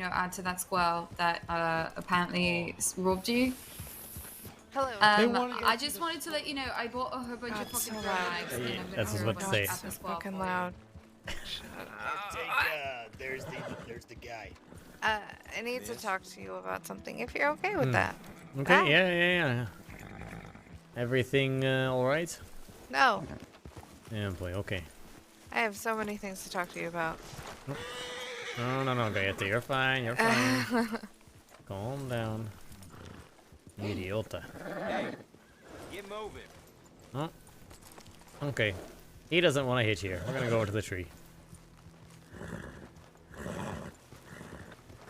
add to that squirrel that apparently robbed you. Hello. I just wanted to let you know I bought a whole bunch of fucking so throw loud. knives, and I'm That's gonna what throw I a was about bunch to at say. the squirrel Fucking for loud. Ortega, there's the guy. I need to talk to you about something. If you're okay with that. Okay, Ah. yeah. Everything all right? No, Yeah, boy, okay. I have so many things to talk to you about. No, Gayeta, you're fine, you're fine. Calm down. Idiota. Get moving. Oh. Okay. He doesn't want to hit you. We're gonna go into the tree.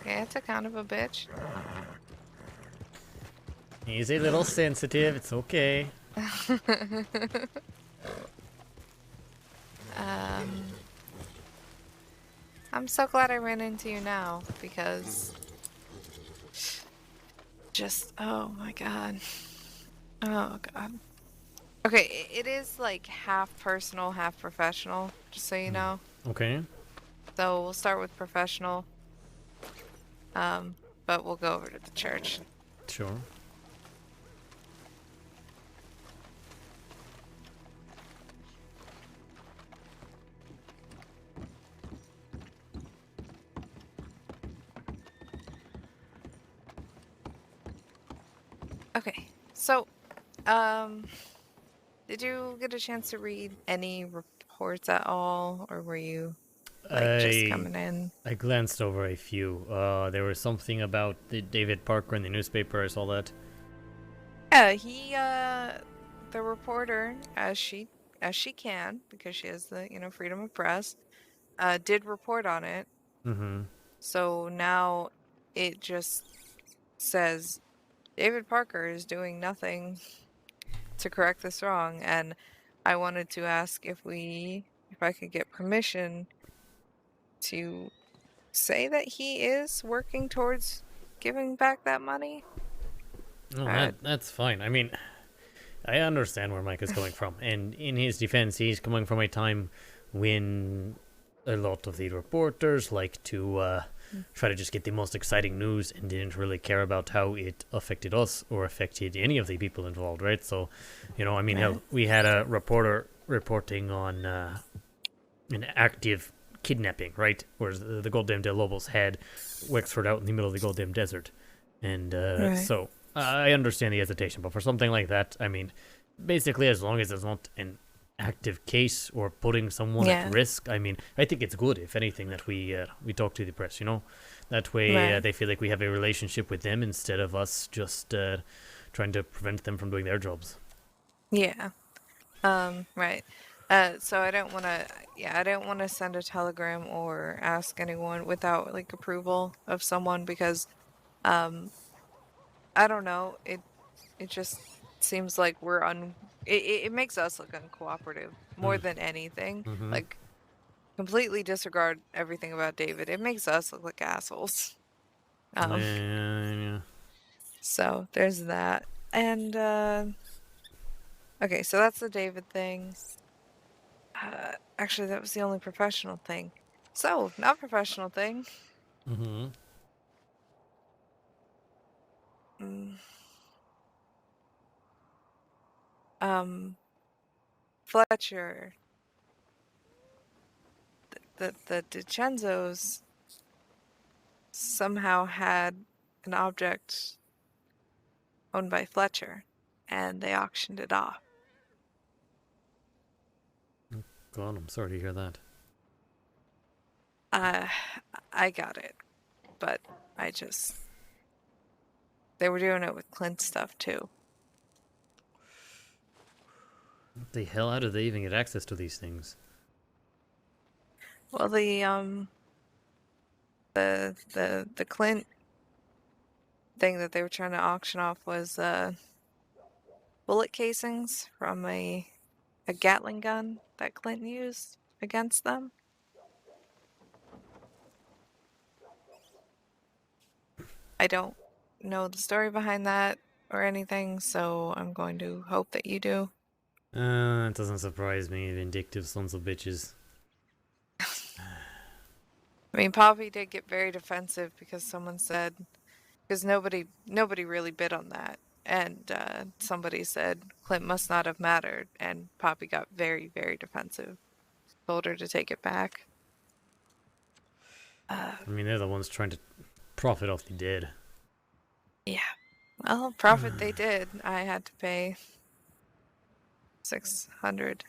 Yeah, it's a kind of a bitch. He's a little sensitive, it's okay. I'm so glad I ran into you now because oh my god. Oh god. Okay, it is like half personal, half professional, just so you know. Okay. So we'll start with professional. But we'll go over to the church. Sure. Okay, so, did you get a chance to read any reports at all, or were you, like, just coming in? I glanced over a few. There was something about David Parker in the newspaper. I saw that. Yeah, the reporter, as she can, because she has the, freedom of press, did report on it. Mm-hmm. So now it just says David Parker is doing nothing to correct this wrong, and I wanted to ask if I could get permission to say that he is working towards giving back that money. Oh, that's fine. I mean, I understand where Mike is coming from, and in his defense, he's coming from a time when a lot of the reporters like to try to just get the most exciting news and didn't really care about how it affected us or affected any of the people involved, right? So, I mean, hell, we had a reporter reporting on an active kidnapping, right? Where the goddamn Del Lobos had Wexford out in the middle of the goddamn desert. And so I understand the hesitation, but for something like that, I mean, basically, as long as it's not an active case or putting someone at risk, I mean, I think it's good, if anything, that we talk to the press, That way they feel like we have a relationship with them instead of us just trying to prevent them from doing their jobs. Yeah. Right. So I don't want to send a telegram or ask anyone without like approval of someone because I don't know, it just seems like it makes us look uncooperative more than anything. Mm-hmm. Like completely disregard everything about David. It makes us look like assholes. Yeah. So there's that. And okay, so that's the David thing. Actually, that was the only professional thing. So, not professional thing. Mm-hmm. Fletcher. The DiCenzos somehow had an object owned by Fletcher, and they auctioned it off. God, I'm sorry to hear that. I got it, but they were doing it with Clint's stuff too. What the hell? How did they even get access to these things? Well, the Clint thing that they were trying to auction off was bullet casings from a Gatling gun that Clint used against them. I don't know the story behind that or anything, so I'm going to hope that you do. It doesn't surprise me, vindictive sons of bitches. I mean, Poppy did get very defensive because someone said, because nobody really bid on that, and somebody said Clint must not have mattered, and Poppy got very, very defensive. Told her to take it back. I mean, they're the ones trying to profit off the dead. Yeah. Well, profit they did. I had to pay $600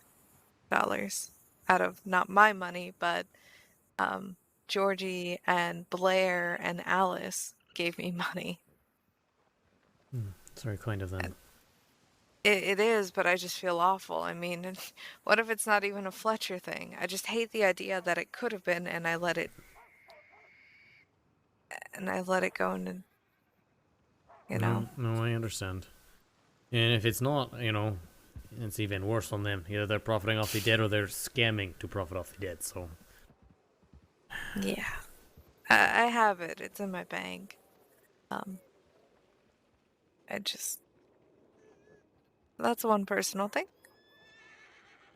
out of not my money, but Georgie and Blair and Alice gave me money. It's very kind of them. It is, but I just feel awful. I mean, what if it's not even a Fletcher thing? I just hate the idea that it could have been, and I let it go, and you know. No, I understand. And if it's not, it's even worse on them. Either they're profiting off the dead or they're scamming to profit off the dead, so... Yeah. I have it. It's in my bank. That's one personal thing.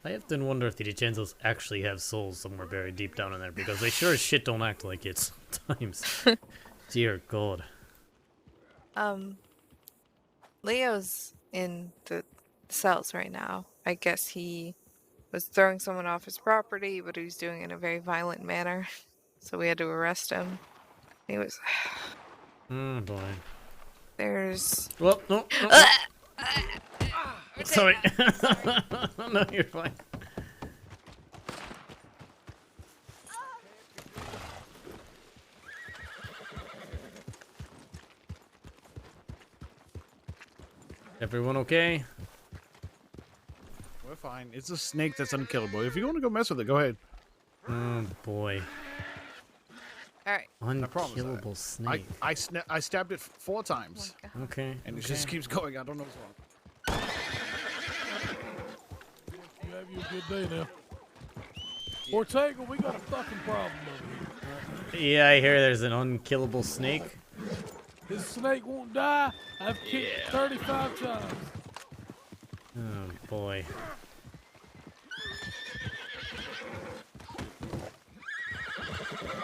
I often wonder if the DiCenzos actually have souls somewhere buried deep down in there, because they sure as shit don't act like it sometimes. Dear God. Leo's in the cells right now. I guess he was throwing someone off his property, but he was doing it in a very violent manner. So we had to arrest him. He was... Oh, boy. There's... Well, no. Sorry. No, you're fine. Everyone okay? We're fine. It's a snake that's unkillable. If you want to go mess with it, go ahead. Oh, boy. Alright. Unkillable snake. I stabbed it 4 times. Oh my God. Okay. And it just keeps going. I don't know what's wrong. You have you a good day now. Ortega, we got a fucking problem over here. Yeah, I hear there's an unkillable snake. This snake won't die. I've kicked it 35 times. Oh, boy.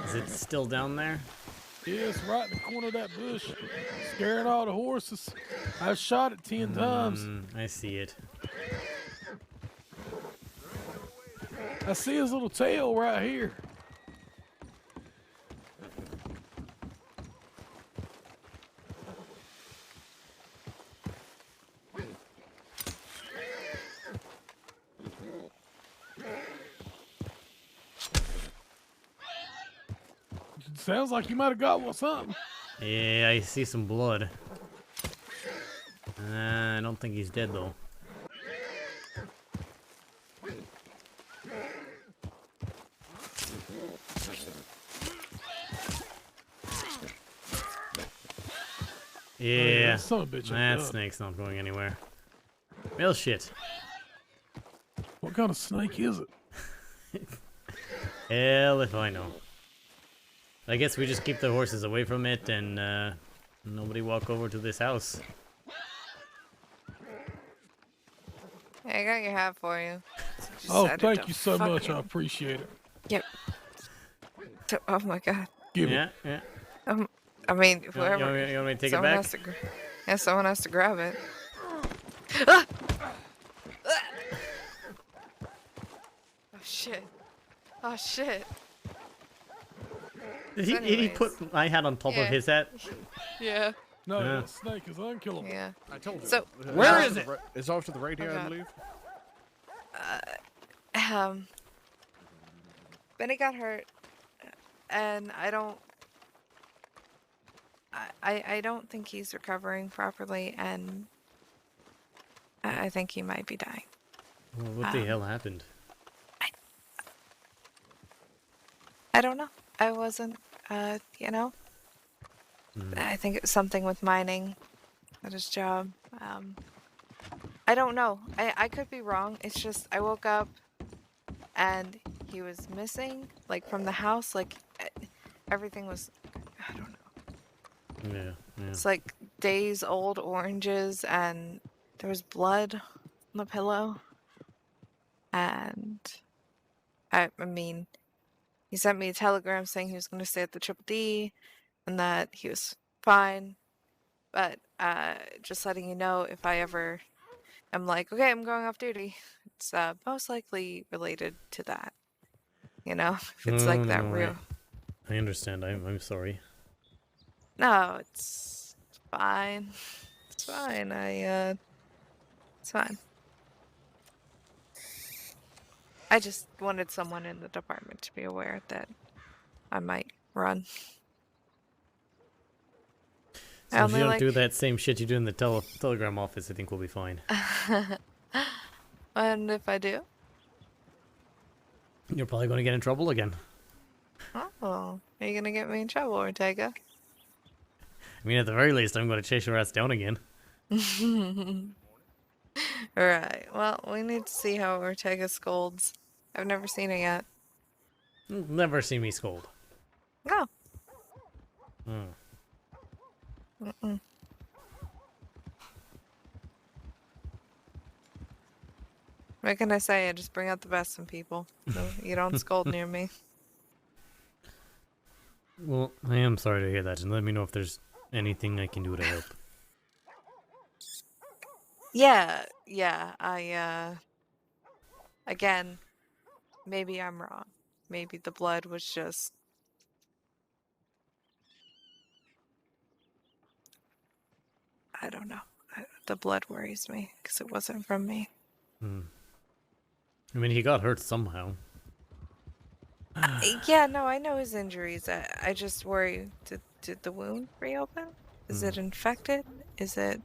Is it still down there? Yes, right in the corner of that bush. Scaring all the horses. I've shot it 10 times. I see it. I see his little tail right here. Sounds like you might have got something. Yeah, I see some blood. I don't think he's dead, though. Yeah, Son of a bitch, that snake's not going anywhere. Well, shit. What kind of snake is it? Hell if I know. I guess we just keep the horses away from it and nobody walk over to this house. Hey, I got your hat for you. Oh, thank you so much. I appreciate it. Yep. Oh my God. Give Yeah, it. yeah. I mean, You whoever. want me to take it someone back? has to yeah, someone has to grab it. Ah! Oh shit. Oh shit. Did he Anyways. put my hat on top of Yeah. his hat? Yeah. No, Yeah. that snake is unkillable. Yeah. I told you. So- Where is it? It's off to the right here, Okay. I believe. Benny got hurt, and I don't think he's recovering properly, and I think he might be dying. Well, what the hell happened? I don't know. I wasn't, I think it was something with mining at his job. I don't know. I could be wrong. It's just I woke up and he was missing, like from the house. Like everything was, I don't know. Yeah, yeah. It's like days old oranges, and there was blood on the pillow. And I mean, He sent me a telegram saying he was going to stay at the Triple D and that he was fine. But just letting you know, if I ever am like, okay, I'm going off duty, it's most likely related to that. You know, if it's like that No, real. I understand. I'm sorry. No, it's fine. It's fine. It's fine. I just wanted someone in the department to be aware that I might run. So if you don't do that same shit you do in the telegram office, I think we'll be fine. And if I do? You're probably going to get in trouble again. Oh, are you gonna get me in trouble, Ortega? I mean, at the very least, I'm going to chase your ass down again. Right. Well, we need to see how Ortega scolds. I've never seen it yet. Never see me scold. No. Hmm. What can I say? I just bring out the best in people. So you don't scold near me. Well, I am sorry to hear that, and let me know if there's anything I can do to help. Yeah, again, maybe I'm wrong. Maybe the blood was just... I don't know. The blood worries me, because it wasn't from me. I mean, he got hurt somehow. Yeah, no, I know his injuries. I just worry, did the wound reopen? Is it infected? Is it...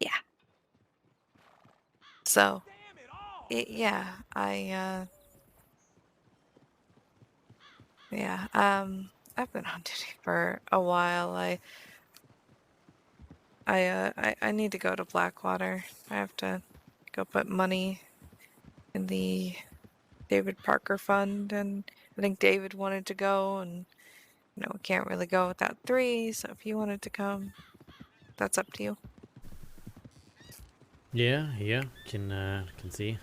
Yeah. So, yeah, yeah, I've been on duty for a while. I need to go to Blackwater. I have to go put money in the David Parker Fund, and I think David wanted to go, and you know, we can't really go without 3, so if you wanted to come, that's up to you. Yeah, can see.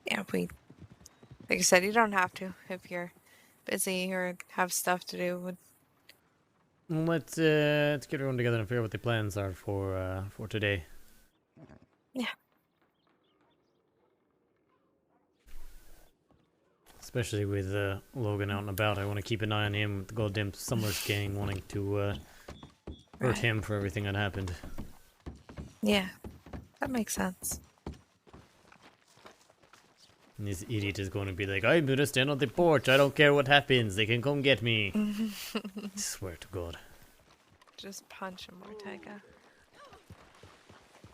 Yeah, like I said, you don't have to if you're busy or have stuff to do. Well, let's get everyone together and figure out what the plans are for today. Yeah. Especially with Logan out and about, I want to keep an eye on him. The goddamn Summers gang wanting to hurt him for everything that happened. Yeah, that makes sense. And this idiot is going to be like, I'm gonna stand on the porch. I don't care what happens. They can come get me. I swear to God. Just punch him, Ortega.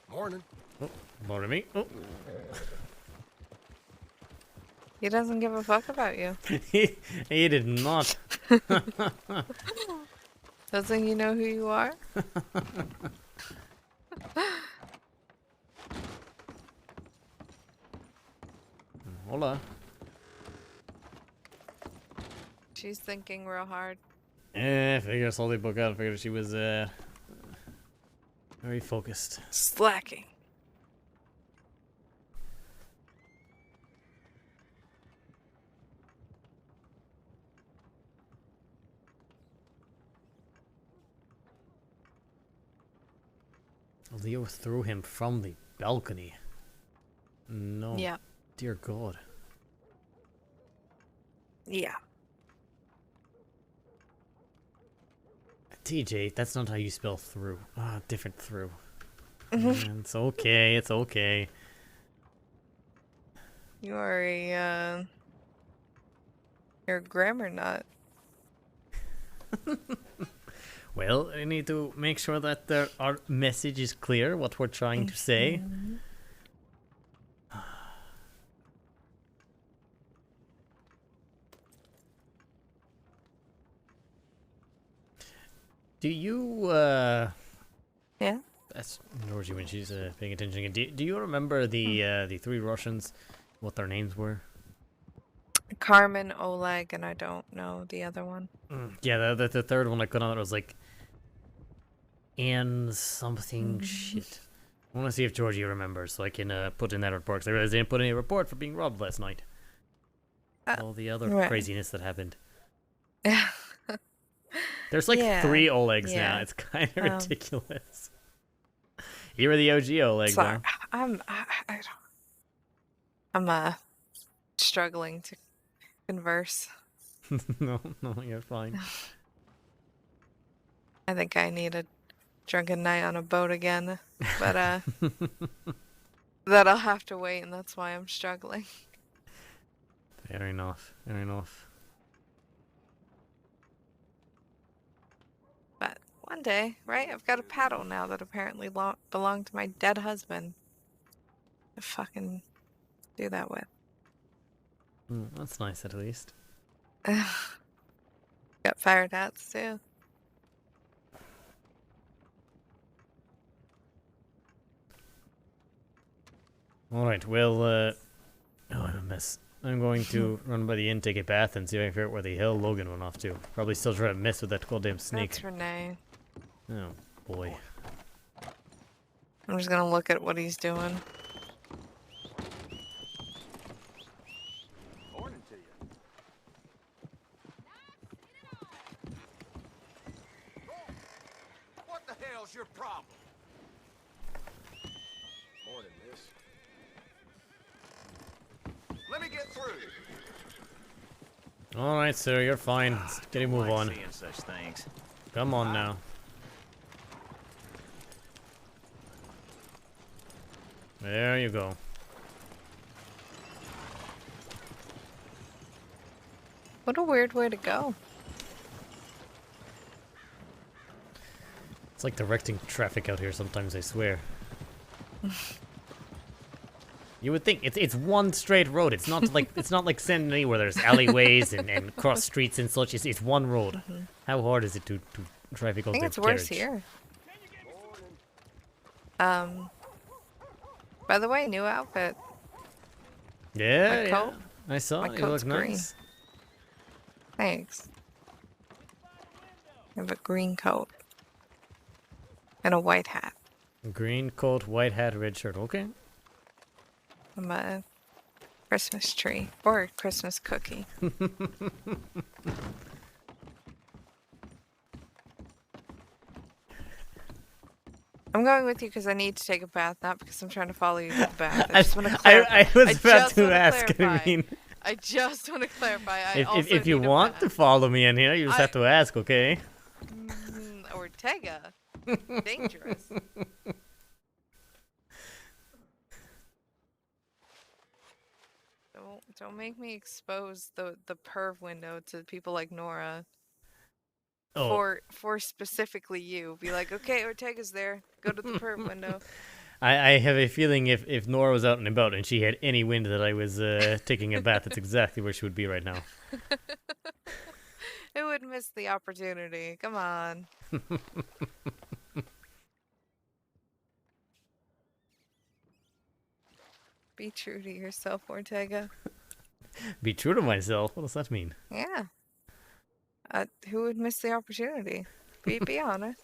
Morning. Oh, bother me. Oh. He doesn't give a fuck about you. He did not. Doesn't he know who you are? Hola. She's thinking real hard. I figured I saw the book out. I figured she was very focused. Slacking. Leo threw him from the balcony. No. Yeah. Dear God. Yeah. TJ, that's not how you spell through. Ah, different through. It's okay, it's okay. You are a, you're a grammar nut. Well, I need to make sure that our message is clear, what we're trying to say. Do you, Yeah? that's Georgie when she's paying attention again. Do you remember the 3 Russians, what their names were? Carmen, Oleg, and I don't know the other one. Yeah, the third one I put on it was like, and something shit. I want to see if Georgie remembers, so I can put in that report. Because I realized I didn't put any report for being robbed last night. All the other right. craziness that happened. Yeah. There's like Yeah, 3 Olegs now. yeah. It's kind of ridiculous. You were the OG Oleg, Sorry, though. I'm struggling to converse. No, you're fine. I think I need a drunken night on a boat again, but that'll have to wait, and that's why I'm struggling. Fair enough. Fair enough. But one day, right? I've got a paddle now that apparently belonged to my dead husband. To fucking do that with. That's nice, at least. Got pirate hats too. Alright, well, oh, I'm a mess. I'm going to run by the inn, take a bath, and see if I can figure out where the hell Logan went off to. Probably still trying to mess with that goddamn snake. That's Renee. Oh, boy. I'm just gonna look at what he's doing. Morning to you. What the hell's your problem? Morning, miss. Let me get through. Alright, sir, you're fine. Let's get a move on. Seeing such things. Come on now. There you go. What a weird way to go. It's like directing traffic out here sometimes, I swear. You would think it's one straight road. It's not like Sydney where there's alleyways and cross streets and such. It's one road. How hard is it to traffic? I think it's worse here. By the way, new outfit. Yeah, My coat? I saw. My You coat's look green. nice. Thanks. I have a green coat. And a white hat. Green coat, white hat, red shirt. Okay. I'm a Christmas tree. Or a Christmas cookie. I'm going with you because I need to take a bath, not because I'm trying to follow you to the bath. I just want to clarify. I was about just to wanna ask. clarify. I mean, I just want to clarify. if you want to follow me in here, you just have to ask, okay? Ortega. Dangerous. Don't make me expose the perv window to people like Nora. Oh, For specifically you. Be like, okay, Ortega's there. Go to the perv window. I have a feeling if Nora was out and about and she had any wind that I was taking a bath, that's exactly where she would be right now. Who would miss the opportunity? Come on. Be true to yourself, Ortega. Be true to myself. What does that mean? Yeah. Who would miss the opportunity? Be honest.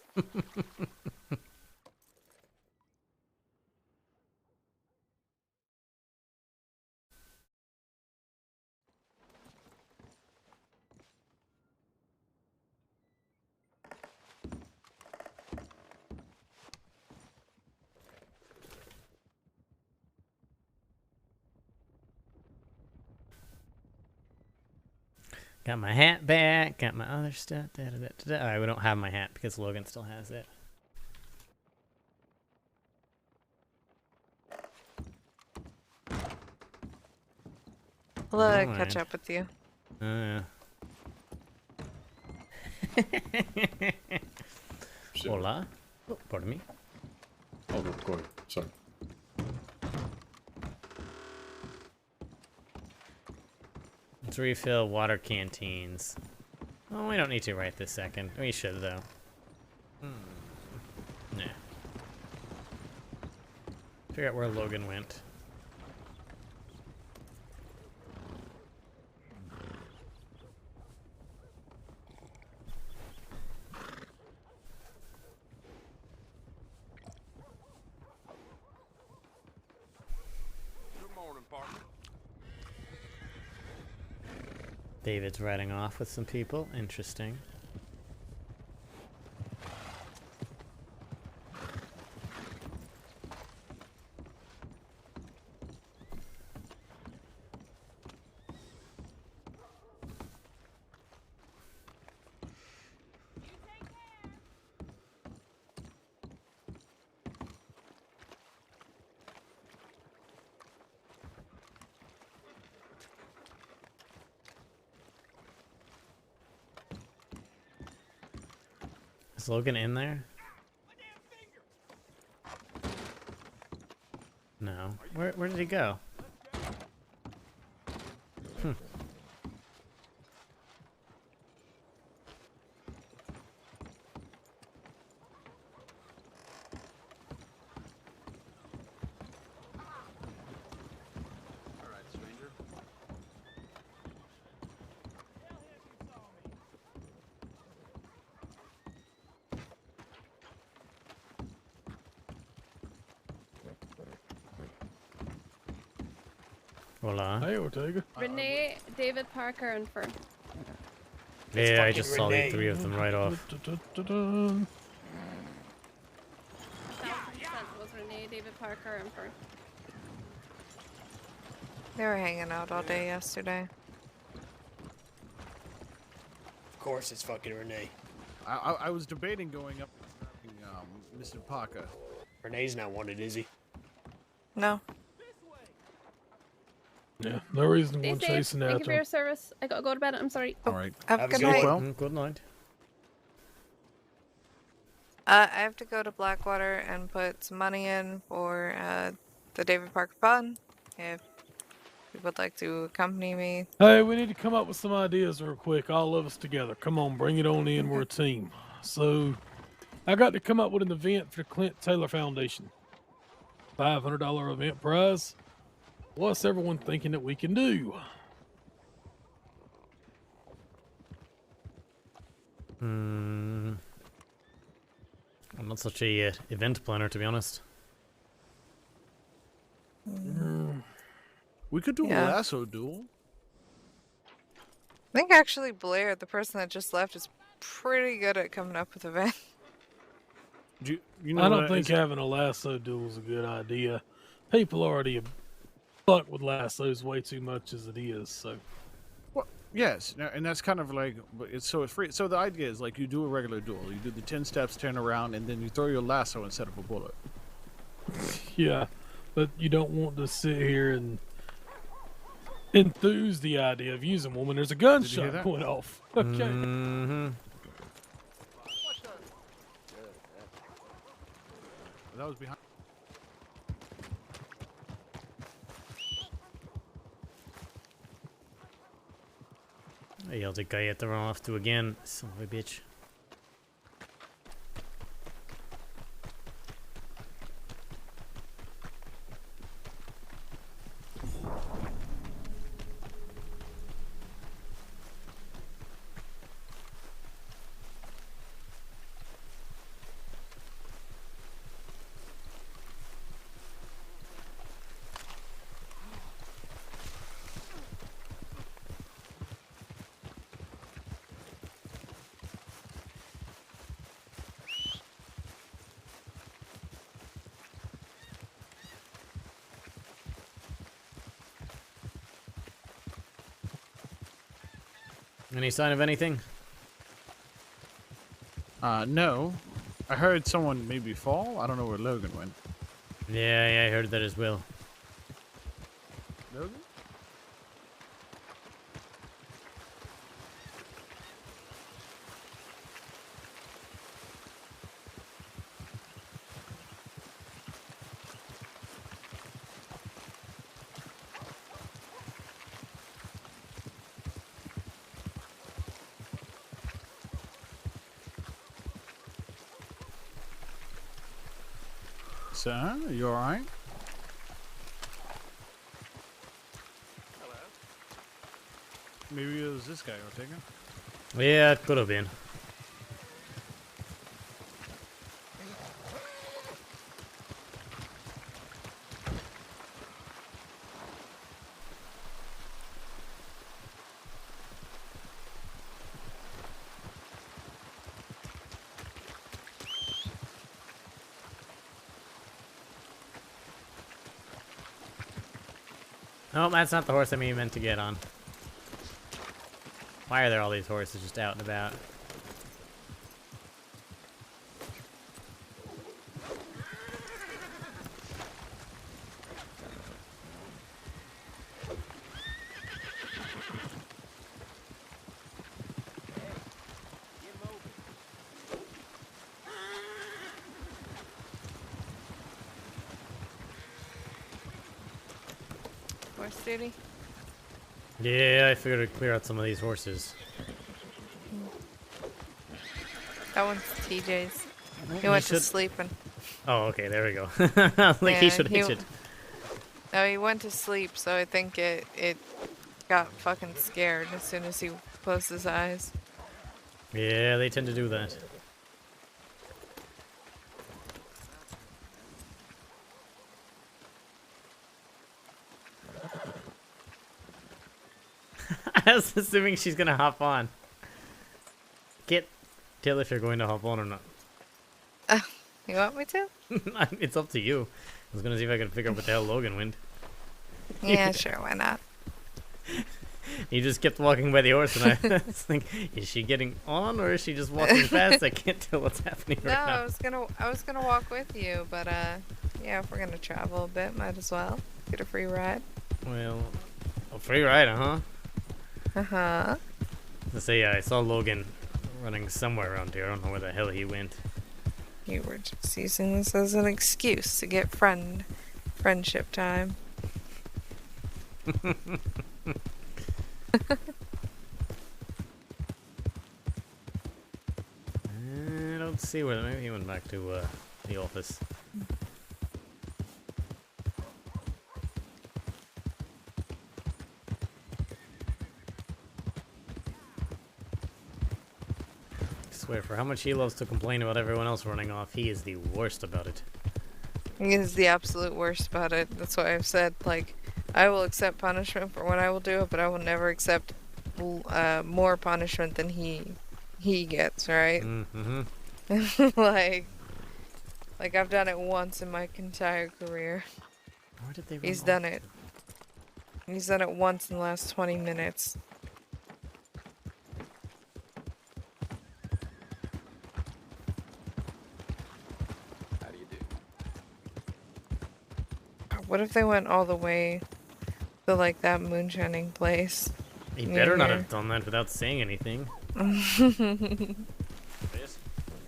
Got my hat back. Got my other stuff. Alright, we don't have my hat because Logan still has it. I'll catch up with you. Yeah. Hola. Oh, pardon me. Oh, no, go ahead. Sorry. Let's refill water canteens. Oh, we don't need to right this second. We should, though. Nah. Figure out where Logan went. David's riding off with some people. Interesting. Is Logan in there? No. Where did he go? Hmm. Hola. Hey, Ortega. Renee, David Parker, and Fern. Yeah, I fucking just saw the Renee. 3 of them right off. 1000% was Renee, David Parker, and Fern. They were hanging out all day yesterday. Of course, it's fucking Renee. I was debating going up and Mr. Parker. Renee's not wanted, is he? No. Yeah, no reason to Stay go safe. chasing Thank you after for your him. service. I gotta go to bed. I'm sorry. All right. Have a Have a good good night. Well, Good night. I have to go to Blackwater and put some money in for the David Parker Fund. If you would like to accompany me. Hey, we need to come up with some ideas real quick, all of us together. Come on, bring it on in. We're a team. So, I got to come up with an event for the Clint Taylor Foundation. $500 event prize. What's everyone thinking that we can do? I'm not such a event planner, to be honest. We could do Yeah. a lasso duel. I think actually Blair, the person that just left, is pretty good at coming up with events. You know I don't what, think it's- having a lasso duel is a good idea. People already fuck with lassos way too much as it is, so. Well, yes, and that's kind of like, but it's free. So the idea is like you do a regular duel. You do the 10 steps, turn around, and then you throw your lasso instead of a bullet. Yeah, but you don't want to sit here and enthuse the idea of using one when there's a you hear gunshot that? going off. Okay. Mm-hmm. That was behind. I yelled at guy at the run off to again. Son of a bitch. Any sign of anything? No. I heard someone maybe fall. I don't know where Logan went. Yeah, I heard that as well. Logan? Sir, you alright? Hello. Maybe it was this guy, Ortega. Yeah, it could have been. No, that's not the horse I meant to get on. Why are there all these horses just out and about? Horse duty? Yeah, I figured I'd clear out some of these horses. That one's TJ's. He He went to should- sleep and... Oh, okay, there we go. Like he Yeah, should hitch he- it. No, he went to sleep, so I think it got fucking scared as soon as he closed his eyes. Yeah, they tend to do that. I was assuming she's gonna hop on. Tell if you're going to hop on or not. You want me to? It's up to you. I was gonna see if I could figure out what the hell Logan went. Yeah, sure, why not? He just kept walking by the horse, and I was like, is she getting on or is she just walking fast? I can't tell what's happening No, right now. I was gonna walk with you, but yeah, if we're gonna travel a bit, might as well get a free ride. Well, a free ride, huh? Uh-huh. Let's say, yeah, I saw Logan running somewhere around here. I don't know where the hell he went. You were just using this as an excuse to get friendship time. I don't see where. Maybe he went back to the office. I swear, for how much he loves to complain about everyone else running off, he is the worst about it. He is the absolute worst about it. That's why I've said, like, I will accept punishment for when I will do it, but I will never accept more punishment than he gets, right? Mm-hmm. like I've done it once in my entire career. Where did they run He's off? done it. He's done it once in the last 20 minutes. How do you do? What if they went all the way to like that moonshining place? He better not Yeah. have done that without saying anything.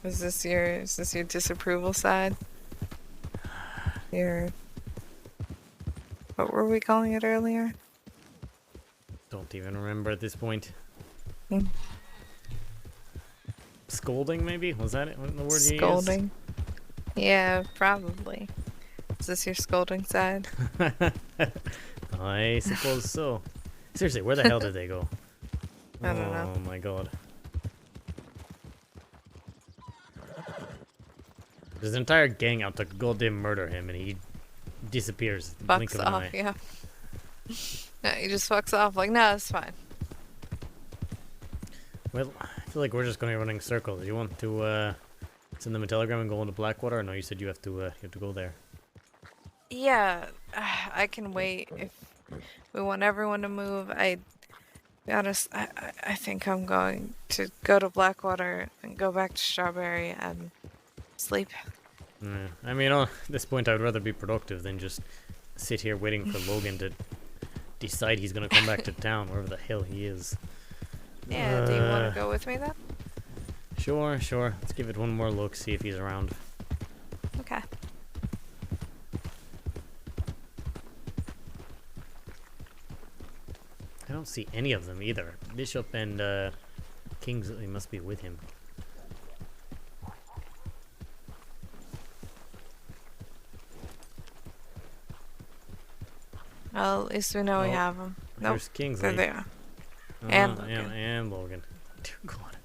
Is this your disapproval side? Your what were we calling it earlier? Don't even remember at this point. Hmm. Scolding, maybe? Was that it? The word you Scolding. Yeah, probably. Is this your scolding side? used? I suppose so. Seriously, where the hell did they go? I don't know. Oh my god. There's an entire gang out to goddamn murder him, and he disappears. at the blink Fucks of an off, eye. yeah. No, he just fucks off like, no, it's fine. Well, I feel like we're just going to be running circles. Do you want to send them a telegram and go into Blackwater? Or no, you said you have to go there. Yeah, I can wait if we want everyone to move. I think I'm going to go to Blackwater and go back to Strawberry and sleep. Yeah. I mean, at this point, I'd rather be productive than just sit here waiting for Logan to decide he's going to come back to town, wherever the hell he is. Yeah, do you want to go with me then? Sure. Let's give it one more look, see if he's around. Okay. I don't see any of them either. Bishop and Kingsley must be with him. Well, at least we know we Oh, have them. Nope, There's Kingsley. they're there. Uh, And yeah, Logan. and Logan. Dear God.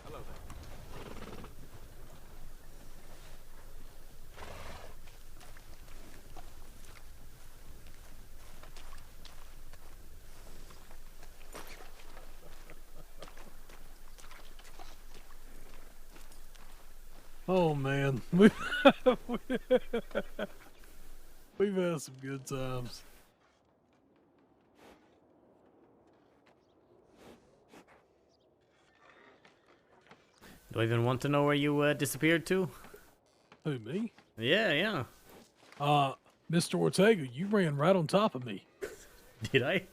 Hello there. Oh man, we've had some good times. Do I even want to know where you disappeared to? Who, me? Yeah. Mr. Ortega, you ran right on top of me. Did I?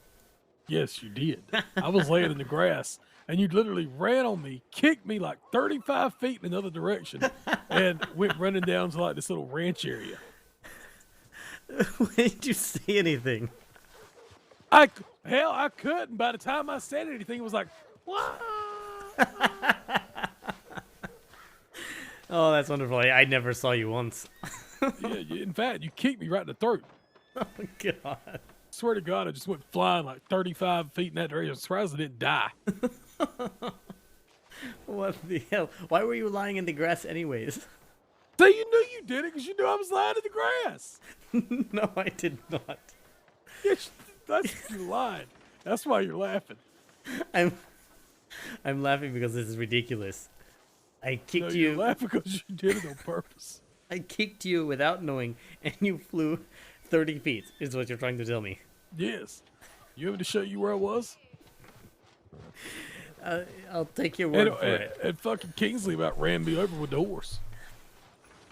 Yes, you did. I was laying in the grass, and you literally ran on me, kicked me like 35 feet in another direction, and went running down to like this little ranch area. When did you say anything? I couldn't. By the time I said anything, it was like, what? Oh, that's wonderful. I never saw you once. In fact, you kicked me right in the throat. Oh, God. Swear to God, I just went flying like 35 feet in that direction. I'm surprised I didn't die. What the hell? Why were you lying in the grass anyways? So you knew you did it because you knew I was lying in the grass. No, I did not. Yes, you lied. That's why you're laughing. I'm laughing because this is ridiculous. I kicked You're you. laughing because you did it on purpose. I kicked you without knowing, and you flew 30 feet, is what you're trying to tell me. Yes. You want me to show you where I was? I'll take your word for it. And fucking Kingsley about ran me over with the horse.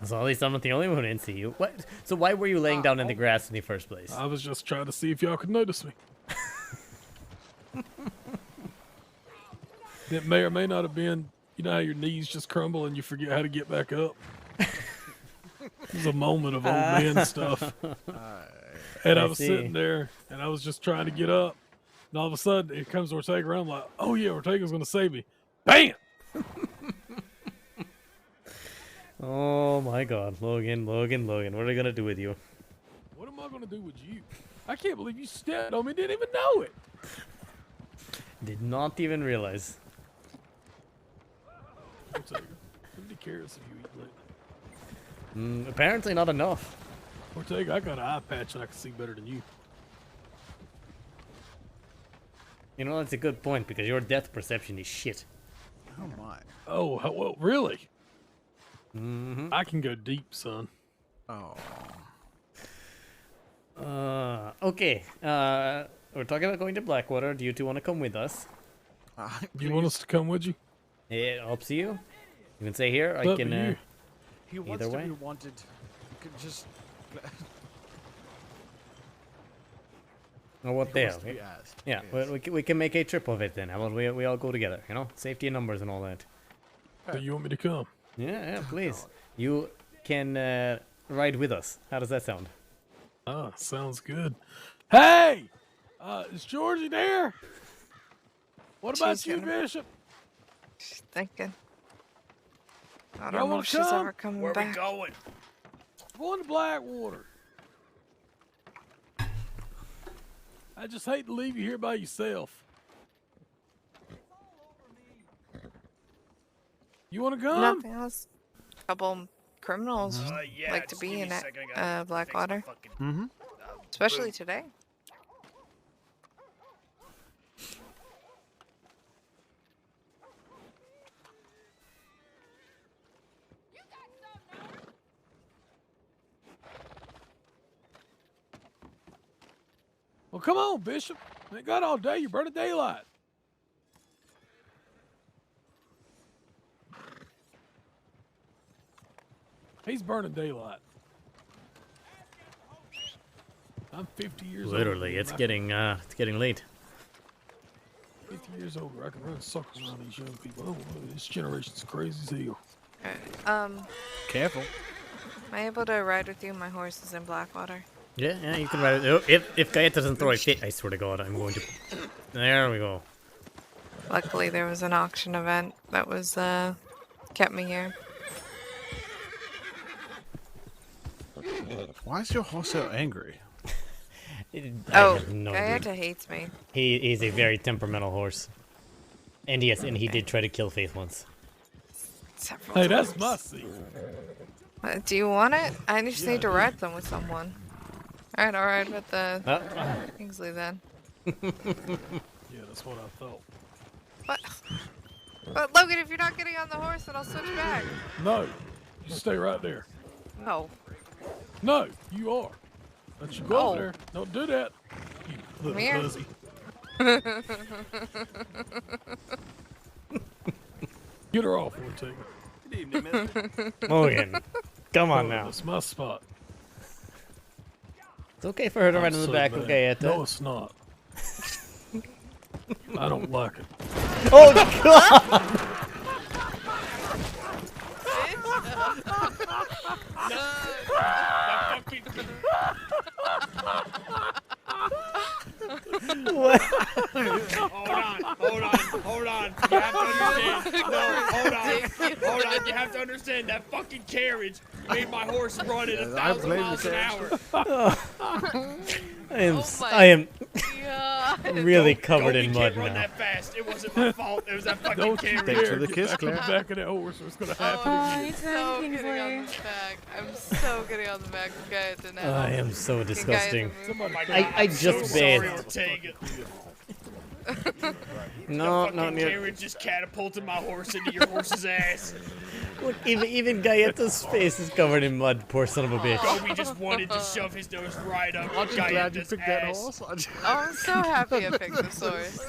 So at least I'm not the only one who didn't see you. What? So why were you laying down in the grass in the first place? I was just trying to see if y'all could notice me. It may or may not have been, you know how your knees just crumble and you forget how to get back up? It was a moment of old man stuff. And I was sitting there, and I was just trying to get up. And all of a sudden, it comes Ortega around. I'm like, oh yeah, Ortega's going to save me. Bam! Oh my God, Logan. What are they gonna do with you? What am I going to do with you? I can't believe you stepped on me, didn't even know it. Did not even realize. Ortega, how many carrots have you eaten lately? Apparently not enough. Ortega, I got an eye patch and I can see better than you. You know, that's a good point, because your depth perception is shit. Oh my. Oh, well, really? Mm-hmm. I can go deep, son. Oh. Okay. We're talking about going to Blackwater. Do you two want to come with us? You want us to come with you? Yeah, up to you. You can stay here. I Up to can. you. He wants Either to way. be wanted. You could just. Oh, what He the wants hell? to be asked. Yeah, Yes. we can make a trip of it then. How about we all go together? You know, safety in numbers and all that. So you want me to come? Yeah, please. You can ride with us. How does that sound? Ah, sounds good. Hey! Is Georgie there? What about She's you, gonna- Bishop? She's thinking. I Y'all don't know wanna if she's come? ever coming Where back. we going? Going to Blackwater. I just hate to leave you here by yourself. You want to come? Nothing else. Couple criminals Yeah, like to just be give me in a it, second, I gotta fix my Blackwater, fucking- Mm-hmm. especially today. Well, come on, Bishop. Ain't got all day. You burn the daylight. He's burning daylight. I'm 50 years old. Literally, it's getting late. 50 years older. I can run suckers around these young people. Oh, this generation's crazy as hell. Alright, Careful. am I able to ride with you? My horse is in Blackwater. Yeah, you can ride it. Oh, if Gaeta doesn't throw a fit, I swear to God, I'm going to. There we go. Luckily, there was an auction event that was kept me here. Why is your horse so angry? I Oh, have no idea. Gaeta hates me. He's a very temperamental horse. And yes, and he did try to kill Faith once. Several Hey, that's times. my seat. Do you want it? I just need to ride them with someone. Alright, I'll ride with the Kingsley then. Yeah, that's what I thought. What? But Logan, if you're not getting on the horse, then I'll switch back. No. You stay right there. No. No, you are. Don't you go over No. there. Don't do that. You little here. fuzzy. Get her off, Ortega. Good evening, mister. Morgan, come on No, now. That's my spot. It's okay for her to I'm run in the so back mad. of Gaieta. No, it's not. I don't like it. Oh God! What? Hold on. You have to understand. No, hold on. You have to understand that fucking carriage made my horse run at 1,000 blame miles the an carriage. hour. I am God. really Don't covered be in kid mud run now. that fast. It wasn't my fault. It was that fucking Don't you carriage. Thanks for dare the get kiss, back on the Claire. back of that horse or it's going to Oh, happen I'm again. so getting on the back. I'm so getting on the back of Gaieta now. I am so Can Gaieta disgusting. move? Somebody My I- God, I I'm so just sorry, bathed. Ortega. No, Fucking no, carriage just catapulted my horse into your horse's ass. Look, even Gaieta's face is covered in mud. Poor son of a bitch. Kobe just wanted to shove his nose right up Aren't you glad you Gaeta's picked that ass. horse? Aren't you- Oh, I'm so happy I picked this horse.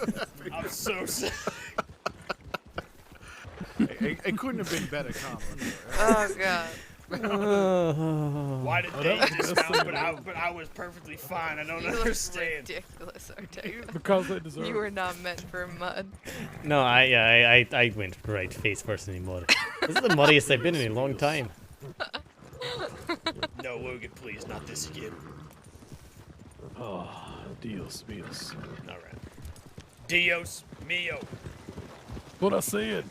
I'm so sad. It couldn't have been better combo. Oh god. Why did Oh, they that was the dismount, best thing but I was perfectly fine. I don't You look understand. ridiculous, Ortega. Because they deserve You it. were not meant for mud. No, I went right face first in the mud. This is the muddiest I've been in a long time. No, Logan, please, not this again. Oh, Dios míos. All right. Dios mio. What I said.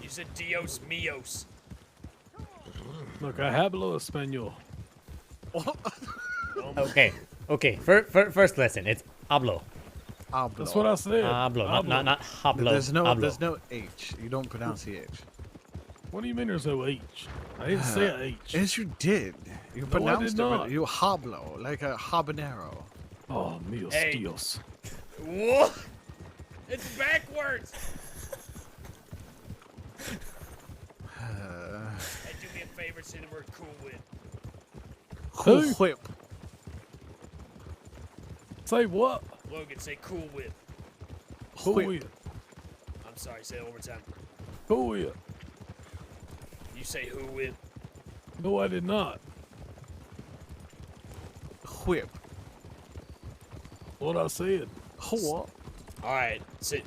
You said Dios mios. Look, I hablo español. Okay. First lesson. It's hablo. Hablo. That's what I said. Hablo, not hablo. There's no hablo. H. You don't pronounce the H. What do you mean there's no H? I didn't say a H. Yes, you did. You No, I pronounced did it. but not. You hablo, like a habanero. Oh, míos Hey. Dios. What? It's backwards. Hey, do me a favor, say the word cool with. Who? Whip. Say what? Logan, say cool with. Who Whip. with? I'm sorry, say it one more time. Who with? You say who with. No, I did not. Whip. What I said. What? All right, sit.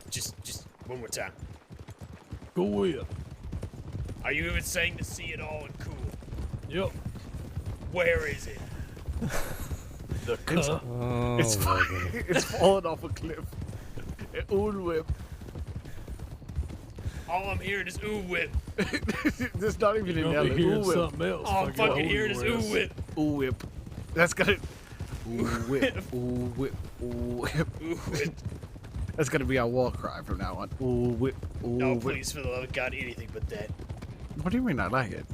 Just one more time. Go with. Are you even saying to see it all and cool? Yep. Where is it? The cuh. Oh, It's my goodness. it's falling off a cliff. Old whip. All I'm hearing is ooh whip. There's not even You're an gonna L. be hearing Ooh whip. something else. All I'm if I get fucking hold hearing of is your ooh ass. whip. Ooh whip. That's gonna. Ooh whip. Ooh whip. Ooh whip. Ooh whip. That's gonna be our war cry from now on. Ooh whip. Ooh No, whip. please, for the love of God, anything but that. What do you mean I like it?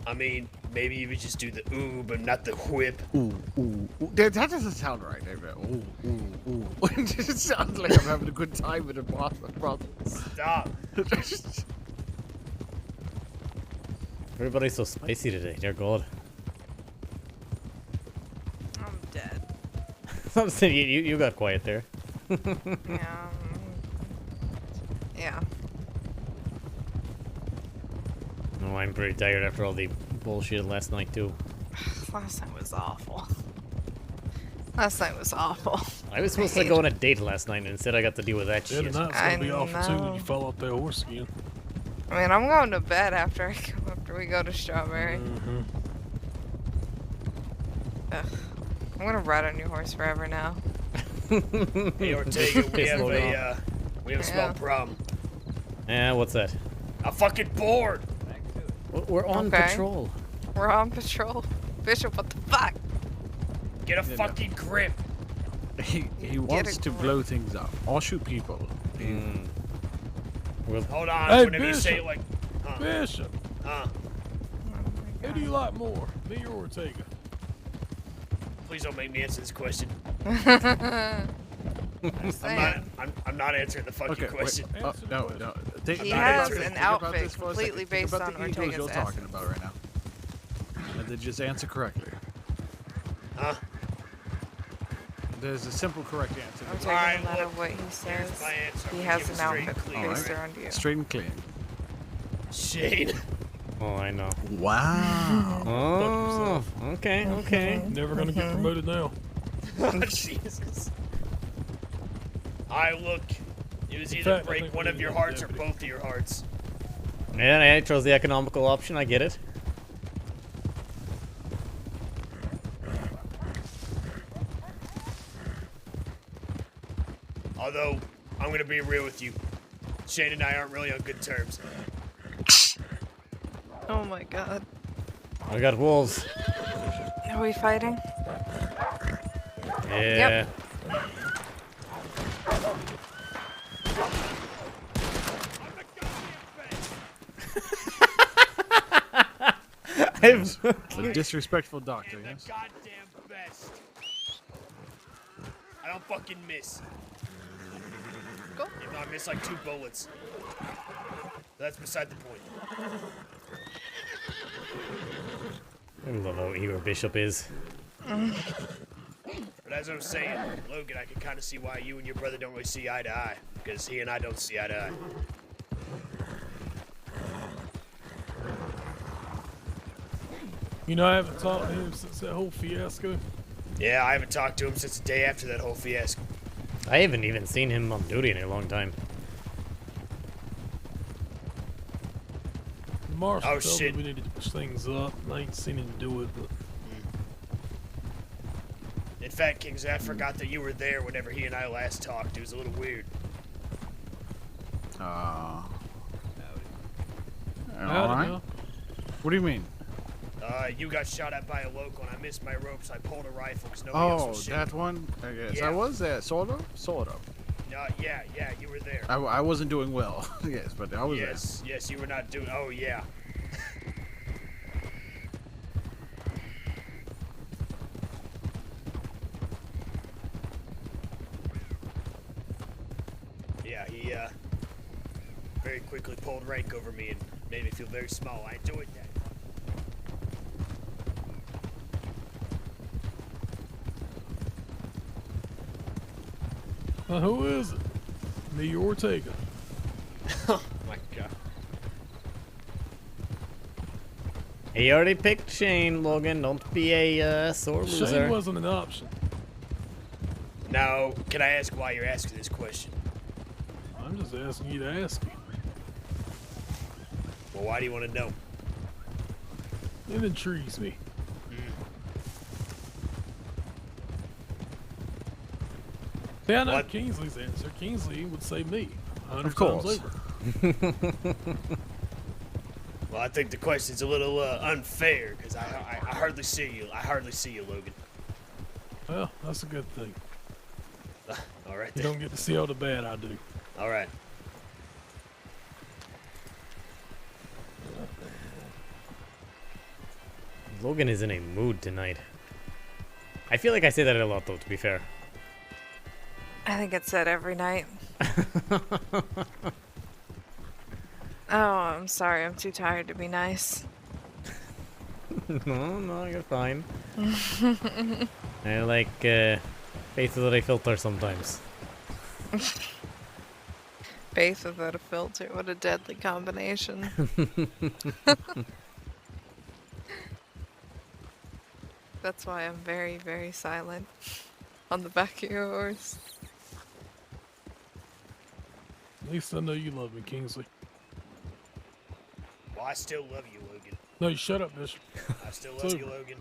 I mean, maybe you would just do the ooh, but not the whip. Ooh, ooh, ooh. That doesn't sound right, David. Ooh, ooh, ooh. It just sounds like I'm having a good time with a brothel. Stop. Everybody's so spicy today. Dear God. I'm dead. I'm saying you got quiet there. Yeah. Yeah. No, I'm pretty tired after all the bullshit last night too. Last night was awful. Last night was awful. I was supposed to go on a date last night, and instead I got to deal with that Yeah, shit. tonight's I gonna be awful too when know. you fall off that horse again. I mean, I'm going to bed after we go to Strawberry. Mm-hmm. Ugh. I'm gonna ride on your horse forever now. Hey, Ortega, we Piss have Logan a small Yeah. problem. What's that? I'm fucking bored. We're on Okay. patrol. We're on patrol. Bishop, what the fuck? Get a fucking grip. He wants to blow things up or shoot people. Mm. We'll, Hold on, Hey, whenever you say Bishop. it like, Bishop, uh, who do you like more, me or Ortega? please don't make me answer this question. I'm not answering the fucking question. Wait. Oh, no. He not has answering. an Think about outfit this for a completely second. Think based about on the egos Ortega's you're ass. talking about right now. And then just answer correctly. Huh? There's a simple correct answer. Ortega, Alright, no matter look, what he Here's says, my answer. he I'm has gonna an give it straight outfit and clean, based right? around you. Straight and clean. Shane. Oh, I know. Wow. Oh, okay. Never gonna get promoted now. Oh, Jesus. Alright, look. It was either fact, I break think one we of need your a hearts or deputy. both of your hearts. And I chose the economical option. I get it. Although, I'm gonna be real with you. Shane and I aren't really on good terms. Oh my god. I got wolves. Are we fighting? Yeah. A disrespectful doctor, I'm the yes? goddamn best. I don't fucking miss. Go. If not, I miss like 2 bullets. That's beside the point. I love how eager Bishop is. But as I was saying, Logan, I can kind of see why you and your brother don't really see eye to eye. Because he and I don't see eye to eye. You know, I haven't talked to him since that whole fiasco. Yeah, I haven't talked to him since the day after that whole fiasco. I haven't even seen him on duty in a long time. Marshal Oh, told shit. me we needed to push things up. I ain't seen him do it, but In fact, Kingsley, I forgot that you were there whenever he and I last talked. It was a little weird. I don't Alright. know. What do you mean? You got shot at by a local, and I missed my rope, so I pulled a rifle because nobody else Oh, was shooting. that one? I guess. Yeah. I was there. Sort of? Sort of. Yeah, you were there. I wasn't doing well. Yes, but I was Yes, you were not doing. Oh, yeah. Yeah, he very quickly pulled rank over me and made me feel very small. I enjoyed that. Who is it? Me, Ortega. Oh my god. He already picked Shane, Logan. Don't be a sore loser. Shane wasn't an option. Now, can I ask why you're asking this question? I'm just asking you to ask me. Well, why do you want to know? It intrigues me. See, I know What? Kingsley's answer. Kingsley would say me. 100 Of course. times over. Well, I think the question's a little unfair because I hardly see you. I hardly see you, Logan. Well, that's a good thing. All right You then. don't get to see all the bad I do. All right. Logan is in a mood tonight. I feel like I say that a lot, though, to be fair. I think it's said every night. Oh, I'm sorry. I'm too tired to be nice. No, you're fine. I like faces that I filter sometimes. Faith without a filter. What a deadly combination. That's why I'm very, very silent on the back of your horse. At least I know you love me, Kingsley. Well, I still love you, Logan. No, you shut up, Bishop. I still It's love you, over. Logan.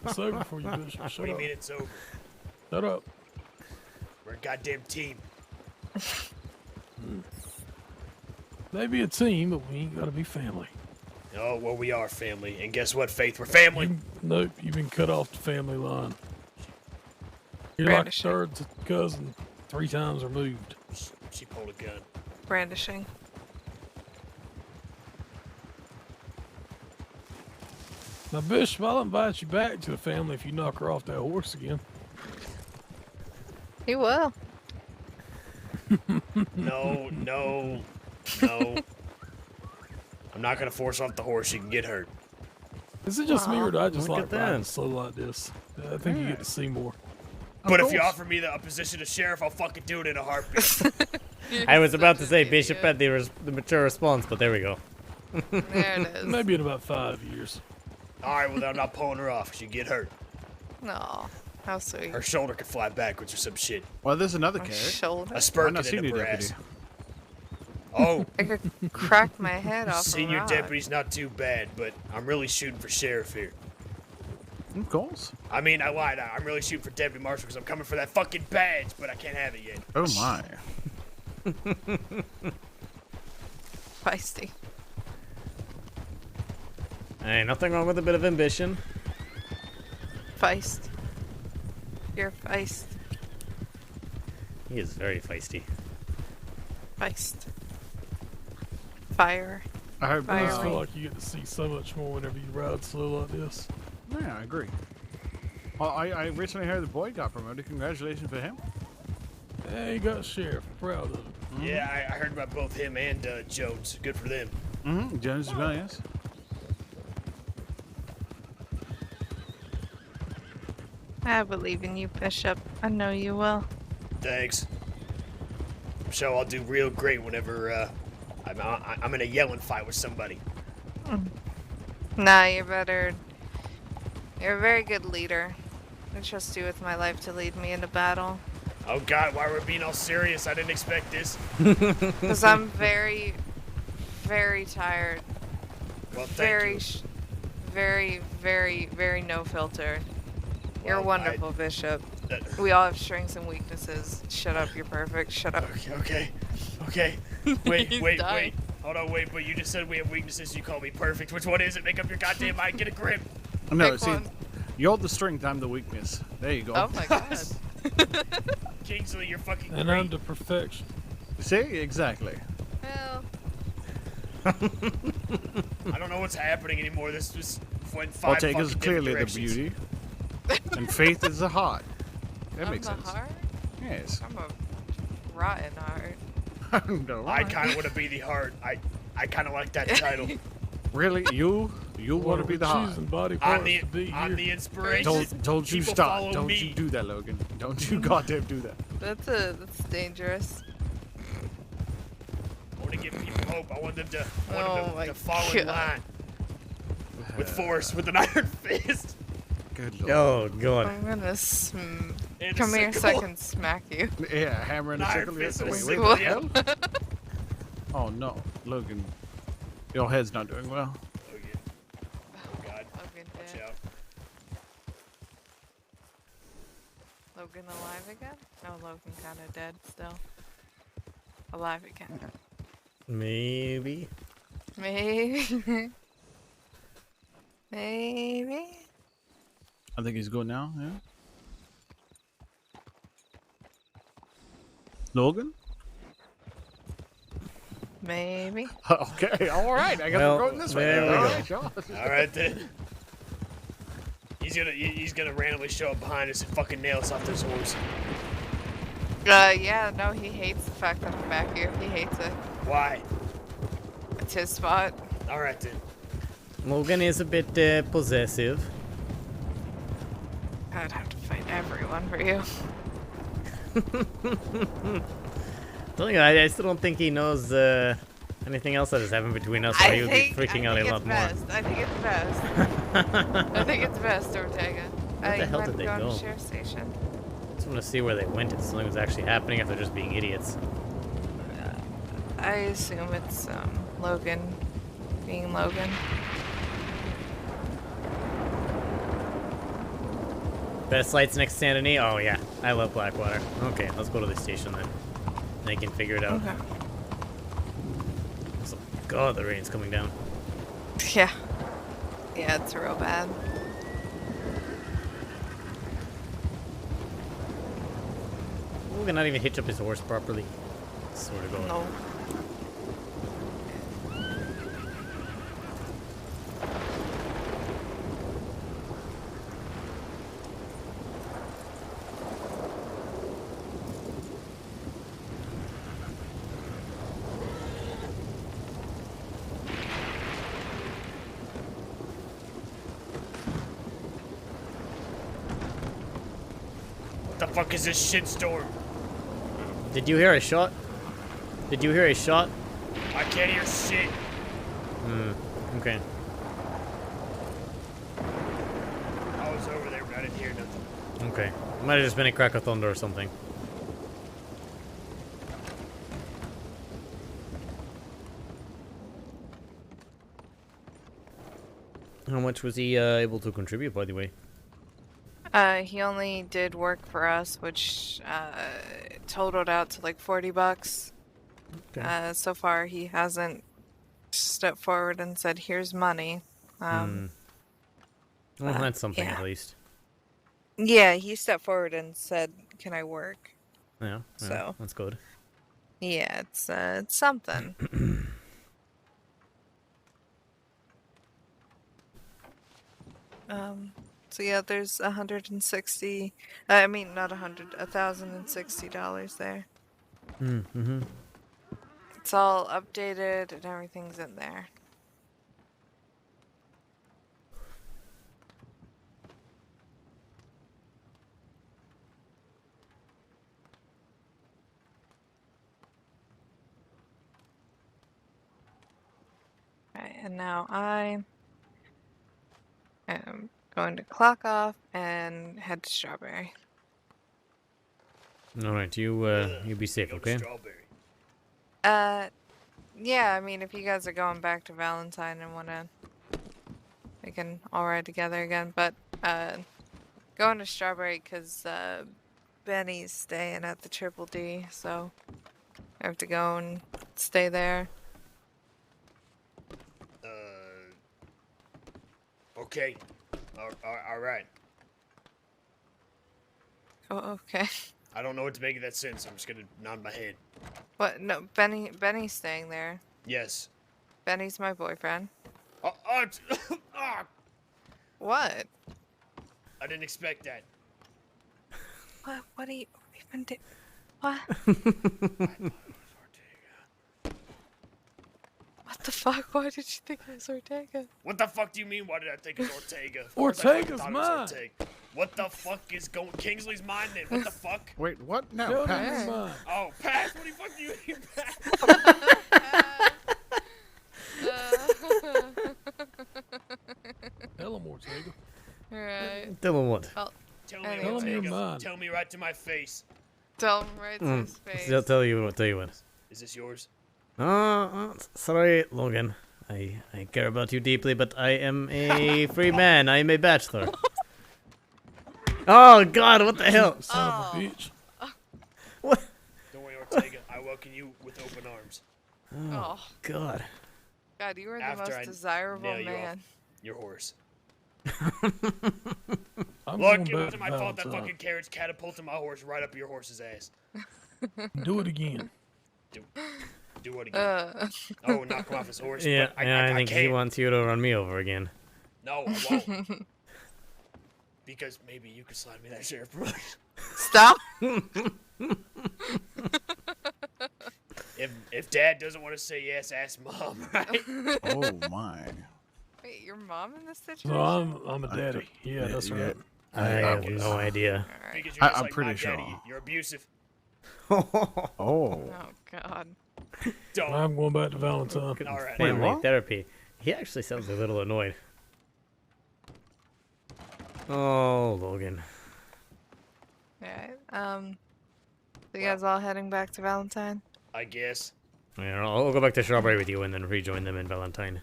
It's over for you, Bishop. What Shut do you up. mean it's over? Shut up. We're a goddamn team. Maybe a team, but we ain't gotta be family. Oh, well, we are family. And guess what, Faith? We're family. Nope, you've been cut off the family line. You're Brandishing. like a third cousin 3 times removed. She pulled a gun. Brandishing. Now, Bishop, I'll invite you back to the family if you knock her off that horse again. He will. No. I'm not gonna force off the horse. You can get hurt. Is it just me or do I just Look like at that. riding slow like this? I think you get to see more. But if you course. offer me a position of sheriff, I'll fucking do it in a heartbeat. I was about to Such say an Bishop idiot. had the mature response, but there we go. There it is. Maybe in about 5 years. All right, well then I'm not pulling her off. She get hurt. No, how sweet. Her shoulder could fly backwards or some shit. Well, there's another My carrot. shoulder. A spur I'm not could end senior up her ass. deputy. Oh, I could crack my head off. senior a rock. deputy's not too bad, but I'm really shooting for sheriff here. Of course. I mean, I lied. I'm really shooting for deputy marshal because I'm coming for that fucking badge, but I can't have it yet. Oh my. Feisty. Hey, nothing wrong with a bit of ambition. Feist. You're feist. He is very feisty. Feist. Fire. I heard. I just Fiery. feel like you get to see so much more whenever you ride slow like this. Yeah, I agree. Well, I recently heard the boy got promoted. Congratulations for him. Hey, you got sheriff. Proud of it. Yeah, I heard about both him and Jones. Good for them. Mm-hmm. Jones as well, yes. I believe in you, Bishop. I know you will. Thanks. I'm sure I'll do real great whenever I'm in a yelling fight with somebody. Nah, you're better. You're a very good leader. I trust you with my life to lead me into battle. Oh God, why we're being all serious? I didn't expect this. Because I'm very, very tired. Well, thank Very, you. very no filter. You're Well, wonderful, Bishop. We all have strengths and weaknesses. Shut up, you're perfect. Shut up. Okay. Wait. He's dying. Hold on, wait. But you just said we have weaknesses. You call me perfect. Which one is it? Make up your goddamn mind. Get a grip. No, Pick see, one. you're the strength. I'm the weakness. There you go. Oh my god. Kingsley, you're fucking And great. I'm to perfection. See, exactly. Well, I don't know what's happening anymore. This just went five Ortega is fucking clearly the different directions. beauty, and Faith is the heart. That I'm makes the sense. heart? Yes. I'm a rotten heart. No, I kind of want to be the heart. I kind of like that title. really, you want to be the heart. Choosing body I'm parts the to be I'm here. the inspiration. Don't you People stop. follow Don't me. you do that, Logan. Don't you goddamn do that. That's dangerous. I want to give people hope. I want them to, Oh my to fall in God. line with force, with an iron fist. Good lord. Oh, God. I'm gonna And a come here so I sickle. can smack you. Yeah, hammer and a An iron sickle. fist and a Wait, sickle, what the yeah. hell? Oh no, Logan. Your head's not doing well. Oh, yeah. Oh, God. Logan Watch dead. out. Logan alive again? No, Logan kinda dead still. Alive again. Maybe. Maybe. Maybe. I think he's good now. Yeah. Logan. Maybe. Okay. All right. I guess Well, we're going this way. there we All go. right, sure. All right then. He's gonna randomly show up behind us and fucking nail us off this horse. Yeah, no, he hates the fact that I'm back here. He hates it. Why? It's his spot. All right then. Logan is a bit possessive. I'd have to fight everyone for you. I still don't think he knows anything else that has happened between us. So he would be freaking out a lot more. I think it's best. I think it's best, Ortega. Where the You hell might did they go to go? the sheriff's station. Just want to see where they went if something was actually happening, if they're just being idiots. I assume it's Logan being Logan. Best lights next to Santa Ana? Oh yeah, I love Blackwater. Okay, let's go to the station then. They can figure it out. Okay. So, God, the rain's coming down. Yeah. Yeah, it's real bad. Logan not even hitch up his horse properly. Sort of going. No. Fuck is this shitstorm? Did you hear a shot? Did you hear a shot? I can't hear shit. Okay. I was over there, but I didn't hear nothing. Okay. Might have just been a crack of thunder or something. How much was he able to contribute, by the way? He only did work for us, which totaled out to like $40. Okay. So far, he hasn't stepped forward and said, "Here's money." Well, that's something yeah. at least. Yeah, he stepped forward and said, "Can I work?" Yeah, So. that's good. Yeah, it's something. So yeah, there's 160. I mean, not $1,060 there. Mm-hmm. It's all updated and everything's in there. Right, and now I am going to clock off and head to Strawberry. All right, you be safe, Go to okay? Strawberry. Yeah, I mean, if you guys are going back to Valentine and we can all ride together again, but, going to Strawberry because, Benny's staying at the Triple D, so I have to go and stay there. Okay. All right. Oh, okay. I don't know what to make of that sense. I'm just gonna nod my head. What? No, Benny's staying there. Yes. Benny's my boyfriend. Ah, What? I didn't expect that. What are you even do? What? What the fuck? Why did you think it was Ortega? What the fuck do you mean? Why did I think it's Ortega? Of course I fucking Ortega's thought it was mine. Ortega. What the fuck is going? Kingsley's mine then. What the fuck? Wait, what? No, Tell pass. me mine. Oh, pass. What the fuck do you mean, pass? Tell him, Ortega. Alright. Tell him what? Well, Tell me, Tell him you're Ortega. mine. Tell me right to my face. tell him right to his face. I'll tell you what. Is this yours? Sorry, Logan. I care about you deeply, but I am a free man. I am a bachelor. Oh God, what the hell? Son of a bitch. What? Don't worry, Ortega. I welcome you with open arms. Oh, God. God, you are the After I most desirable nail you off. man. Your horse. I'm Look, going it back wasn't to my fault that Valentine. fucking carriage catapulted my horse right up your horse's ass. Do it again. Do what again? Oh, knock him off his horse. Yeah, but I think he can't. wants you to run me over again. No, I won't. Because maybe you could slide me that sheriff promotion. Stop! If Dad doesn't want to say yes, ask Mom, right? Oh my. Wait, your mom in this situation? No, I'm a daddy. Yeah, that's yeah. right. I have no idea. Alright. Because you're just I'm like pretty my sure. daddy. You're abusive. Oh. Oh, God. Don't. I'm going back to Valentine. All right. Wait, Family what? therapy. He actually sounds a little annoyed. Oh, Logan. Alright, so you guys all heading back to Valentine? I guess. Yeah, I'll go back to Strawberry with you and then rejoin them in Valentine.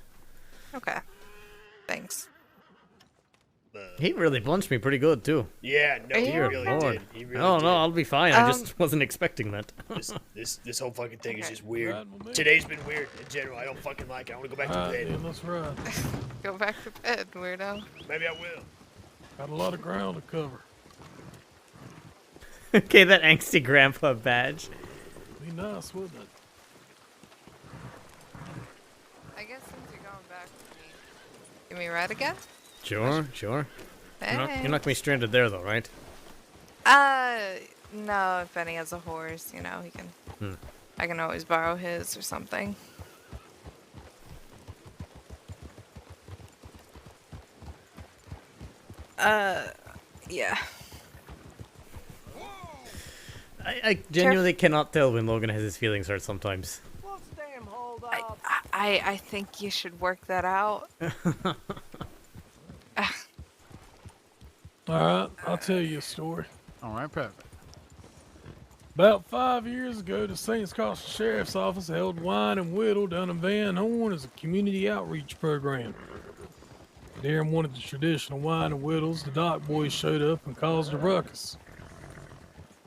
Okay. Thanks. He really punched me pretty good too. Yeah, no, he Dear really Lord. did. He really Oh did. no, I'll be fine. I just wasn't expecting that. This whole fucking thing is Okay. just weird. Riding with me. Today's been weird in general. I don't fucking like it. I want to go back to Alright, bed. then, let's ride. Go back to bed, weirdo. Maybe I will. Got a lot of ground to cover. Okay, that angsty grandpa badge. Be nice, wouldn't it? I guess since you're going back with me, give me a ride again? Sure. You're not gonna be stranded there though, right? No, if Benny has a horse, you know, he can. I can always borrow his or something. Yeah. I genuinely cannot tell when Logan has his feelings hurt sometimes. I think you should work that out. Alright, I'll tell you a story. All right, perfect. About 5 years ago, the St. Scots Sheriff's Office held Wine and Whittle down in Van Horn as a community outreach program. During one of the traditional wine and whittles, the dock boys showed up and caused a ruckus.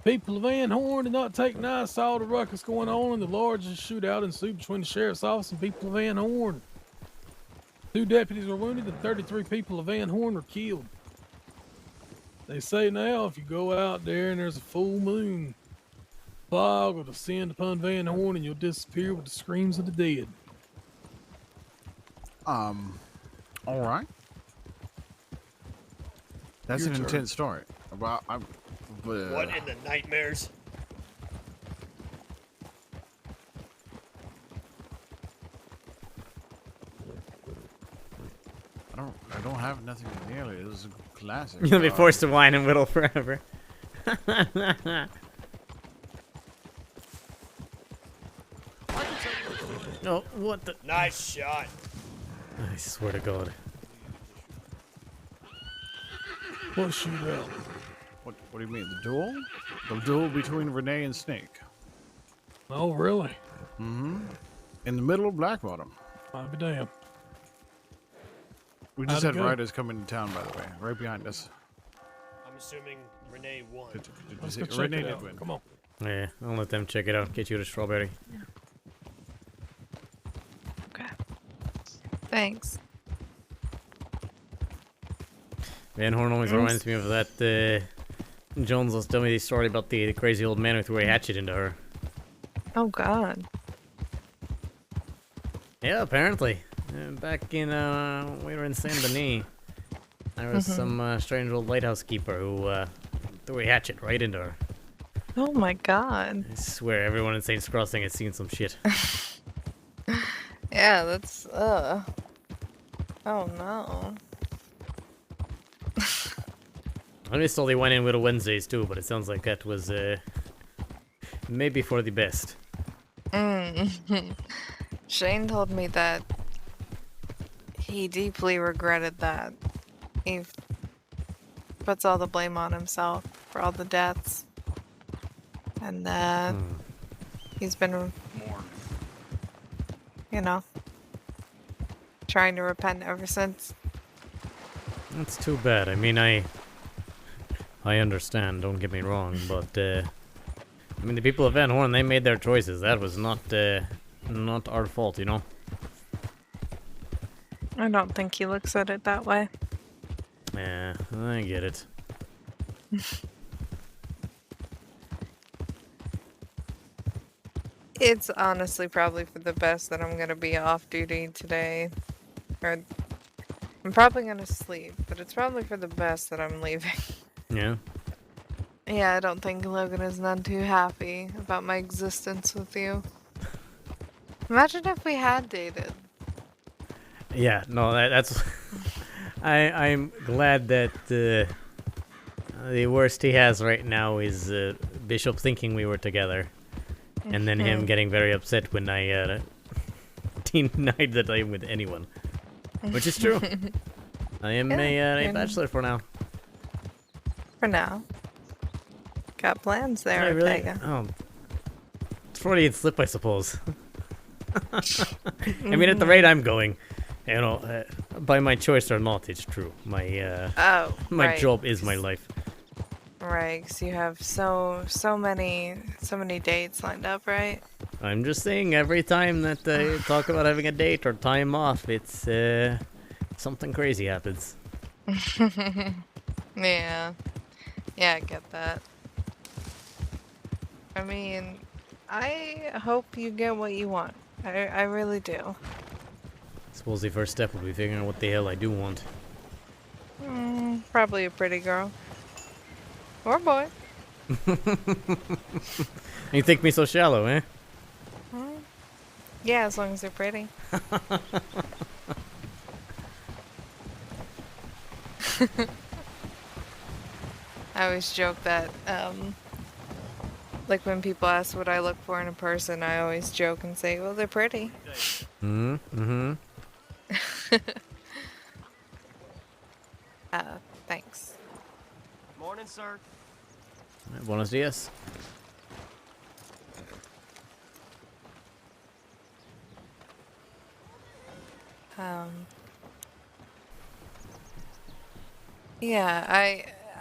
People of Van Horn did not take nice to all the ruckus going on, and the largest shootout ensued between the Sheriff's Office and people of Van Horn. 2 deputies were wounded and 33 people of Van Horn were killed. They say now if you go out there and there's a full moon, fog will descend upon Van Horn and you'll disappear with the screams of the dead. All right. That's Your an turn. intense story. Well, What in the nightmares? I don't have nothing nearly. This is a classic. You'll be forced to whine and whittle forever. Oh, what the? Nice shot. I swear to God. What shootout? What do you mean? The duel? The duel between Renee and Snake. Oh, really? Mm-hmm. In the middle of Blackbottom. I'll be damned. We just How'd had it go? riders coming to town, by the way, right behind us. I'm assuming Renee won. Did you Let's see- go check Renee it did out. win. Come on. Yeah, I'll let them check it out. Get you the strawberry. Okay. Thanks. Van Horn always reminds me of that. Jones was telling me the story about the crazy old man who threw a hatchet into her. Oh God. Yeah, apparently. Back in, we were in Saint Denis. There was some strange old lighthouse keeper who threw a hatchet right into her. Oh my God. I swear everyone in Saints Crossing has seen some shit. Yeah, that's Oh no. I missed all the wine and whittle Wednesdays too, but it sounds like that was maybe for the best. Shane told me that he deeply regretted that. He puts all the blame on himself for all the deaths. And that he's been, you know, trying to repent ever since. That's too bad. I mean, I understand. Don't get me wrong, but I mean, the people of Van Horn, they made their choices. That was not our fault, you know. I don't think he looks at it that way. Yeah, I get it. It's honestly probably for the best that I'm gonna be off duty today. Or I'm probably gonna sleep, but it's probably for the best that I'm leaving. Yeah. Yeah, I don't think Logan is none too happy about my existence with you. Imagine if we had dated. Yeah, no, that's. I'm glad that the worst he has right now is Bishop thinking we were together, and then him getting very upset when I denied that I'm with anyone, which is true. I am a bachelor for now. For now. Got plans there, I really, Ortega. oh, Freudian slip, I suppose. I mean, at the rate I'm going, you know, by my choice or not, it's true. My my right. job is my life. Right, because you have so many dates lined up, right? I'm just saying, every time that I talk about having a date or time off, it's something crazy happens. Yeah. Yeah, I get that. I mean, I hope you get what you want. I really do. Suppose the first step will be figuring out what the hell I do want. Probably a pretty girl. Or boy. You think me so shallow, eh? Yeah, as long as they're pretty. I always joke that Like when people ask what I look for in a person, I always joke and say, well, they're pretty. Mm-hmm. Thanks. Morning, sir. Buenos dias. Yeah,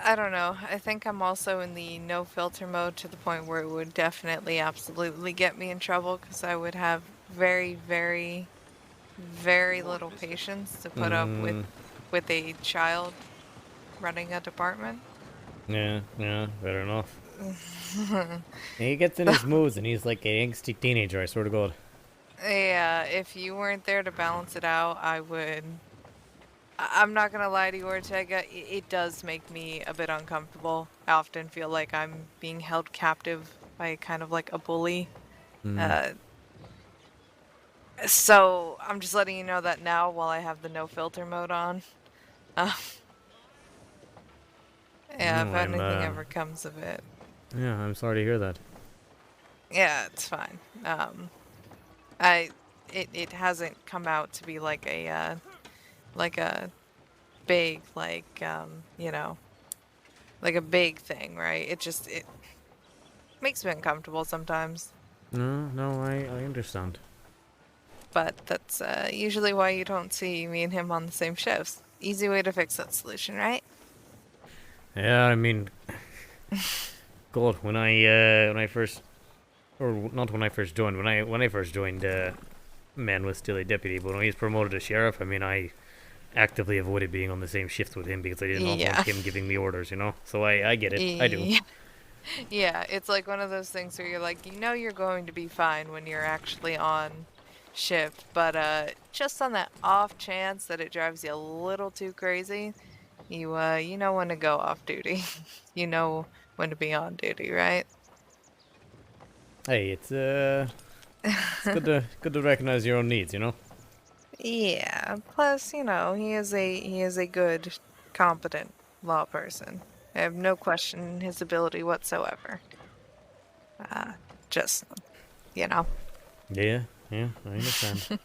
I don't know. I think I'm also in the no filter mode to the point where it would definitely absolutely get me in trouble because I would have very, very, very little patience to put up with a child running a department. Yeah, fair enough. He gets in his moods and he's like an angsty teenager, I swear to God. Yeah, if you weren't there to balance it out, I would. I'm not gonna lie to you, Ortega. It does make me a bit uncomfortable. I often feel like I'm being held captive by kind of like a bully. So I'm just letting you know that now while I have the no filter mode on. Yeah, if anything ever comes of it. Yeah, I'm sorry to hear that. Yeah, it's fine. It hasn't come out to be like a big you know, like a big thing, right? It makes me uncomfortable sometimes. No, I understand. But that's usually why you don't see me and him on the same shifts. Easy way to fix that solution, right? Yeah, I mean, God, when I first, or not when I first joined, when I first joined, man was still a deputy, but when he was promoted to sheriff, I mean, I actively avoided being on the same shift with him because I did not want him giving me orders, you know? So I get it. I do. Yeah, it's like one of those things where you're like, you know you're going to be fine when you're actually on shift, but just on that off chance that it drives you a little too crazy, you know when to go off duty. You know when to be on duty, right? Hey, it's good to recognize your own needs, you know? Yeah, plus, you know, he is a good, competent law person. I have no question in his ability whatsoever. Just, you know. Yeah, I understand.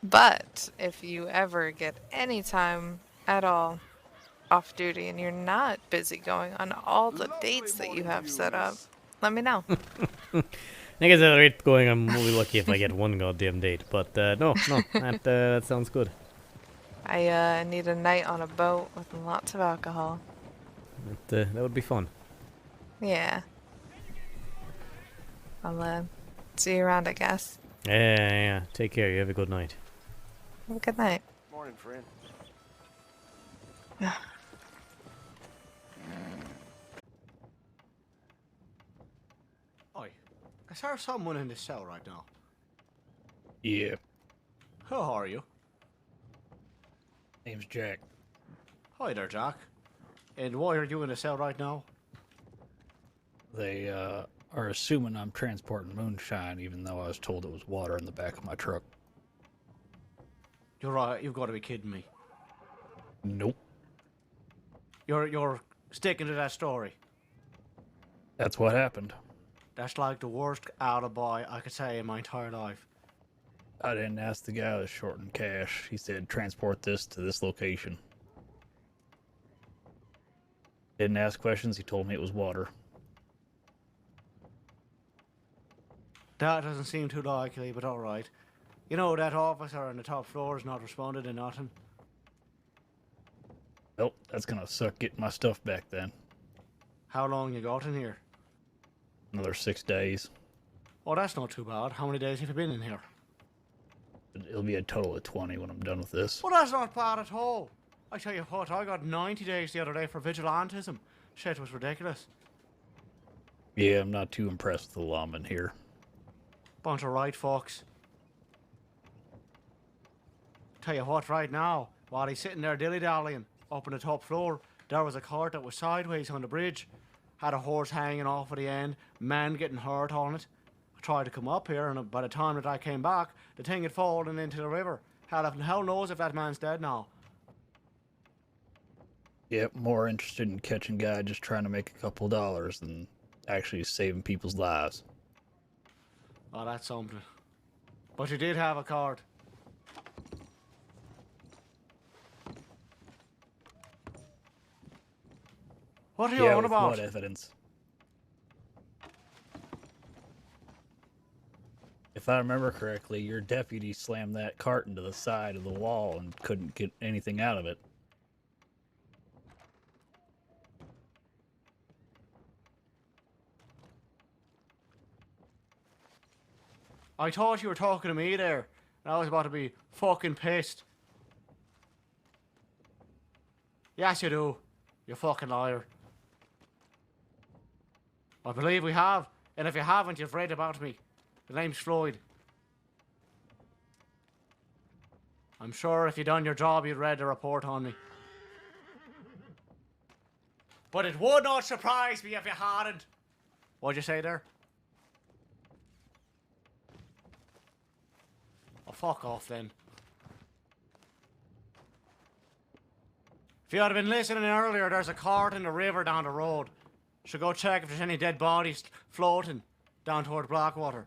But if you ever get any time at all off duty and you're not busy going on all the dates that you have set up, let me know. I guess at the rate going, I'm only lucky if I get one goddamn date. But no, that sounds good. I need a night on a boat with lots of alcohol. That would be fun. Yeah. I'll see you around, I guess. Yeah. Take care. You have a good night. Have a good night. Morning, friend. Oi, is there someone in this cell right now? Yeah, Who are you? name's Jack. Hi there, Jack. And why are you in the cell right now? They are assuming I'm transporting moonshine, even though I was told it was water in the back of my truck. You're right. You've got to be kidding me. Nope. You're sticking to that story. That's what happened. That's like the worst alibi I could say in my entire life. I didn't ask the guy that was short in cash. He said, transport this to this location. Didn't ask questions. He told me it was water. That doesn't seem too likely, but alright. You know, that officer on the top floor has not responded to nothing. Nope, that's gonna suck getting my stuff back then. How long you got in here? Another 6 days. Oh, that's not too bad. How many days have you been in here? It'll be a total of 20 when I'm done with this. Well, that's not bad at all. I tell you what, I got 90 days the other day for vigilantism. Shit was ridiculous. Yeah, I'm not too impressed with the lawman here. Bunch of right fucks. Tell you what, right now, while he's sitting there dilly-dallying up on the top floor, there was a cart that was sideways on the bridge. Had a horse hanging off at the end, man getting hurt on it. I tried to come up here, and by the time that I came back, the thing had fallen into the river. Hell knows if that man's dead now. Yep, more interested in catching guy just trying to make a couple dollars than actually saving people's lives. Oh, that's something. But you did have a card. What are you Yeah, on with about? what evidence? If I remember correctly, your deputy slammed that cart into the side of the wall and couldn't get anything out of it. I thought you were talking to me there, and I was about to be fucking pissed. Yes, you do. You fucking liar. I believe we have, and if you haven't, you've read about me. The name's Floyd. I'm sure if you'd done your job, you'd read the report on me. But it would not surprise me if you hadn't. What'd you say there? Oh, fuck off then. If you had been listening earlier, there's a cart in the river down the road. Should go check if there's any dead bodies floating down toward Blackwater.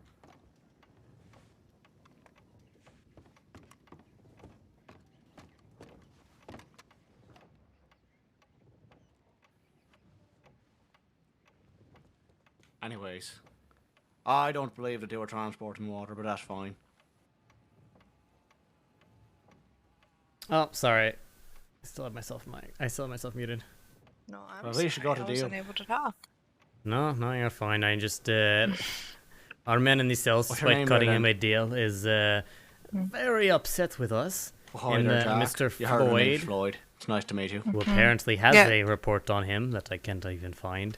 Anyways, I don't believe that they were transporting water, but that's fine. Oh, sorry. I still have myself muted. No, I'm Well, at least you sorry, got a I deal. wasn't able to talk. No, you're fine. I just our man in the cells, What's your despite name cutting there, him then? a deal, is very upset with us. Hi and there, Jack. Mr. You heard my name's Floyd, Floyd. It's nice to meet you. who apparently has Yeah. a report on him that I can't even find,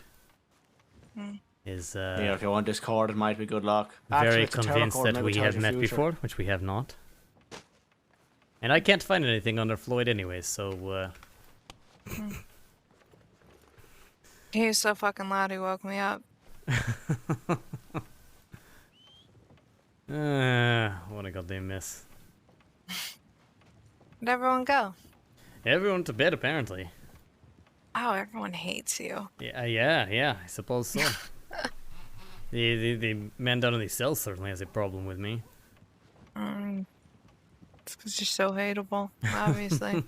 is Yeah, if you want this card, it might be good luck. Actually, very it's a tarot convinced card, that maybe we it tells have your met future. before, which we have not. And I can't find anything under Floyd anyway, so He was so fucking loud he woke me up. what a goddamn mess. Where'd everyone go? Everyone to bed apparently. Oh, everyone hates you. Yeah, I suppose so. the man down in the cell certainly has a problem with me. It's because you're so hateable, obviously.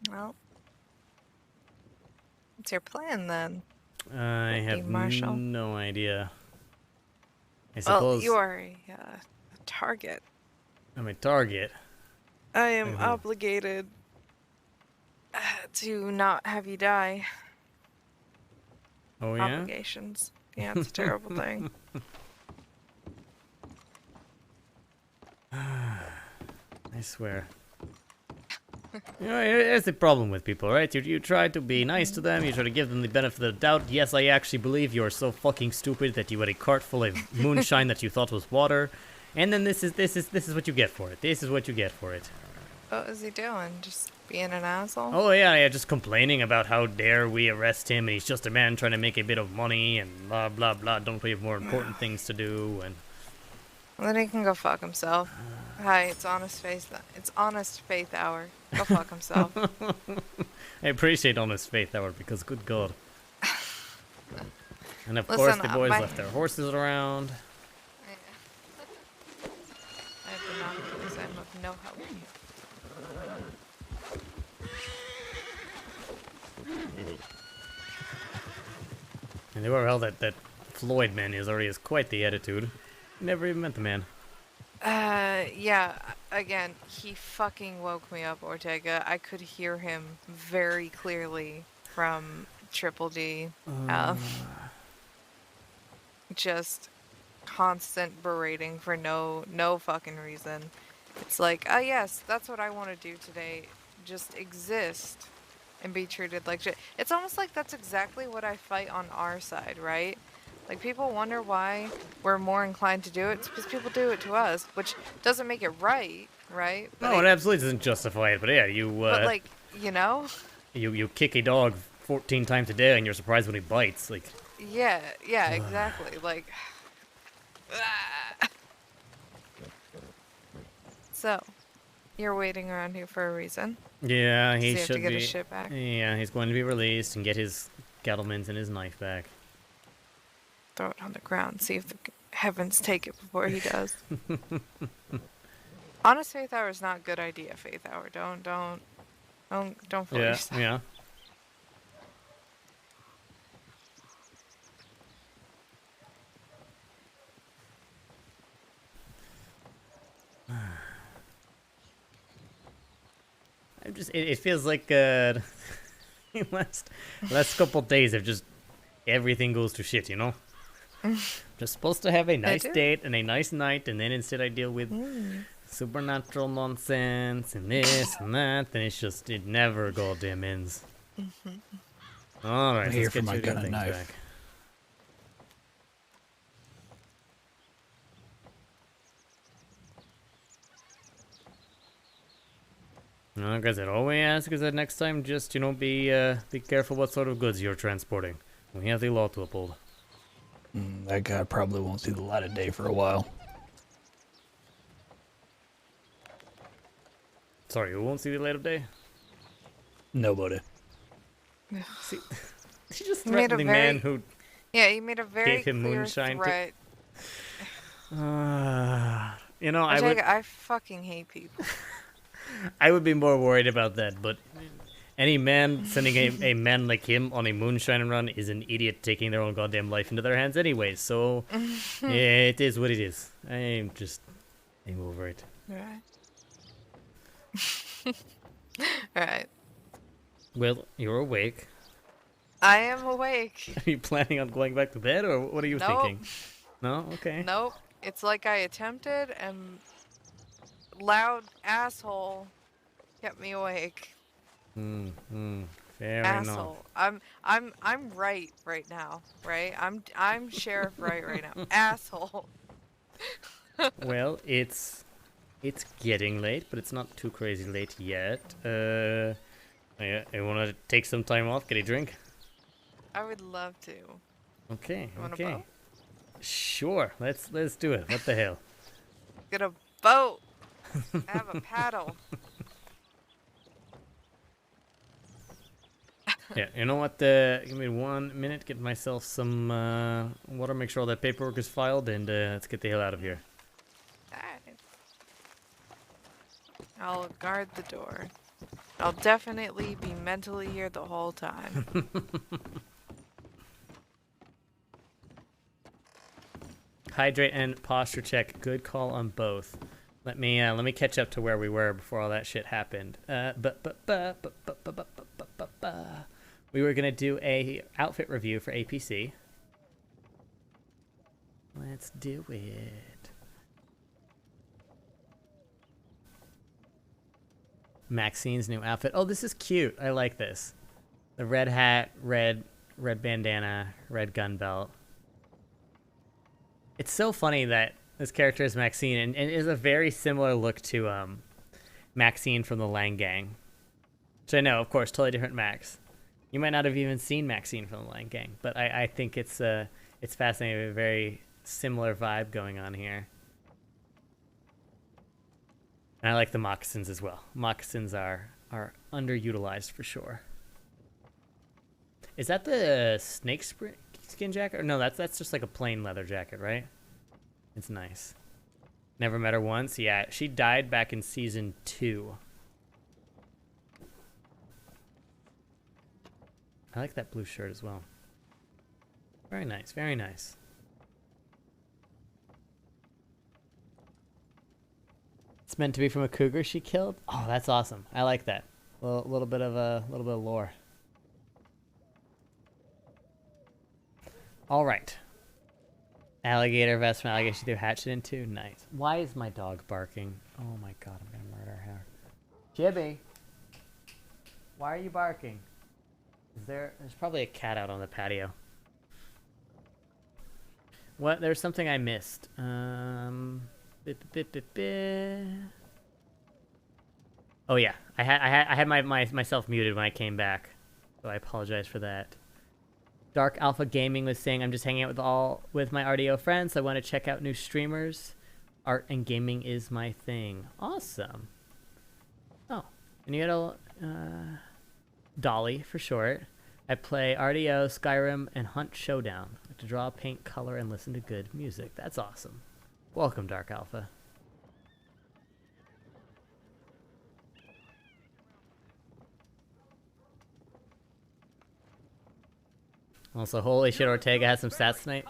Well, what's your plan then? I have Marshal? no idea. I Well, suppose you are a target. I'm a target. I am Mhm. obligated to not have you die. Oh yeah? Obligations. Yeah, it's a terrible thing. I swear. You know, here's the problem with people, right? You try to be nice to them, you try to give them the benefit of the doubt. Yes, I actually believe you are so fucking stupid that you had a cart full of moonshine that you thought was water. And then this is what you get for it. This is what you get for it. What was he doing? Just being an asshole? Oh yeah, just complaining about how dare we arrest him and he's just a man trying to make a bit of money and blah blah blah. Don't we have more important things to do? And Well, then he can go fuck himself. Hi, it's honest faith hour. Go fuck himself. I appreciate Honest Faith Hour because good god. And of Listen, course the boys my- left their horses around. I have binoculars. I'm of no help. And they were well that Floyd man is already has quite the attitude. Never even met the man. Yeah, again, he fucking woke me up, Ortega. I could hear him very clearly from Triple D. Just constant berating for no fucking reason. It's like, oh yes, that's what I want to do today. Just exist and be treated like shit. It's almost like that's exactly what I fight on our side, right? Like, people wonder why we're more inclined to do it. It's because people do it to us, which doesn't make it right? But No, it absolutely doesn't justify it. But yeah, you but like, you know? you kick a dog 14 times a day and you're surprised when he bites. Like, Yeah, exactly. Like, so, You're waiting around here for a reason. Yeah, he Does he have should to get be. his shit back? Yeah, he's going to be released and get his Gettlemans and his knife back. Throw it on the ground. See if the heavens take it before he does. Honest Faith Hour is not a good idea, Faith Hour. Don't fool yourself. Yeah. It feels like last couple days of just everything goes to shit, you know? Just supposed to have a nice date and a nice night, and then instead I deal with supernatural nonsense and this and that, then it never goddamn ends. Alright, I'm here let's for get my your gun and things knife. back. Like I said, all we ask is that next time, just be careful what sort of goods you're transporting. We have the law to uphold. That guy probably won't see the light of day for a while. Sorry, who won't see the light of day? Nobody. See, he just He made threatened a the very- man who Yeah, he made a very gave him clear moonshine threat. I fucking hate people. I would be more worried about that, but any man sending a man like him on a moonshine run is an idiot taking their own goddamn life into their hands anyway, so yeah, it is what it is. I'm over it. Right. Alright. Well, you're awake. I am awake. Are you planning on going back to bed, or what are you Nope. thinking? No? Okay. Nope. It's like I attempted and loud asshole kept me awake. Fair Asshole. enough. I'm right now, right? I'm Sheriff right now. Asshole. Well, it's getting late, but it's not too crazy late yet. You want to take some time off, get a drink? I would love to. Okay, You want a okay. boat? Sure, let's do it. What the hell? Get a boat. Have a paddle. Yeah, you know what? Give me 1 minute, get myself some water, make sure all that paperwork is filed, and let's get the hell out of here. Alright. I'll guard the door. I'll definitely be mentally here the whole time. Hydrate and posture check. Good call on both. Let me catch up to where we were before all that shit happened. We were gonna do a outfit review for APC. Let's do it. Maxine's new outfit. Oh, this is cute. I like this. The red hat, red bandana, red gun belt. It's so funny that this character is Maxine, and it is a very similar look to Maxine from the Lang Gang. Which I know, of course, totally different Max. You might not have even seen Maxine from the Lang Gang, but I think it's fascinating. A very similar vibe going on here. And I like the moccasins as well. Moccasins are underutilized for sure. Is that the snake skin jacket? Or no, that's just like a plain leather jacket, right? It's nice. Never met her once. Yeah, she died back in season 2. I like that blue shirt as well. Very nice, very nice. It's meant to be from a cougar she killed? Oh, that's awesome. I like that. A little bit of lore. All right. Alligator vest from alligator she threw hatchet into. Nice. Why is my dog barking? Oh my god, I'm gonna murder her. Chibi, why are you barking? There's probably a cat out on the patio. What? There's something I missed. Oh yeah, I had myself muted when I came back, so I apologize for that. Dark Alpha Gaming was saying, I'm just hanging out with my RDO friends. I want to check out new streamers. Art and gaming is my thing. Awesome. And you got Dolly for short. I play RDO, Skyrim, and Hunt Showdown. I like to draw, paint, color, and listen to good music. That's awesome. Welcome, Dark Alpha. Also, holy shit, Ortega has some stats tonight.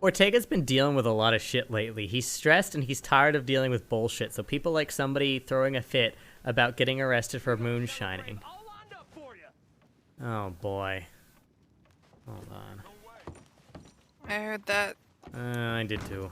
Ortega's been dealing with a lot of shit lately. He's stressed and he's tired of dealing with bullshit. So people like somebody throwing a fit about getting arrested for moonshining. Oh boy. Hold on. I heard that. I did too.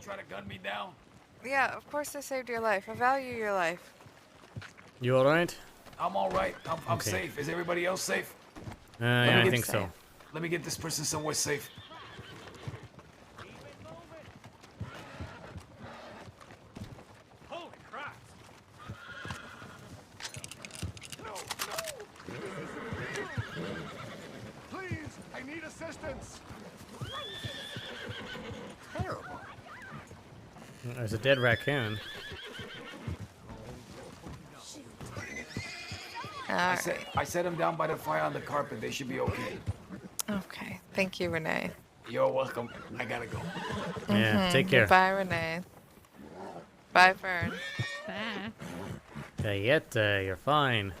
Try to gun me down. Yeah, of course I saved your life. I value your life. You alright? I'm all right. I'm Okay. safe. Is everybody else safe? Yeah, I think so. Let me get this person somewhere safe. Holy crap! Please, I need assistance. There's a dead raccoon. I set them down by the fire on the carpet. They should be okay. Okay. Thank you, Renee. You're welcome. I gotta go. Yeah, take care. Bye, Renee. Bye, Fern. Bye. Galleta, you're fine.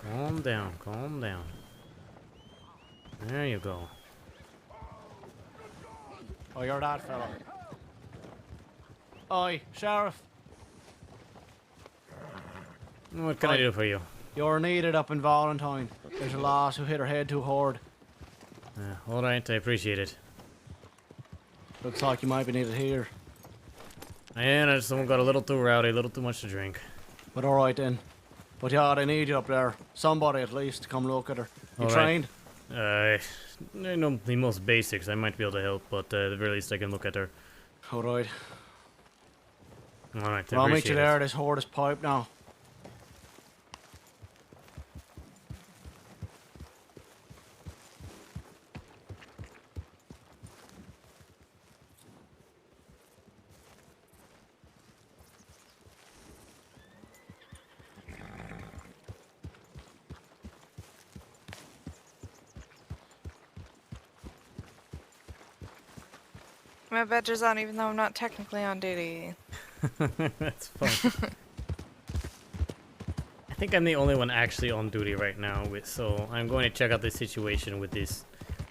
Calm down, calm down. There you go. Oh, you're that fella. Oi, Sheriff. What can I do for you? You're needed up in Valentine. There's a lass who hit her head too hard. Alright, I appreciate it. Looks like you might be needed here. And someone got a little too rowdy, a little too much to drink. But alright then. But yeah, they need you up there. Somebody at least to come look at her. You All right. trained? I know the most basics. I might be able to help, but at the very least I can look at her. Alright. Alright, I I'll meet you appreciate there. it. This horde is pipe now. My badge is on even though I'm not technically on duty. That's fun. I think I'm the only one actually on duty right now, so I'm going to check out the situation with this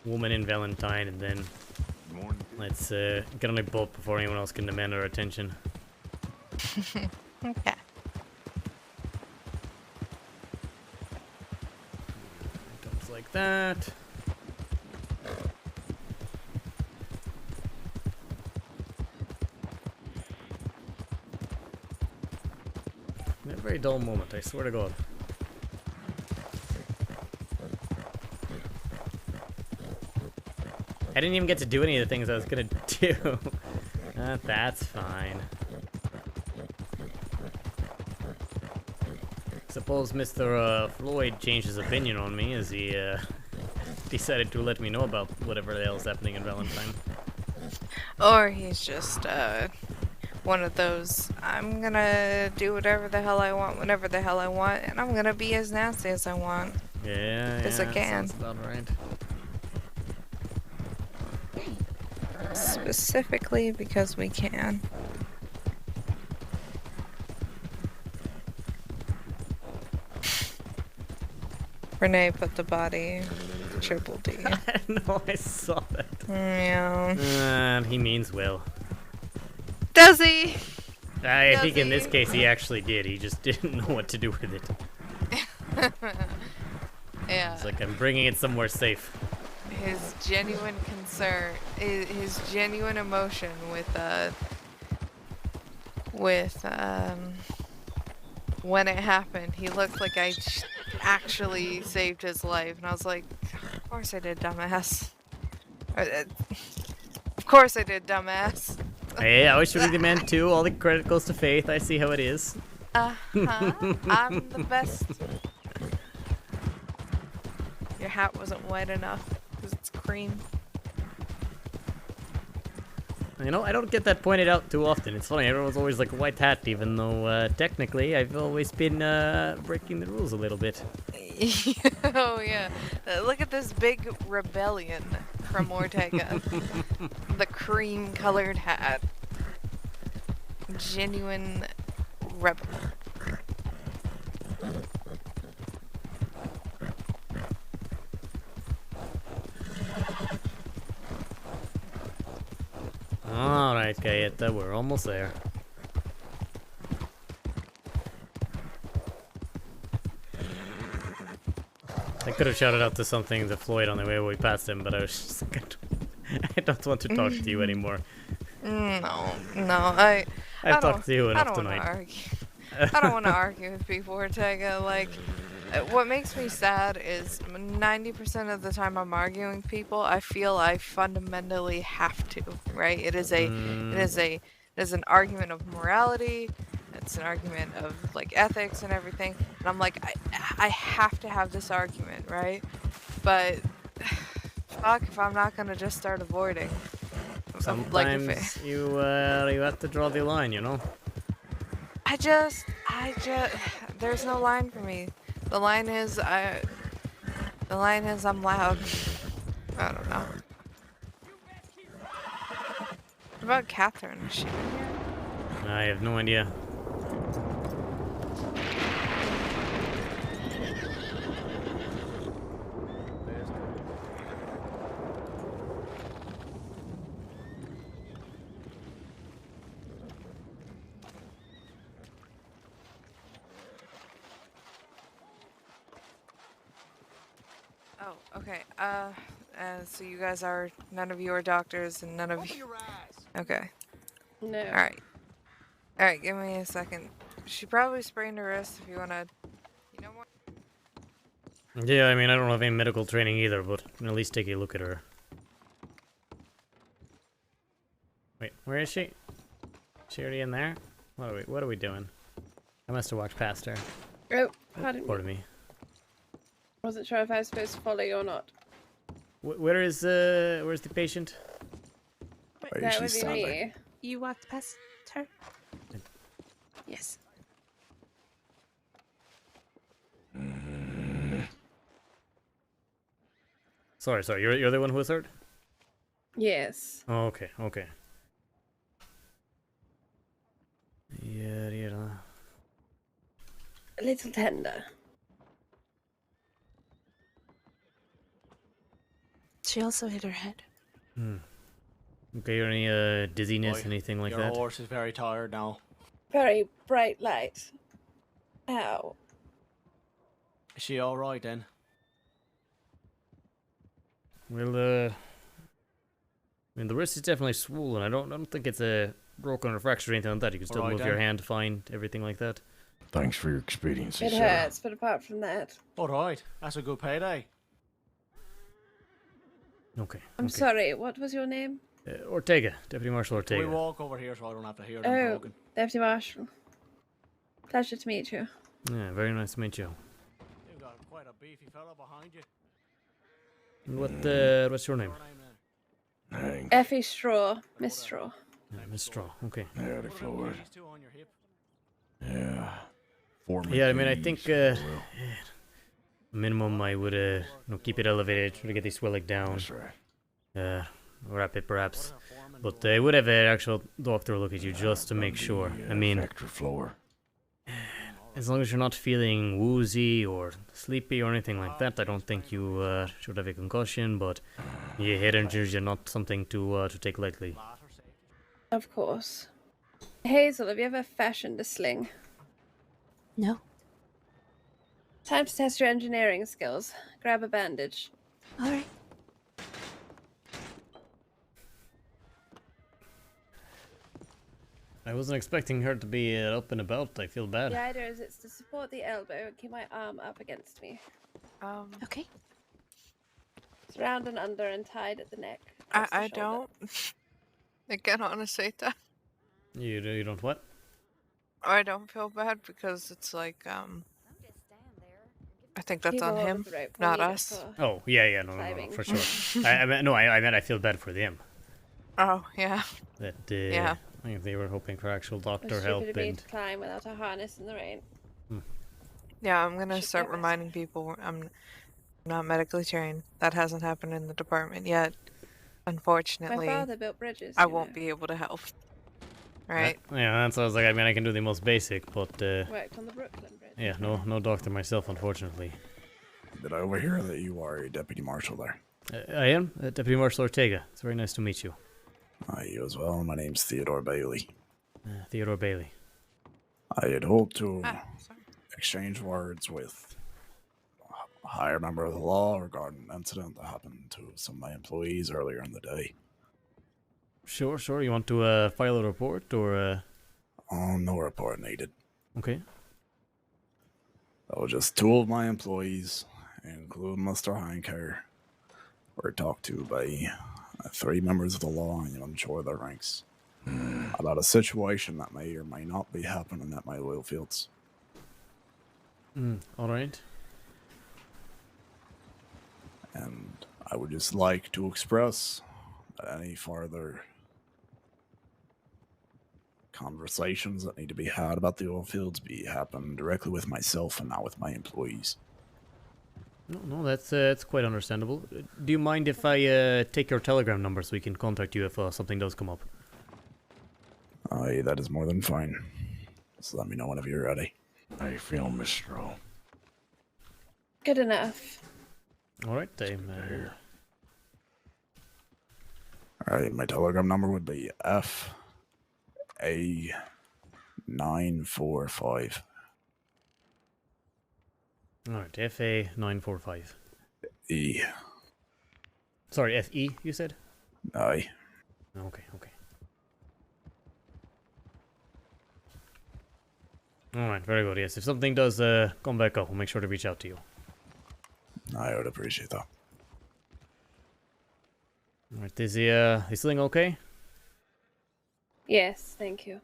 woman in Valentine, and then let's get on a boat before anyone else can demand our attention. Okay. Items like that. A very dull moment, I swear to God. I didn't even get to do any of the things I was gonna do. That's fine. Suppose Mr. Floyd changed his opinion on me as he decided to let me know about whatever the hell's happening in Valentine. Or he's just one of those, I'm gonna do whatever the hell I want whenever the hell I want, and I'm gonna be as nasty as I want. Yeah, Because I can. sounds about right. Specifically because we can. Renee put the body triple D. No, I saw that. Yeah. He means well. Does he? I think in he? this case he actually did. He just didn't know what to do with it. Yeah. It's like, I'm bringing it somewhere safe. His genuine concern, his genuine emotion with with when it happened. He looked like I actually saved his life, and I was like, of course I did, dumbass. Of course I did, dumbass. Hey, I was shooting the man too. All the credit goes to Faith. I see how it is. Uh-huh. I'm the best. Your hat wasn't white enough, because it's cream. You know, I don't get that pointed out too often. It's funny, everyone's always like a white hat, even though technically I've always been breaking the rules a little bit. Oh yeah, look at this big rebellion from Ortega. The cream-colored hat. Genuine rebel. Alright, Gayeta, we're almost there. I could have shouted out to something to Floyd on the way past him, but I was just like, I don't want to talk to you anymore. No, I've talked to you enough I don't tonight. want to argue. I don't want to argue with people, Ortega. Like, what makes me sad is 90% of the time I'm arguing with people, I feel I fundamentally have to, right? It is an argument of morality. It's an argument of like ethics and everything. And I'm like, I have to have this argument, right? But fuck if I'm not gonna just start avoiding. Sometimes you have to draw the line, you know? I just, there's no line for me. The line is I'm loud. I don't know. What about Catherine? Is she in here? I have no idea. Oh, okay. So you guys are, none of you are doctors and none of you. Okay. No. Alright. Alright, give me a second. She probably sprained her wrist if you wanna, you know what? Yeah, I mean, I don't have any medical training either, but at least take a look at her. Wait, where is she? Is she already in there? What are we doing? I must have walked past her. Oh, pardon me. Wasn't sure if I was supposed to follow you or not. Where's the patient? That would be me. You walked past her? Yes. Sorry, you're the one who was hurt? Yes. Oh, okay. Yeah. A little tender. She also hit her head. Okay, any dizziness, anything like that? Your horse is very tired now. Very bright light. Ow. Is she alright then? Well, I mean, the wrist is definitely swollen. I don't think it's a broken or fractured or anything like that. You can still move your hand fine, everything like that. Thanks for your experience. It hurts, but apart from that. Alright, that's a good payday. Okay. I'm sorry, what was your name? Ortega, Deputy Marshal Ortega. We walk over here so I don't have to hear them Oh, talking. Deputy Marshal. Pleasure to meet you. Yeah, very nice to meet you. You've got quite a beefy fella behind you. And what's your name? Hank. Effie Straw. Miss Straw. Yeah, Miss Straw, okay. Yeah, they Floyd. Yeah. Yeah, I mean, I think minimum I would keep it elevated, try to get the swelling down. That's right. Wrap it perhaps. But I would have an actual doctor look at you just to make sure. I mean, as long as you're not feeling woozy or sleepy or anything like that, I don't think you should have a concussion, but yeah, head injuries are not something to take lightly. Of course. Hazel, have you ever fashioned a sling? No. Time to test your engineering skills. Grab a bandage. Alright. I wasn't expecting her to be up and about. I feel bad. The idea is it's to support the elbow and keep my arm up against me. Okay. It's round and under and tied at the neck. I don't. Again, Anaseta. You don't what? I don't feel bad because it's like, I think that's on him, not us. Oh, yeah, no, for sure. I meant I feel bad for them. Oh, yeah. That, yeah. I think they were hoping for actual doctor It's help stupid of me and... to climb without a harness in the rain. Yeah, I'm gonna start reminding people I'm not medically trained. That hasn't happened in the department yet. Unfortunately, My father built bridges. I won't be able to help. Right? Yeah, that's what I was like. I mean, I can do the most basic, but Worked on the Brooklyn Bridge. yeah, no doctor myself, unfortunately. Did I overhear that you are a deputy marshal there? I am Deputy Marshal Ortega. It's very nice to meet you. You as well. My name's Theodore Bailey. Theodore Bailey. I had hoped to exchange words with a higher member of the law regarding an incident that happened to some of my employees earlier in the day. Sure. You want to file a report or? Oh, no report needed. Okay. Oh, just two of my employees, including Mr. Heinker, were talked to by three members of the law and unsure of their ranks about a situation that may or may not be happening at my oil fields. All right. And I would just like to express that any further conversations that need to be had about the oil fields be happening directly with myself and not with my employees. No, that's quite understandable. Do you mind if I take your telegram number so we can contact you if something does come up? Aye, that is more than fine. Just let me know whenever you're ready. How you feeling, Mr. O? Good enough. All right, Alright, my telegram number would be FA945. Alright, FA945. E. Sorry, FE, you said? Aye. Okay. Alright, very good, yes. If something does come back up, we'll make sure to reach out to you. I would appreciate that. Alright, is he feeling okay? Yes, thank you.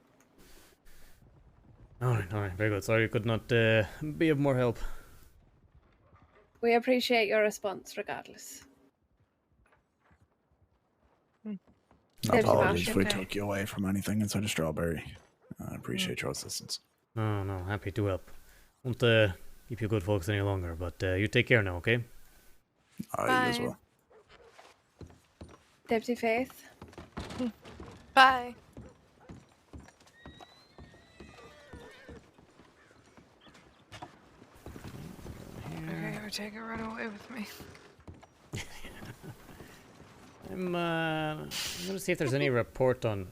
Alright, very good. Sorry you could not be of more help. We appreciate your response regardless. Apologies if we took you away from anything inside of Strawberry. I appreciate your assistance. No, happy to help. Won't keep you good folks any longer, but you take care now, okay? Aye, you as well. Deputy Faith. Bye. Okay, Ortega, run away with me. I'm gonna see if there's any report on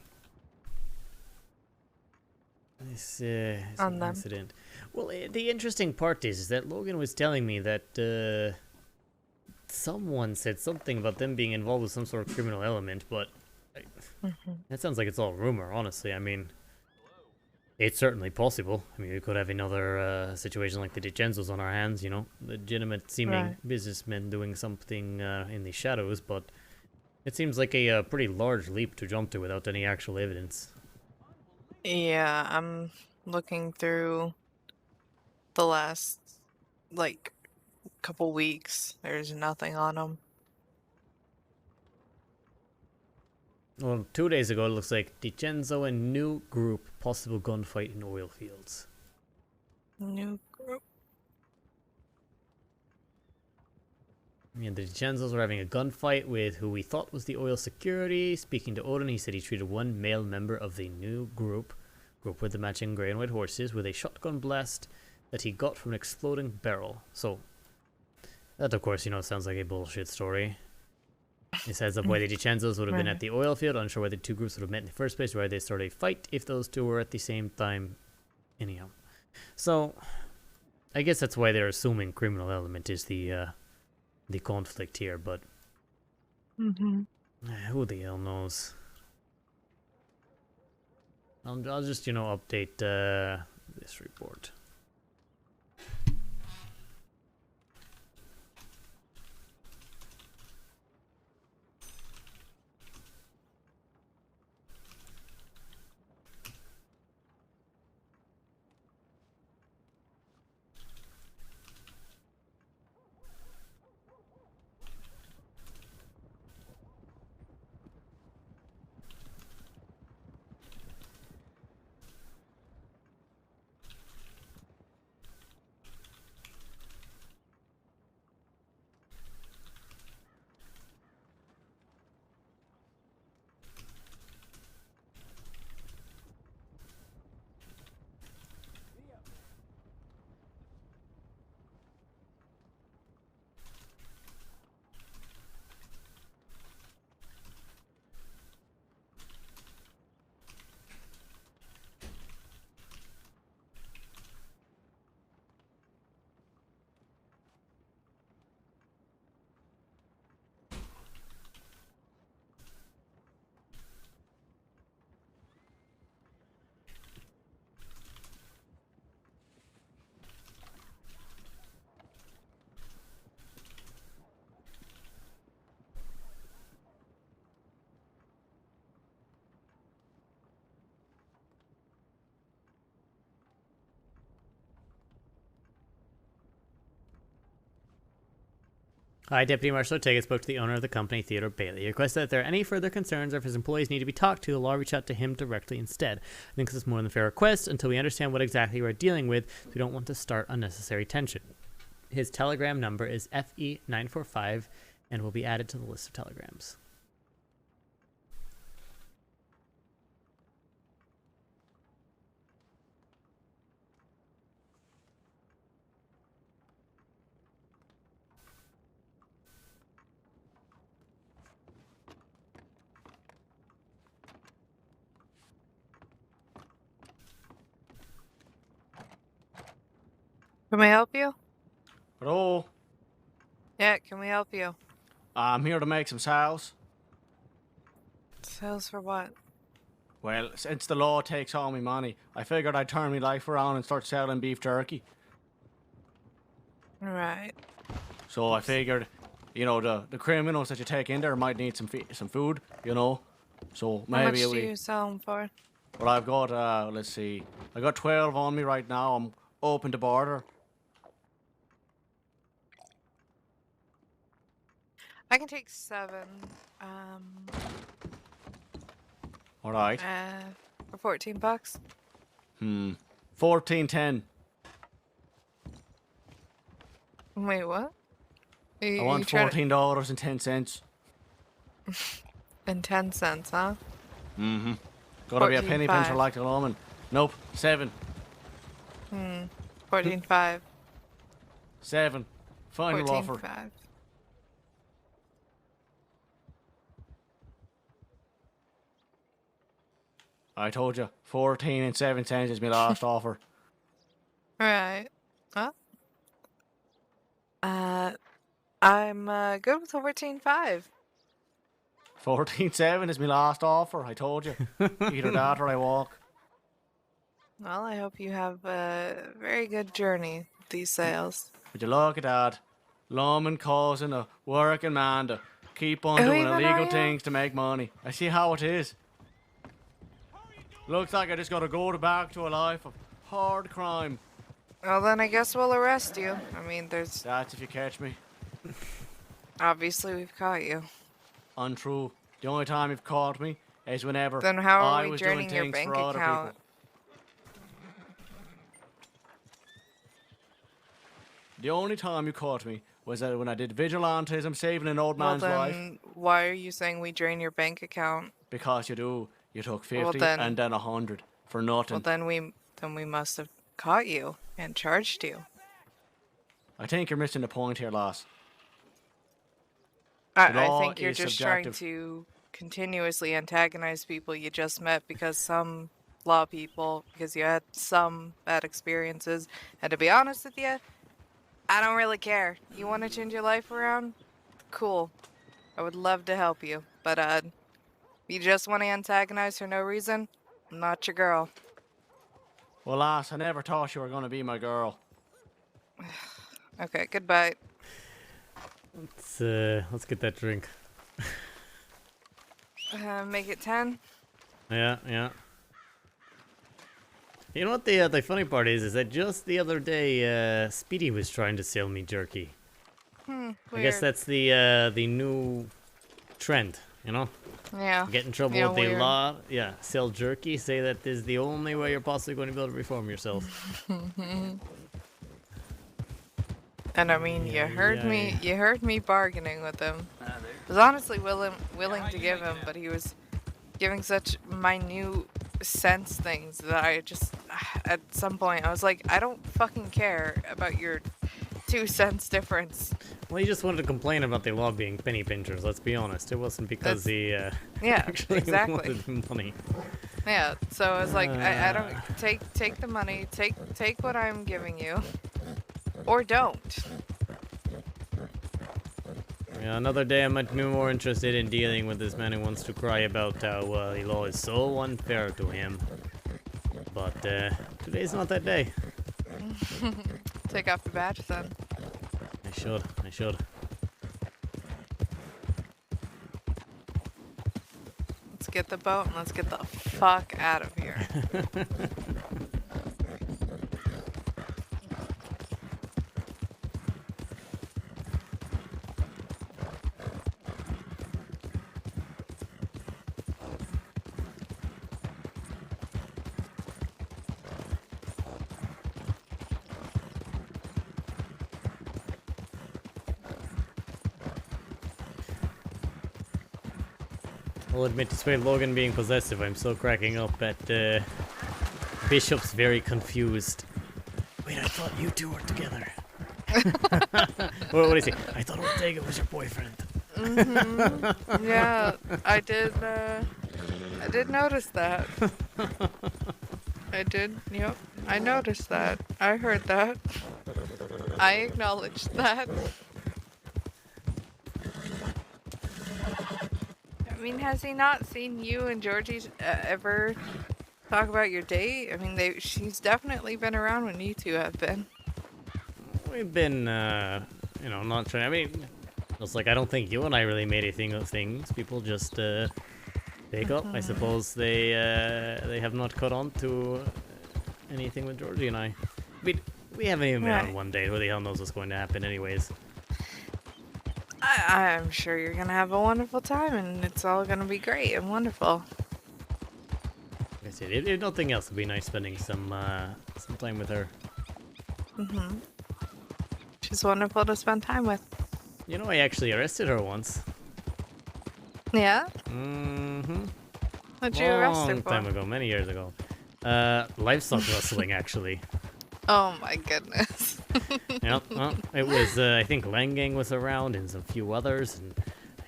this incident. Well, the interesting part is that Logan was telling me that someone said something about them being involved with some sort of criminal element, but that sounds like it's all rumor, honestly. I mean, it's certainly possible. I mean, we could have another situation like the DiCenzos on our hands, you know, legitimate seeming businessmen doing something in the shadows, but it seems like a pretty large leap to jump to without any actual evidence. Yeah, I'm looking through the last, like, couple weeks. There's nothing on them. Well, 2 days ago, it looks like DiCenzo and new group possible gunfight in oil fields. New group? Yeah, the DiCenzos were having a gunfight with who we thought was the oil security. Speaking to Odin, he said he treated one male member of the new group with the matching grey and white horses, with a shotgun blast that he got from an exploding barrel. So, that of course, you know, sounds like a bullshit story. This heads up why the DiCenzos would have been at the oil field, unsure why the two groups would have met in the first place, why they started a fight if those two were at the same time. Anyhow. So, I guess that's why they're assuming criminal element is the conflict here, but who the hell knows? I'll just, update this report. Hi, Deputy Marshal Ortega spoke to the owner of the company, Theodore Bailey. He requested that if there are any further concerns or if his employees need to be talked to, the law reach out to him directly instead. I think this is more than a fair request until we understand what exactly we're dealing with, so we don't want to start unnecessary tension. His telegram number is FE945 and will be added to the list of telegrams. Can we help you? Hello? Yeah, can we help you? I'm here to make some sales. Sales for what? Well, since the law takes all my money, I figured I'd turn my life around and start selling beef jerky. Right. So I figured, the criminals that you take in there might need some food, So maybe How much do you sell them for? Well, I've got, let's see, I got 12 on me right now. I'm open to barter. I can take 7. All right. For 14 bucks. 14.10. Wait, what? I want $14.10. And 10 cents, huh? Mm-hmm. Gotta be a penny pincher like the woman. Nope. 7. 14.5. 7. Final offer. 14.5. I told you, 14 and 7 cents is my last offer. Right. Well, I'm good with 14.5. 14.7 is my last offer. I told you. Either that or I walk. Well, I hope you have a very good journey with these sales. Would you look at that? Lawman causing a working man to keep on doing illegal things to make money. I see how it is. Looks like I just gotta go back to a life of hard crime. Well, then I guess we'll arrest you. I mean, there's... That's if you catch me. Obviously, we've caught you. Untrue. The only time you've caught me is whenever Then how are I we was doing draining your things bank for other account? people. The only time you caught me was that when I did vigilantism saving an old man's life. Why are you saying we drain your bank account? Because you do. You took 50 and then 100 for nothing. Well, then we must have caught you and charged you. I think you're missing the point here, lass. I think you're just trying to continuously antagonize people you just met because some law people, because you had some bad experiences. And to be honest with you, I don't really care. You want to change your life around? Cool. I would love to help you. But, you just want to antagonize for no reason? Not your girl. Well, lass, I never thought you were going to be my girl. Okay, goodbye. Let's get that drink. Make it 10. Yeah, yeah. You know what the funny part is that just the other day, Speedy was trying to sell me jerky. Weird. I guess that's the new trend, you know? Yeah. Get in trouble Yeah, with the weird. law, yeah, sell jerky, say that is the only way you're possibly going to be able to reform yourself. And I mean, you heard me bargaining with him. I was honestly willing to give him, but he was giving such minute sense things that I just, at some point, I was like, I don't fucking care about your 2 cents difference. Well, he just wanted to complain about the law being penny pinchers, let's be honest. It wasn't because he yeah, actually exactly. wanted money. Yeah, so I was like, I don't, take the money, take what I'm giving you, or don't. Yeah, another day I might be more interested in dealing with this man who wants to cry about how the law is so unfair to him. But today's not that day. Take off your badge then. I should. Let's get the boat and let's get the fuck out of here. I'll admit, despite Logan being possessive, I'm still cracking up at Bishop's very confused. Wait, I thought you two were together. What is he? I thought Ortega was your boyfriend. Yeah, I did notice that. Yep, I noticed that. I heard that. I acknowledged that. I mean, has he not seen you and Georgie ever talk about your date? I mean, she's definitely been around when you two have been. We've been, not trying. I mean, it's like I don't think you and I really made anything of things. People just pick up. I suppose they have not caught on to anything with Georgie and I. We haven't even been on one date. Who the hell knows what's going to happen, anyways? I'm sure you're gonna have a wonderful time, and it's all gonna be great and wonderful. Like I said, if nothing else, it'd be nice spending some time with her. She's wonderful to spend time with. You know, I actually arrested her once. Yeah? What'd you arrest her Long for? time ago, many years ago. Livestock rustling, actually. Oh my goodness. Yep, well, it was, I think Langang was around and some few others, and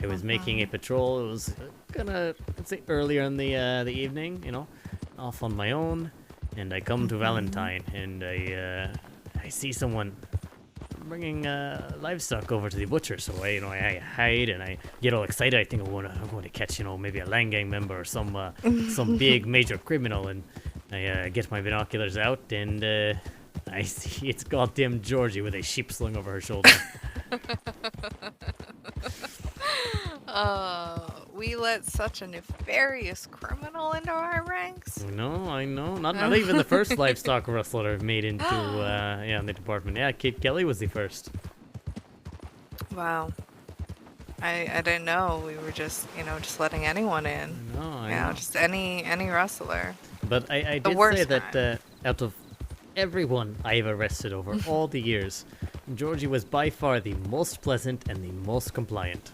I was making a patrol. It was let's say, earlier in the evening, off on my own, and I come to Valentine, and I see someone bringing livestock over to the butcher, so I hide, and I get all excited. I think I'm going to catch, maybe a Langang member or some big major criminal, and I get my binoculars out, and I see it's goddamn Georgie with a sheep slung over her shoulder. We let such a nefarious criminal into our ranks. I know. Not even the first livestock rustler made into in the department. Yeah, Kate Kelly was the first. Wow. I didn't know. We were just letting anyone in. I know. Just any rustler. But I did say that out of everyone I've arrested over all the years, Georgie was by far the most pleasant and the most compliant.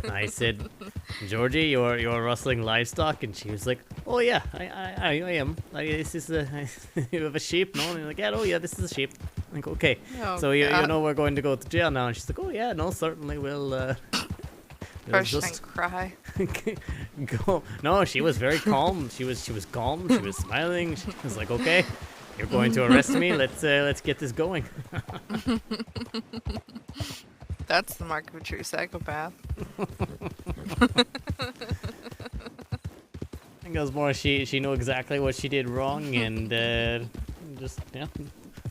I said, Georgie, you're rustling livestock, and she was like, oh yeah, I am. This is you have a sheep, no? And you're like, yeah, oh yeah, this is a sheep. I'm like, okay, so you know we're going to go to jail now, and she's like, oh yeah, no, certainly we'll. First just cry. Go. No, she was very calm. She was calm. She was smiling. She was like, okay, you're going to arrest me. Let's get this going. That's the mark of a true psychopath. it goes more she knew exactly what she did wrong and just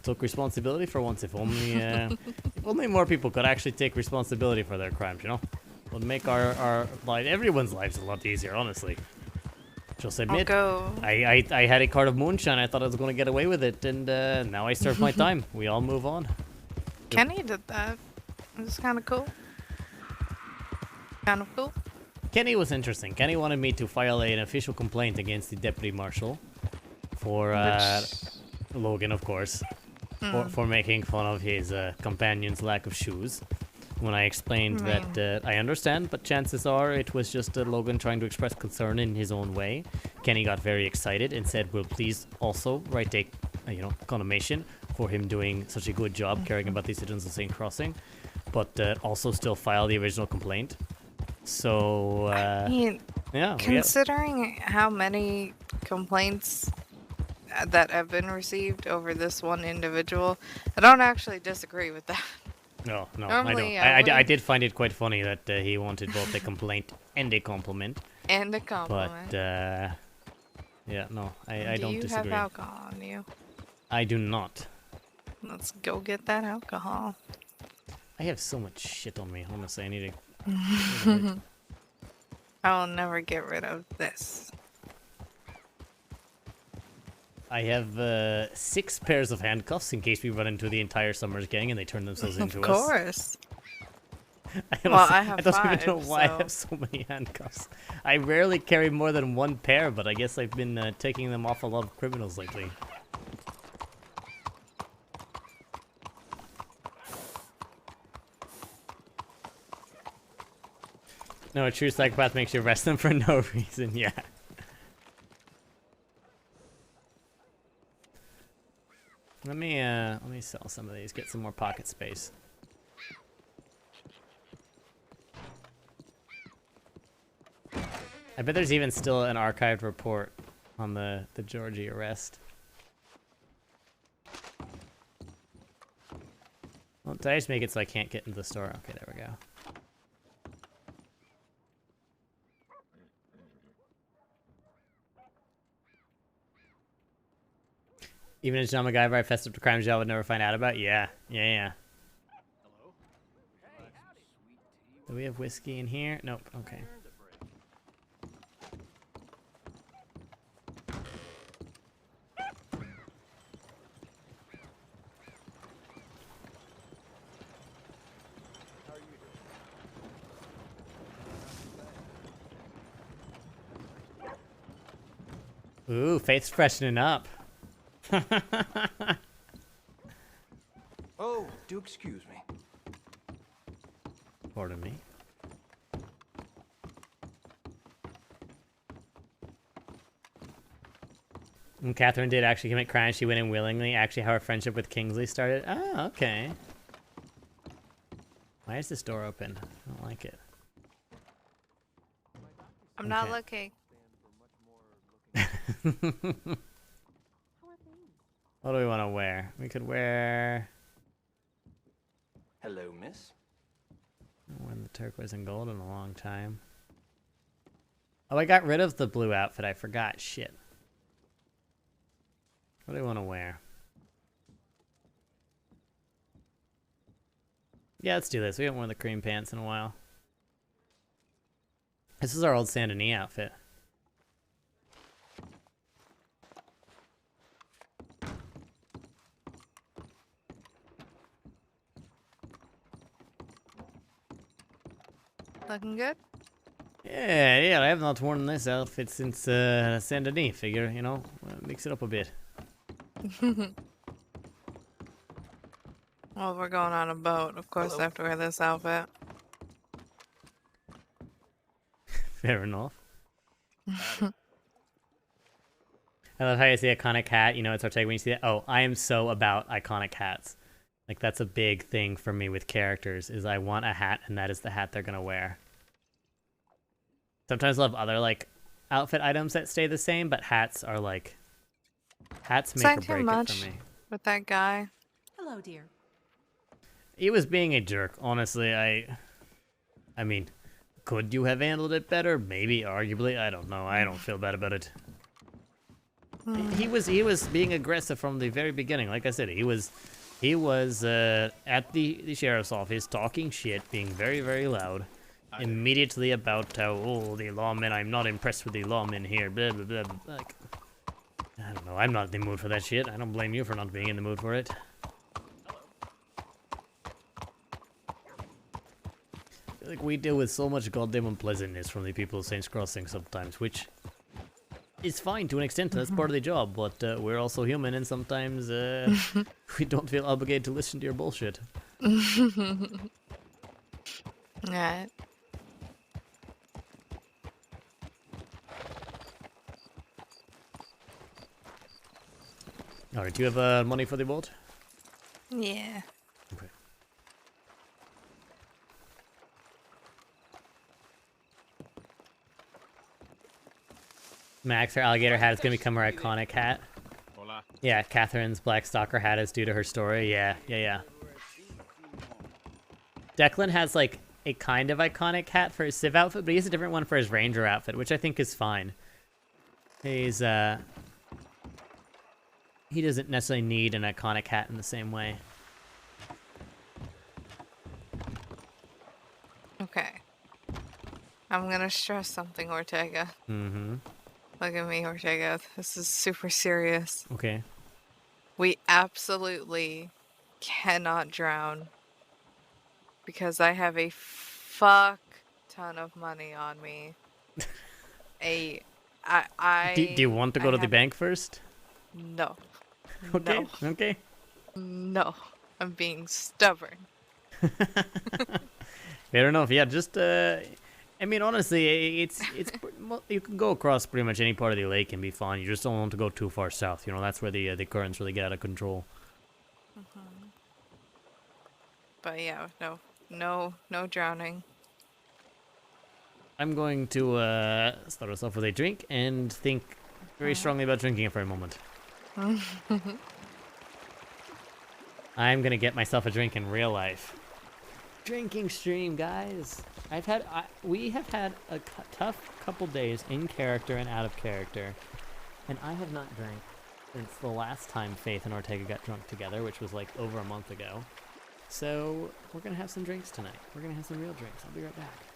took responsibility for once. If only more people could actually take responsibility for their crimes, you know? It would make our life, everyone's lives a lot easier, honestly. Just admit, I had a cart of moonshine. I thought I was going to get away with it, and now I served my time. We all move on. Kenny did that. It was kind of cool. Kind of cool. Kenny was interesting. Kenny wanted me to file an official complaint against the deputy marshal for Logan, of course, for making fun of his companion's lack of shoes. When I explained that I understand, but chances are it was just Logan trying to express concern in his own way. Kenny got very excited and said, "Will please also write a, condemnation for him doing such a good job caring about the citizens of St. Crossing, but also still file the original complaint." So, I mean, yeah. Considering how many complaints that have been received over this one individual, I don't actually disagree with that. No, Normally, I don't. I did find it quite funny that he wanted both a complaint and a compliment. And a compliment. But, yeah, no, I don't disagree. Do you have alcohol on you? I do not. Let's go get that alcohol. I have so much shit on me, honestly. I need to... I will never get rid of this. I have 6 pairs of handcuffs in case we run into the entire Summers gang and they turn themselves into us. Of course. I have 5, don't even know why I have so many handcuffs. I rarely carry more than 1 pair, but I guess I've been taking them off a lot of criminals lately. No, a true psychopath makes you arrest them for no reason, yeah. Let me sell some of these, get some more pocket space. I bet there's even still an archived report on the Georgie arrest. Well, did I just make it so I can't get into the store? Okay, there we go. Even a John MacGyver I fessed up to crimes y'all would never find out about? Yeah. Hello? Do we have whiskey in here? Nope, okay. Ooh, Faith's freshening up. Oh, do excuse me. Pardon me. And Catherine did actually commit crimes. She went in willingly. Actually, how her friendship with Kingsley started. Oh, okay. Why is this door open? I don't like it. I'm not looking. What do we want to wear? We could wear... Hello, miss. I haven't worn the turquoise and gold in a long time. Oh, I got rid of the blue outfit. I forgot. Shit. What do we want to wear? Yeah, let's do this. We haven't worn the cream pants in a while. This is our old Saint Denis outfit. Looking good? Yeah, I have not worn this outfit since Saint Denis. Figure, you know, mix it up a bit. Well, we're going on a boat. Of course, I have to wear this outfit. Fair enough. I love how you see iconic hat. You know, it's Ortega when you see that. Oh, I am so about iconic hats. Like, that's a big thing for me with characters, is I want a hat, and that is the hat they're gonna wear. Sometimes I'll have other, like, outfit items that stay the same, but hats are, like... Hats make or break it for me. With that guy? Hello, dear. He was being a jerk, honestly. I mean, Could you have handled it better? Maybe, arguably. I don't know. I don't feel bad about it. He was being aggressive from the very beginning. Like I said, he was at the sheriff's office talking shit, being very, very loud. Immediately about how, oh, the lawmen, I'm not impressed with the lawmen here, blah, blah, blah, blah. Like, I don't know, I'm not in the mood for that shit. I don't blame you for not being in the mood for it. I feel like we deal with so much goddamn unpleasantness from the people of Saints Crossing sometimes, which is fine to an extent. That's part of the job, but we're also human, and sometimes we don't feel obligated to listen to your bullshit. Alright. Alright, do you have money for the boat? Yeah. Okay. Max, her alligator hat is going to become her iconic hat. Hola. Yeah, Catherine's black stalker hat is due to her story. Yeah. Declan has, like, a kind of iconic hat for his Civ outfit, but he has a different one for his Ranger outfit, which I think is fine. He's, he doesn't necessarily need an iconic hat in the same way. Okay. I'm gonna stress something, Ortega. Mm-hmm. Look at me, Ortega. This is super serious. Okay. We absolutely cannot drown because I have a fuck ton of money on me. Do you want to go to the bank first? No. Okay. No. Okay. No. I'm being stubborn. Fair enough. Yeah, just I mean, honestly, it's you can go across pretty much any part of the lake and be fine. You just don't want to go too far south. You know, that's where the currents really get out of control. But yeah, no drowning. I'm going to start us off with a drink and think very strongly about drinking it for a moment. I'm gonna get myself a drink in real life. Drinking stream, guys. We have had a tough couple days in character and out of character, and I have not drank since the last time Faith and Ortega got drunk together, which was like over a month ago. So we're gonna have some drinks tonight. We're gonna have some real drinks. I'll be right back.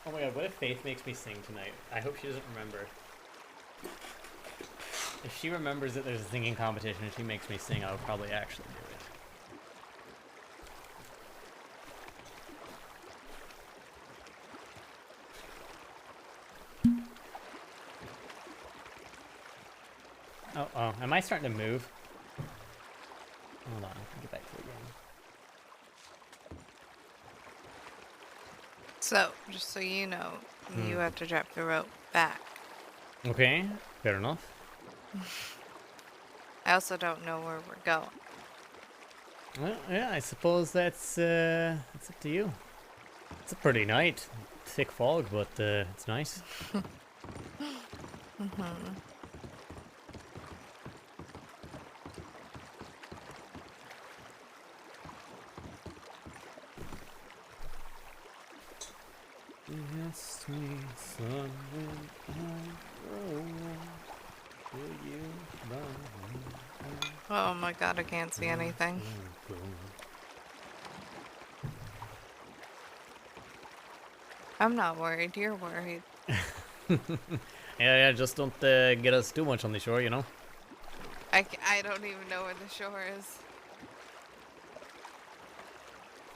Oh my god, what if Faith makes me sing tonight? I hope she doesn't remember. If she remembers that there's a singing competition and she makes me sing, I'll probably actually do it. Oh, am I starting to move? Hold on, I'll get back to the game. So, just so you know, you have to drop the rope back. Okay, fair enough. I also don't know where we're going. Well, yeah, I suppose that's up to you. It's a pretty night. Thick fog, but it's nice. Yes, sweet sun, when I grow old, will you love me? Oh my god, I can't see anything. I'm not worried, you're worried. Yeah, just don't get us too much on the shore, you know? I don't even know where the shore is.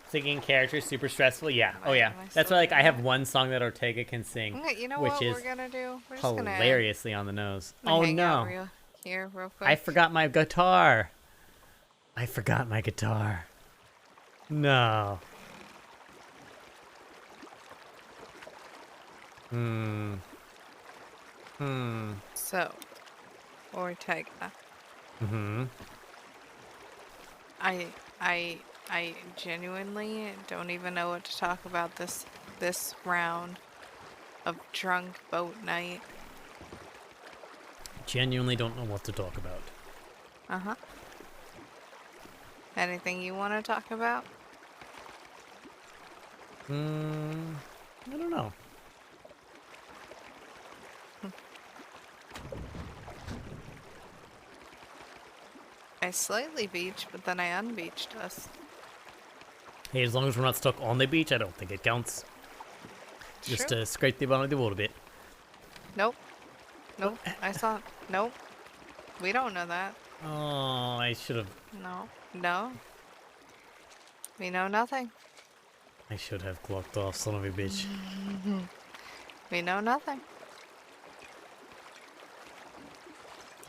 Singing characters super stressful, yeah. Am Oh I- yeah, am I that's still why like I doing have that? one song that Ortega can sing, Okay, you know which what is we're gonna do? We're just gonna hilariously on the nose. Oh hang out no! here real quick. I forgot my guitar. I forgot my guitar. No. So, Ortega. Mm-hmm. I genuinely don't even know what to talk about this round of drunk boat night. Genuinely don't know what to talk about. Uh-huh. Anything you want to talk about? I don't know. I slightly beached, but then I unbeached us. Hey, as long as we're not stuck on the beach, I don't think it counts. Just True. scrape the bottom of the water a bit. Nope. Nope. I saw. Nope. We don't know that. Oh, I should have. No. No. We know nothing. I should have clocked off, son of a bitch. We know nothing.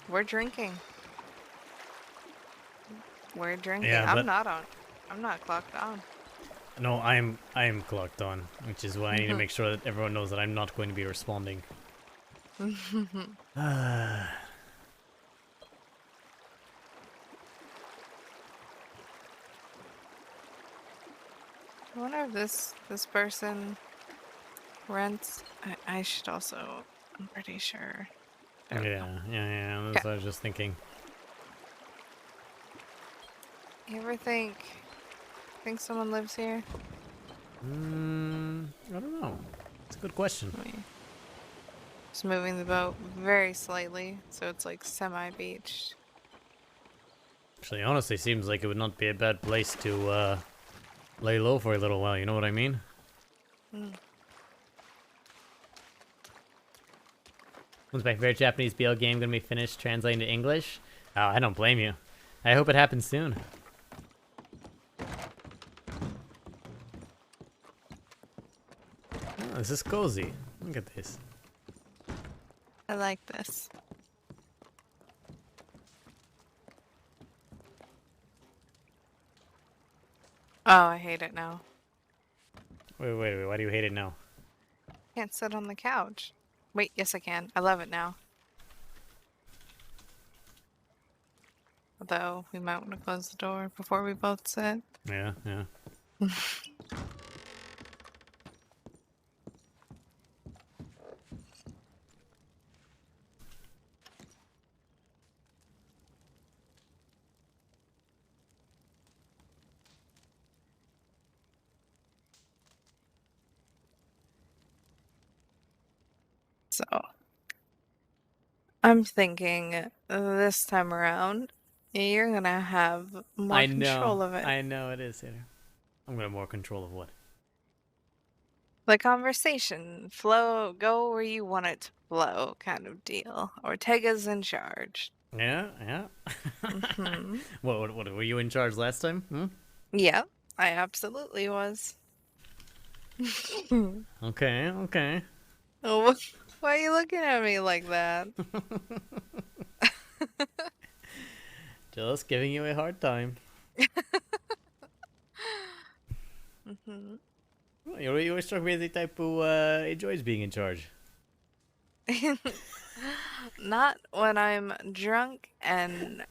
We're drinking. We're drinking. Yeah, but- I'm not clocked on. No, I'm clocked on, which is why I need to make sure that everyone knows that I'm not going to be responding. I wonder if this person rents. I should also. I'm pretty sure. Yeah. That's what I was just thinking. You ever think someone lives here? I don't know. It's a good question. Just moving the boat very slightly, so it's like semi-beached. Actually, honestly, seems like it would not be a bad place to lay low for a little while. You know what I mean? When's my favorite Japanese BL game gonna be finished translating to English? Oh, I don't blame you. I hope it happens soon. Oh, this is cozy. Look at this. I like this. Oh, I hate it now. Wait, why do you hate it now? Can't sit on the couch. Wait, yes I can. I love it now. Although, we might want to close the door before we both sit. Yeah. So, I'm thinking this time around, you're gonna have more control of it. I know it is, Taylor. I'm gonna have more control of what? The conversation flow, go where you want it to flow, kind of deal. Ortega's in charge. Yeah. Mhm. What were you in charge last time? Yeah, I absolutely was. Okay. Oh, why are you looking at me like that? Just giving you a hard time. You always struck me as the type who enjoys being in charge. Not when I'm drunk and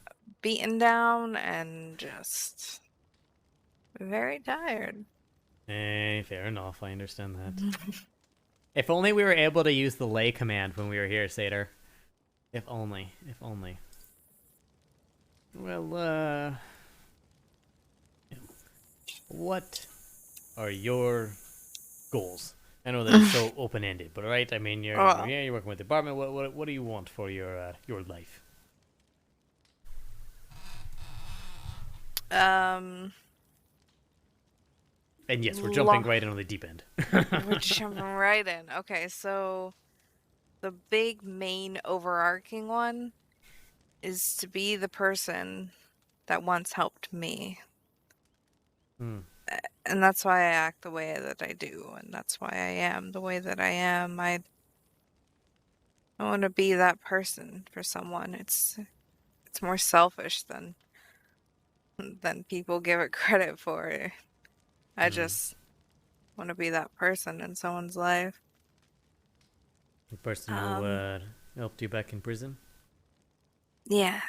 beaten down and just very tired. Fair enough. I understand that. If only we were able to use the lay command when we were here, Satyr. If only. If only. Well, what are your goals? I know that it's so open-ended, but right? I mean, you're working with the department. What do you want for your life? And yes, we're jumping right in on the deep end. We're jumping right in. Okay, so the big main overarching one is to be the person that once helped me. And that's why I act the way that I do, and that's why I am the way that I am. I want to be that person for someone. It's more selfish than people give it credit for. I just want to be that person in someone's life. The person who helped you back in prison? Yeah.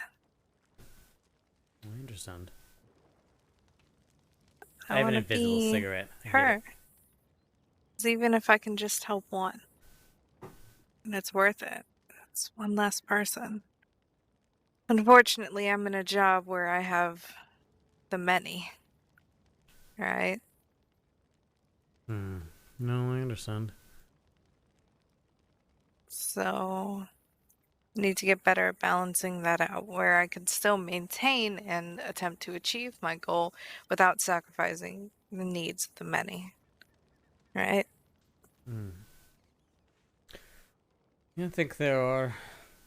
I understand. I have an wanna invisible be cigarette. her. 'Cause even if I can just help one, and it's worth it. It's one less person. Unfortunately, I'm in a job where I have the many. Right? No, I understand. So, need to get better at balancing that out, where I can still maintain and attempt to achieve my goal without sacrificing the needs of the many. Right? I think there are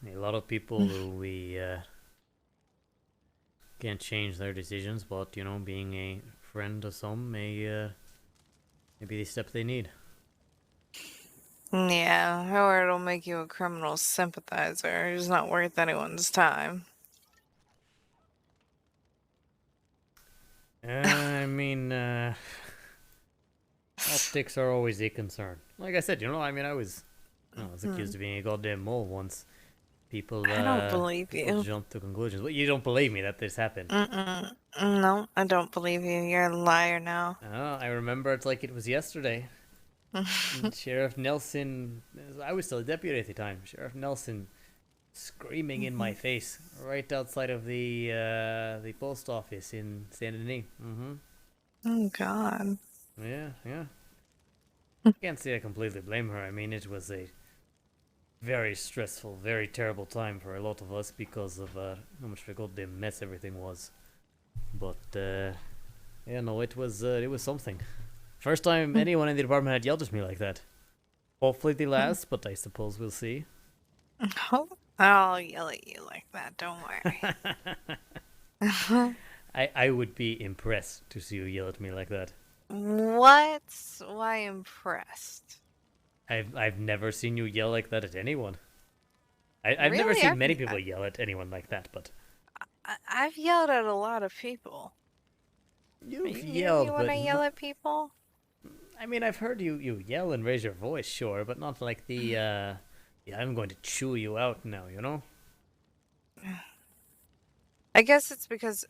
a lot of people who we can't change their decisions, but you know, being a friend to some may be the step they need. Yeah, or it'll make you a criminal sympathizer who's not worth anyone's time. I mean, optics are always a concern. Like I said, you know, I mean, I was accused of being a goddamn mole once. People, I don't believe you. Jump to conclusions. Well, you don't believe me that this happened? No, I don't believe you. You're a liar now. Oh, I remember it like it was yesterday. Sheriff Nelson, I was still a deputy at the time. Sheriff Nelson screaming in my face right outside of the post office in Saint Denis. Oh God. Yeah. Can't say I completely blame her. I mean, it was a very stressful, very terrible time for a lot of us because of how much of a goddamn mess everything was. But yeah, no, it was something. First time anyone in the department had yelled at me like that. Hopefully the last, but I suppose we'll see. I'll yell at you like that, don't worry. I would be impressed to see you yell at me like that. What? Why impressed? I've never seen you yell like that at anyone. I've never Really? seen many people yell at anyone like that, but I've yelled at a lot of people. You've You yelled, want but to yell at people? I mean, I've heard you yell and raise your voice, sure, but not like the yeah, I'm going to chew you out now, you know? I guess it's because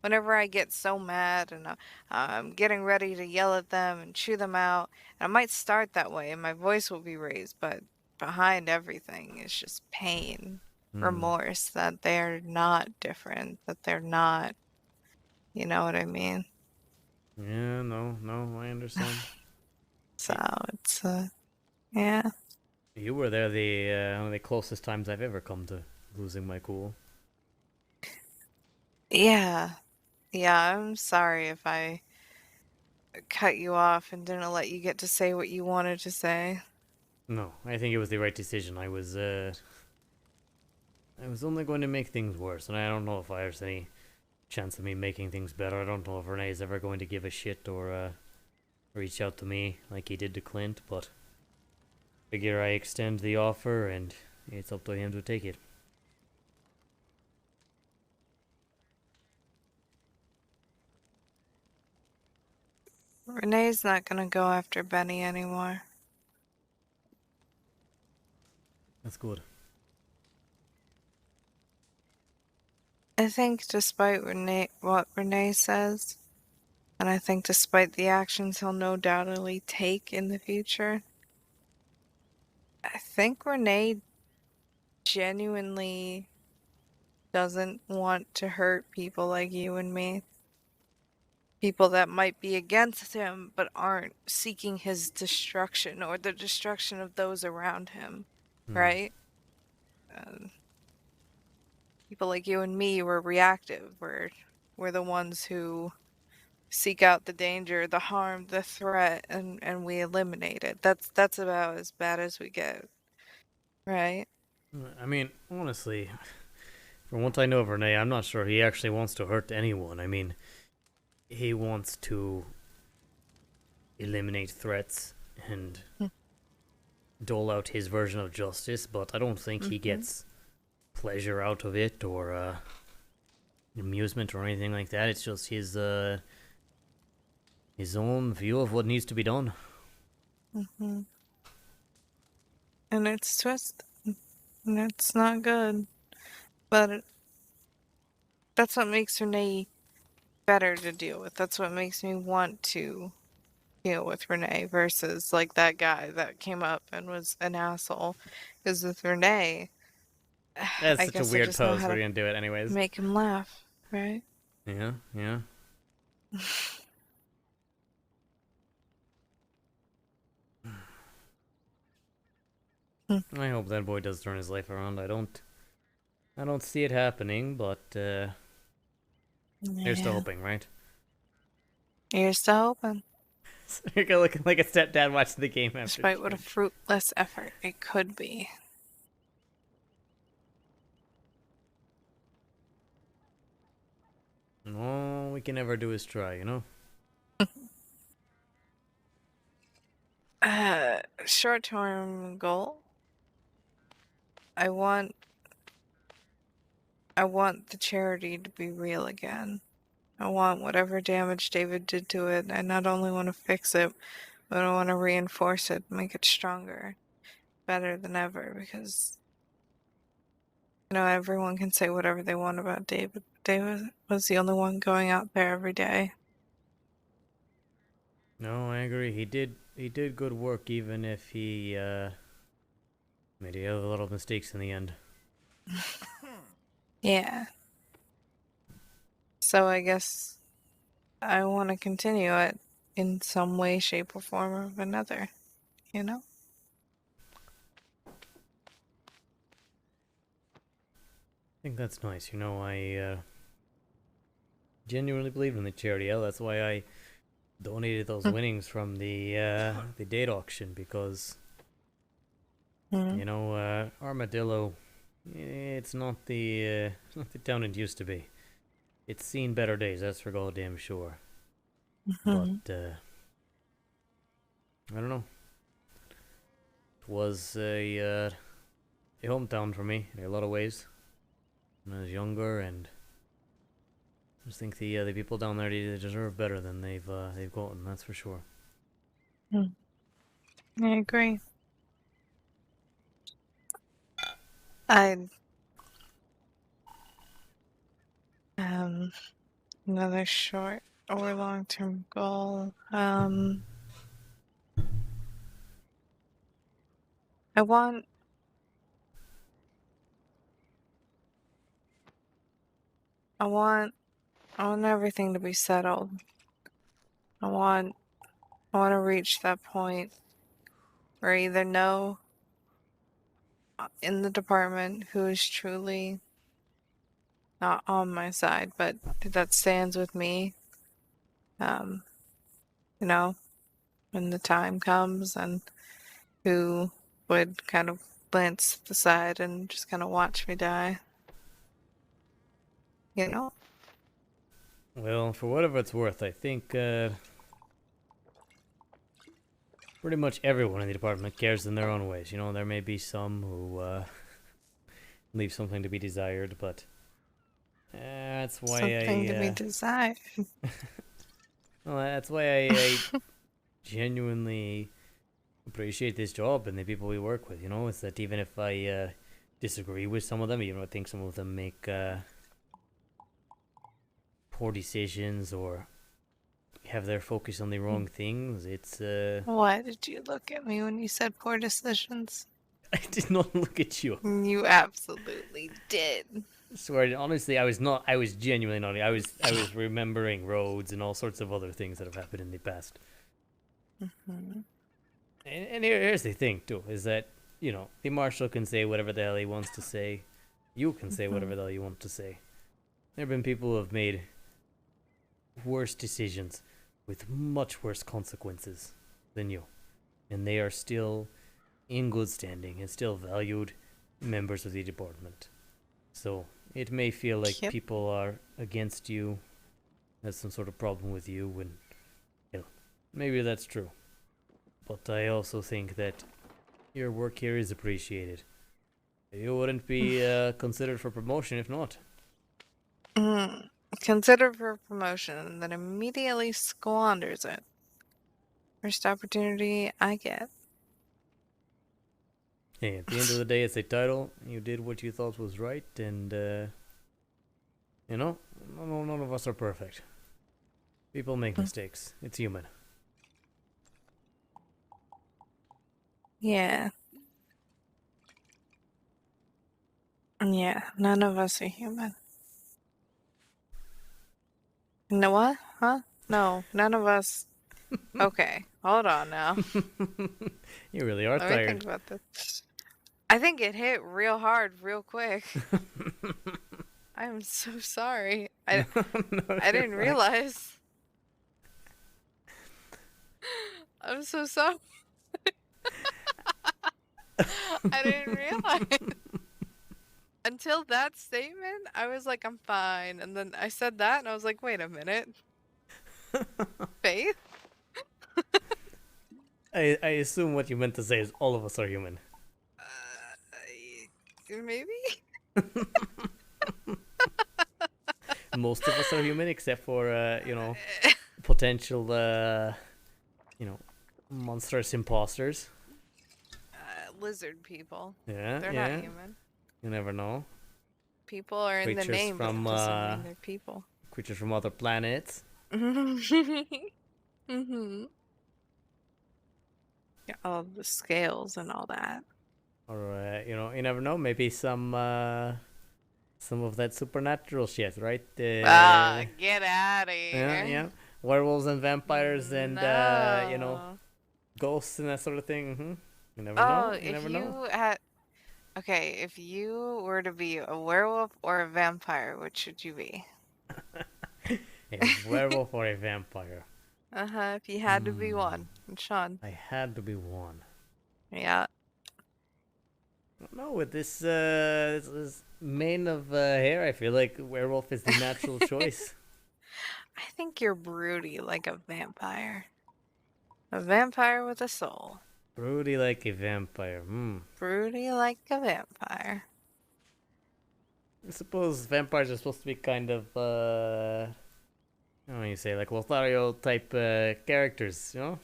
whenever I get so mad and I'm getting ready to yell at them and chew them out, I might start that way and my voice will be raised, but behind everything is just pain, remorse that they're not different, that they're not, you know what I mean? Yeah, no, I understand. So it's yeah. You were there one of the closest times I've ever come to losing my cool. Yeah. I'm sorry if I cut you off and didn't let you get to say what you wanted to say. No, I think it was the right decision. I was only going to make things worse, and I don't know if there's any chance of me making things better. I don't know if Renee's ever going to give a shit or reach out to me like he did to Clint, but figure I extend the offer and it's up to him to take it. Renee's not gonna go after Benny anymore. That's good. I think despite what Renee says, and I think despite the actions he'll no doubtly take in the future, I think Renee genuinely doesn't want to hurt people like you and me. People that might be against him but aren't seeking his destruction or the destruction of those around him, right? People like you and me were reactive. We're the ones who seek out the danger, the harm, the threat, and we eliminate it. That's about as bad as we get, right? I mean, honestly, from what I know of Renee, I'm not sure he actually wants to hurt anyone. I mean, he wants to eliminate threats and dole out his version of justice, but I don't think he gets pleasure out of it or amusement or anything like that. It's just his own view of what needs to be done. And it's twisted, and it's not good. But that's what makes Renee better to deal with. That's what makes me want to deal with Renee versus like that guy that came up and was an asshole. Because with Renee, That's I such a guess I weird just know pose. how We're to gonna do it anyways. make him laugh, right? Yeah, yeah. I hope that boy does turn his life around. I don't see it happening, but you're still hoping, right? You're still hoping. You're looking like a stepdad watching the game after. Despite what a fruitless effort it could be. All we can ever do is try, you know? Short-term goal. I want the charity to be real again. I want whatever damage David did to it. I not only want to fix it, but I want to reinforce it, make it stronger, better than ever, because everyone can say whatever they want about David. David was the only one going out there every day. No, I agree. He did good work, even if he made a lot of mistakes in the end. Yeah. So I guess I want to continue it in some way, shape, or form or another, you know? I think that's nice. You know, I genuinely believe in the charity. That's why I donated those winnings from the date auction, because you know, Armadillo, it's not the town it used to be. It's seen better days, that's for goddamn sure. But I don't know. It was a hometown for me in a lot of ways when I was younger, and I just think the people down there, they deserve better than they've gotten. That's for sure. I agree. Another short or long-term goal. I want everything to be settled. I want to reach that point where I either know in the department who is truly not on my side, but that stands with me. You know, when the time comes, and who would kind of glance to the side and just kind of watch me die. You know? Well, for whatever it's worth, I think pretty much everyone in the department cares in their own ways. You know, there may be some who leave something to be desired, but that's why something to be desired. Well, that's why I genuinely appreciate this job and the people we work with. You know, it's that even if I disagree with some of them, even though I think some of them make poor decisions or have their focus on the wrong things. It's Why did you look at me when you said poor decisions? I did not look at you. You absolutely did. Swear, honestly, I was not. I was genuinely not. I was remembering roads and all sorts of other things that have happened in the past. Mm-hmm. And here's the thing too: is that the marshal can say whatever the hell he wants to say. You can say whatever the hell you want to say. There have been people who have made worse decisions with much worse consequences than you, and they are still in good standing and still valued members of the department. So it may feel like people are against you, has some sort of problem with you, and maybe that's true. But I also think that your work here is appreciated. You wouldn't be considered for promotion if not. Considered for promotion and then immediately squanders it. First opportunity I get. Hey, at the end of the day, it's a title. You did what you thought was right, and none of us are perfect. People make mistakes. It's human. Yeah. Yeah, none of us are human. You know what? Huh? No, none of us. Okay, hold on now. You really are Let me tired. think about this. I think it hit real hard, real quick. I'm so sorry. I didn't realize. I'm so sorry. I didn't realize. Until that statement, I was like, I'm fine. And then I said that, and I was like, wait a minute. Faith? I assume what you meant to say is all of us are human. Maybe? Most of us are human, except for, potential, monstrous imposters. Lizard people. Yeah, They're yeah. not human. You never know. People are in the Creatures name, from, but it doesn't mean they're people. Creatures from other planets. Mm-hmm. Yeah, all the scales and all that. Or, you never know. Maybe some of that supernatural shit, right? Get out of here. Yeah. Werewolves and vampires and, ghosts and that sort of thing. Mm-hmm. You never know. You never know. Okay, if you were to be a werewolf or a vampire, which should you be? A werewolf or a vampire? If you had to be one. Sean. I had to be one. Yeah. No, with this mane of hair, I feel like werewolf is the natural choice. I think you're broody like a vampire. A vampire with a soul. Broody like a vampire. Broody like a vampire. I suppose vampires are supposed to be kind of, how do you say, like Lothario type characters, you know?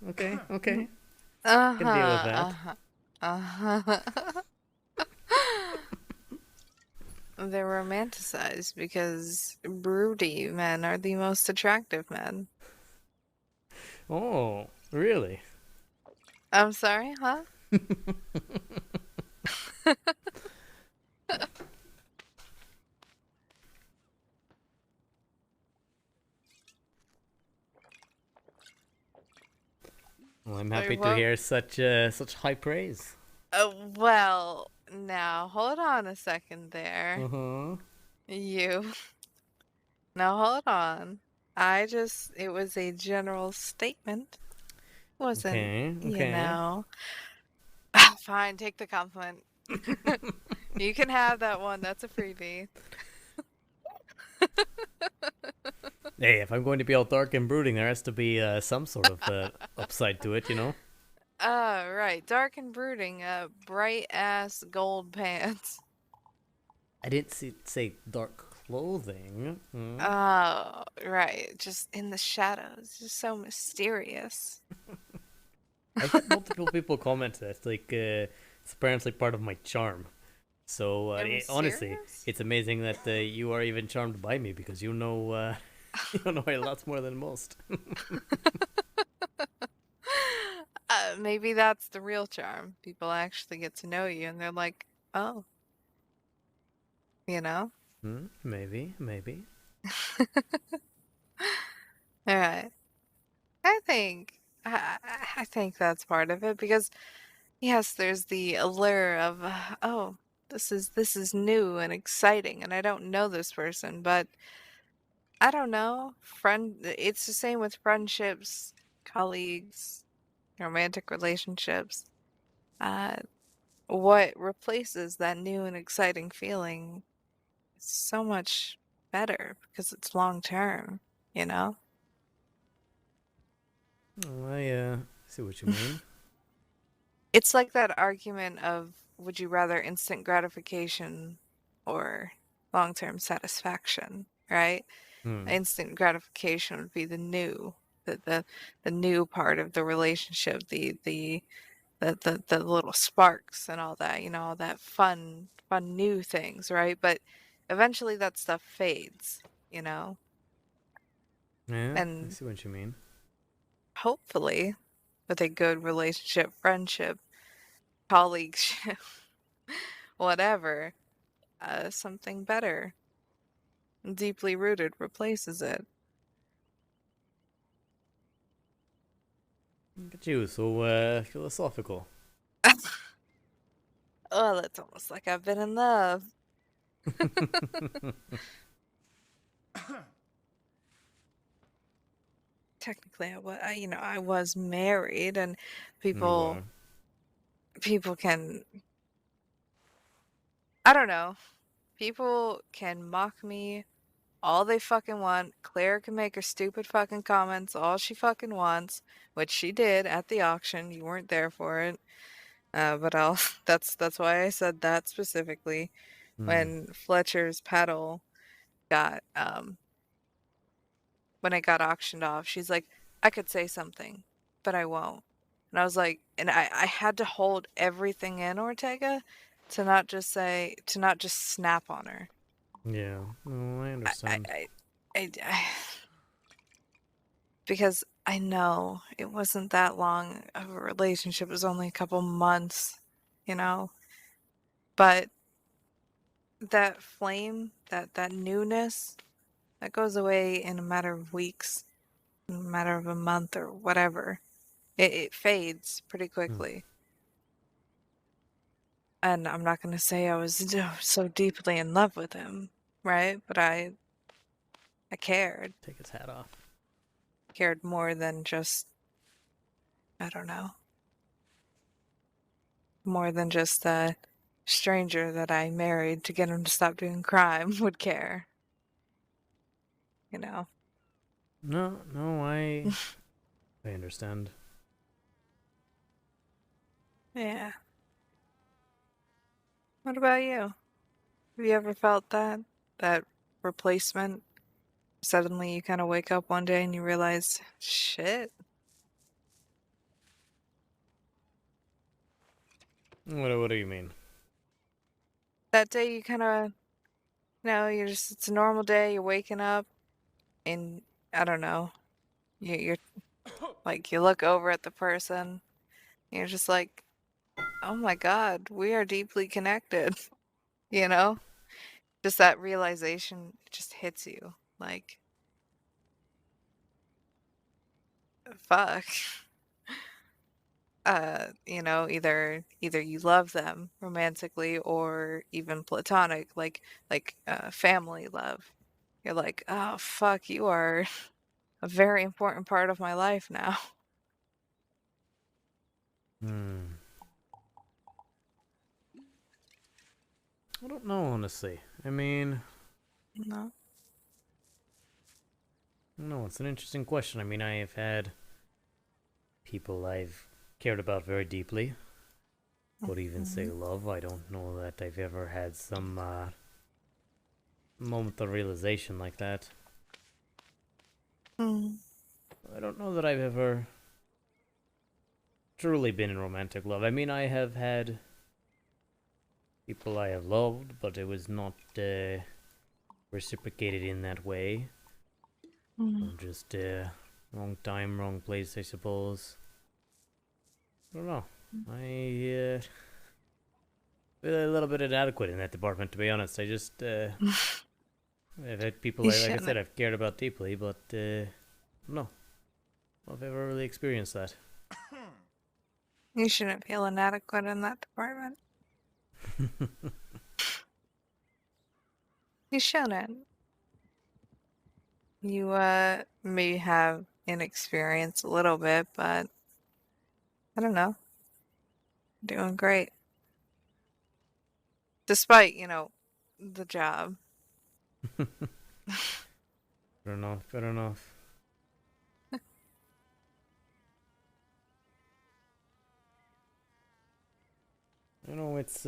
Okay. Can deal with that. They're romanticized because broody men are the most attractive men. Oh, really? I'm sorry, huh? Well, I'm happy to hear such high praise. Well, now hold on a second there. Uh-huh. You. Now hold on. It was a general statement. Wasn't, Okay. you know. Fine, take the compliment. You can have that one. That's a freebie. Hey, if I'm going to be all dark and brooding, there has to be some sort of upside to it, you know? Right. Dark and brooding. Bright ass gold pants. I didn't say dark clothing. Oh, right. Just in the shadows. Just so mysterious. I've had multiple people comment that. Like, it's apparently part of my charm. So honestly, serious? it's amazing that you are even charmed by me because you know you know a lot more than most. Maybe that's the real charm. People actually get to know you and they're like, oh, you know? Maybe. All right. I think I think that's part of it because yes, there's the allure of oh, this is new and exciting and I don't know this person, but I don't know. It's the same with friendships, colleagues, romantic relationships. Uh, what replaces that new and exciting feeling is so much better because it's long term, you know? Oh, I see what you mean. It's like that argument of would you rather instant gratification or long-term satisfaction, right? Instant gratification would be the new, the new part of the relationship, the little sparks and all that, all that fun new things, right? But eventually that stuff fades, you know? Yeah, I And see what you mean. hopefully with a good relationship, friendship, colleagueship, whatever, something better, deeply rooted replaces it. Look at you, so philosophical. Oh, that's almost like I've been in love. Technically, I was married, and You people are. people can, I don't know, people can mock me all they fucking want. Claire can make her stupid fucking comments all she fucking wants, which she did at the auction. You weren't there for it. But I'll that's why I said that specifically. When Fletcher's pedal got when it got auctioned off, she's like, I could say something, but I won't. And I was like, and I had to hold everything in, Ortega, to not just snap on her. Yeah, no, I understand. I because I know it wasn't that long of a relationship. It was only a couple months, you know. But that flame, that newness, that goes away in a matter of weeks, in a matter of a month or whatever. It fades pretty quickly. And I'm not going to say I was so deeply in love with him, right? But I cared. Take his hat off. Cared more than just, I don't know, more than just a stranger that I married to get him to stop doing crime would care. You know? No, I understand. Yeah. What about you? Have you ever felt that replacement? Suddenly you kind of wake up one day and you realize, shit. What do you mean? That day you kind of, it's a normal day, you're waking up, and I don't know, you're like, you look over at the person, and you're just like, oh my God, we are deeply connected, you know? Just that realization just hits you, like, fuck. Either you love them romantically or even platonic, like family love. You're like, oh fuck, you are a very important part of my life now. I don't know, honestly. I mean, No. no, it's an interesting question. I mean, I have had people I've cared about very deeply, but even say love, I don't know that I've ever had some moment of realization like that. I don't know that I've ever truly been in romantic love. I mean, I have had people I have loved, but it was not reciprocated in that way. Just wrong time, wrong place, I suppose. I don't know. I feel a little bit inadequate in that department, to be honest. I just I've had people, like I said, I've cared about deeply, but no. I've ever really experienced that. You shouldn't feel inadequate in that department. You shouldn't. You may have inexperience a little bit, but I don't know. Doing great. Despite, the job. Fair enough, fair enough. It's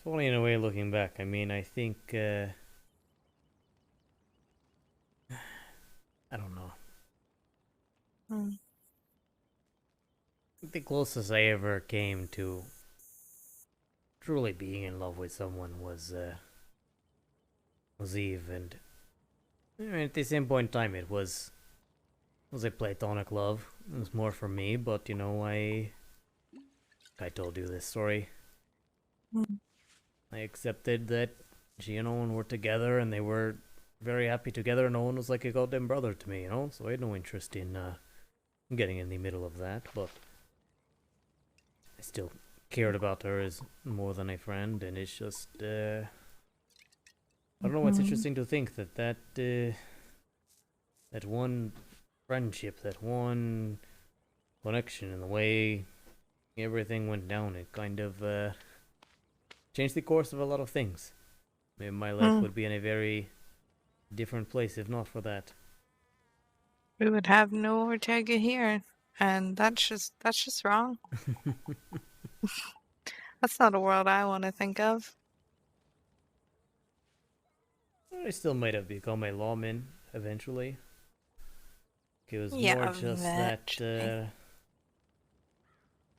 funny in a way looking back. I mean, I think, I don't know. I think the closest I ever came to truly being in love with someone was Eve, and I mean, at the same point in time, it was a platonic love. It was more for me, but I told you this story. I accepted that she and Owen were together, and they were very happy together, and Owen was like a goddamn brother to me, so I had no interest in getting in the middle of that, but I still cared about her as more than a friend, and it's just, I don't know, it's interesting to think that one friendship, that one connection, and the way everything went down, it kind of changed the course of a lot of things. Maybe my life would be in a very different place if not for that. We would have no Ortega here, and that's just wrong. That's not a world I want to think of. I still might have become a lawman eventually. It was Yeah, more just that.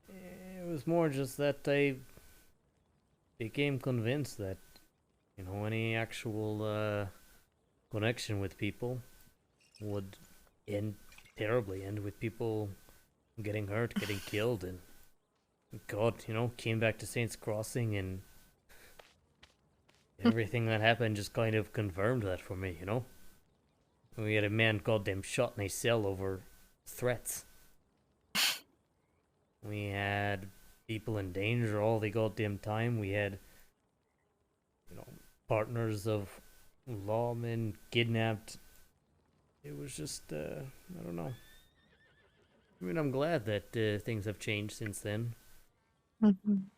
It was more just that I became convinced that, any actual connection with people would end terribly, end with people getting hurt, getting killed, and God, came back to Saints Crossing, and everything that happened just kind of confirmed that for me, We had a man goddamn shot in a cell over threats. We had people in danger all the goddamn time. We had, partners of lawmen kidnapped. It was just, I don't know. I mean, I'm glad that things have changed since then. I'm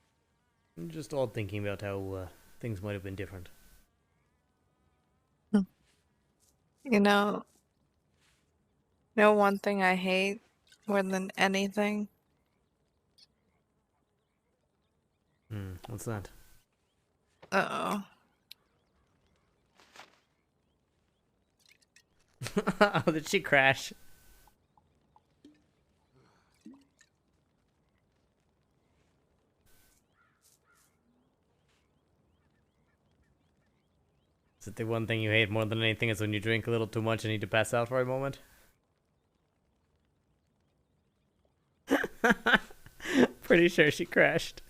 just odd thinking about how things might have been different. One thing I hate more than anything? What's that? Uh-oh. Oh, did she crash? Is it the one thing you hate more than anything is when you drink a little too much and need to pass out for a moment? Pretty sure she crashed.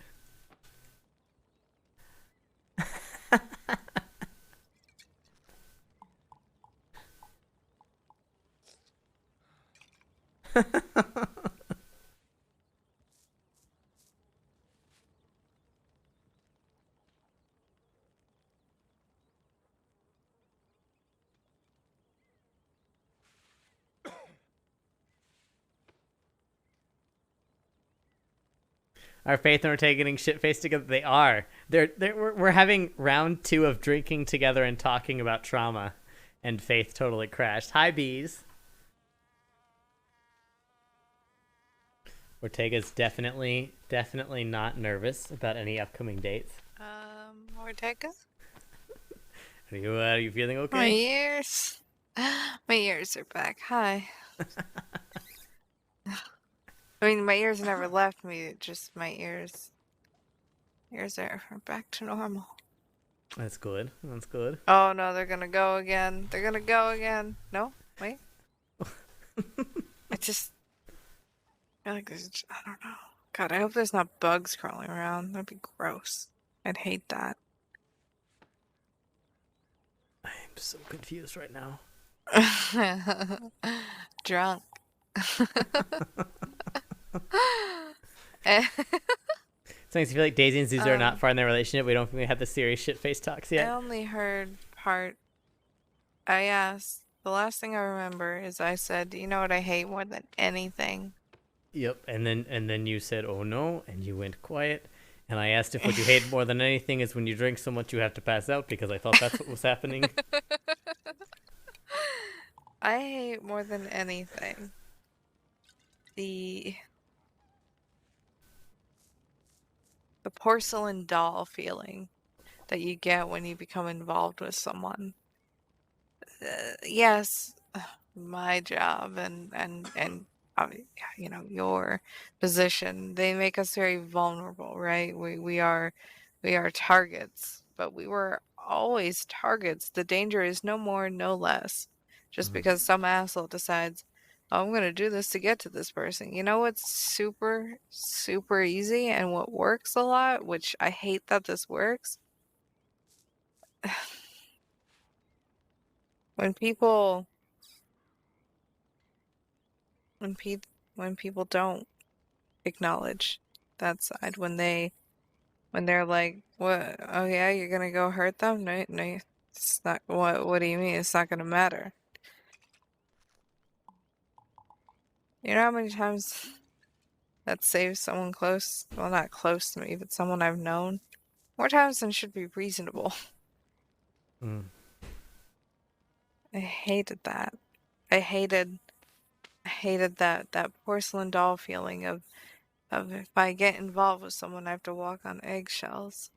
Are Faith and Ortega getting shit-faced together? They are. We're having round 2 of drinking together and talking about trauma, and Faith totally crashed. Hi, bees. Ortega's definitely not nervous about any upcoming dates. Ortega? Are you feeling okay? My ears are back. Hi. I mean, my ears never left me, just my ears Ears are back to normal. That's good. That's good. Oh no, they're gonna go again. They're gonna go again. No, wait. I just feel like there's. I don't know. God, I hope there's not bugs crawling around. That'd be gross. I'd hate that. I'm so confused right now. Drunk. It's nice to feel like Daisy and Zuzu are not far in their relationship. We don't really have the serious shit face talks yet. I only heard part. I asked. The last thing I remember is I said, "You know what I hate more than anything." Yep, and then you said, "Oh no," and you went quiet. And I asked if what you hate more than anything is when you drink so much you have to pass out, because I thought that's what was happening. I hate more than anything the porcelain doll feeling that you get when you become involved with someone. Yes, my job and you know, your position, they make us very vulnerable, right? We are targets, but we were always targets. The danger is no more, no less. Just because some asshole decides, oh, I'm gonna do this to get to this person. You know what's super, super easy and what works a lot, which I hate that this works? When people don't acknowledge that side, when they're like, what, oh yeah, you're gonna go hurt them? No, it's not. What do you mean it's not gonna matter? You know how many times that saves someone close, well, not close to me, but someone I've known, more times than should be reasonable. I hated that. I hated that porcelain doll feeling of if I get involved with someone, I have to walk on eggshells,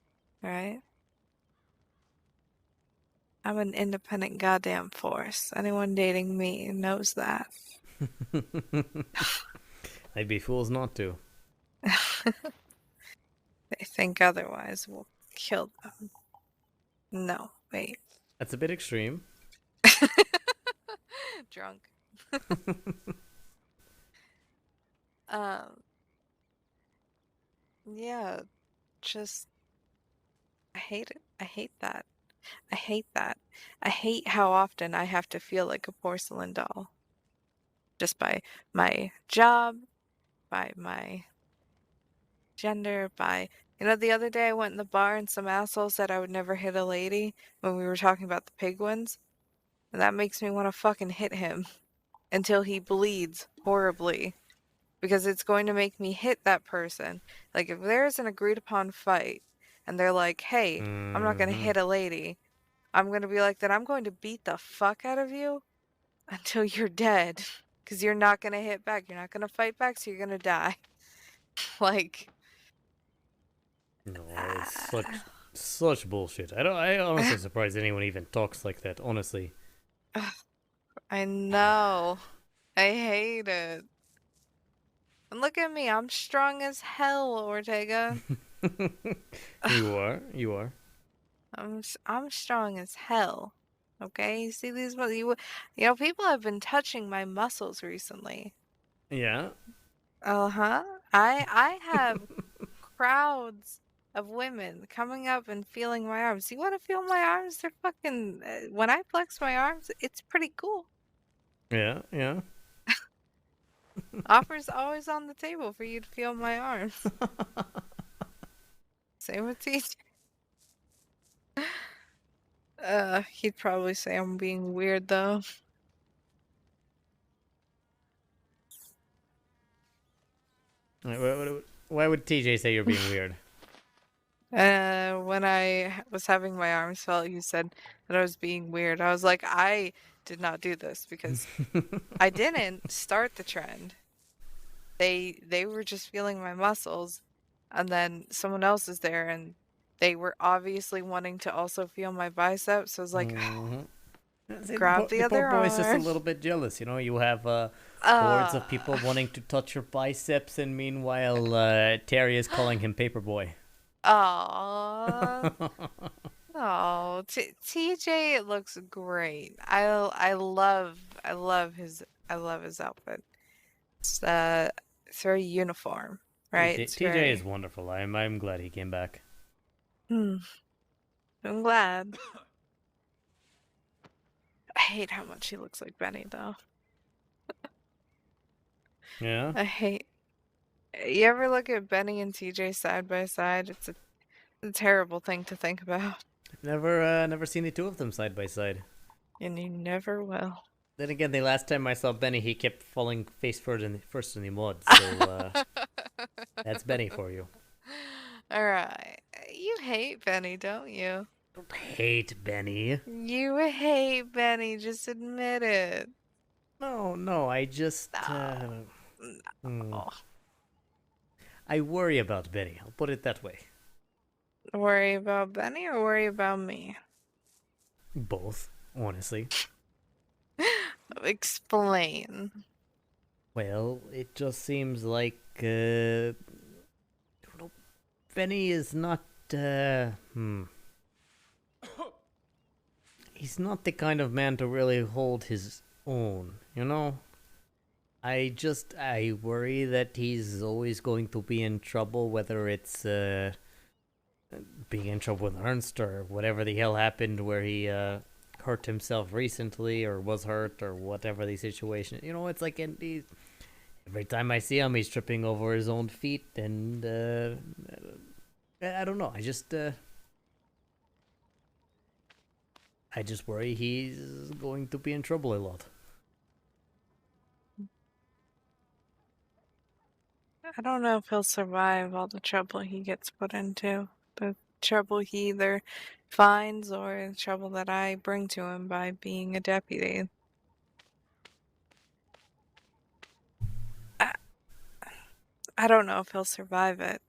right? I'm an independent goddamn force. Anyone dating me knows that. They'd be fools not to. They think otherwise. We'll kill them. No, wait. That's a bit extreme. Drunk. Yeah, just I hate it. I hate that. I hate that. I hate how often I have to feel like a porcelain doll. Just by my job, by my gender, by... You know, the other day I went in the bar and some asshole said I would never hit a lady when we were talking about the penguins. And that makes me want to fucking hit him until he bleeds horribly. Because it's going to make me hit that person. Like, if there's an agreed upon fight, and they're like, hey, I'm not going to hit a lady, I'm going to be like, then I'm going to beat the fuck out of you until you're dead. Because you're not going to hit back. You're not going to fight back, so you're going to die. Like... No, it's such bullshit. I honestly surprised anyone even talks like that, honestly. I know. I hate it. And look at me, I'm strong as hell, Ortega. You are. I'm strong as hell. Okay, you see these muscles? You know, people have been touching my muscles recently. Yeah. Uh-huh. I have crowds of women coming up and feeling my arms. You want to feel my arms? They're fucking... when I flex my arms, it's pretty cool. Yeah. Offer's always on the table for you to feel my arms. Same with TJ. He'd probably say I'm being weird, though. Why would TJ say you're being weird? When I was having my arms felt, you said that I was being weird. I was like, I did not do this because I didn't start the trend. They were just feeling my muscles, and then someone else is there, and they were obviously wanting to also feel my biceps. So I was like, grab the other poor boy's arm. just a little bit jealous, you know. You have hordes of people wanting to touch your biceps, and meanwhile, Terry is calling him Paperboy. Oh, oh, TJ looks great. I love his outfit. It's very uniform, right? It's TJ is very. wonderful. I'm glad he came back. I'm glad. I hate how much he looks like Benny, though. Yeah. I hate. You ever look at Benny and TJ side by side? It's a terrible thing to think about. Never seen the two of them side by side. And you never will. Then again, the last time I saw Benny, he kept falling face first in the mud. So that's Benny for you. All right, you hate Benny, don't you? Hate Benny. You hate Benny. Just admit it. No, I just. No. I worry about Benny. I'll put it that way. Worry about Benny or worry about me? Both, honestly. Explain. Well, it just seems like Benny is not. He's not the kind of man to really hold his own, you know? I worry that he's always going to be in trouble, whether it's being in trouble with Ernst or whatever the hell happened where he hurt himself recently or was hurt or whatever the situation. You know, it's like every time I see him, he's tripping over his own feet, and I don't know. I just worry he's going to be in trouble a lot. I don't know if he'll survive all the trouble he gets put into. The trouble he either finds or the trouble that I bring to him by being a deputy. I don't know if he'll survive it.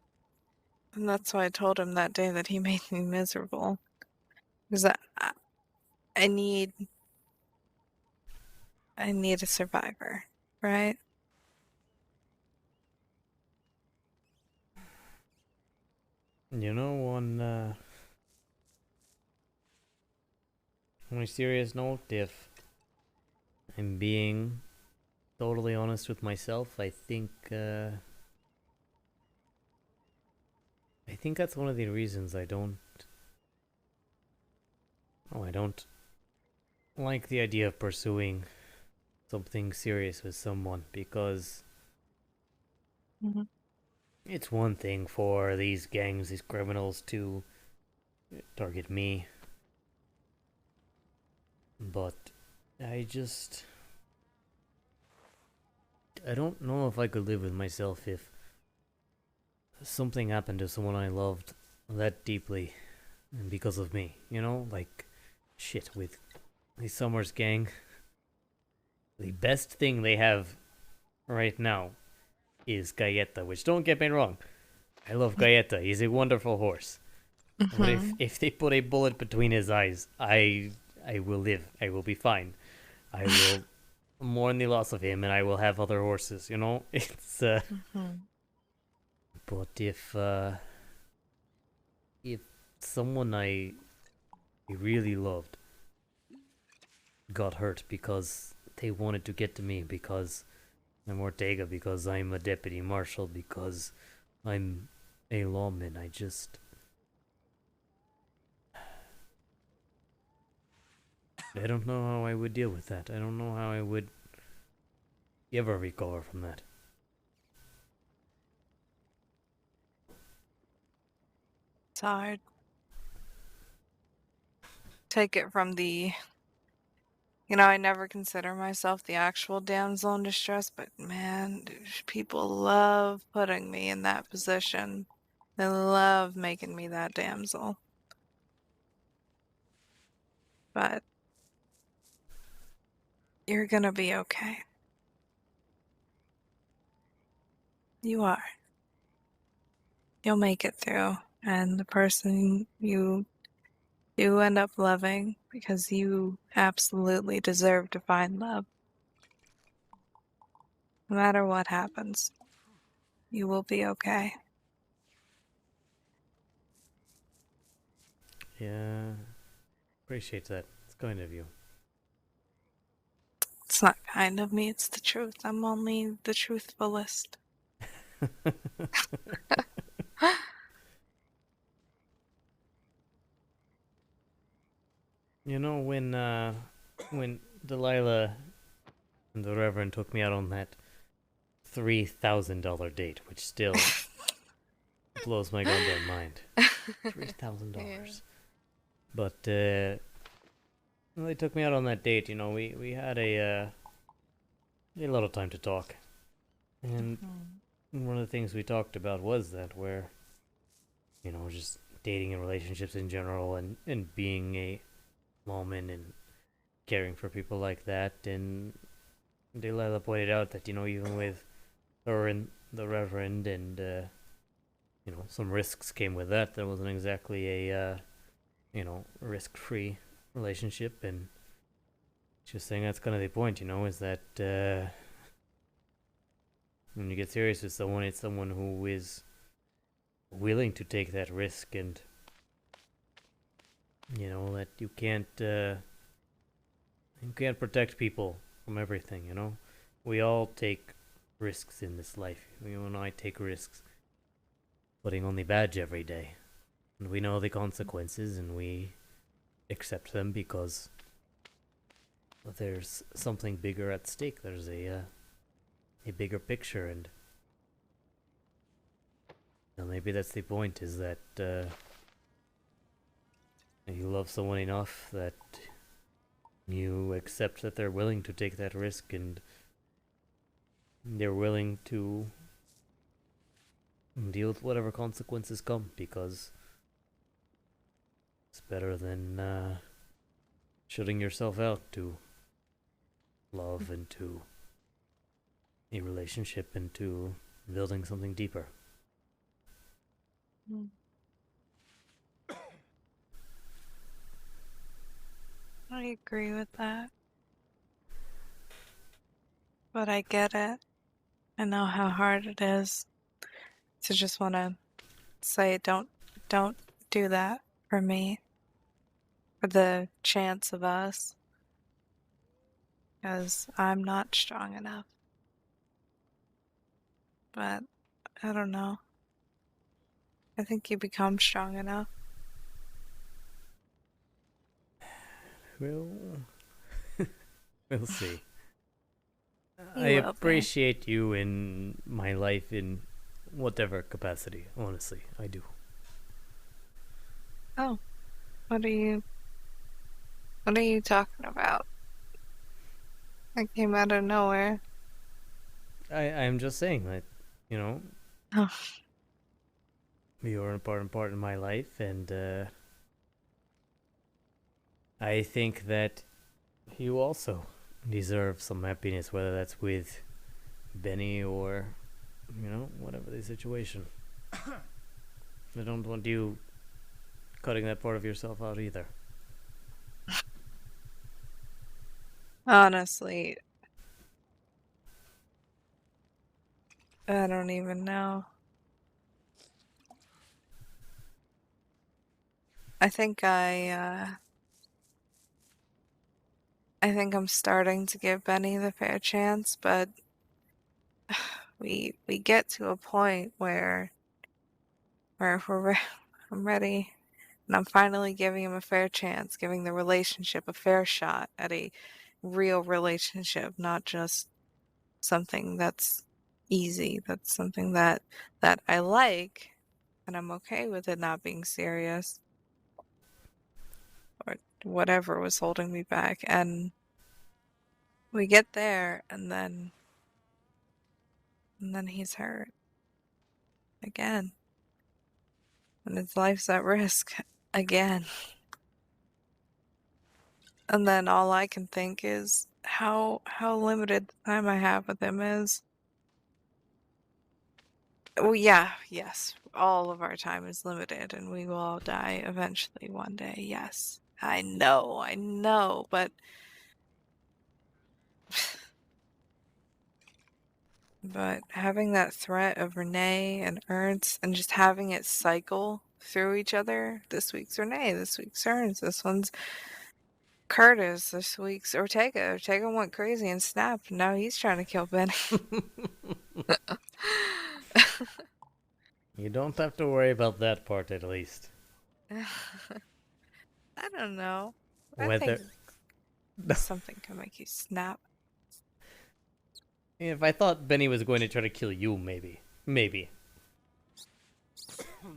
And that's why I told him that day that he made me miserable. Because I need a survivor, right? You know, on a serious note, if I'm being totally honest with myself, I think that's one of the reasons I don't like the idea of pursuing something serious with someone, because it's one thing for these gangs, these criminals to target me, but I don't know if I could live with myself if something happened to someone I loved that deeply and because of me, you know? Like, shit, with the Summers gang, the best thing they have right now is Galleta, which, don't get me wrong, I love Galleta, he's a wonderful horse. But if they put a bullet between his eyes, I will live, I will be fine. I will mourn the loss of him, and I will have other horses, you know? It's but if someone I really loved got hurt because they wanted to get to me, because I'm Ortega, because I'm a deputy marshal, because I'm a lawman, I don't know how I would deal with that. I don't know how I would ever recover from that. It's hard. Take it from I never consider myself the actual damsel in distress, but man, people love putting me in that position. They love making me that damsel. But you're gonna be okay. You are. You'll make it through, and the person you end up loving, because you absolutely deserve to find love. No matter what happens, you will be okay. Yeah. Appreciate that. It's kind of you. It's not kind of me, it's the truth. I'm only the truthfulest. You know, when Delilah and the Reverend took me out on that $3,000 date, which still blows my goddamn mind. $3,000. Yeah. But when they took me out on that date, you know, we had a lot of time to talk. And one of the things we talked about was that where, you know, just dating and relationships in general and being a mom and caring for people like that. And Delilah pointed out that, you know, even with her and the Reverend and, you know, some risks came with that. There wasn't exactly a, you know, risk-free relationship. And just saying that's kind of the point, you know, is that when you get serious with someone, it's someone who is willing to take that risk, and you know that you can't protect people from everything. You know, we all take risks in this life. You and I take risks putting on the badge every day, and we know the consequences, and we accept them because there's something bigger at stake. There's a bigger picture, and maybe that's the point, is that you love someone enough that you accept that they're willing to take that risk, and they're willing to deal with whatever consequences come, because it's better than shutting yourself out to love and to a relationship and to building something deeper. I agree with that. But I get it. I know how hard it is to just want to say, don't do that for me. For the chance of us. Because I'm not strong enough. But I don't know. I think you become strong enough. We'll see. You I will be. appreciate you in my life in whatever capacity, honestly. I do. Oh. What are you talking about? I came out of nowhere. I'm just saying that, you know, Oh. you're an important part of my life, and I think that you also deserve some happiness, whether that's with Benny or, you know, whatever the situation. I don't want you cutting that part of yourself out either. Honestly, I don't even know. I think I'm starting to give Benny the fair chance, but we get to a point where if I'm ready, and I'm finally giving him a fair chance, giving the relationship a fair shot at a real relationship, not just something that's easy. That's something that I like, and I'm okay with it not being serious. Or whatever was holding me back. And we get there, and then he's hurt again, and his life's at risk again. And then all I can think is how limited the time I have with him is. Well, yeah, yes, all of our time is limited, and we will all die eventually one day. Yes, I know, but having that threat of Renee and Ernst and just having it cycle through each other. This week's Renee, this week's Ernst, this one's Curtis, this week's Ortega. Ortega went crazy and snapped. Now he's trying to kill Benny. You don't have to worry about that part, at least. I don't know. I Whether think something can make you snap. if I thought Benny was going to try to kill you, maybe.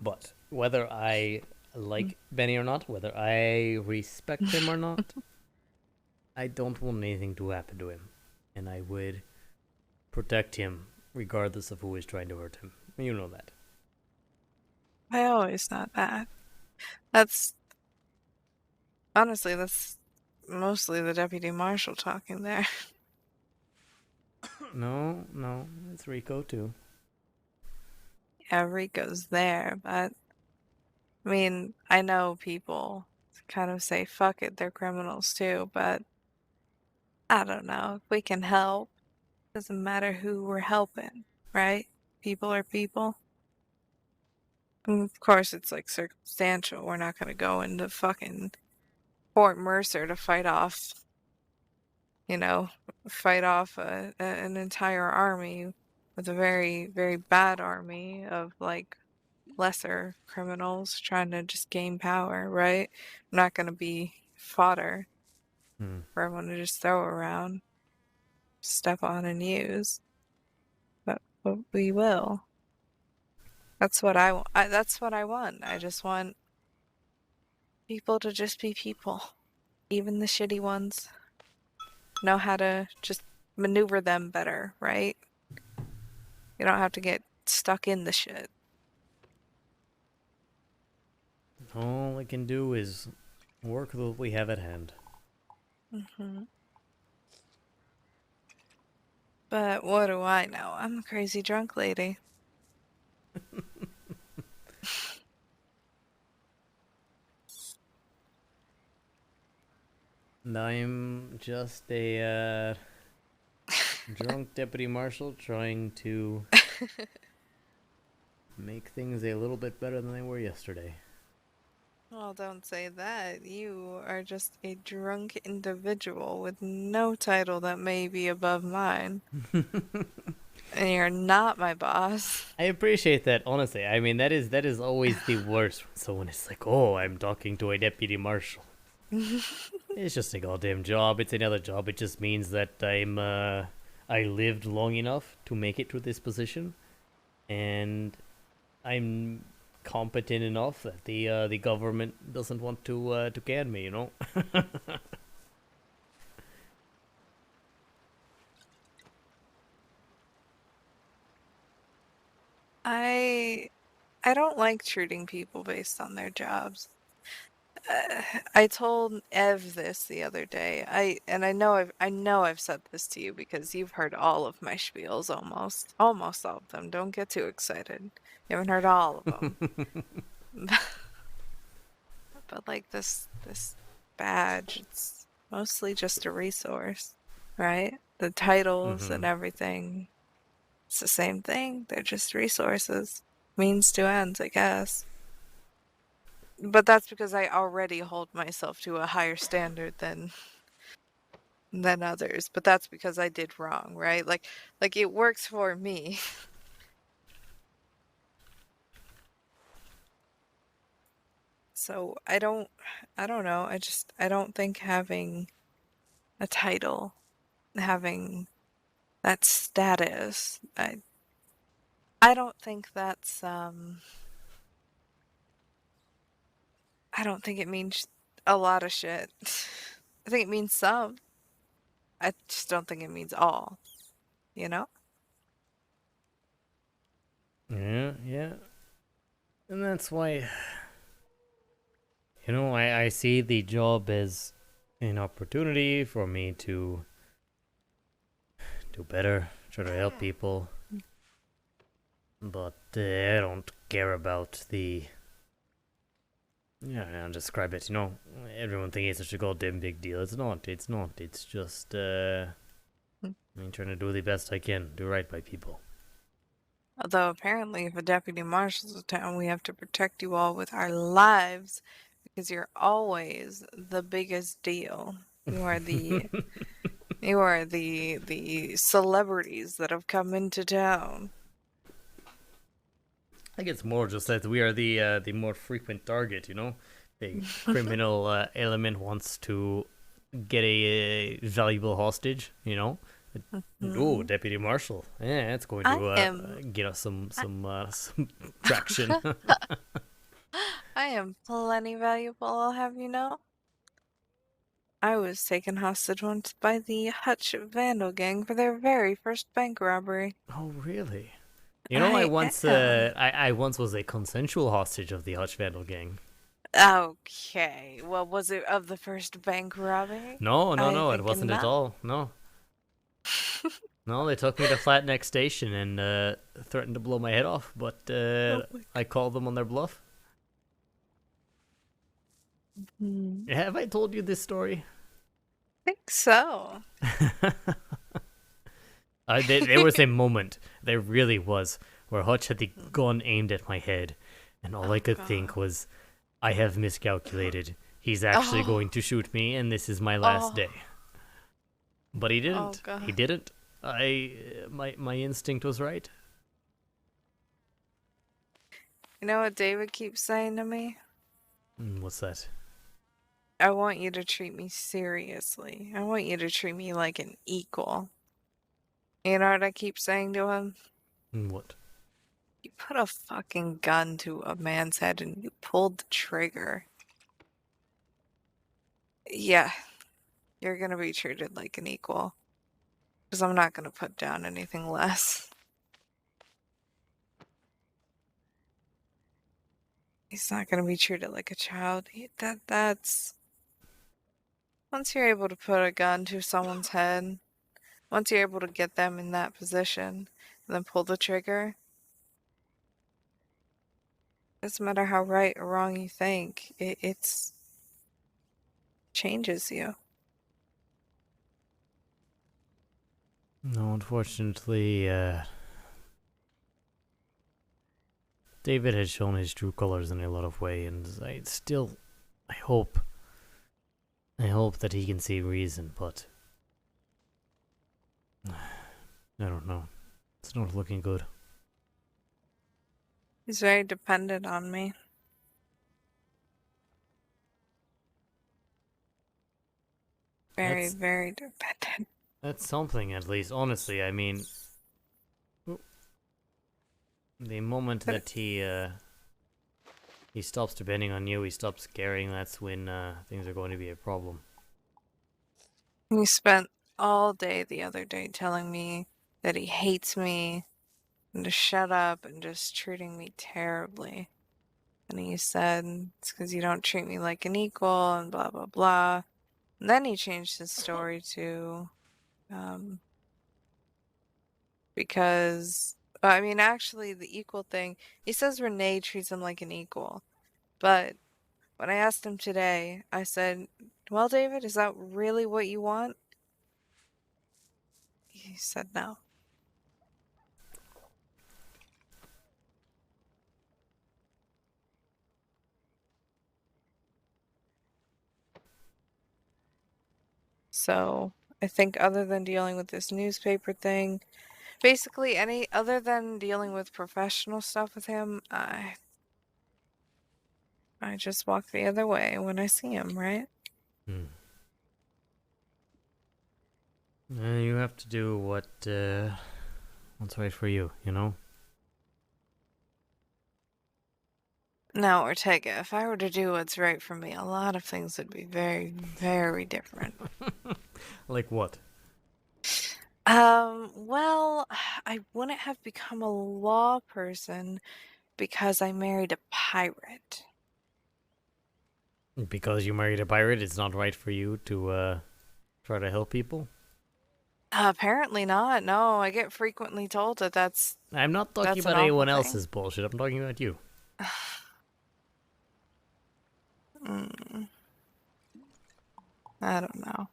But whether I like Benny or not, whether I respect him or not, I don't want anything to happen to him, and I would protect him regardless of who is trying to hurt him. You know that. I always thought that. That's honestly, that's mostly the deputy marshal talking there. No, it's Rico too. Yeah, Rico's there, but I mean, I know people kind of say fuck it, they're criminals too, but I don't know. If we can help, doesn't matter who we're helping, right? People are people. And of course, it's like circumstantial. We're not gonna go into fucking Fort Mercer to fight off, an entire army with a very, very bad army of like lesser criminals trying to just gain power, right? I'm not gonna be fodder for everyone to just throw around, step on, and use. But we will. That's what I want. That's what I want. I just want people to just be people, even the shitty ones. Know how to just maneuver them better, right? You don't have to get stuck in the shit. All I can do is work with what we have at hand. But what do I know? I'm a crazy drunk lady. And I'm just a drunk deputy marshal trying to make things a little bit better than they were yesterday. Well, don't say that. You are just a drunk individual with no title that may be above mine. And you're not my boss. I appreciate that, honestly. I mean, that is always the worst. So when it's like, oh, I'm talking to a deputy marshal. It's just a goddamn job. It's another job. It just means that I lived long enough to make it to this position, and I'm competent enough that the government doesn't want to can me, you know. I don't like treating people based on their jobs. I told Ev this the other day. I know I've said this to you because you've heard all of my spiels almost all of them. Don't get too excited. You haven't heard all of them. But like this badge, it's mostly just a resource, right? The titles and everything, it's the same thing. They're just resources, means to ends, I guess. But that's because I already hold myself to a higher standard than others. But that's because I did wrong, right? Like it works for me. So I don't know. I don't think having a title, having that status, I don't think that's I don't think it means a lot of shit. I think it means some. I just don't think it means all. You know? Yeah. And that's why, you know, I see the job as an opportunity for me to do better, try to help people. But I don't care about the... Yeah, I'll describe it, you know, everyone thinks it's such a goddamn big deal. It's not. It's just, trying to do the best I can, do right by people. Although apparently if a deputy marshal's in town, we have to protect you all with our lives because you're always the biggest deal. You are the the celebrities that have come into town. I think it's more just that we are the more frequent target, you know? The criminal element wants to get a valuable hostage, you know? Oh, Deputy Marshal. Yeah, it's going to get us some traction. I am plenty valuable, I'll have you know. I was taken hostage once by the Hutch Vandal gang for their very first bank robbery. Oh, really? You know, I once was a consensual hostage of the Hutch Vandal gang. Okay, well, was it of the first bank robbery? No, it wasn't at all. No. No, they took me to Flatneck Station and threatened to blow my head off, but I called them on their bluff. Have I told you this story? I think so. There was a moment, there really was, where Hutch had the gun aimed at my head, and all I could think was, I have miscalculated. He's actually going to shoot me, and this is my last day. But he didn't. He didn't. My instinct was right. You know what David keeps saying to me? What's that? I want you to treat me seriously. I want you to treat me like an equal. You know what I keep saying to him? What? You put a fucking gun to a man's head and you pulled the trigger. Yeah, you're gonna be treated like an equal. Because I'm not gonna put down anything less. He's not gonna be treated like a child. That's... Once you're able to put a gun to someone's head, once you're able to get them in that position, and then pull the trigger, doesn't matter how right or wrong you think, it's changes you. No, unfortunately, David has shown his true colors in a lot of ways, and I hope that he can see reason, but I don't know. It's not looking good. He's very dependent on me. Very dependent. That's something, at least. Honestly, I mean, the moment that he stops depending on you, he stops caring, that's when things are going to be a problem. He spent all day the other day telling me that he hates me and to shut up and just treating me terribly. And he said, it's because you don't treat me like an equal and blah, blah, blah. And then he changed his story to, because, I mean, actually the equal thing, he says Renee treats him like an equal. But when I asked him today, I said, well, David, is that really what you want? He said no. So I think other than dealing with this newspaper thing, basically other than dealing with professional stuff with him, I just walk the other way when I see him, right? You have to do what's right for you, you know? Now, Ortega, if I were to do what's right for me, a lot of things would be very, very different. Like what? Well, I wouldn't have become a law person because I married a pirate. Because you married a pirate, it's not right for you to try to help people? Apparently not. No, I get frequently told that that's... I'm not talking about anyone else's bullshit. I'm talking about you. I don't know.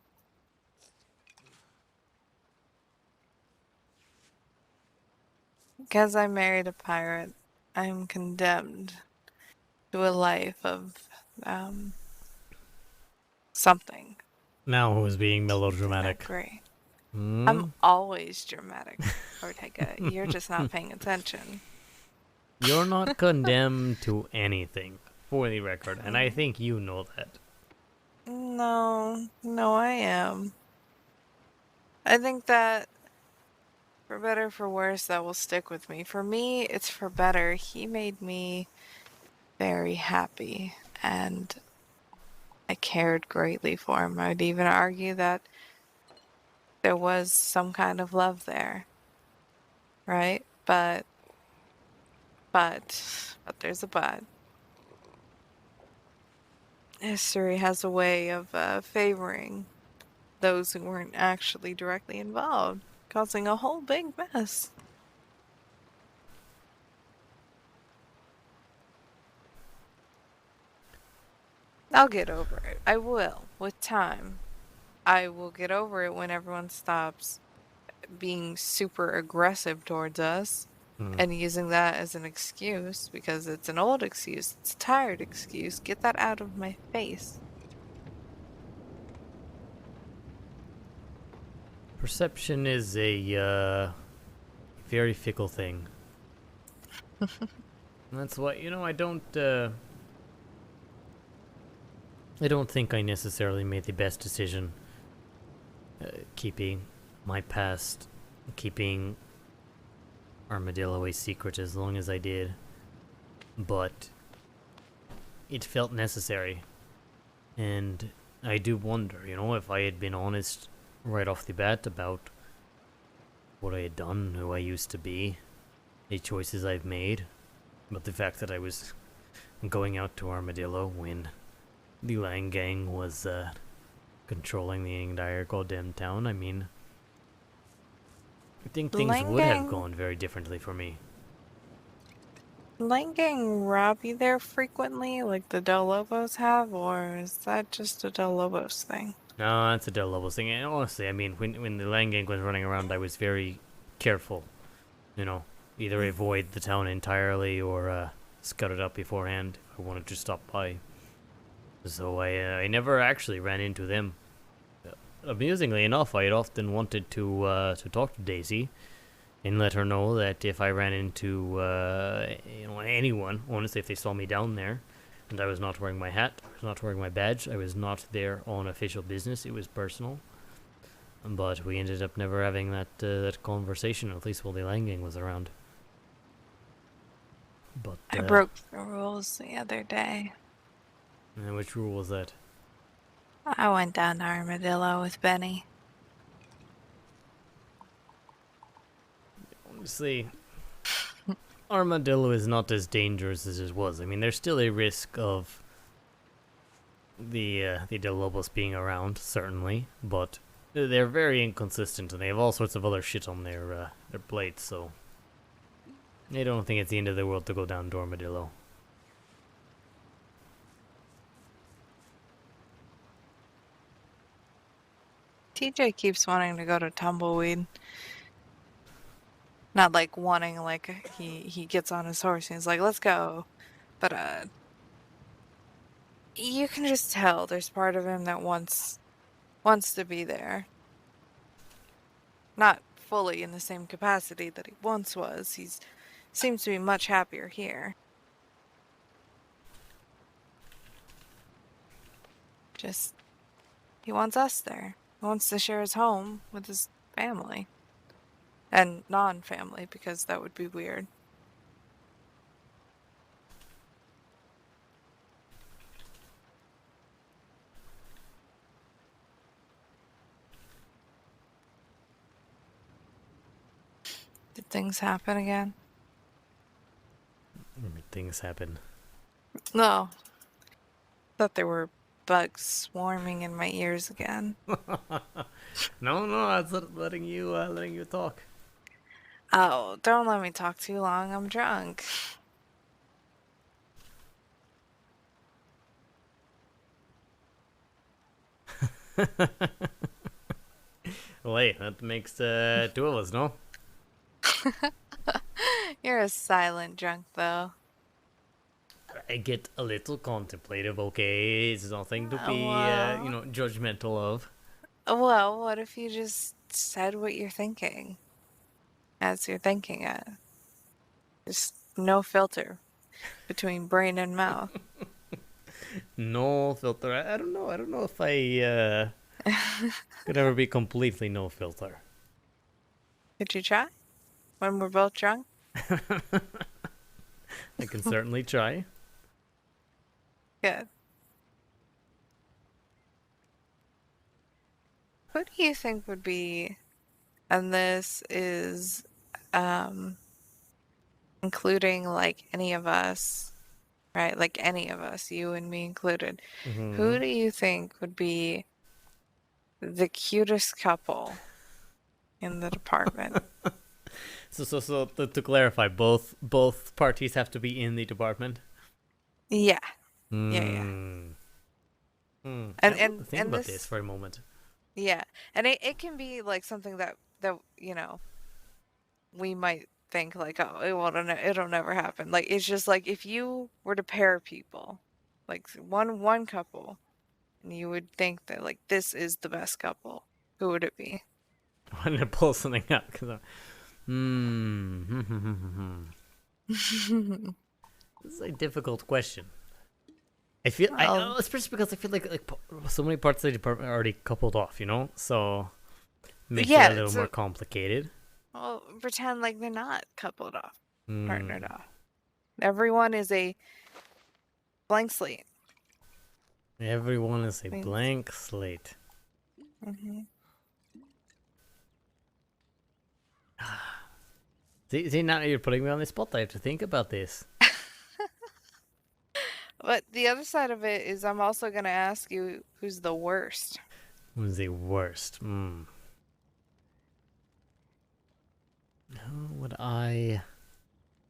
because I married a pirate, I'm condemned to a life of something. Now who's being Not melodramatic? great. Hmm? I'm always dramatic, Ortega. You're just not paying attention. You're not condemned to anything, for the record, and I think you know that. No, I am. I think that for better, for worse, that will stick with me. For me, it's for better. He made me very happy, and I cared greatly for him. I'd even argue that there was some kind of love there, right? But there's a but. History has a way of favoring those who weren't actually directly involved, causing a whole big mess. I'll get over it. I will, with time. I will get over it when everyone stops being super aggressive towards us and using that as an excuse, because it's an old excuse. It's a tired excuse. Get that out of my face. Perception is a very fickle thing. That's why, I don't think I necessarily made the best decision keeping my past, keeping Armadillo a secret as long as I did, but it felt necessary, and I do wonder, if I had been honest right off the bat about what I had done, who I used to be, the choices I've made, but the fact that I was going out to Armadillo when the Lang Gang was controlling the entire goddamn town. I mean, I think things would have gone very differently for me. Lang Gang rob you there frequently, like the Del Lobos have, or is that just a Del Lobos thing? No, that's a Del Lobos thing. And honestly, I mean, when the Lang Gang was running around, I was very careful. Either avoid the town entirely or scout it out beforehand if I wanted to stop by. So I never actually ran into them. Amusingly enough, I had often wanted to talk to Daisy and let her know that if I ran into anyone, honestly, if they saw me down there and I was not wearing my hat, I was not wearing my badge, I was not there on official business, it was personal. But we ended up never having that conversation, at least while the Lang Gang was around. But I broke the rules the other day. And which rule was that? I went down to Armadillo with Benny. Honestly, Armadillo is not as dangerous as it was. I mean, there's still a risk of the Del Lobos being around, certainly, but they're very inconsistent and they have all sorts of other shit on their plates, so I don't think it's the end of the world to go down to Armadillo. TJ keeps wanting to go to Tumbleweed. Not like wanting, like he gets on his horse and he's like, let's go. But you can just tell there's part of him that wants to be there. Not fully in the same capacity that he once was. He seems to be much happier here. Just, he wants us there. He wants to share his home with his family. And non-family, because that would be weird. Did things happen again? Things happen. No. Thought there were bugs swarming in my ears again. No, I was letting you talk. Oh, don't let me talk too long. I'm drunk. Well, hey, that makes two of us, no? You're a silent drunk, though. I get a little contemplative, okay? It's nothing to be, Well. judgmental of. Well, what if you just said what you're thinking as you're thinking it? Just no filter between brain and mouth. No filter. I don't know. I don't know if I could ever be completely no filter. Could you try? When we're both drunk? I can certainly try. Good. Who do you think would be, and this is including like any of us, right? Like any of us, you and me included. Who do you think would be the cutest couple in the department? So to clarify, both parties have to be in the department. Yeah. And think about this for a moment. Yeah, and it can be like something that we might think like, oh, it'll never happen. Like it's just like if you were to pair people, like one couple, and you would think that like this is the best couple, who would it be? I wanted to pull something up because This is a difficult question. I feel especially because I feel like so many parts of the department are already coupled off, so makes it a little more complicated. Well, pretend like they're not coupled off, partnered off. Everyone is a blank slate. Everyone is a blank slate. See, now you're putting me on the spot. I have to think about this. But the other side of it is I'm also going to ask you who's the worst. Who's the worst? Who would I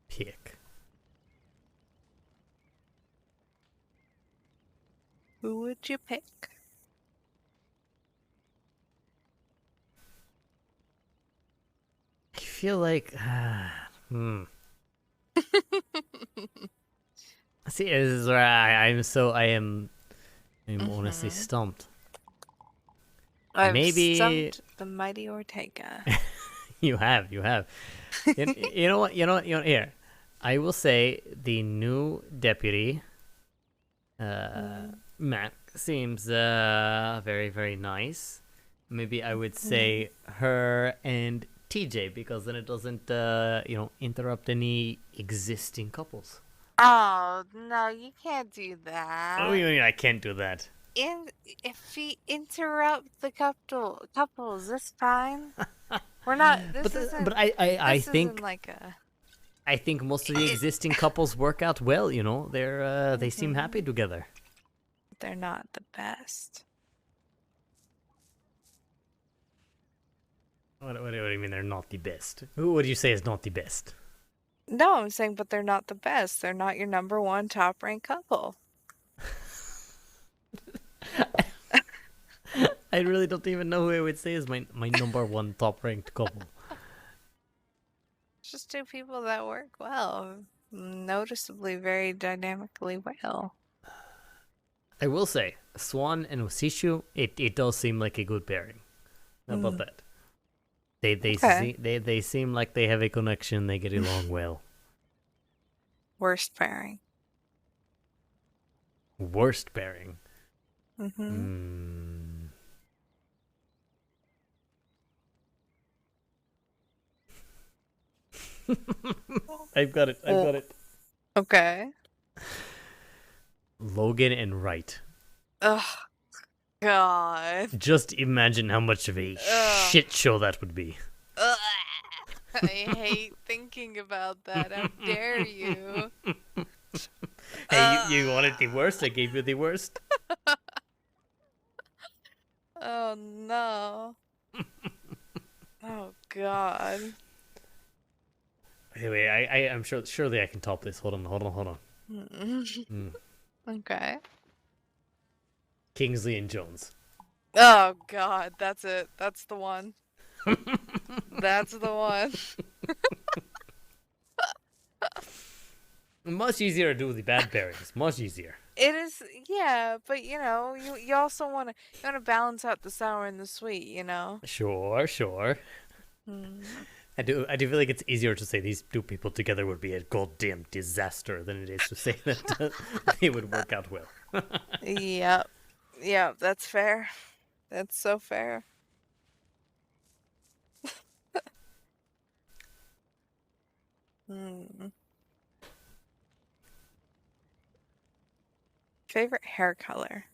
pick? Who would you pick? I feel like... See, this is where I'm honestly stumped. Maybe stumped the mighty Ortega. You have. You know what? Here, I will say the new deputy, Matt, seems very, very nice. Maybe I would say her and TJ because then it doesn't, interrupt any existing couples. Oh, no, you can't do that. Oh, you mean I can't do that? If we interrupt the couples, that's fine. We're not. I think isn't like a. I think most of the existing couples work out well. They seem happy together. They're not the best. What do you mean they're not the best? Who would you say is not the best? No, I'm saying, but they're not the best. They're not your number one top ranked couple. I really don't even know who I would say is my number one top ranked couple. Just two people that work well, noticeably very dynamically well. I will say, Swan and Osishu, it does seem like a good pairing. How about that? They seem like they have a connection. They get along well. Worst pairing. Worst pairing. I've got it. Okay. Logan and Wright. Ugh. God. Just imagine how much of a shit show that would be. Ugh. I hate thinking about that. How dare you? Hey, you wanted the worst? I gave you the worst. Oh no. Oh God. Anyway, I'm surely I can top this. Hold on. Okay. Kingsley and Jones. Oh God, that's it. That's the one. That's the one. Much easier to do the bad pairings. Much easier. It is, yeah, but you know, you also want to balance out the sour and the sweet, you know. Sure. Hmm. I do feel like it's easier to say these two people together would be a goddamn disaster than it is to say that they would work out well. Yep, that's fair. That's so fair. Hmm. Favorite hair color?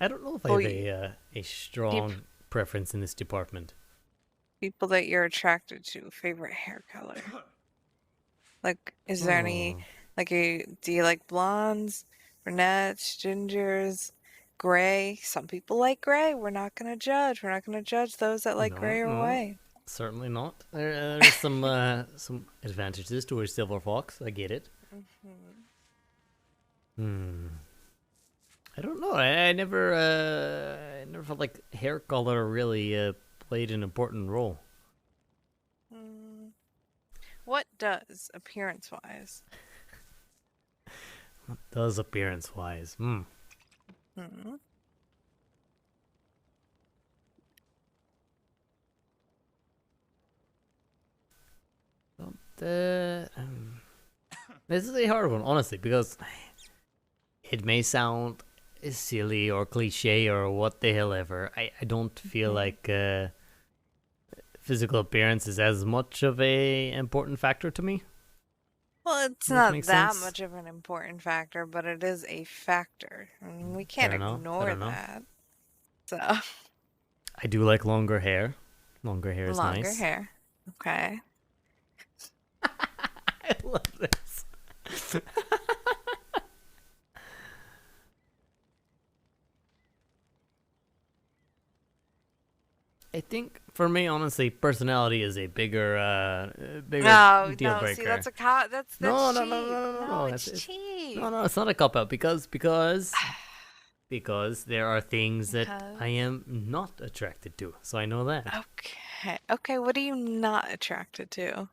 I don't know if I have a strong preference in this department. People that you're attracted to, favorite hair color. Like, is there any, do you like blondes, brunettes, gingers, gray? Some people like gray. We're not going to judge. We're not going to judge those that like gray or white. Certainly not. There's some advantages to a silver fox. I get it. I don't know. I never felt like hair color really played an important role. What does, appearance-wise? What does appearance-wise? This is a hard one, honestly, because it may sound silly or cliche or what the hell ever. I don't feel like physical appearance is as much of a important factor to me. Well, it's not that much of an important factor, but it is a factor. I mean, we can't ignore that. So. I do like longer hair. Longer hair is nice. Longer hair. Okay. I love this. I think for me, honestly, personality is a bigger deal breaker. See, that's that's no, it's cheap. No, it's not a cop out because there are things that I am not attracted to. So I know that. Okay. What are you not attracted to?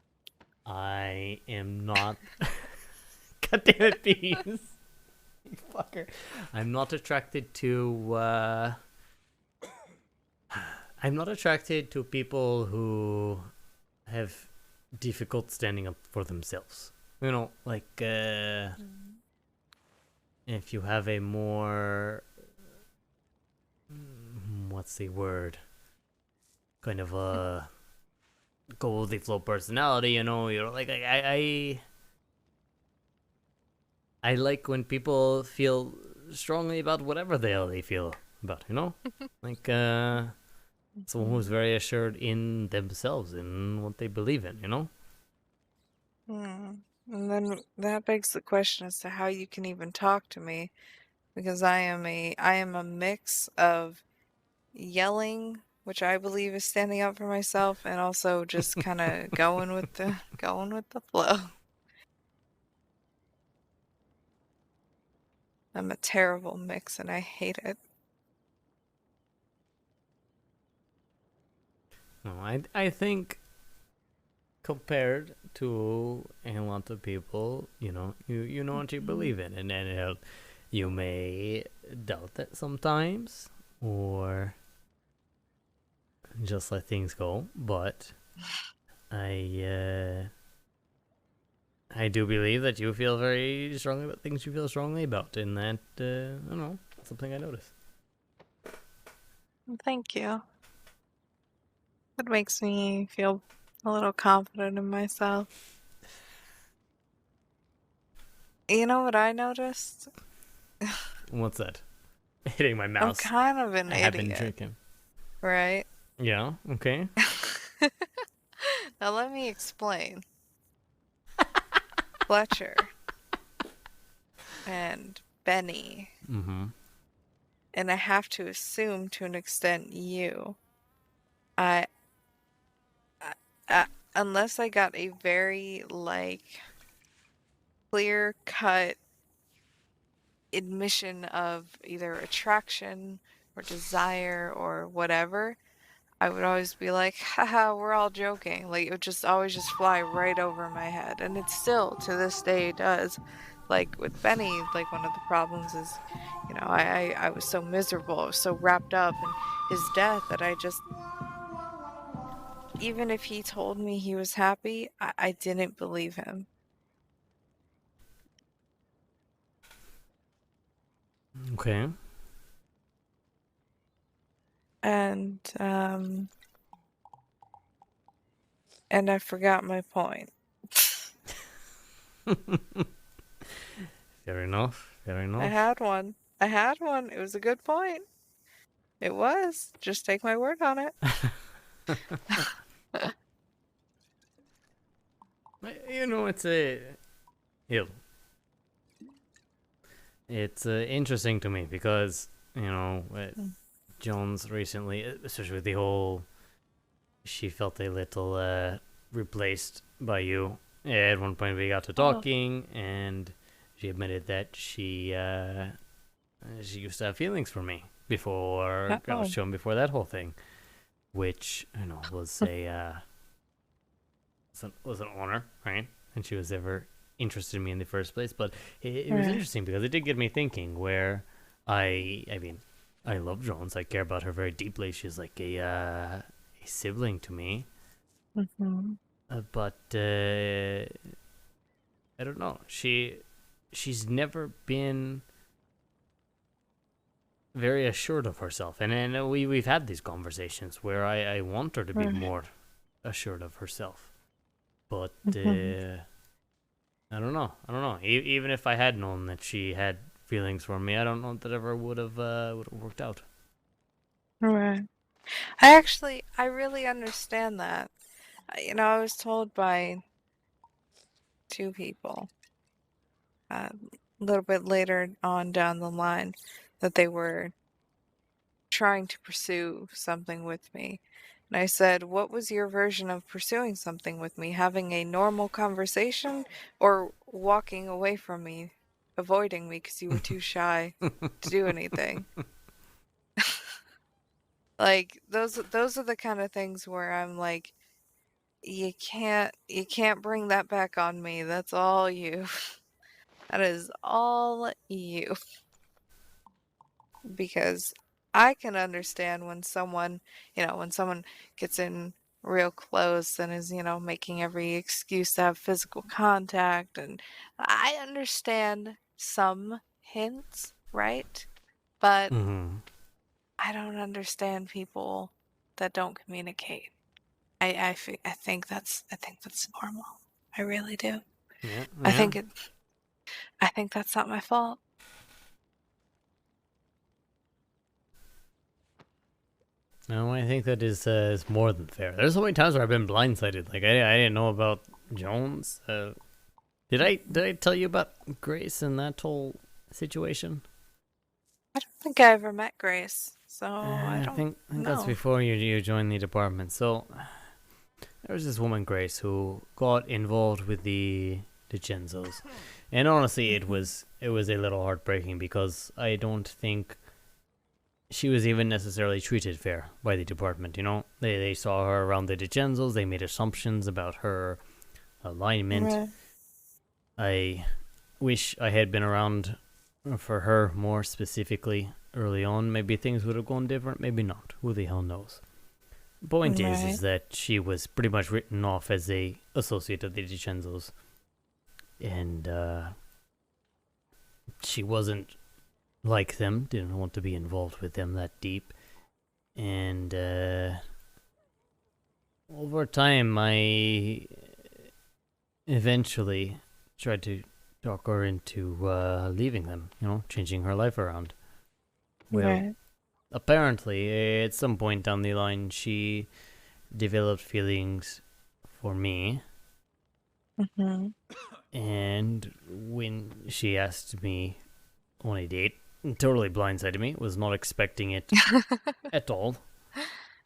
I am not. God damn it, Bees. You fucker. I'm not attracted to. I'm not attracted to people who have difficult standing up for themselves. You know, like if you have a more what's the word? Kind of a go with the flow personality, you know. You're like I like when people feel strongly about whatever the hell they feel about, you know, like someone who's very assured in themselves, in what they believe in, you know? And then that begs the question as to how you can even talk to me, because I am a mix of yelling, which I believe is standing up for myself, and also just kind of going with the flow. I'm a terrible mix and I hate it. No, I think compared to a lot of people, you know, you know what you believe in, and then you may doubt that sometimes, or just let things go. But I do believe that you feel very strongly about things you feel strongly about, and that I don't know, something I notice. Thank you. That makes me feel a little confident in myself. You know what I noticed? What's that? Hitting my mouse. I'm kind of an idiot. I have been drinking. Right? Yeah, okay. Now let me explain. Fletcher and Benny, and I have to assume to an extent you, unless I got a very clear-cut admission of either attraction or desire or whatever, I would always be like, haha, we're all joking. Like, it would just always just fly right over my head. And it still, to this day, does. Like, with Benny, like, one of the problems is, you know, I was so miserable, I was so wrapped up in his death that I just, even if he told me he was happy, I didn't believe him. Okay. And I forgot my point. Fair enough. Fair enough. I had one. It was a good point. It was. Just take my word on it. You know, it's interesting to me because, you know, Jones recently, especially with the whole, she felt a little replaced by you. At one point we got to talking, and she admitted that she used to have feelings for me before I was shown before that whole thing, which, you know, was was an honor, right? And she was ever interested in me in the first place. But it was interesting because it did get me thinking. Where I mean, I love Jones. I care about her very deeply. She's like a sibling to me. Mm-hmm. But I don't know. She's never been very assured of herself, and we've had these conversations where I want her to be more assured of herself. But I don't know. Even if I had known that she had feelings for me, I don't know if that ever would have worked out. Right. I really understand that. You know, I was told by two people a little bit later on down the line that they were trying to pursue something with me. And I said, what was your version of pursuing something with me? Having a normal conversation or walking away from me, avoiding me because you were too shy to do anything? Like, those are the kind of things where I'm like, you can't bring that back on me. That's all you. That is all you. Because I can understand when someone, when someone gets in real close and is, making every excuse to have physical contact, and I understand some hints, right? But I don't understand people that don't communicate. I think that's normal. I really do. Yeah. I think that's not my fault. No, I think that is more than fair. There's so many times where I've been blindsided. Like I didn't know about Jones. Did I tell you about Grace and that whole situation? I don't think I ever met Grace, so I think know. that's before you joined the department. So there was this woman, Grace, who got involved with the Genzos, and honestly, it was a little heartbreaking because I don't think she was even necessarily treated fair by the department. You know, they saw her around the Genzos. They made assumptions about her alignment. Right. I wish I had been around for her more specifically early on. Maybe things would have gone different. Maybe not. Who the hell knows? Point is that she was pretty much written off as a associate of the Genzos, and she wasn't like them, didn't want to be involved with them that deep, and over time I eventually tried to talk her into leaving them, changing her life around. Well, apparently at some point down the line she developed feelings for me. And when she asked me on a date, totally blindsided me, was not expecting it at all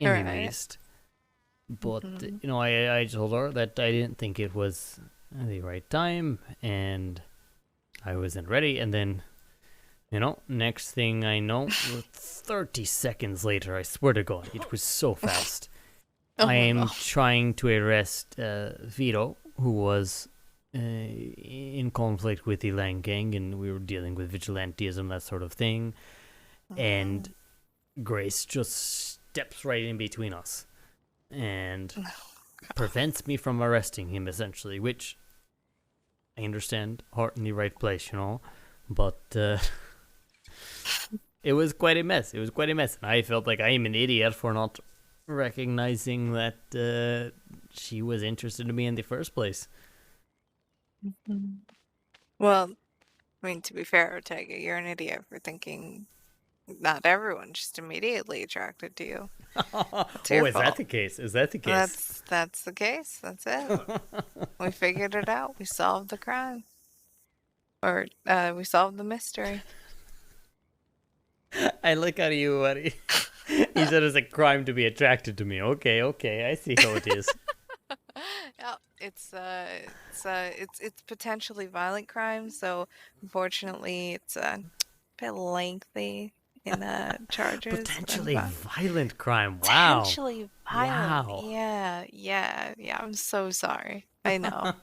in the least. But I told her that I didn't think it was the right time and I wasn't ready. And then You know, next thing I know, 30 seconds later, I swear to God, it was so fast. I am trying to arrest Vito, who was in conflict with the Lang Gang, and we were dealing with vigilantism, that sort of thing. And Grace just steps right in between us and prevents me from arresting him, essentially, which I understand, heart in the right place, you know, but it was quite a mess. And I felt like I am an idiot for not recognizing that she was interested in me in the first place. Well, I mean, to be fair, Ortega, you're an idiot for thinking not everyone's just immediately attracted to you. Is that the case? That's the case. That's it. We figured it out. We solved the crime. Or we solved the mystery. I look at you, buddy. He said it's a crime to be attracted to me. Okay, I see how it is. Yeah, it's potentially violent crime, so unfortunately it's a bit lengthy in charges. Potentially violent crime. Wow. Potentially violent. Wow. Yeah. I'm so sorry. I know.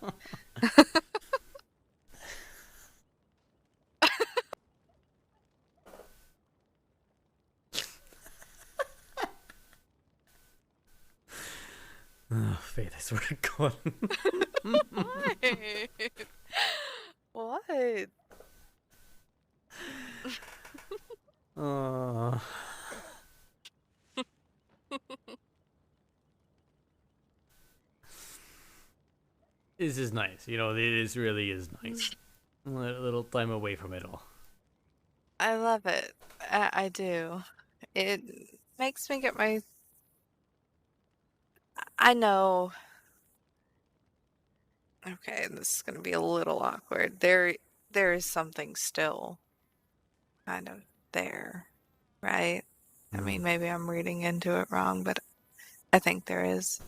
Oh, Faith, I swear to God. What? This is nice. You know, this really is nice. A little time away from it all. I love it. I do. It makes me get my... I know. Okay, this is going to be a little awkward. There is something still kind of there, right? I mean, maybe I'm reading into it wrong, but I think there is.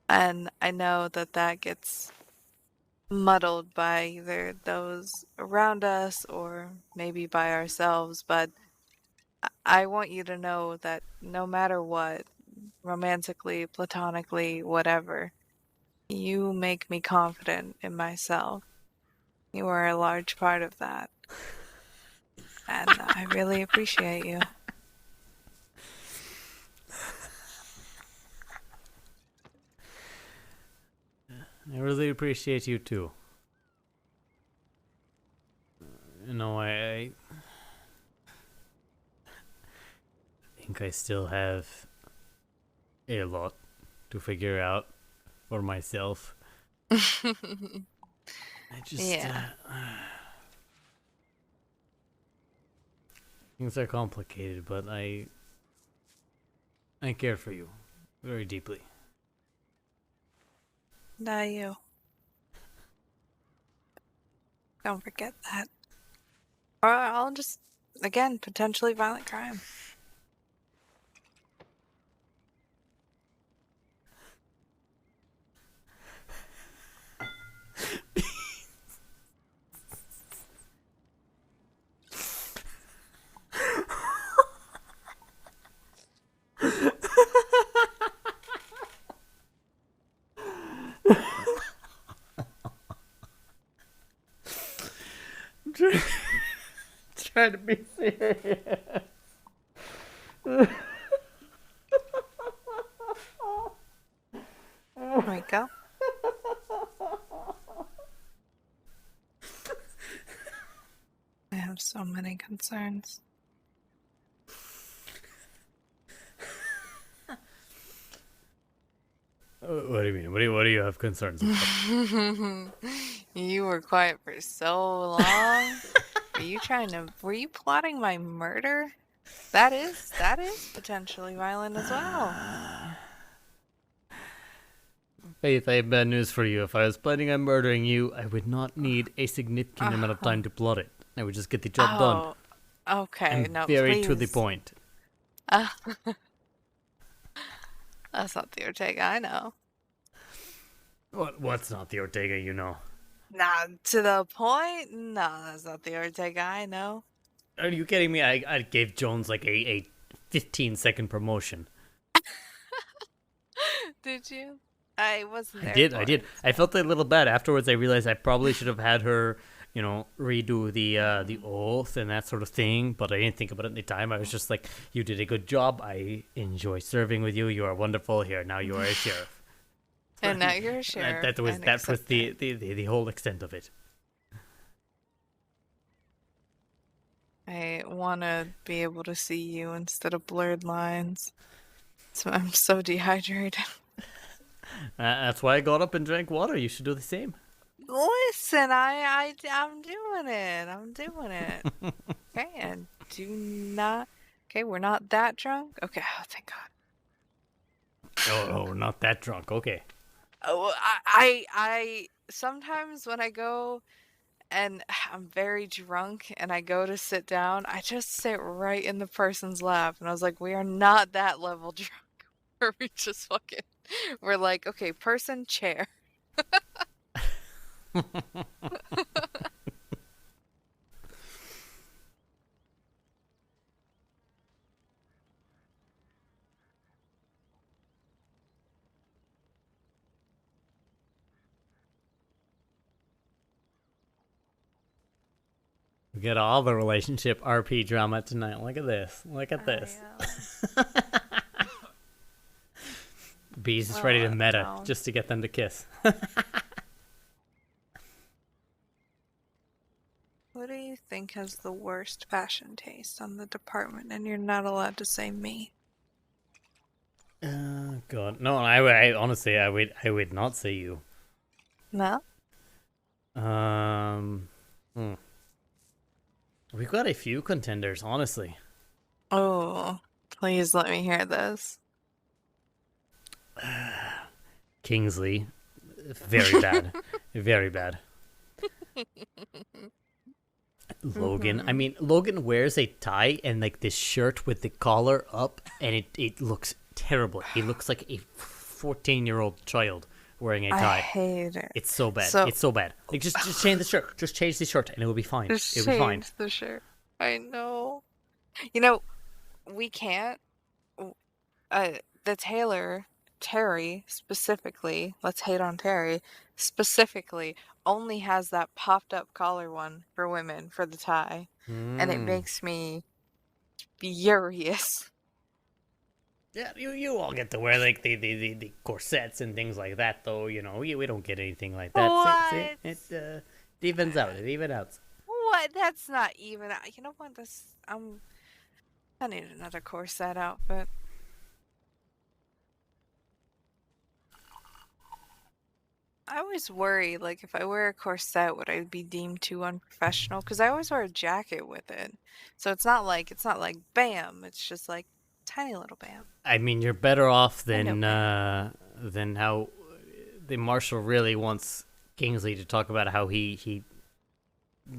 And I know that gets muddled by either those around us or maybe by ourselves, but I want you to know that no matter what, romantically, platonically, whatever, you make me confident in myself. You are a large part of that. And I really appreciate you. I really appreciate you too. You know, I think I still have a lot to figure out for myself. I just things are complicated, but I care for you very deeply. Not you. Don't forget that. Or I'll just, again, potentially violent crime. Trying to be serious. There we go. I have so many concerns. What do you mean? What do you have concerns about? You were quiet for so long. Were you plotting my murder? That is potentially violent as well. Faith, I have bad news for you. If I was planning on murdering you, I would not need a significant amount of time to plot it. I would just get the job done. Okay, I'm no, very please. to the point. That's not the Ortega I know. What's not the Ortega you know? Nah, to the point? No, that's not the Ortega I know. Are you kidding me? I gave Jones like a 15-second promotion. Did you? I wasn't there. I did. I felt a little bad afterwards. I realized I probably should have had her, redo the oath and that sort of thing. But I didn't think about it at the time. I was just like, "You did a good job. I enjoy serving with you. You are wonderful. Here now, you are a sheriff." And now you're a sheriff. That was the whole extent of it. I want to be able to see you instead of blurred lines. So I'm so dehydrated. That's why I got up and drank water. You should do the same. Listen, I'm doing it. I'm doing it. Okay, and do not. Okay, we're not that drunk. Okay, oh thank God. Oh, we're not that drunk. Okay. Oh, I sometimes when I go and I'm very drunk and I go to sit down, I just sit right in the person's lap, and I was like, we are not that level drunk. Where we just fucking, we're like, okay, person, chair. We get all the relationship RP drama tonight. Look at this. Look at this. Bees is ready to meta just to get them to kiss. Who do you think has the worst fashion taste on the department? And you're not allowed to say me. God, no! I honestly, I would not say you. No. We've got a few contenders, honestly. Oh, please let me hear this. Kingsley, very bad, very bad. Logan, I mean, Logan wears a tie and like this shirt with the collar up, and it looks terrible. He looks like a 14-year-old child wearing a tie. I hate it. It's so bad. So- It's so bad. Like just change the shirt. Just change the shirt, and it will be fine. Just It'll be fine. change the shirt. I know. You know, we can't. The tailor, Terry specifically, let's hate on Terry, specifically only has that popped up collar one for women for the tie. And it makes me furious. Yeah, you all get to wear like the corsets and things like that, though. We don't get anything like that. See? It evens out. It evens out. What? That's not even. You know what? I need another corset outfit. I always worry, like, if I wear a corset, would I be deemed too unprofessional? Because I always wear a jacket with it, so it's not like bam. It's just like tiny little bam. I mean, you're better off than how the Marshal really wants Kingsley to talk about how he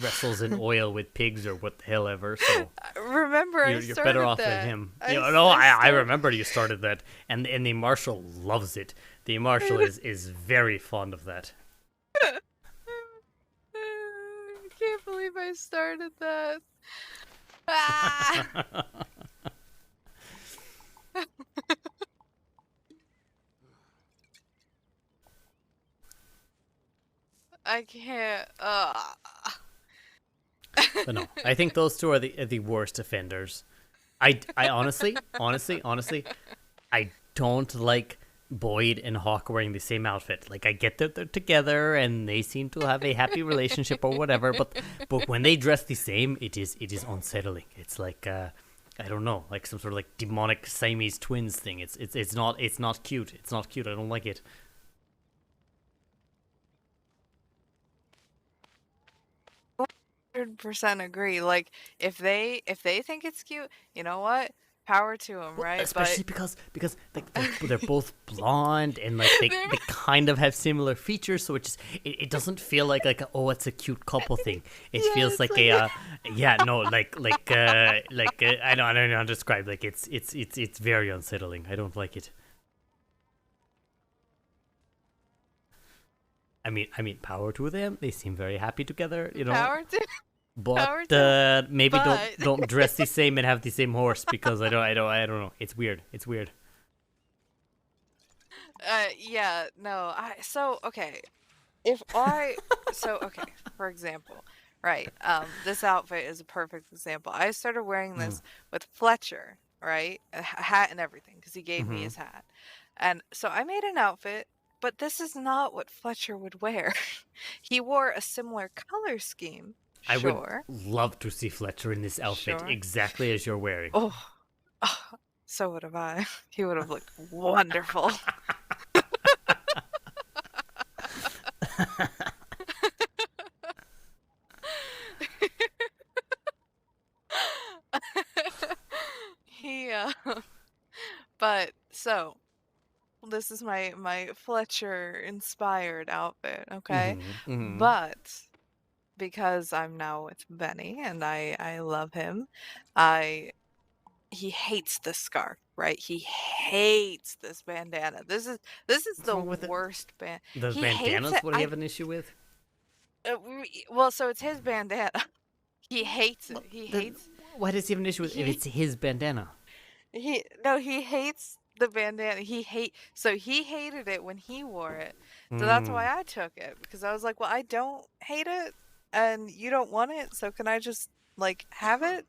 wrestles in oil with pigs or what the hell ever. So Remember, you're better off than him. I remember you started that, and the Marshal loves it. The Marshal is very fond of that. I can't believe I started that. Ah! I can't. But no, I think those two are the worst offenders. I honestly, I don't like Boyd and Hawk wearing the same outfit. Like, I get that they're together and they seem to have a happy relationship or whatever, but when they dress the same, it is unsettling. It's like I don't know, like some sort of like demonic Siamese twins thing. It's not cute. It's not cute. I don't like it. 100% agree. Like, if they think it's cute, you know what? Power to them, right? Especially because they're both blonde and like they kind of have similar features, so it doesn't feel like it's a cute couple thing. It feels like I don't know how to describe. Like it's very unsettling. I don't like it. I mean, power to them. They seem very happy together, Power to. But maybe don't dress the same and have the same horse because I don't know. It's weird. It's weird. Yeah, no. Okay. For example, right? This outfit is a perfect example. I started wearing this with Fletcher, right? A hat and everything because he gave me his hat. And so I made an outfit, but this is not what Fletcher would wear. He wore a similar color scheme. I would Sure. love to see Fletcher in this outfit Sure. exactly as you're wearing. Oh, so would have I. He would have looked wonderful. But so this is my Fletcher inspired outfit, okay? But because I'm now with Benny and I love him, he hates this scarf, right? He hates this bandana. This is the worst band. The He bandanas? hates it. What do you have an issue with? Well, so it's his bandana. He hates it. He hates. Why does he have an issue with if it's his bandana? He hates the bandana. He hated it when he wore it. So that's why I took it, because I was like, well, I don't hate it and you don't want it, so can I just like have it,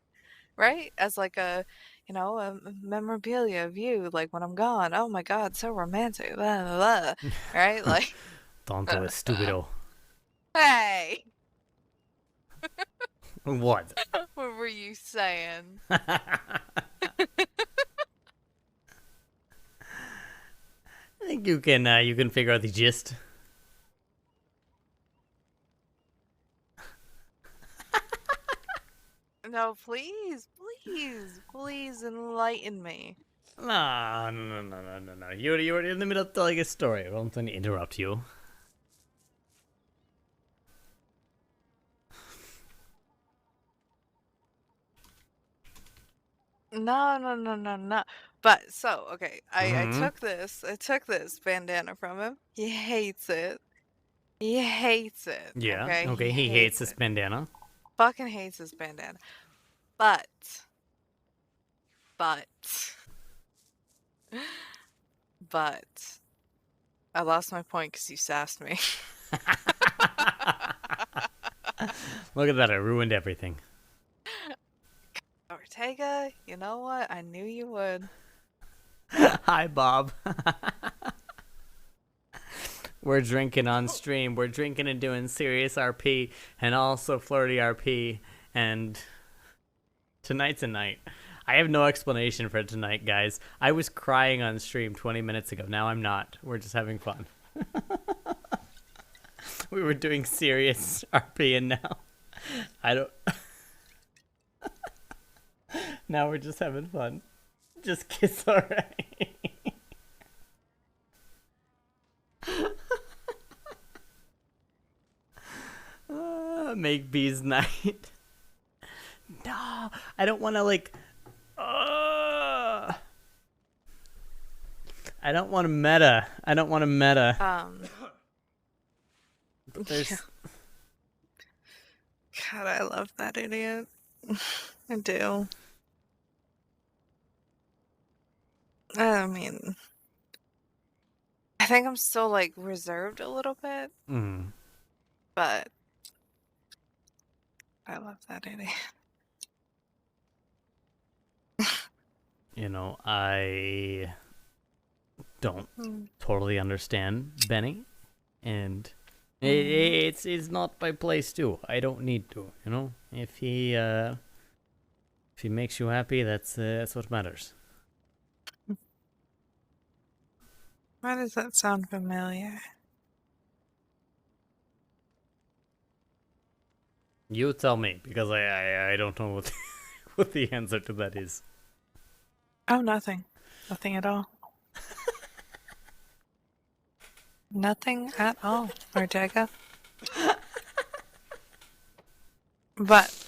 right? As like a memorabilia of you, like when I'm gone. Oh my god, so romantic. Blah, blah, blah. Right? Like Tonto is stupido. Hey. What? What were you saying? I think you can figure out the gist. No, please enlighten me. No. You're in the middle of telling a story. I don't want to interrupt you. No. But so, okay, I took this bandana from him. He hates it. Yeah. Okay. He hates this bandana. Fucking hates this bandana. But I lost my point because you sassed me. Look at that! I ruined everything. Ortega, you know what? I knew you would. Hi, Bob. We're drinking on stream. We're drinking and doing serious RP and also flirty RP. And tonight's a night. I have no explanation for tonight, guys. I was crying on stream 20 minutes ago. Now I'm not. We're just having fun. We were doing serious RP and now I don't... Now we're just having fun. Just kiss already. Make bees night. No, I don't want to like. I don't want to meta. But there's. God, I love that idiot. I do. I mean, I think I'm still like reserved a little bit, but I love that idiot. I don't totally understand Benny, and it's not my place to. I don't need to. If he makes you happy, that's what matters. Why does that sound familiar? You tell me, because I don't know what what the answer to that is. Oh, nothing. Nothing at all. Nothing at all, Ortega. But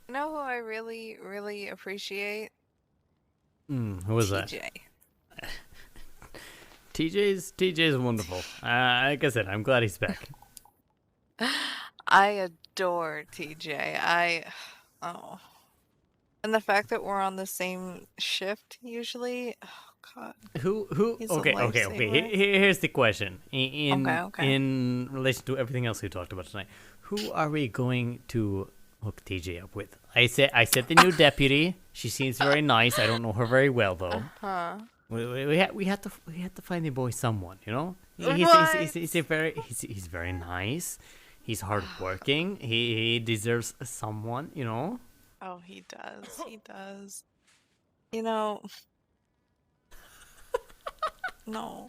you know who I really, really appreciate? Who was that? TJ. TJ's wonderful. Like I said, I'm glad he's back. I adore TJ. Oh. And the fact that we're on the same shift usually, oh god. Who? He's a Okay. lifesaver. Here's the question. Okay. In relation to everything else we talked about tonight, who are we going to hook TJ up with? I said the new deputy. She seems very nice. I don't know her very well though. Huh. We had to find the boy someone. You know. He's very nice. He's hardworking. He deserves someone. You know. Oh, he does. He does. You know. No.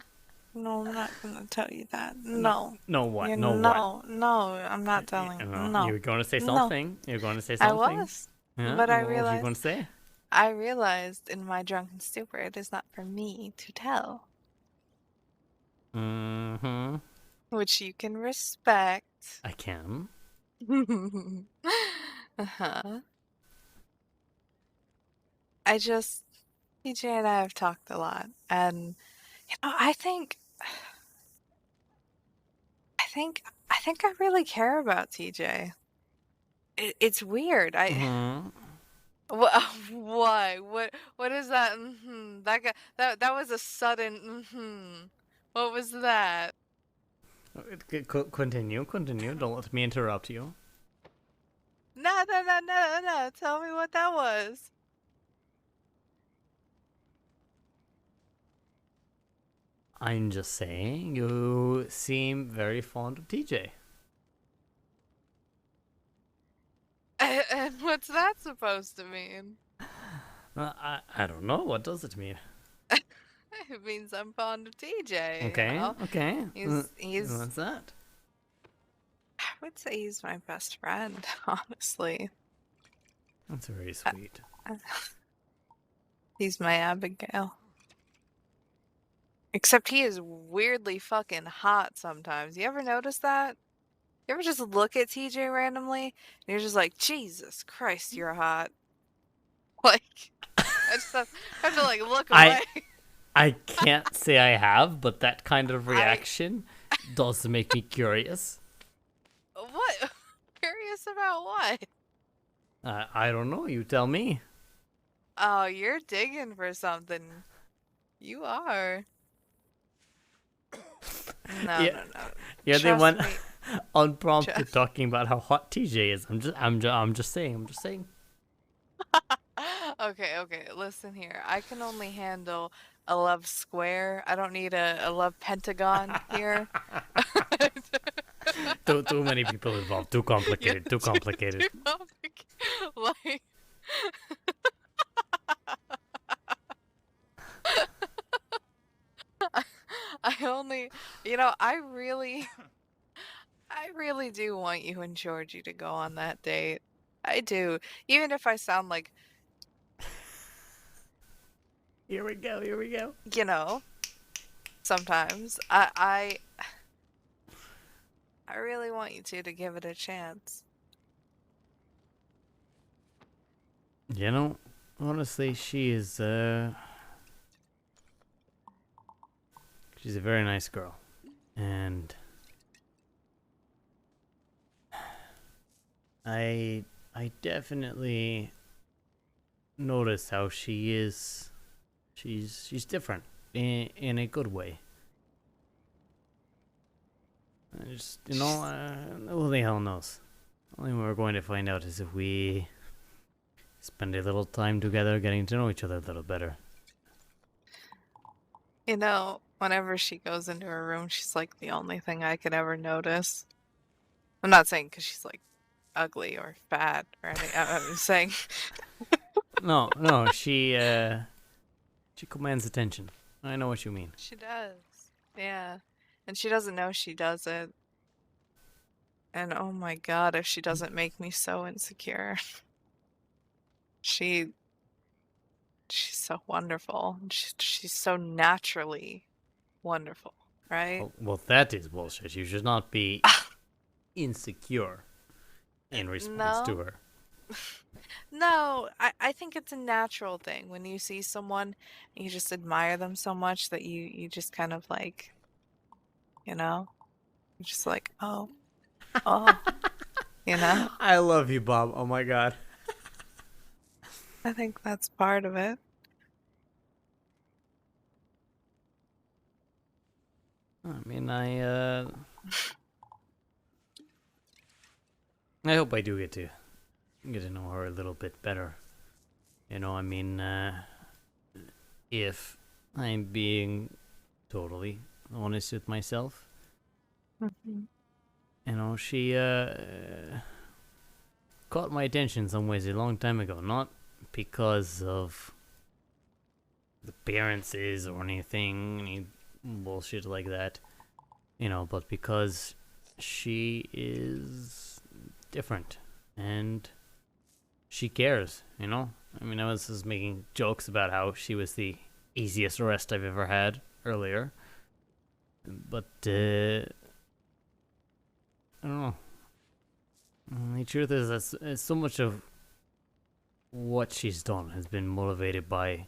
No, I'm not gonna tell you that. No. No what? You- No no, what? No, I'm not telling you. No. You were going to say No. something. You're going to say I something. was. Yeah? But I What were you realized going to say? I realized in my drunken stupor it is not for me to tell. Mm-hmm. Which you can respect. I can. Uh-huh. TJ and I have talked a lot, and I think I really care about TJ. It's weird. Mm-hmm. Why? What is that? That was a sudden. What was that? Continue. Don't let me interrupt you. No. Tell me what that was. I'm just saying, you seem very fond of TJ. And what's that supposed to mean? I don't know. What does it mean? It means I'm fond of TJ. Okay. You know? Okay. He's. What's that? I would say he's my best friend, honestly. That's very sweet. He's my Abigail. Except he is weirdly fucking hot sometimes. You ever notice that? You ever just look at TJ randomly and you're just like, Jesus Christ, you're hot. Like, I just have to like look away. I can't say I have, but that kind of reaction does make me curious. What? Curious about what? I don't know. You tell me. Oh, you're digging for something. You are. No. You're the Trust one me. unprompted talking about how hot TJ is. I'm just saying. Okay. Listen here. I can only handle a love square. I don't need a love pentagon here. Too many people involved. Too complicated. Yeah, Too complicated. Too complicated. Like. I only, I really do want you and Georgie to go on that date. I do. Even if I sound like, Here we go. Sometimes I really want you two to give it a chance. Honestly, she's a very nice girl, and I definitely notice how she is. She's different in a good way. I just, who the hell knows? Only we're going to find out is if we spend a little time together getting to know each other a little better. Whenever she goes into her room, she's like the only thing I could ever notice. I'm not saying because she's like ugly or fat or anything. I'm saying. No, she commands attention. I know what you mean. She does. Yeah. And she doesn't know she does it. And oh my god, if she doesn't make me so insecure. She's so wonderful. She's so naturally wonderful, right? Well, that is bullshit. You should not be insecure in response to her. No, I think it's a natural thing when you see someone and you just admire them so much that you just kind of like, you're just like, oh, Oh, you know? I love you, Bob. Oh my god. I think that's part of it. I mean, I hope I do get to know her a little bit better. You know, I mean, if I'm being totally honest with myself, Mm-hmm. you know, she caught my attention in some ways a long time ago, not because of appearances or anything, any bullshit like that, you know, but because she is different and she cares, you know. I mean, I was just making jokes about how she was the easiest arrest I've ever had earlier, but I don't know. The truth is that so much of what she's done has been motivated by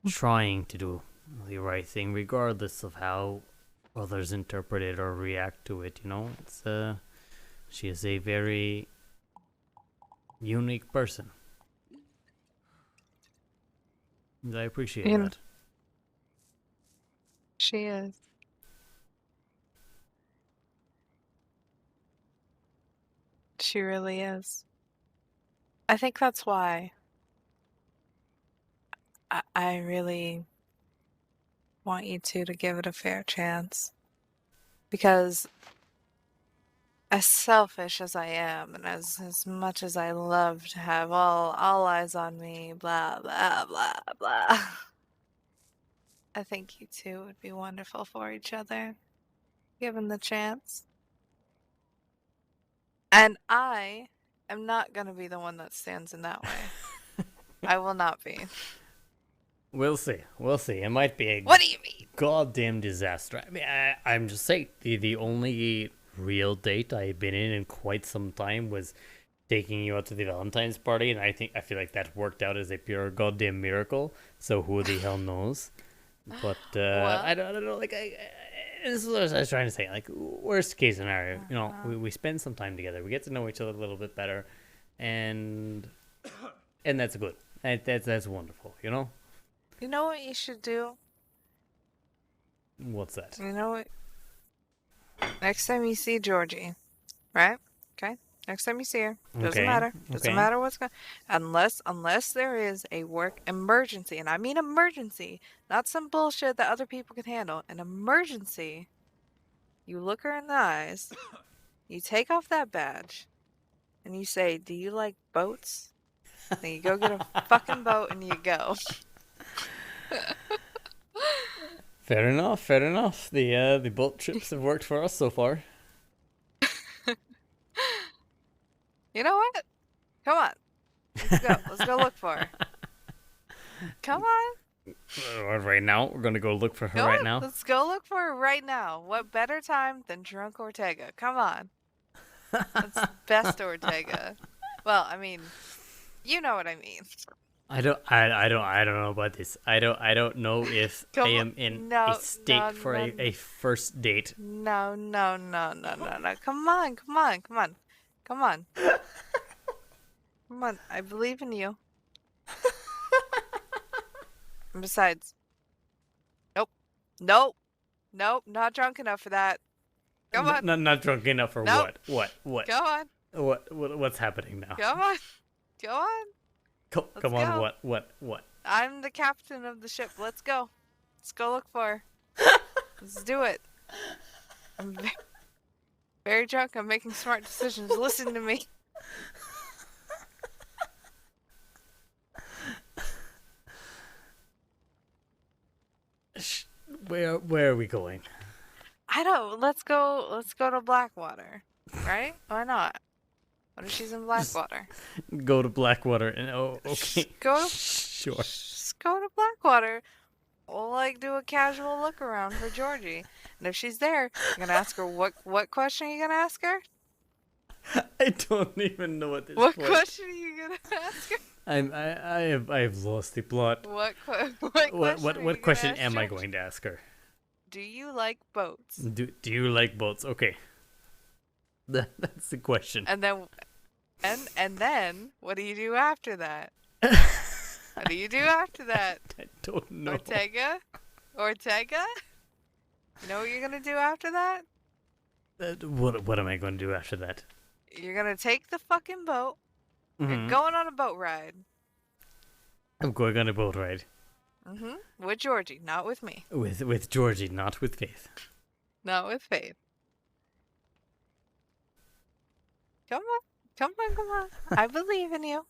trying to do the right thing, regardless of how others interpret it or react to it. You know, it's she is a very unique person. And I appreciate that. She is. She really is. I think that's why I really want you two to give it a fair chance. Because as selfish as I am, and as much as I love to have all eyes on me, blah, blah, blah, blah, I think you two would be wonderful for each other, given the chance. And I am not going to be the one that stands in that way. I will not be. We'll see. We'll see. It might be a What do you mean? goddamn disaster. I mean, I'm just saying, the only real date I've been in quite some time was taking you out to the Valentine's party, and I feel like that worked out as a pure goddamn miracle. So who the hell knows? But Well. I don't know. Like, this is what I was trying to say. Like, worst case scenario, you know, we spend some time together, we get to know each other a little bit better, and that's good. That's wonderful. You know. You know what you should do? What's that? You know what? Next time you see Georgie, right? Okay? Next time you see her, doesn't Okay, matter. Doesn't okay. matter what's going unless there is a work emergency, and I mean emergency, not some bullshit that other people can handle. An emergency. You look her in the eyes, you take off that badge, and you say, "Do you like boats?" Then you go get a fucking boat and you go. Fair enough. Fair enough. The boat trips have worked for us so far. You know what? Come on. Let's go. Let's go look for her. Come on. Right now, we're gonna go look for her Go right on. now. Let's go look for her right now. What better time than drunk Ortega? Come on. That's best Ortega. Well, I mean, you know what I mean. I don't know about this. I don't know if I am in a state for a first date. No. Come on. Come on. I believe in you. And besides, nope. Not drunk enough for that. Come on. Not drunk enough for Nope. what? Go on. What's happening now? Come on. Go on. Come on, go. what? I'm the captain of the ship. Let's go. Let's go look for her. Let's do it. I'm very drunk. I'm making smart decisions. Listen to me. Where are we going? I don't. Let's go to Blackwater. Right? Why not? What if she's in Blackwater? Go to Blackwater and okay. Go to Sure. Just go to Blackwater. We'll do a casual look around for Georgie. And if she's there, you're gonna ask her what question are you gonna ask her? I don't even know at this What point. question are you gonna ask her? I've lost the plot. What question am I going to ask her? Do you like boats? Do you like boats? Okay. That's the question. And then, and then, what do you do after that? What do you do after that? I don't know. Ortega? Ortega? You know what you're gonna do after that? What am I going to do after that? You're gonna take the fucking boat. You're Mhm. going on a boat ride. I'm going on a boat ride. With Georgie, not with me. With Georgie, not with Faith. Not with Faith. Come on. Come on, come on. I believe in you.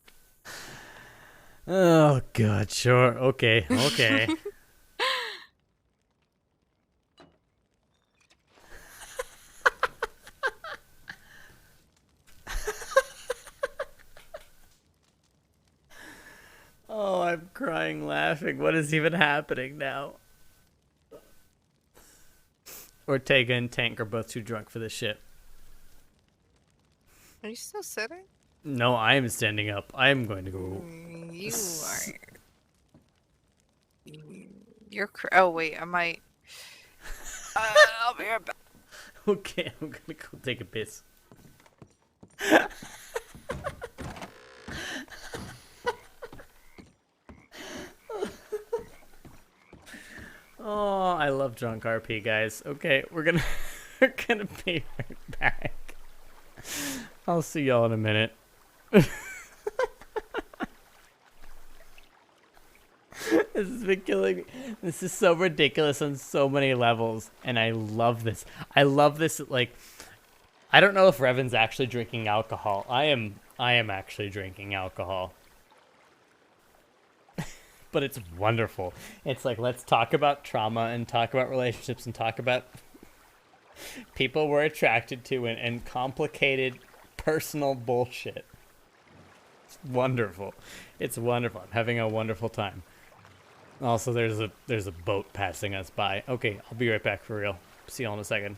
Oh, God, sure. Okay, okay. Oh, I'm crying laughing. What is even happening now? Ortega and Tank are both too drunk for this shit. Are you still sitting? No, I am standing up. I am going to go. You are. You're. Oh wait, I might. I'll be right back. Okay, I'm gonna go take a piss. Oh, I love drunk RP, guys. Okay, we're gonna be right back. I'll see y'all in a minute. This has been killing me. This is so ridiculous on so many levels, and I love this. I love this. Like, I don't know if Revan's actually drinking alcohol. I am actually drinking alcohol. But it's wonderful. It's like, let's talk about trauma and talk about relationships and talk about people we're attracted to and complicated personal bullshit. It's wonderful. It's wonderful. I'm having a wonderful time. Also, there's a boat passing us by. Okay, I'll be right back for real. See y'all in a second.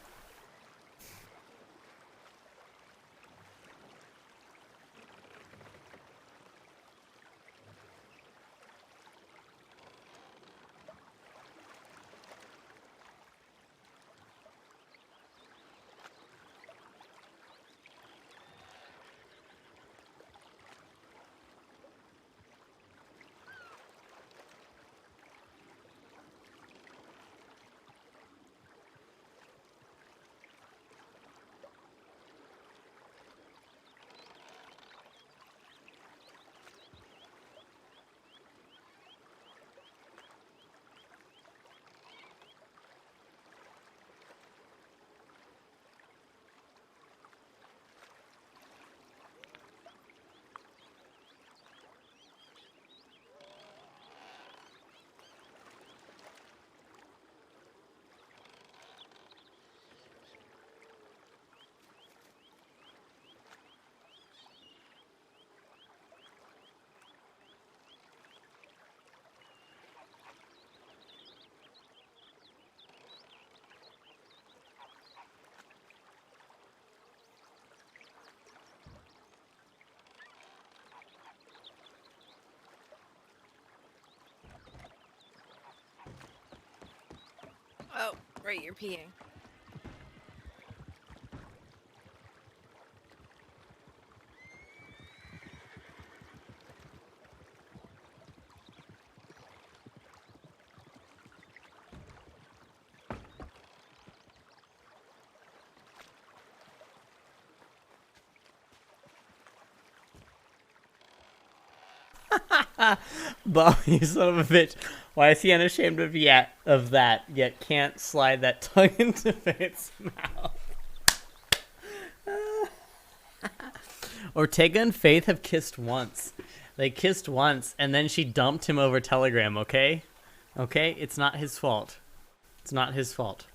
Oh, right, you're peeing. Bob, you son of a bitch. Why is he unashamed of that, yet can't slide that tongue into Faith's mouth? Ortega and Faith have kissed once. They kissed once, and then she dumped him over Telegram, okay? Okay? It's not his fault. It's not his fault.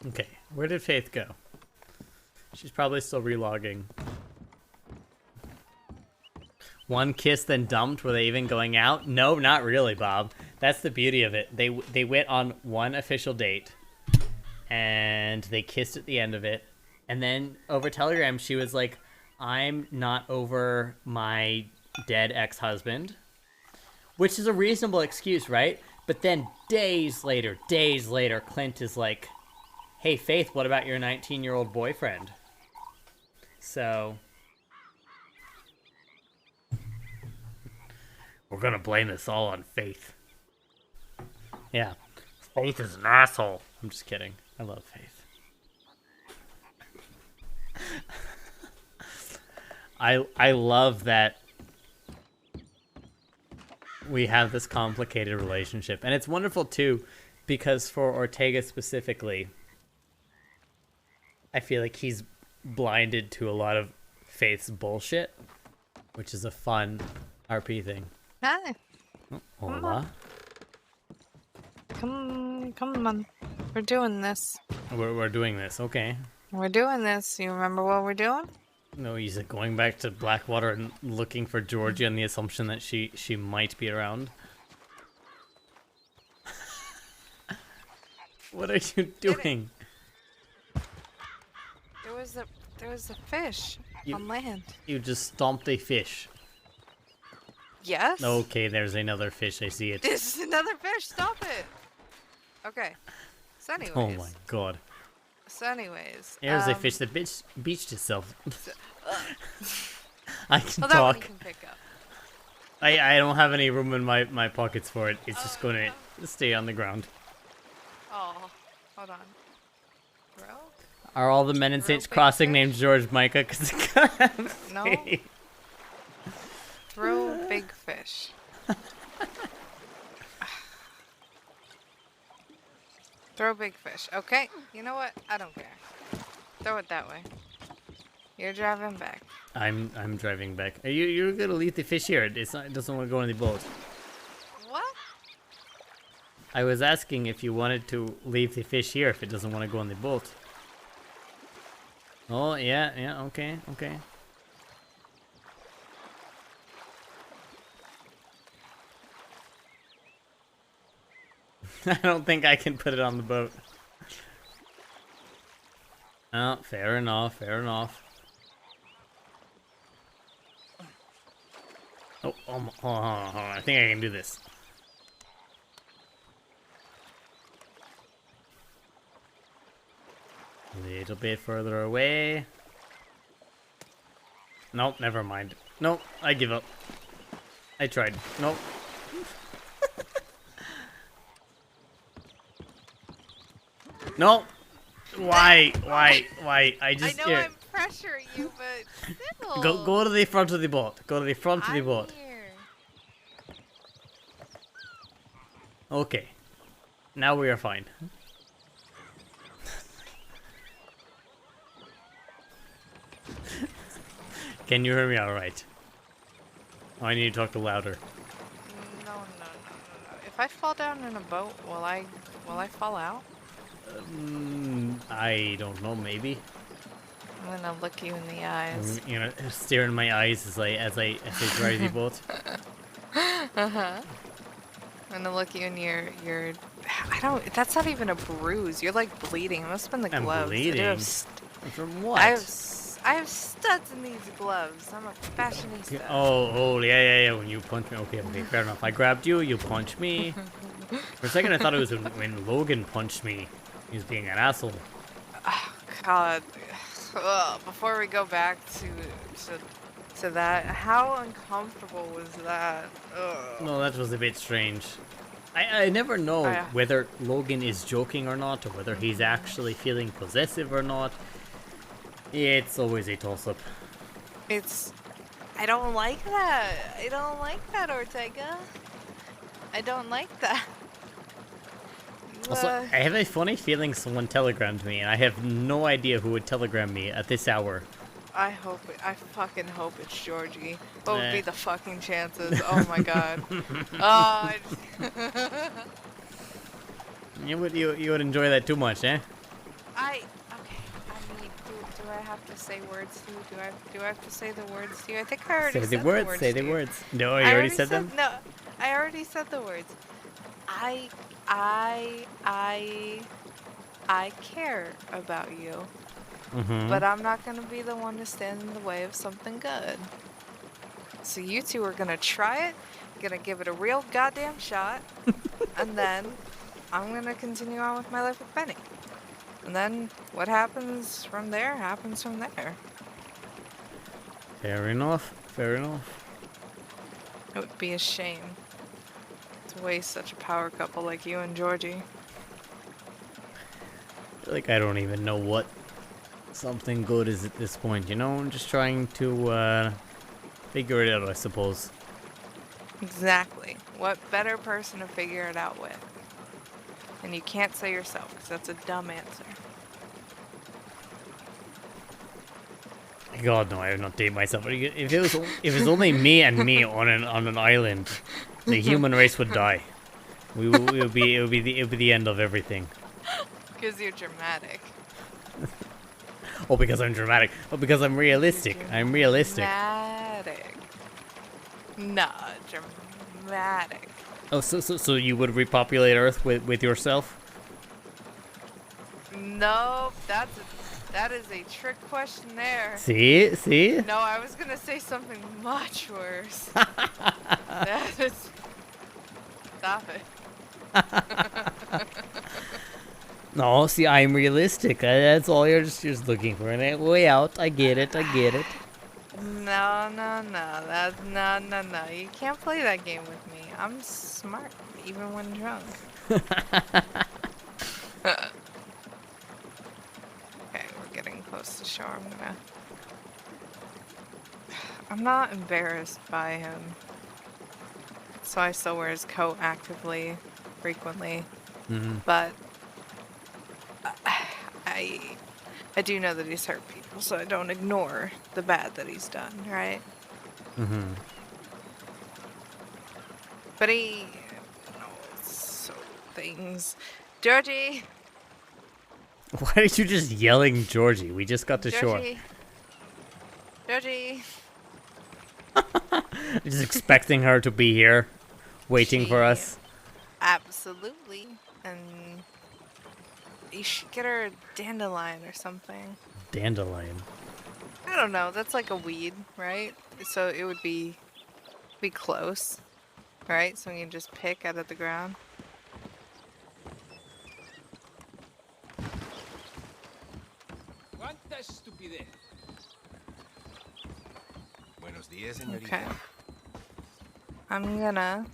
Okay, where did Faith go? She's probably still relogging. One kiss, then dumped? Were they even going out? No, not really, Bob. That's the beauty of it. They went on one official date, and they kissed at the end of it. And then over Telegram, she was like, I'm not over my dead ex-husband. which is a reasonable excuse, right? But then days later, Clint is like, hey, Faith, what about your 19-year-old boyfriend? So we're gonna blame this all on Faith. Yeah. Faith is an asshole. I'm just kidding. I love Faith. I love that we have this complicated relationship. And it's wonderful, too, because for Ortega specifically, I feel like he's blinded to a lot of Faith's bullshit, which is a fun RP thing. Hi. Oh, hola. Come on. We're doing this. We're doing this, okay. We're doing this. You remember what we're doing? No, he's going back to Blackwater and looking for Georgie on the assumption that she might be around. What are you doing? There was a fish on land. You just stomped a fish. Yes. Okay, there's another fish. I see it. This is another fish. Stop it. Okay. So anyways. Oh my god. So anyways. There's a fish that beached itself. I can well, talk. That one you can pick up. I don't have any room in my pockets for it. It's just going to stay on the ground. Oh, hold on. Bro? Are all the men in Saints Crossing named George Micah? Cause no. Throw big fish. Throw big fish. Okay. You know what? I don't care. Throw it that way. You're driving back. I'm driving back. You're gonna leave the fish here. It doesn't want to go in the boat. What? I was asking if you wanted to leave the fish here if it doesn't want to go in the boat. Oh yeah, okay. I don't think I can put it on the boat. Oh, fair enough. Oh, hold on. I think I can do this. A little bit further away. Nope, never mind. Nope, I give up. I tried. Nope. Nope. Why? I just. I know I'm pressuring you, but still. Go to the front of the boat. Go to the front of the boat. Here. Okay. Now we are fine. Can you hear me all right? Oh, I need to talk louder. No. If I fall down in a boat, will I fall out? I don't know. Maybe. I'm gonna look you in the eyes. You know, stare in my eyes as I drive the boat. I'm gonna look you in your. I don't. That's not even a bruise. You're like bleeding. It must have been the gloves. I'm bleeding. From what? I have studs in these gloves. I'm a fashionista. Oh, yeah. When you punch me, okay, fair enough. I grabbed you. You punched me. For a second, I thought it was when Logan punched me. He was being an asshole. Oh God. Ugh. Before we go back to that, how uncomfortable was that? Ugh. No, that was a bit strange. I never know whether Logan is joking or not, or whether he's actually feeling possessive or not. It's always a toss-up. I don't like that. I don't like that, Ortega. I don't like that. Also, I have a funny feeling someone telegrammed me, and I have no idea who would telegram me at this hour. I fucking hope it's Georgie. What would be the fucking chances? Oh my god. Oh, You would enjoy that too much, eh? Do I have to say words to you? Do I have to say the words to you? I think I already said the words. Say the words. No, you already said them? No, I already said the words. I care about you. But I'm not gonna be the one to stand in the way of something good. So you two are gonna try it, gonna give it a real goddamn shot, and then I'm gonna continue on with my life with Benny. And then what happens from there happens from there. Fair enough. Fair enough. It would be a shame to waste such a power couple like you and Georgie. Like, I don't even know what something good is at this point, you know? I'm just trying to figure it out, I suppose. Exactly. What better person to figure it out with? And you can't say yourself, because that's a dumb answer. God, no, I would not date myself. If it was only me and me on an island, the human race would die. It would be the end of everything. Because you're dramatic. Oh, because I'm dramatic. Oh, because I'm realistic. I'm realistic. Dramatic. Nah, dramatic. Oh, so you would repopulate Earth with yourself? Nope, that is a trick question there. See? No, I was gonna say something much worse. That is... Stop it. No, see, I'm realistic. That's all you're just looking for. A way out. I get it. No. That's no. You can't play that game with me. I'm smart, even when drunk. Okay, we're getting close to shore. I'm not embarrassed by him. So I still wear his coat actively, frequently. But I do know that he's hurt people, so I don't ignore the bad that he's done, right? But he knows so things. Georgie! Why are you just yelling Georgie? We just got to shore. Georgie! Just expecting her to be here, waiting for us. Absolutely. And you should get her a dandelion or something. Dandelion. I don't know. That's like a weed, right? So it would be close, right? So you can just pick out of the ground. Okay. I'm gonna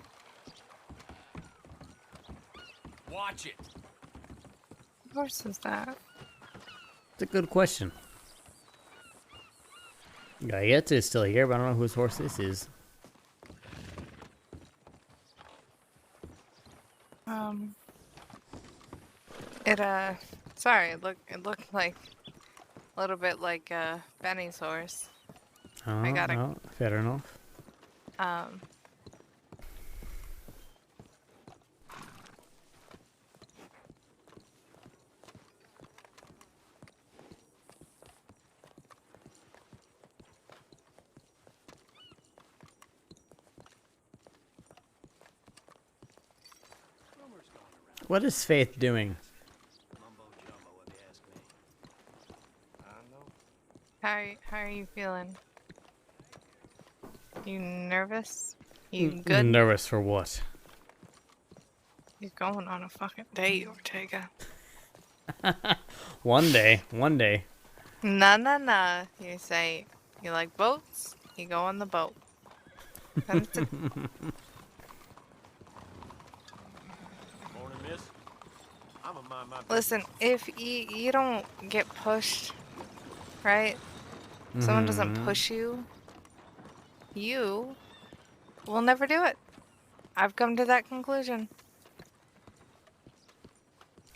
watch it. What horse is that? It's a good question. Gaieta is still here, but I don't know whose horse this is. Sorry, it looked like a little bit like Benny's horse. Oh, I gotta. no, fair enough. What is Faith doing? How are you feeling? You nervous? You good? Nervous for what? You're going on a fucking date, Ortega. One day. Nah. You say you like boats, you go on the boat. Morning, miss. I'm a mind my business. Listen, if you don't get pushed, right? Someone doesn't push you, you will never do it. I've come to that conclusion.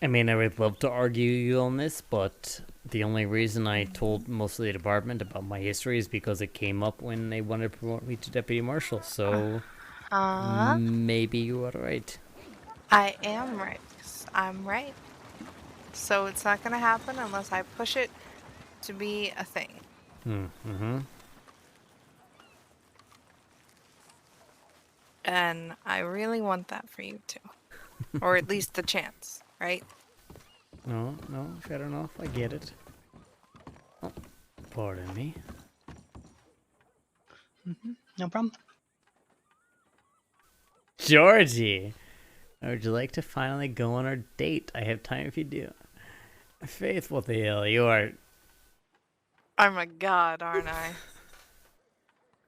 I mean, I would love to argue you on this, but the only reason I told most of the department about my history is because it came up when they wanted to promote me to Deputy Marshal, so maybe you are right. I am right. I'm right. So it's not going to happen unless I push it to be a thing. And I really want that for you too. Or at least the chance, right? No, fair enough. I get it. Oh, pardon me. No problem. Georgie, would you like to finally go on our date? I have time if you do. Faith, what the hell? You are. I'm a god, aren't I?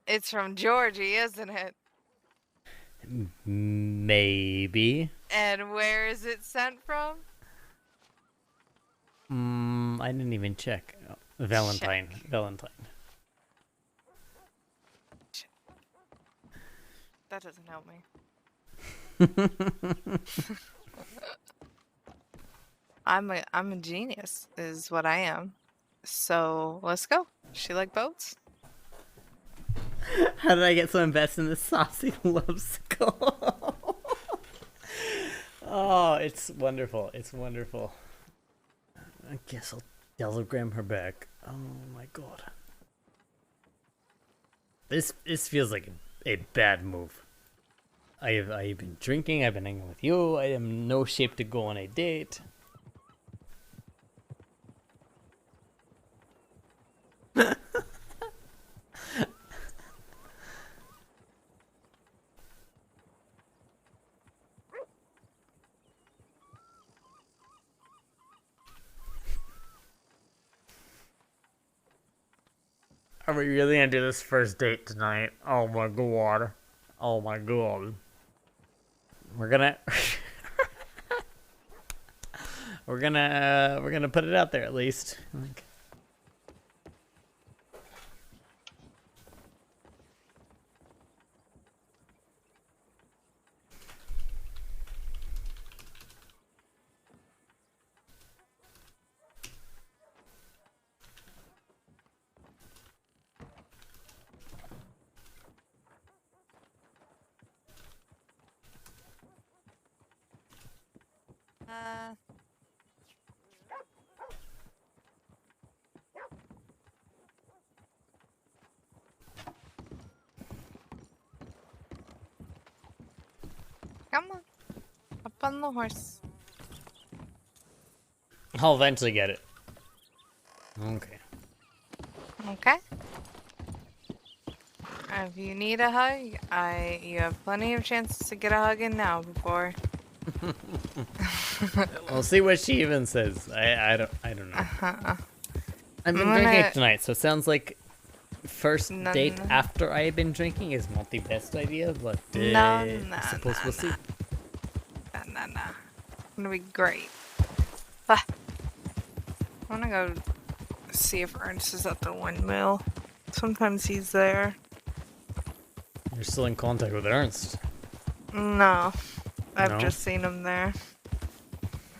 It's from Georgie, isn't it? Maybe. And where is it sent from? I didn't even check. Oh, Valentine. Valentine. That doesn't help me. I'm a genius, is what I am. So let's go. She like boats? How did I get so invested in this saucy love skull? Oh, it's wonderful. It's wonderful. I guess I'll telegram her back. Oh my god. This feels like a bad move. I've been drinking, I've been hanging with you, I am in no shape to go on a date. Are we really gonna do this first date tonight? Oh my god. Oh my god. We're gonna we're gonna put it out there at least. Like, Come on. Up on the horse. I'll eventually get it. Okay. Okay. If you need a hug, you have plenty of chances to get a hug in now before. We'll see what she even says. I don't know. I've been drinking tonight, so it sounds like first date after I have been drinking is not the best idea, but I suppose we'll see. Nah. Gonna be great. I wanna go see if Ernst is at the windmill. Sometimes he's there. You're still in contact with Ernst? No. I've No? just seen him there.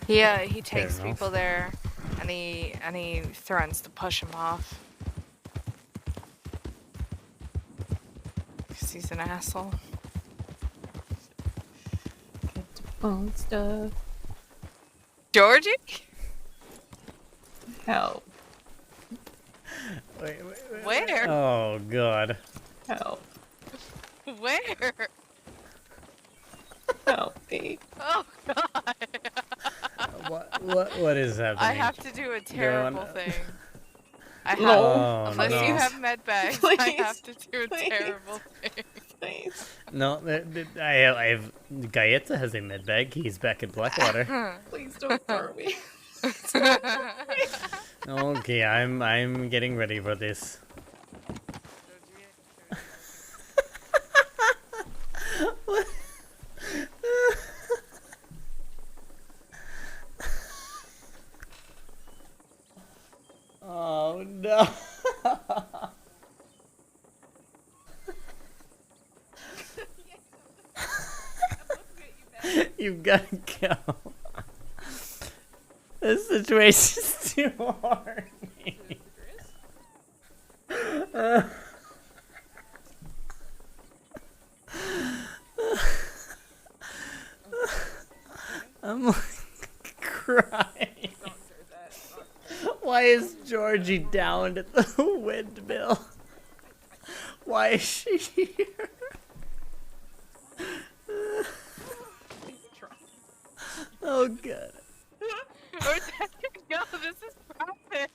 He takes people there and he threatens to push him off. 'Cause he's an asshole. Phone stuff. Georgie? Help. Wait. Where? Oh god. Help. Where? Help me. Oh god. What is happening? I have to do a terrible thing. I have, No. unless No. you have med bags, I have to do a terrible thing. Please. No, I have Gaeta has a med bag. He's back in Blackwater. Please don't hurt me. Okay, I'm getting ready for this. Oh no. You've got to go. This situation's too hard. I'm like crying. Why is Georgie down at the windmill? Why is she here? Oh god. No, this is private.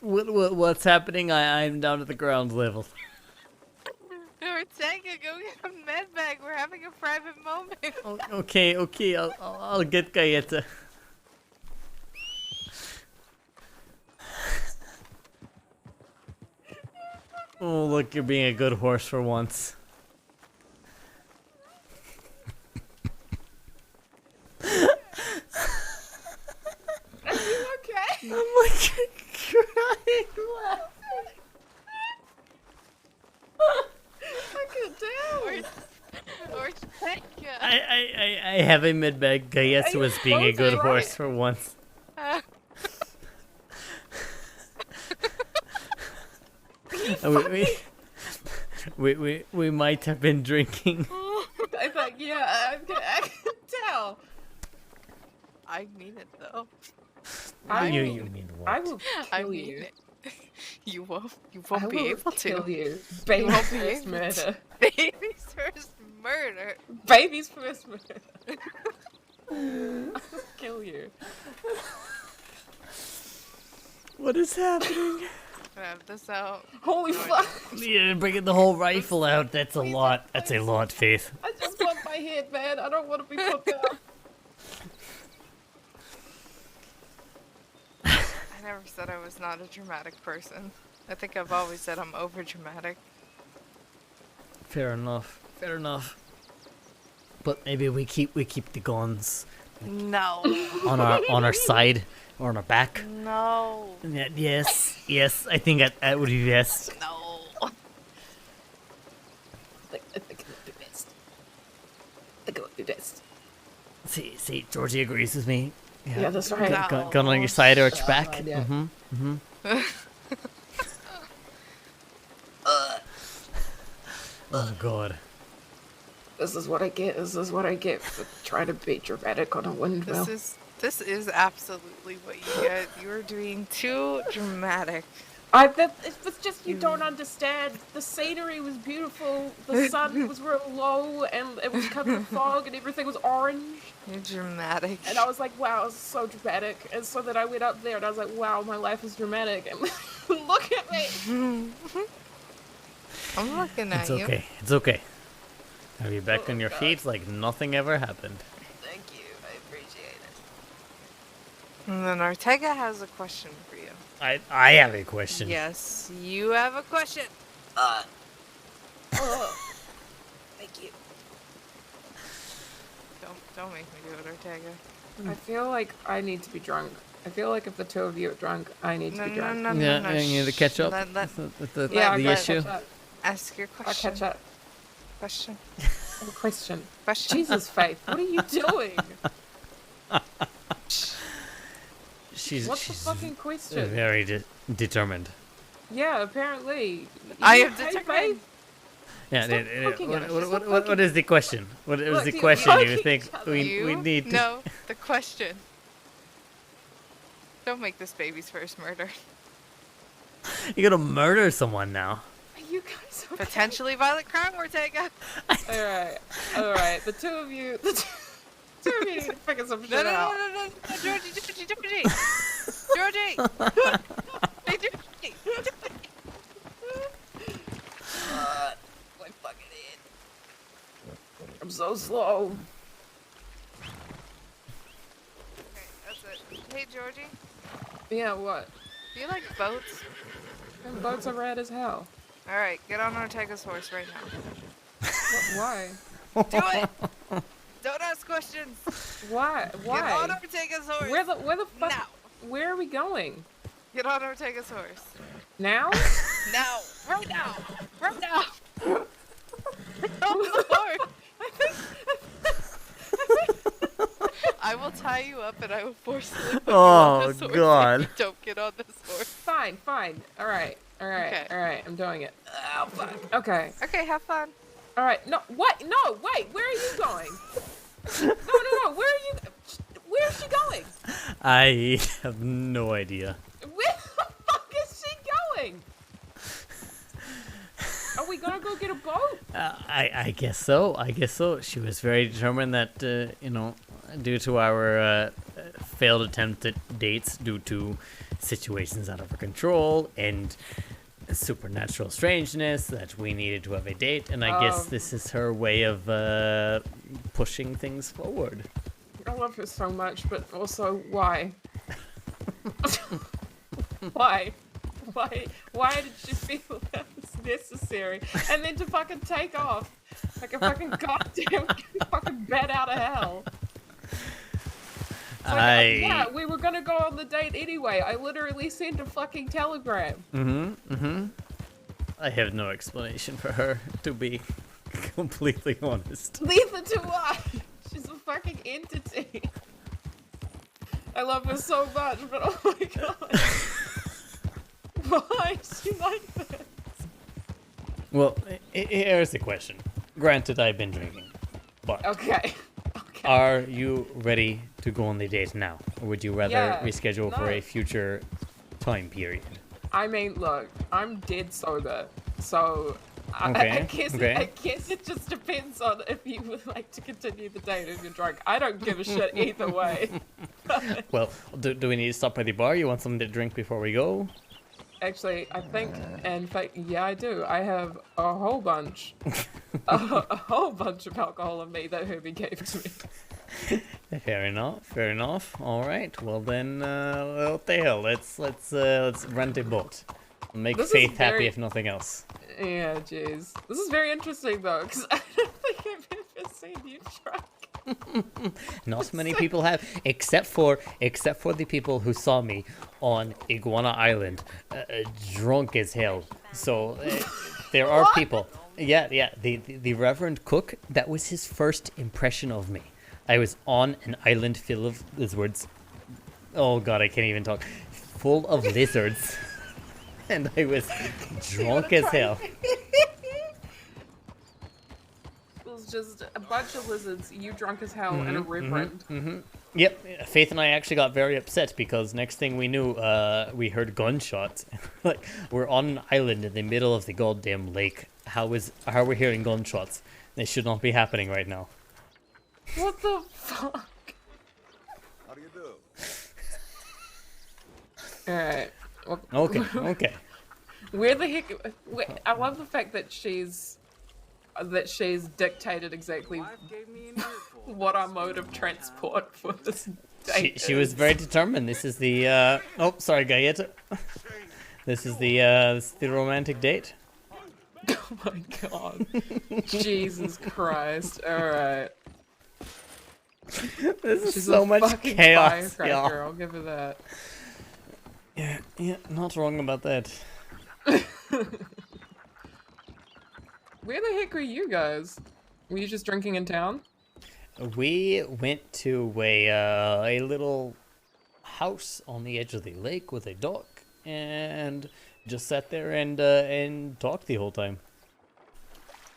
What's happening? I'm down at the ground level. Ortega, go get a med bag. We're having a friend private moment. Okay, I'll get Galleta. Oh, look, you're being a good horse for once. Are you okay? I'm like crying laughing. I can't tell. Ortega. I have a mid-bag. Galleta was being a good horse for once. We might have been drinking. I thought, yeah, I can tell. I mean it though. You mean what? I will I kill mean you. it. You won't I be will able to. kill you. You Baby's won't be first able murder. to. Baby's first murder. Baby's first murder. I will kill you. What is happening? Have this out. Holy fuck! Yeah, bringing the whole rifle out. That's a lot. That's a lot, Faith. I just want my head, man. I don't want to be put down. I never said I was not a dramatic person. I think I've always said I'm over dramatic. Fair enough. Fair enough. But maybe we keep the guns No. on our side or on our back. No. Yeah, yes. I think that would be best. No. I think it would be best. I think it would be best. See, Georgie agrees with me. Yeah, that's right. Gun on your side or its back. God, yeah. Oh God. This is what I get. This is what I get for trying to be dramatic on a windmill. This is absolutely what you get. You're being too dramatic. It's just you don't understand. The scenery was beautiful. The sun was real low, and it was covered in fog, and everything was orange. You're dramatic. And I was like, wow, it's so dramatic. And so then I went up there, and I was like, wow, my life is dramatic. And look at me. I'm looking at you. It's okay. Are you back on your feet like nothing ever happened? Thank you. I appreciate it. And then Ortega has a question for you. I have a question. Yes, you have a question. Thank you. Don't make me do it, Ortega. I feel like I need to be drunk. I feel like if the two of you are drunk, I need to be drunk. No, You need to catch up with the issue. Ask your I'll question. catch up. Question. Question. Question. Jesus, Faith, what are you doing? What's the fucking question? Very determined. Yeah, apparently. I You am okay, determined. Faith? Yeah. Stop looking at us. Stop What is the question? What is Look, the you question look you at think each other. we need to? know the question. Don't make this baby's first murder. You're gonna murder someone now. Are you guys okay? Potentially violent crime, Ortega. Alright. The two of you need to figure some shit out. No, Georgie. Georgie. Hey, Georgie. My fucking head. I'm so slow. Okay, that's it. Hey, Georgie. Yeah, what? Do you like boats? Them boats are rad as hell. Alright, get on Ortega's horse right now. Why? Do it! Don't ask questions! Why? Get on Why? Ortega's horse! Where the fuck? Now! Where are we going? Get on Ortega's horse. Now? Now! Right now! Right now! Get on the horse! I will tie you up and I will forcibly put you on this horse God. if you don't get on this horse. Fine. Alright. I'm doing it. Oh, fuck. Okay. Okay, have fun. Alright. No, what? No, wait. Where are you going? No. Where's she going? I have no idea. Where the fuck is she going? Are we gonna go get a boat? I guess so. She was very determined that due to our failed attempt at dates, due to situations out of her control, and supernatural strangeness, that we needed to have a date, and I guess this is her way of pushing things forward. I love her so much, but also why? Why? Why did she feel that was necessary? And then to fucking take off like a fucking goddamn fucking bat out of hell. Like, yeah, we were gonna go on the date anyway. I literally sent a fucking telegram. I have no explanation for her, to be completely honest. Neither do I. She's a fucking entity. I love her so much, but oh my god. Why is she like this? Well, here's the question. Granted, I've been drinking, but Okay. are you ready to go on the date now? Or would you rather reschedule for a future time period? I mean, look, I'm dead sober, so I guess it just depends on if you would like to continue the date if you're drunk. I don't give a shit either way. Well, do we need to stop by the bar? You want something to drink before we go? Actually, I think, in fact, yeah, I do. I have a whole bunch, a whole bunch of alcohol in me that Herbie gave to me. Fair enough. All right, well then, what the hell? Let's rent a boat. Make Faith happy if nothing else. Yeah, jeez. This is very interesting though, because I don't think I've ever seen you drunk. Not many people have, except for the people who saw me on Iguana Island, drunk as hell. So there are people. Yeah. The Reverend Cook. That was his first impression of me. I was on an island full of lizards. Oh god, I can't even talk. Full of lizards, and I was drunk as hell. Just a bunch of lizards, you drunk as hell, and a reverend. Yep, Faith and I actually got very upset because next thing we knew, we heard gunshots. Like, we're on an island in the middle of the goddamn lake. How are we hearing gunshots? They should not be happening right now. What the fuck? How do you do? Alright. Okay. Where the heck... I love the fact that she's dictated exactly what our mode of transport for this date She was very determined. This is the oh, sorry, Gayeta. This is the romantic date. Oh my god. Jesus Christ. Alright. This is She's so a much fucking chaos. firecracker, I'll give her that. Yeah, not wrong about that. Where the heck were you guys? Were you just drinking in town? We went to a little house on the edge of the lake with a dock, and just sat there and talked the whole time.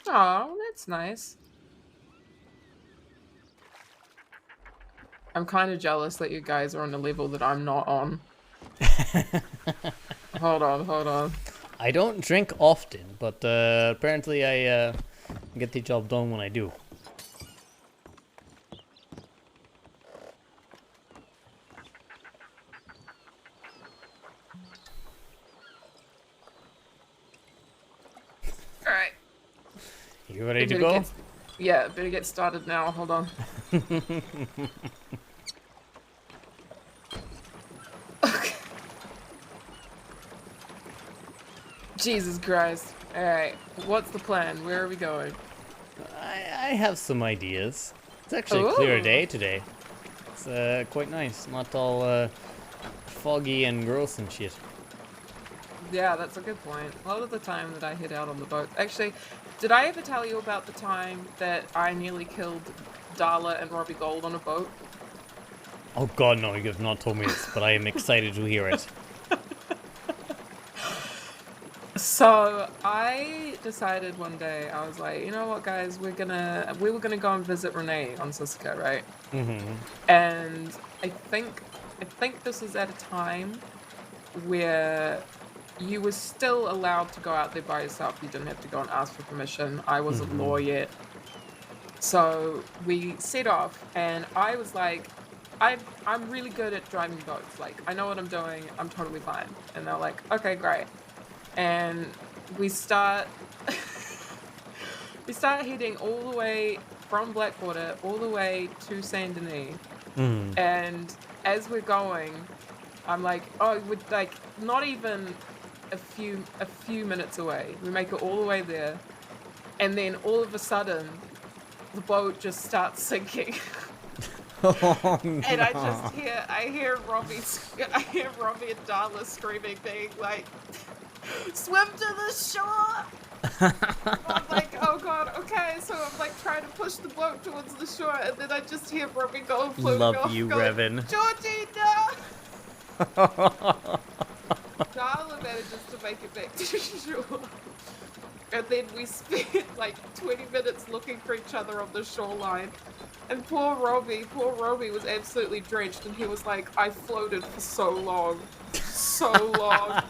Oh, that's nice. I'm kind of jealous that you guys are on a level that I'm not on. Hold on. I don't drink often, but apparently I get the job done when I do. Alright. You ready to go? Yeah, better get started now. Hold on. Okay. Jesus Christ. Alright, what's the plan? Where are we going? I have some ideas. It's actually a clear day today. It's quite nice. Not all foggy and gross and shit. Yeah, that's a good point. A lot of the time that I hit out on the boat. Actually, did I ever tell you about the time that I nearly killed Darla and Robbie Gold on a boat? Oh god, no, you have not told me this, but I am excited to hear it. So I decided one day, I was like, you know what, guys, we were gonna go and visit Renee on Siska, right? Mm-hmm. And I think this was at a time where you were still allowed to go out there by yourself. You didn't have to go and ask for permission. I wasn't law yet. So we set off, and I was like, I'm really good at driving boats. Like, I know what I'm doing. I'm totally fine. And they're like, okay, great. and we start we start heading all the way from Blackwater all the way to Saint Denis. And as we're going, I'm like, oh, we're like not even a few minutes away. We make it all the way there, and then all of a sudden, the boat just starts sinking. Oh, And I hear Robbie and Darla screaming, being like, "Swim to the shore!" I'm like, oh god, okay. So I'm like trying to push the boat towards the shore, and then I just hear Robbie go floating off. Love you, going, Revan. Georgie, no! Darla manages to make it back to shore. And then we spent like 20 minutes looking for each other on the shoreline. And poor Robbie was absolutely drenched, and he was like, I floated for so long. So long.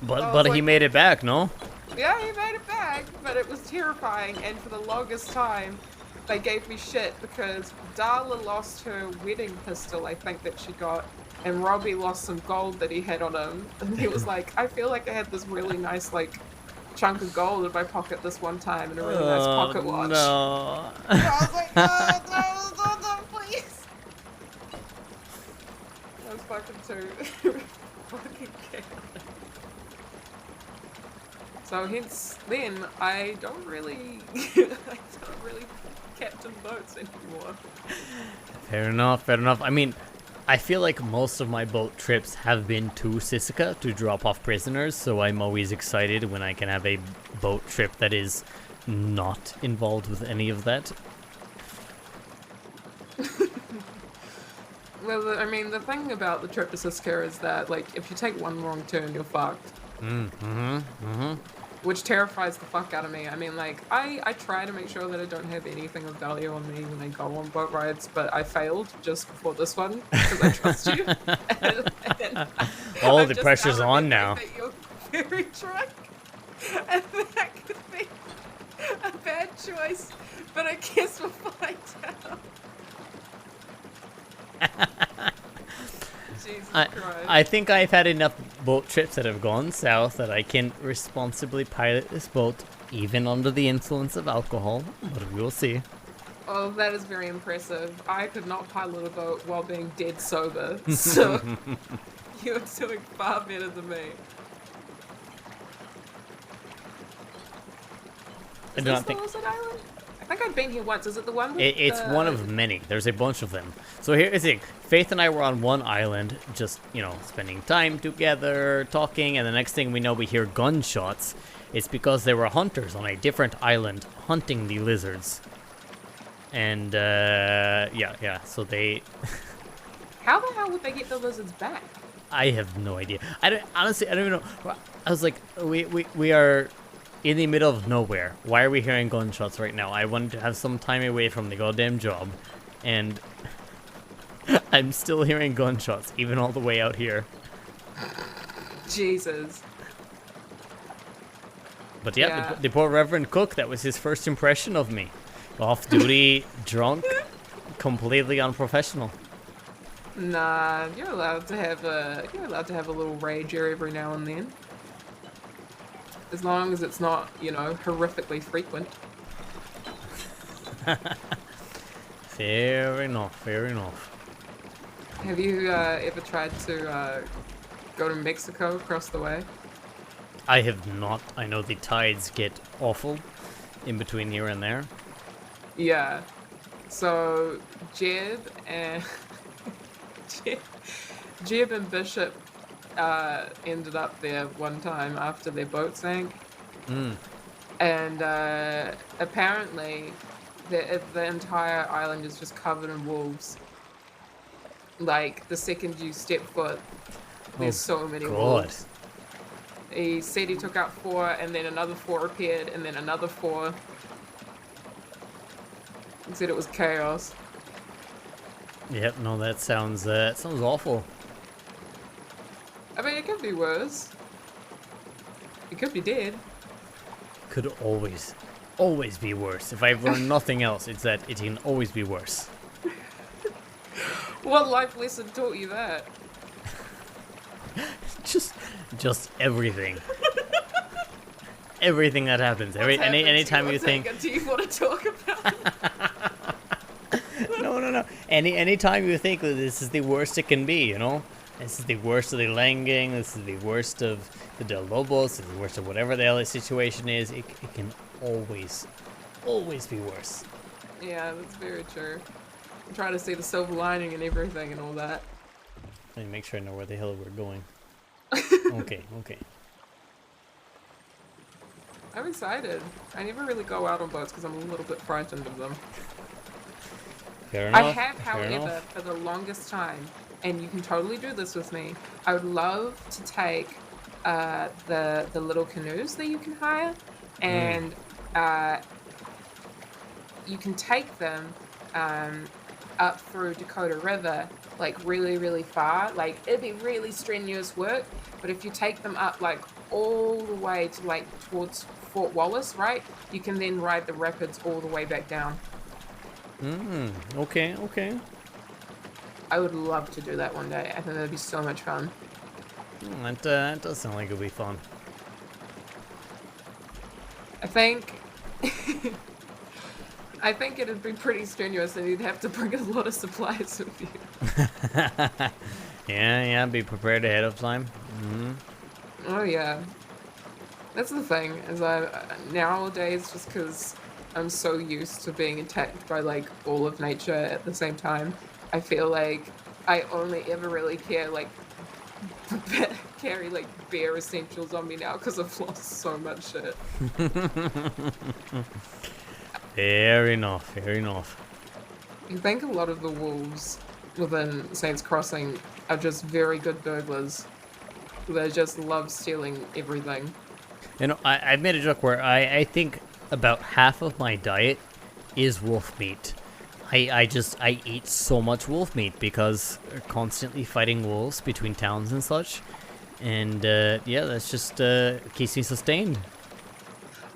But he made it back, no? Yeah, he made it back, but it was terrifying, and for the longest time, they gave me shit because Darla lost her wedding pistol, I think, that she got, and Robbie lost some gold that he had on him, and he was like, I feel like I had this really nice, like, chunk of gold in my pocket this one time, and a really nice pocket watch. No. And I was like, no, please. I was fucking too fucking scared. So hence then I don't really captain boats anymore. Fair enough. I mean, I feel like most of my boat trips have been to Sisika to drop off prisoners, so I'm always excited when I can have a boat trip that is not involved with any of that. Well, I mean, the thing about the trip to Sisika is that, like, if you take one wrong turn, you're fucked. Which terrifies the fuck out of me. I mean, like, I try to make sure that I don't have anything of value on me when I go on boat rides, but I failed just before this one, because I trust you. Oh, the pressure's on now. That you're very drunk, and that could be a bad choice, but I guess we'll find out. Jesus Christ. I think I've had enough boat trips that have gone south that I can responsibly pilot this boat, even under the influence of alcohol, but we will see. Oh, that is very impressive. I could not pilot a boat while being dead sober, so you're doing far better than me. Is this the Lizard Island? I think I've been here once. Is it the one with It's one of many. There's a bunch of them. So here's the thing. Faith and I were on one island, just, spending time together, talking, and the next thing we know, we hear gunshots. It's because there were hunters on a different island hunting the lizards. And, yeah, so they... How the hell would they get the lizards back? I have no idea. I don't even know. I was like, we are in the middle of nowhere. Why are we hearing gunshots right now? I wanted to have some time away from the goddamn job, and I'm still hearing gunshots, even all the way out here. Jesus. But yeah, the poor Reverend Cook, that was his first impression of me. Off-duty, drunk, completely unprofessional. Nah, you're allowed to have a little rager every now and then. As long as it's not, horrifically frequent. Fair enough. Have you ever tried to go to Mexico across the way? I have not. I know the tides get awful in between here and there. Yeah. So Jeb and Jeb and Bishop ended up there one time after their boat sank. And apparently the entire island is just covered in wolves. Like, the second you step foot, there's so many wolves. He said he took out 4, and then another 4 appeared, and then another 4. He said it was chaos. Yep, no, that sounds awful. I mean, it could be worse. It could be dead. Could always be worse. If I've learned nothing else, it's that it can always be worse. What life lesson taught you that? just everything. Everything that happens. Anytime you think. Do you want to talk about? No. Anytime you think that this is the worst it can be, you know? This is the worst of the Langing, this is the worst of the Del Lobos, this is the worst of whatever the hell the situation is, it can always be worse. Yeah, that's very true. I'm trying to see the silver lining and everything and all that. Let me make sure I know where the hell we're going. Okay. I'm excited. I never really go out on boats because I'm a little bit frightened of them. Fair enough. I have, however, for the longest time, and you can totally do this with me, I would love to take the little canoes that you can hire, and you can take them up through Dakota River, like really, really far. Like, it'd be really strenuous work, but if you take them up like all the way to like towards Fort Wallace, right, you can then ride the rapids all the way back down. Okay. I would love to do that one day. I think that'd be so much fun. That does sound like it'll be fun. I think it'd be pretty strenuous, and you'd have to bring a lot of supplies with you. Yeah, be prepared ahead of time. Oh yeah, that's the thing. Is nowadays, just because I'm so used to being attacked by like all of nature at the same time, I feel like I only ever really carry like bare essentials on me now because I've lost so much shit. Fair enough. I think a lot of the wolves within Saints Crossing are just very good burglars. They just love stealing everything. You know, I've made a joke where I think about half of my diet is wolf meat. I eat so much wolf meat because we're constantly fighting wolves between towns and such. And yeah, that's just keeps me sustained.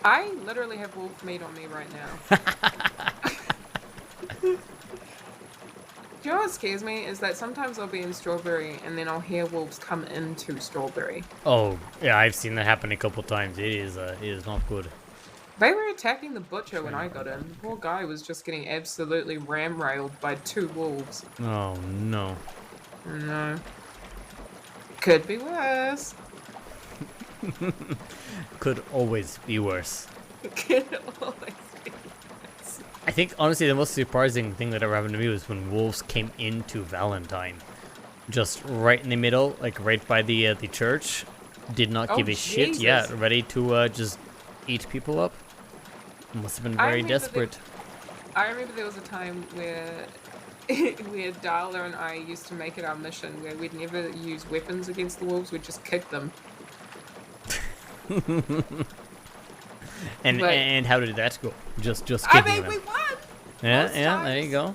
I literally have wolf meat on me right now. You know what scares me is that sometimes I'll be in Strawberry and then I'll hear wolves come into Strawberry. Oh, yeah, I've seen that happen a couple times. It is not good. They were attacking the butcher when I got in. The poor guy was just getting absolutely ram-railed by 2 wolves. Oh, no. No. Could be worse. Could always be worse. Could always be worse. I think, honestly, the most surprising thing that ever happened to me was when wolves came into Valentine. Just right in the middle, like right by the church. Did not give a shit. Yeah, ready to just eat people up. Must have been very desperate. I remember there was a time where Darla and I used to make it our mission where we'd never use weapons against the wolves, we'd just kick them. And how did that go? Just kicking them. We won! Yeah, there you go.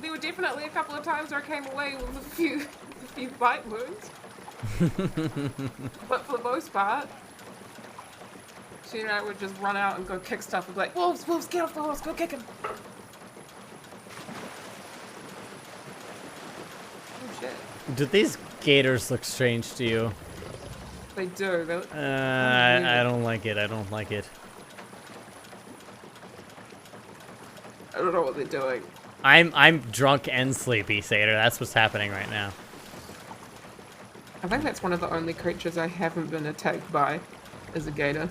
There were definitely a couple of times where I came away with a few bite wounds. But for the most part, she and I would just run out and go kick stuff and be like, wolves, get off the horse, go kick him. Oh shit. Do these gators look strange to you? They do. I don't like it. I don't know what they're doing. I'm drunk and sleepy, Satyr. That's what's happening right now. I think that's one of the only creatures I haven't been attacked by, is a gator.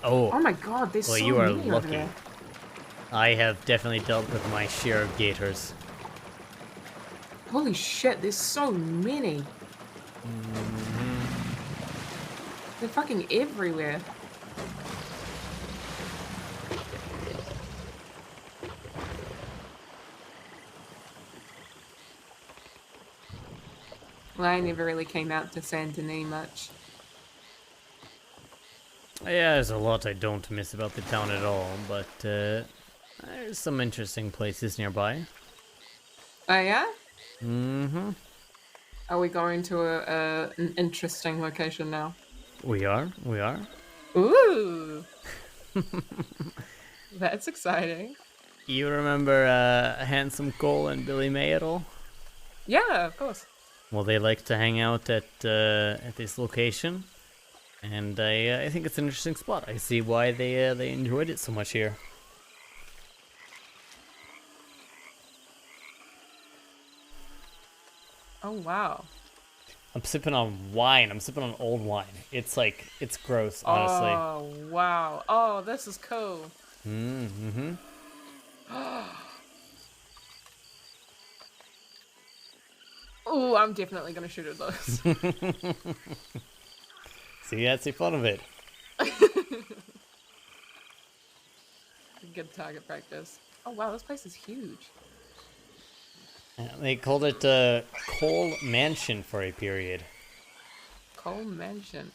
Oh my god, there's so many you are over lucky. there. I have definitely dealt with my share of gators. Holy shit, there's so many. They're fucking everywhere. Well, I never really came out to Saint Denis much. Yeah, there's a lot I don't miss about the town at all, but there's some interesting places nearby. Oh yeah? Mm-hmm. Are we going to an interesting location now? We are. Ooh! That's exciting. You remember Handsome Cole and Billy May at all? Yeah, of course. Well, they like to hang out at this location, and I think it's an interesting spot. I see why they enjoyed it so much here. Oh wow. I'm sipping on wine. I'm sipping on old wine. It's gross, honestly. Oh wow. Oh, this is cool. Mm-hmm. Oh, I'm definitely gonna shoot at those. See, that's the fun of it. Good target practice. Oh wow, this place is huge. Yeah, they called it Cole Mansion for a period. Cole Mansion.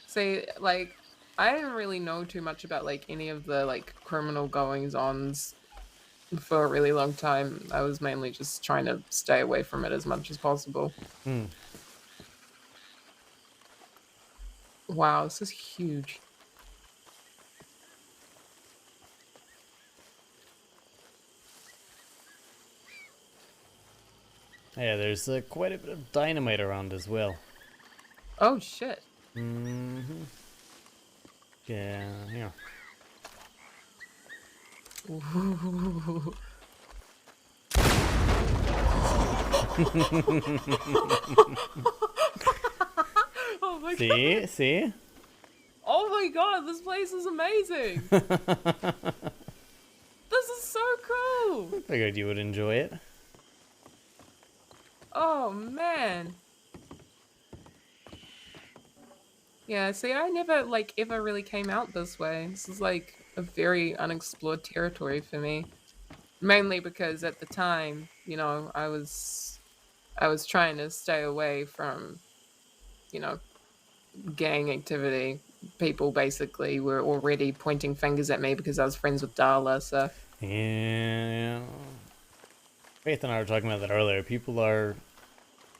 See, like, I didn't really know too much about like any of the like criminal goings-ons for a really long time. I was mainly just trying to stay away from it as much as possible. Hmm. Wow, this is huge. Yeah, there's quite a bit of dynamite around as well. Oh shit. Mm-hmm. Yeah, yeah. Ooh. Oh my god. See? Oh my god, this place is amazing. This is so cool. Figured you would enjoy it. Oh man. Yeah, see, I never like ever really came out this way. This is like a very unexplored territory for me. Mainly because at the time, you know, I was trying to stay away from, you know, gang activity. People basically were already pointing fingers at me because I was friends with Darla, so Yeah. Faith and I were talking about that earlier. People are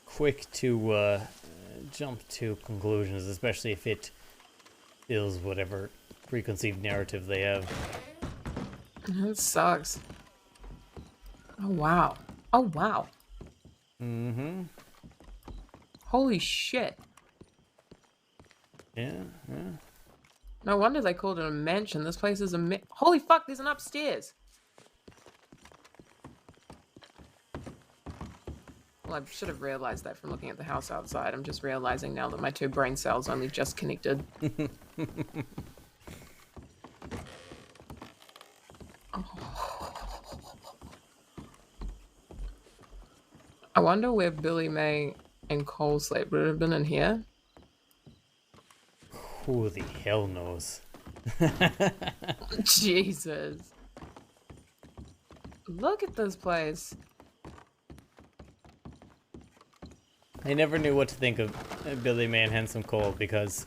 quick to jump to conclusions, especially if it fills whatever preconceived narrative they have. it sucks. Oh wow. Oh wow. Mm-hmm. Holy shit. Yeah. No wonder they called it a mansion. This place is a holy fuck, there's an upstairs. Well, I should have realized that from looking at the house outside. I'm just realizing now that my two brain cells only just connected. I wonder where Billy May and Cole slept. Would it have been in here? Who the hell knows? Jesus. Look at this place. I never knew what to think of Billy May and Handsome Cole because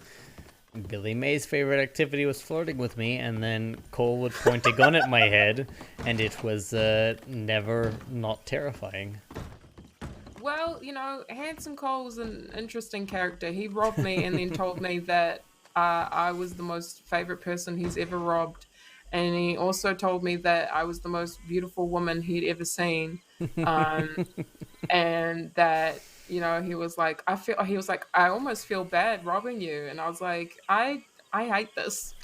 Billy May's favorite activity was flirting with me, and then Cole would point a gun at my head, and it was never not terrifying. Well, you know, Handsome Cole was an interesting character. He robbed me and then told me that I was the most favorite person he's ever robbed. And he also told me that I was the most beautiful woman he'd ever seen. And that, you know, he was like, I almost feel bad robbing you. And I was like, I hate this.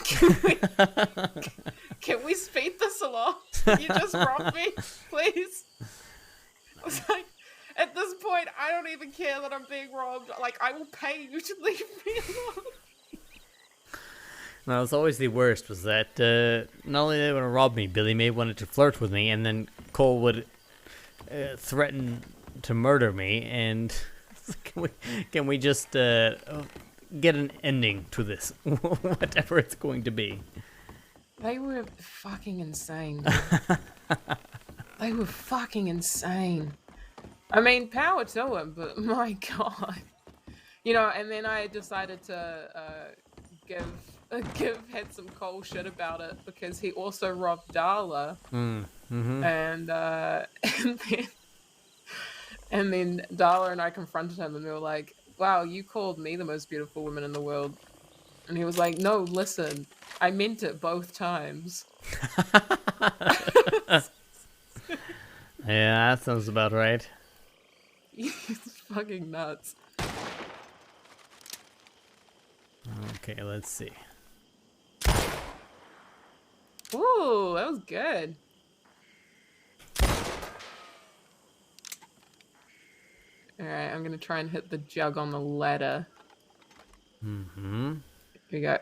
Can we speed this along? Can you just rob me, please? I was like, at this point, I don't even care that I'm being robbed. Like, I will pay you to leave me alone. Now, it's always the worst was that not only did they want to rob me, Billy May wanted to flirt with me, and then Cole would threaten to murder me, and can we just get an ending to this, whatever it's going to be. They were fucking insane. They were fucking insane. I mean, power to him, but my god. You know, and then I decided to give Handsome Cole shit about it because he also robbed Darla. Mm-hmm. And then Darla and I confronted him and we were like, wow, you called me the most beautiful woman in the world. And he was like, no, listen, I meant it both times. Yeah, that sounds about right. fucking nuts. Okay, let's see. Ooh, that was good. Alright, I'm gonna try and hit the jug on the ladder. Mm-hmm. Here we go.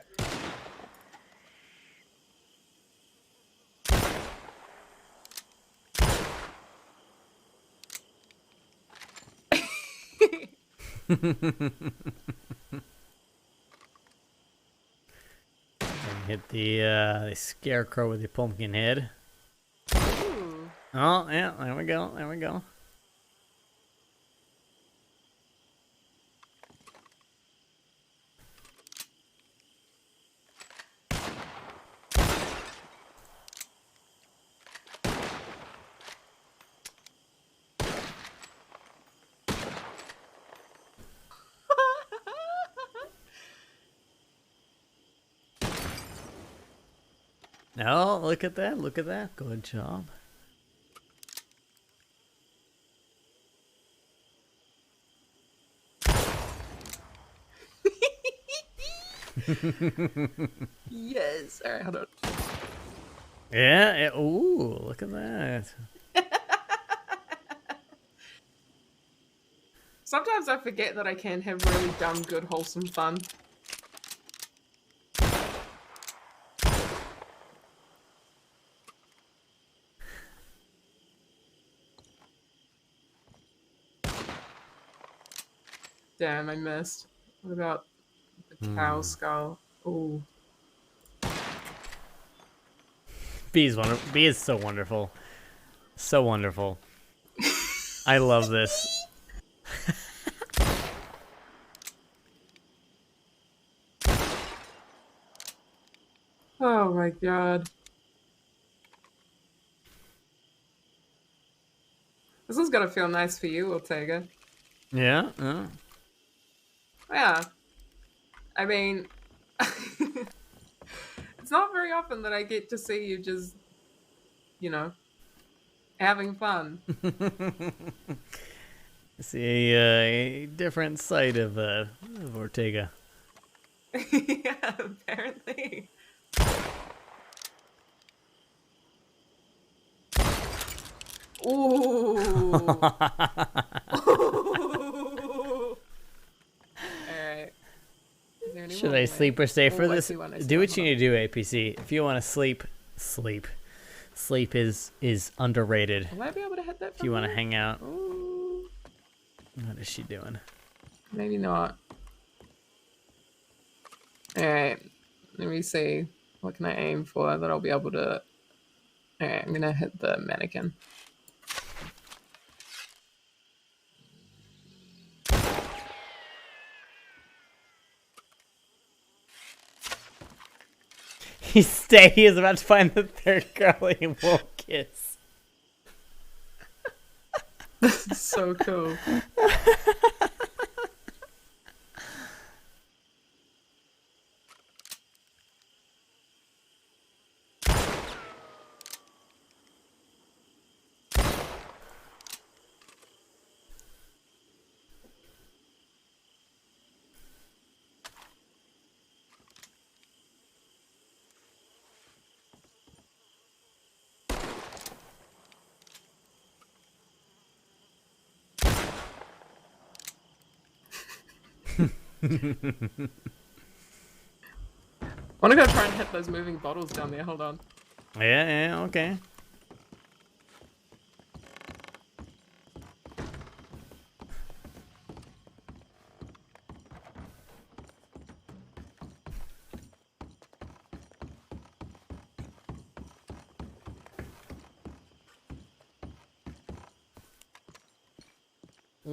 Hit the scarecrow with the pumpkin head. Ooh. Oh, yeah, there we go, there we go. Oh, look at that, look at that. Good job. Yes. Alright, hold on. Yeah, ooh, look at that. Sometimes I forget that I can have really dumb, good, wholesome fun. Damn, I missed. What about the cow skull? Ooh. B is so wonderful. So wonderful. I love this. Oh my god. This is gonna feel nice for you, Ortega. Yeah, yeah. Yeah. I mean, it's not very often that I get to see you just, you know, having fun. See a different side of Ortega. Yeah, apparently. Ooh. Alright. Should I sleep or stay for this? Do what you need to do, APC. If you want to sleep, sleep. Sleep is underrated. Will I be able to hit that If you want to here? hang out. Ooh. What is she doing? Maybe not. Alright. Let me see. What can I aim for that I'll be able to... Alright, I'm gonna hit the mannequin. He is about to find the third girl he won't kiss. This is so cool. I want to go try and hit those moving bottles down there. Hold on. Yeah, okay.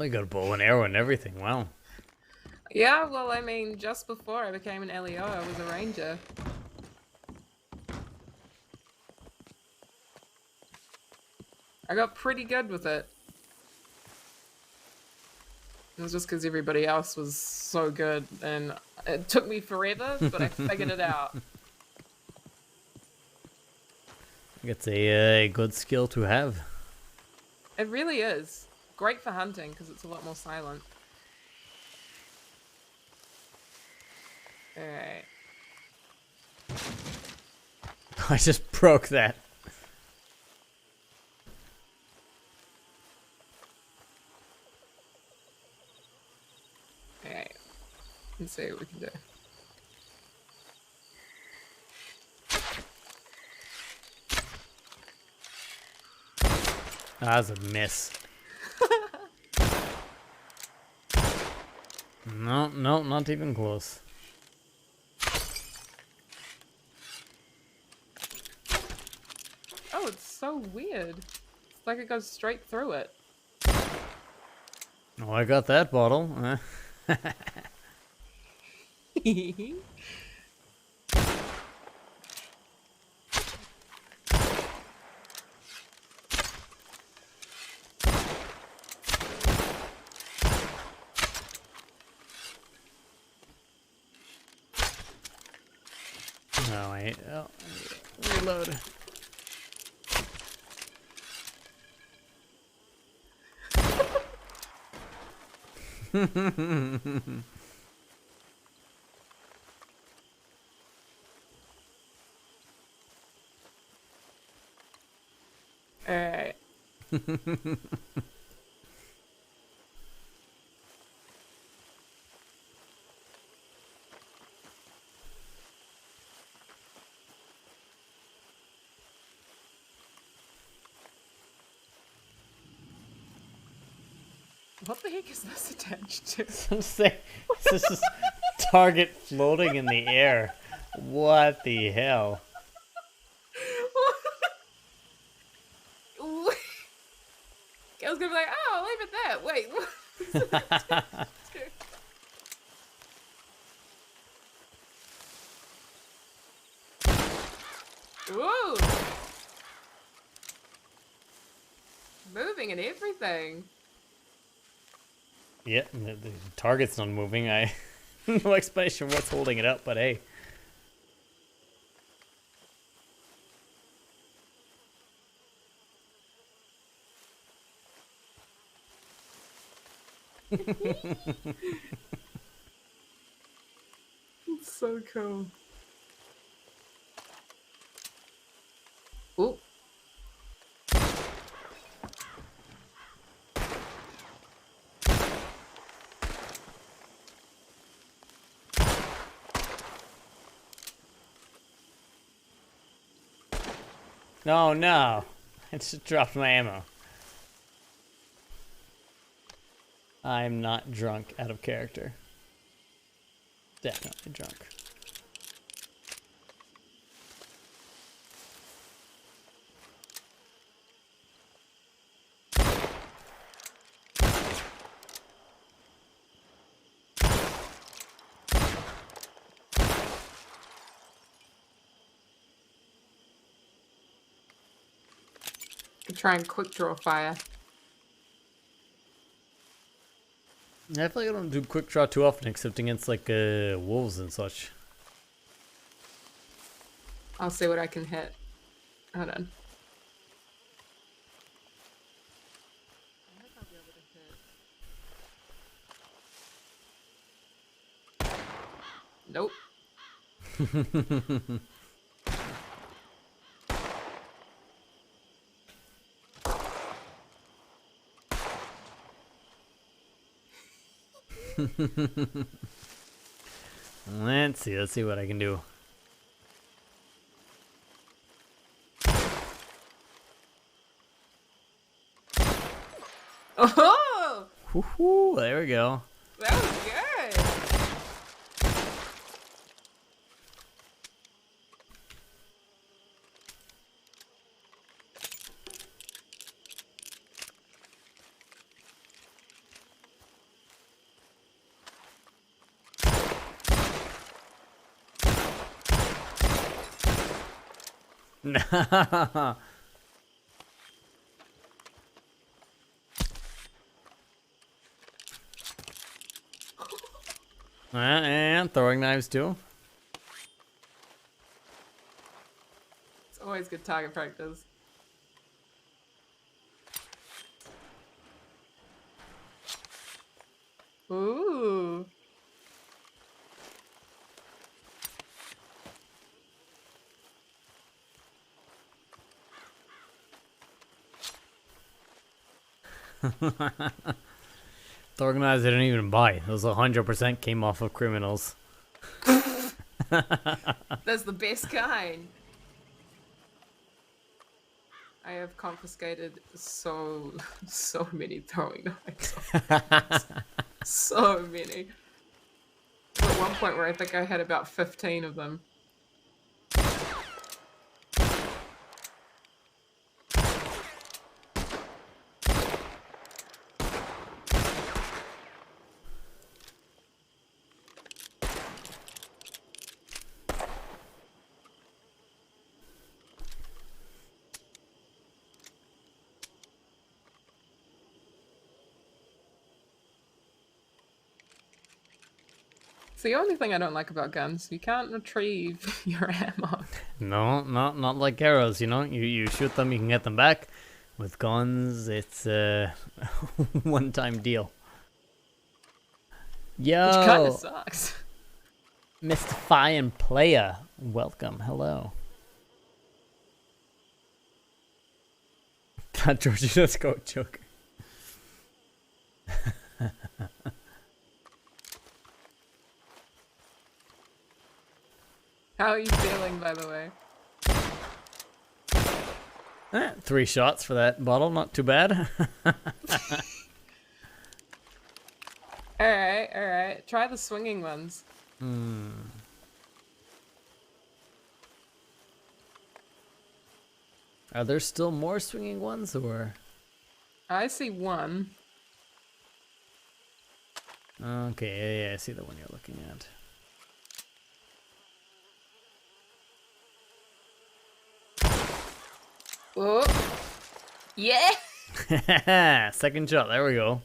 I got a bow and arrow and everything. Wow. Yeah, well, I mean, just before I became an LEO, I was a ranger. I got pretty good with it. It was just because everybody else was so good, and it took me forever, but I figured it out. It's a good skill to have. It really is. great for hunting because it's a lot more silent. Alright. I just broke that. Alright. Let's see what we can do. That was a miss. No, not even close. Oh, it's so weird. It's like it goes straight through it. Oh, I got that bottle. No, wait. Oh, reload. Alright. What the heck is this attached to? This is target floating in the air. What the hell? I was gonna be like, oh, leave it that. Wait. Ooh. Moving and everything. Yeah, the target's not moving. I no explanation what's holding it up, but hey. It's so cool. Ooh. No, no. I just dropped my ammo. I'm not drunk out of character. Definitely drunk. Try and quick draw fire. I feel like I don't do quick draw too often, except against like wolves and such. I'll see what I can hit. Hold on. Nope. Let's see what I can do. Oh! Woohoo! There we go. That was good. And throwing knives too. It's always good target practice. Ooh. The organizer didn't even buy. Those 100% came off of criminals. That's the best kind. I have confiscated so many throwing knives. So many. At one point where I think I had about 15 of them. It's the only thing I don't like about guns. You can't retrieve your ammo. No, not like arrows, you know? You shoot them, you can get them back. With guns, it's a one-time deal. Yo! Which kind of sucks. Mystifying player, welcome, hello. Georgie, let's go, Joker. How are you feeling, by the way? 3 shots for that bottle, not too bad. Alright. Try the swinging ones. Are there still more swinging ones, or? I see one. Okay, yeah, I see the one you're looking at. Oh. Yeah! Second shot, there we go.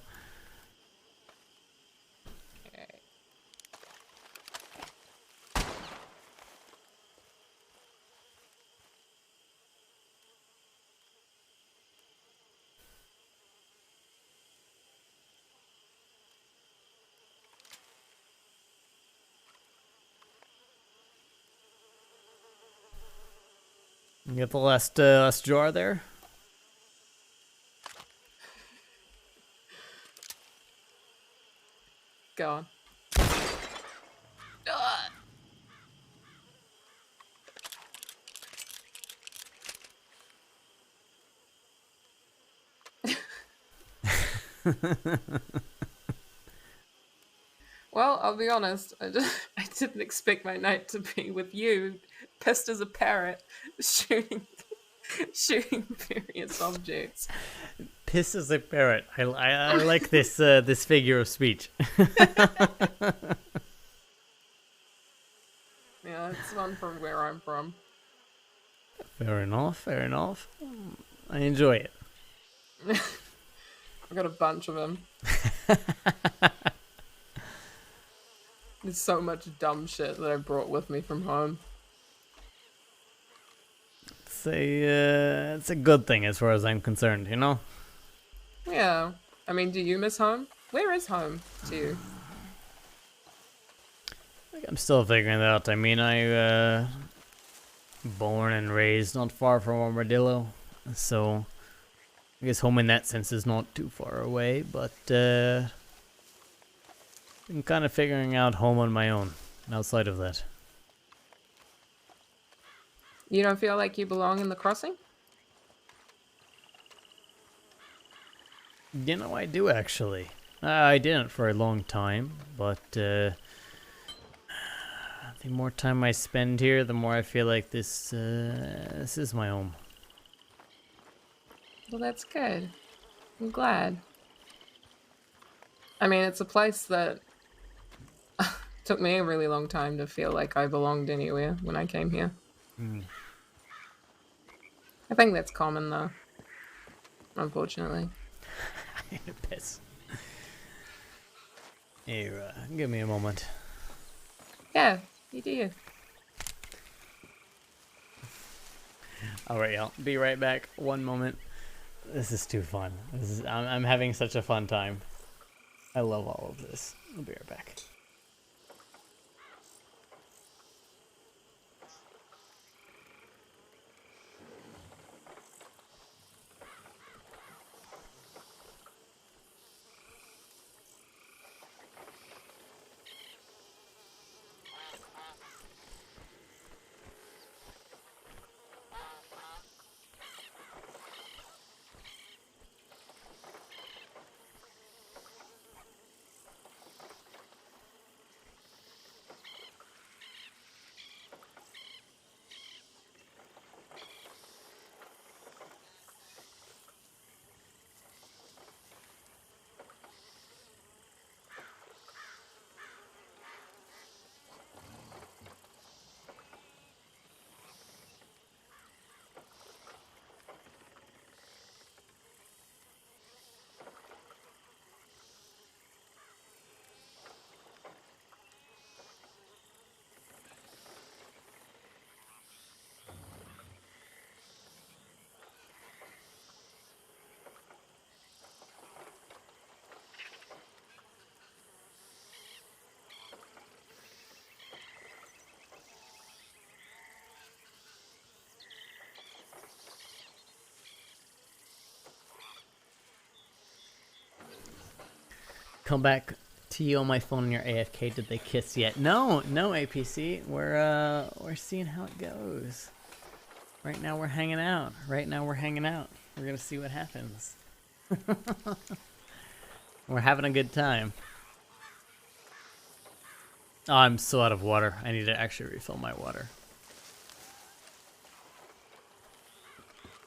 You get the last jar there. Go on. Well, I'll be honest. I didn't expect my night to be with you, pissed as a parrot, shooting various objects. Piss as a parrot. I like this this figure of speech. Yeah, it's one from where I'm from. Fair enough. Fair enough. I enjoy it. I've got a bunch of them. There's so much dumb shit that I brought with me from home. It's a good thing as far as I'm concerned, you know? Yeah. I mean, do you miss home? Where is home to you? I'm still figuring that out. I mean, I born and raised not far from Armadillo, so I guess home in that sense is not too far away, but I'm kind of figuring out home on my own outside of that. You don't feel like you belong in the crossing? You know, I do actually. I didn't for a long time, but the more time I spend here, the more I feel like this is my home. Well, that's good. I'm glad. I mean, it's a place that took me a really long time to feel like I belonged anywhere when I came here. I think that's common, though. Unfortunately. I need a piss. Here, give me a moment. Yeah, you do. Alright, I'll be right back. One moment. This is too fun. I'm having such a fun time. I love all of this. I'll be right back. Come back to you on my phone and your AFK. Did they kiss yet? No, no APC. We're seeing how it goes. Right now we're hanging out. We're gonna see what happens. We're having a good time. Oh, I'm so out of water. I need to actually refill my water.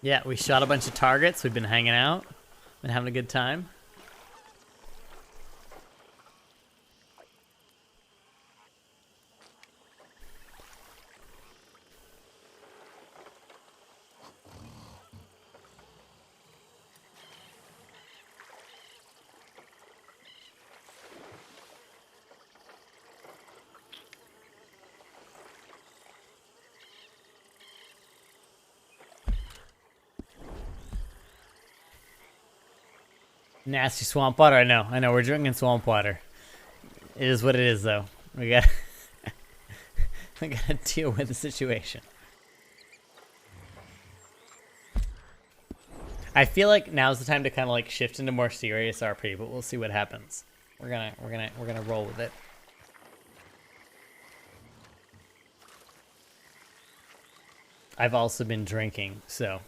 Yeah, we shot a bunch of targets. We've been hanging out. Been having a good time. Nasty swamp water. I know. We're drinking swamp water. It is what it is, though. We gotta deal with the situation. I feel like now's the time to kind of like shift into more serious RP, but we'll see what happens. We're gonna roll with it. I've also been drinking, so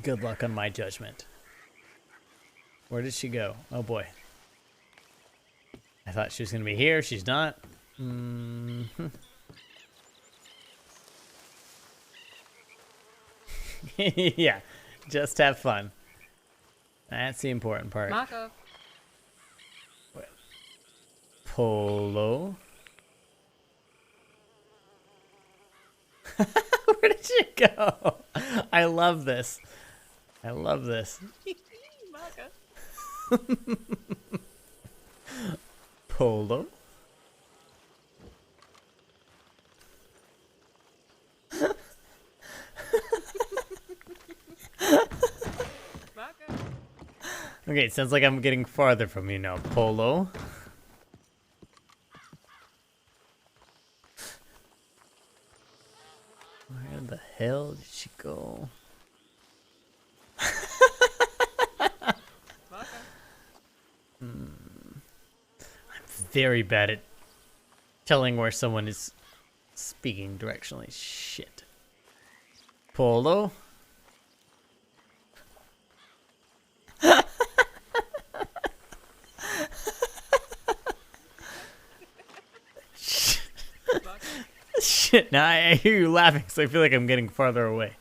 good luck on my judgment. Where did she go? Oh boy. I thought she was going to be here. She's not. Yeah, just have fun. That's the important part. Marco. Polo. Where did she go? I love this. Marco. Polo. Okay, it sounds like I'm getting farther from you now, Polo. Where the hell did she go? I'm very bad at telling where someone is speaking directionally. Shit. Polo? Shit, now I hear you laughing, so I feel like I'm getting farther away.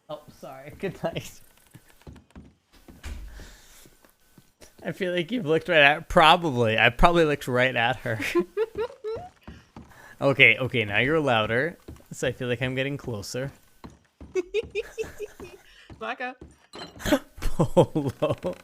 Oh, sorry. Good night. I feel like you've looked right at probably. I probably looked right at her. Okay, now you're louder. So I feel like I'm getting closer. Marco. Polo.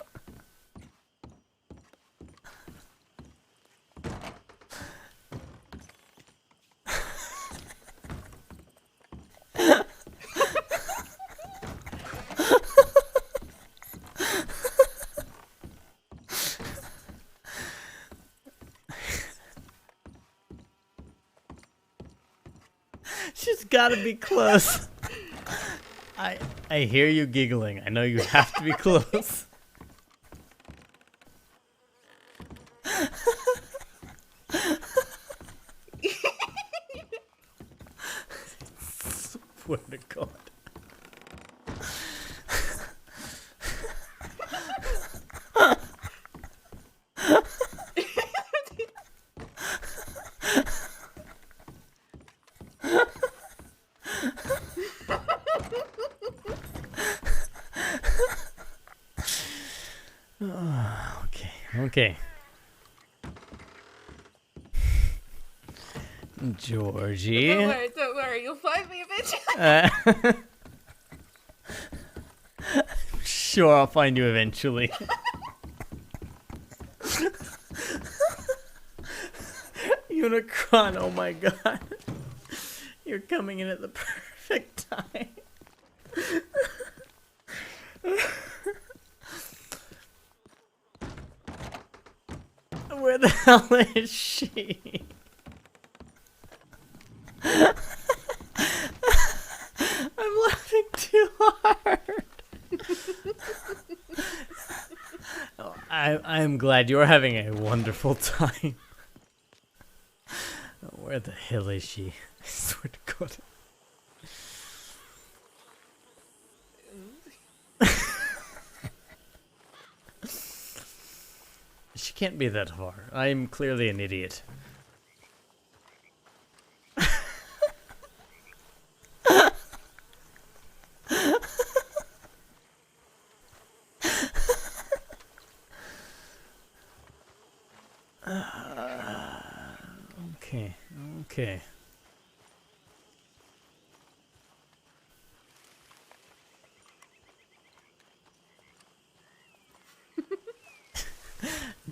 She's gotta be close. I hear you giggling. I know you have to be close. Swear to God. Okay. Georgie. Don't worry, you'll find me eventually. Sure, I'll find you eventually. Unicron, oh my god. You're coming in at the perfect time. Where the hell is she? I'm laughing too hard. Oh, I'm glad you're having a wonderful time. Where the hell is she? I swear to God. She can't be that far. I'm clearly an idiot. Okay.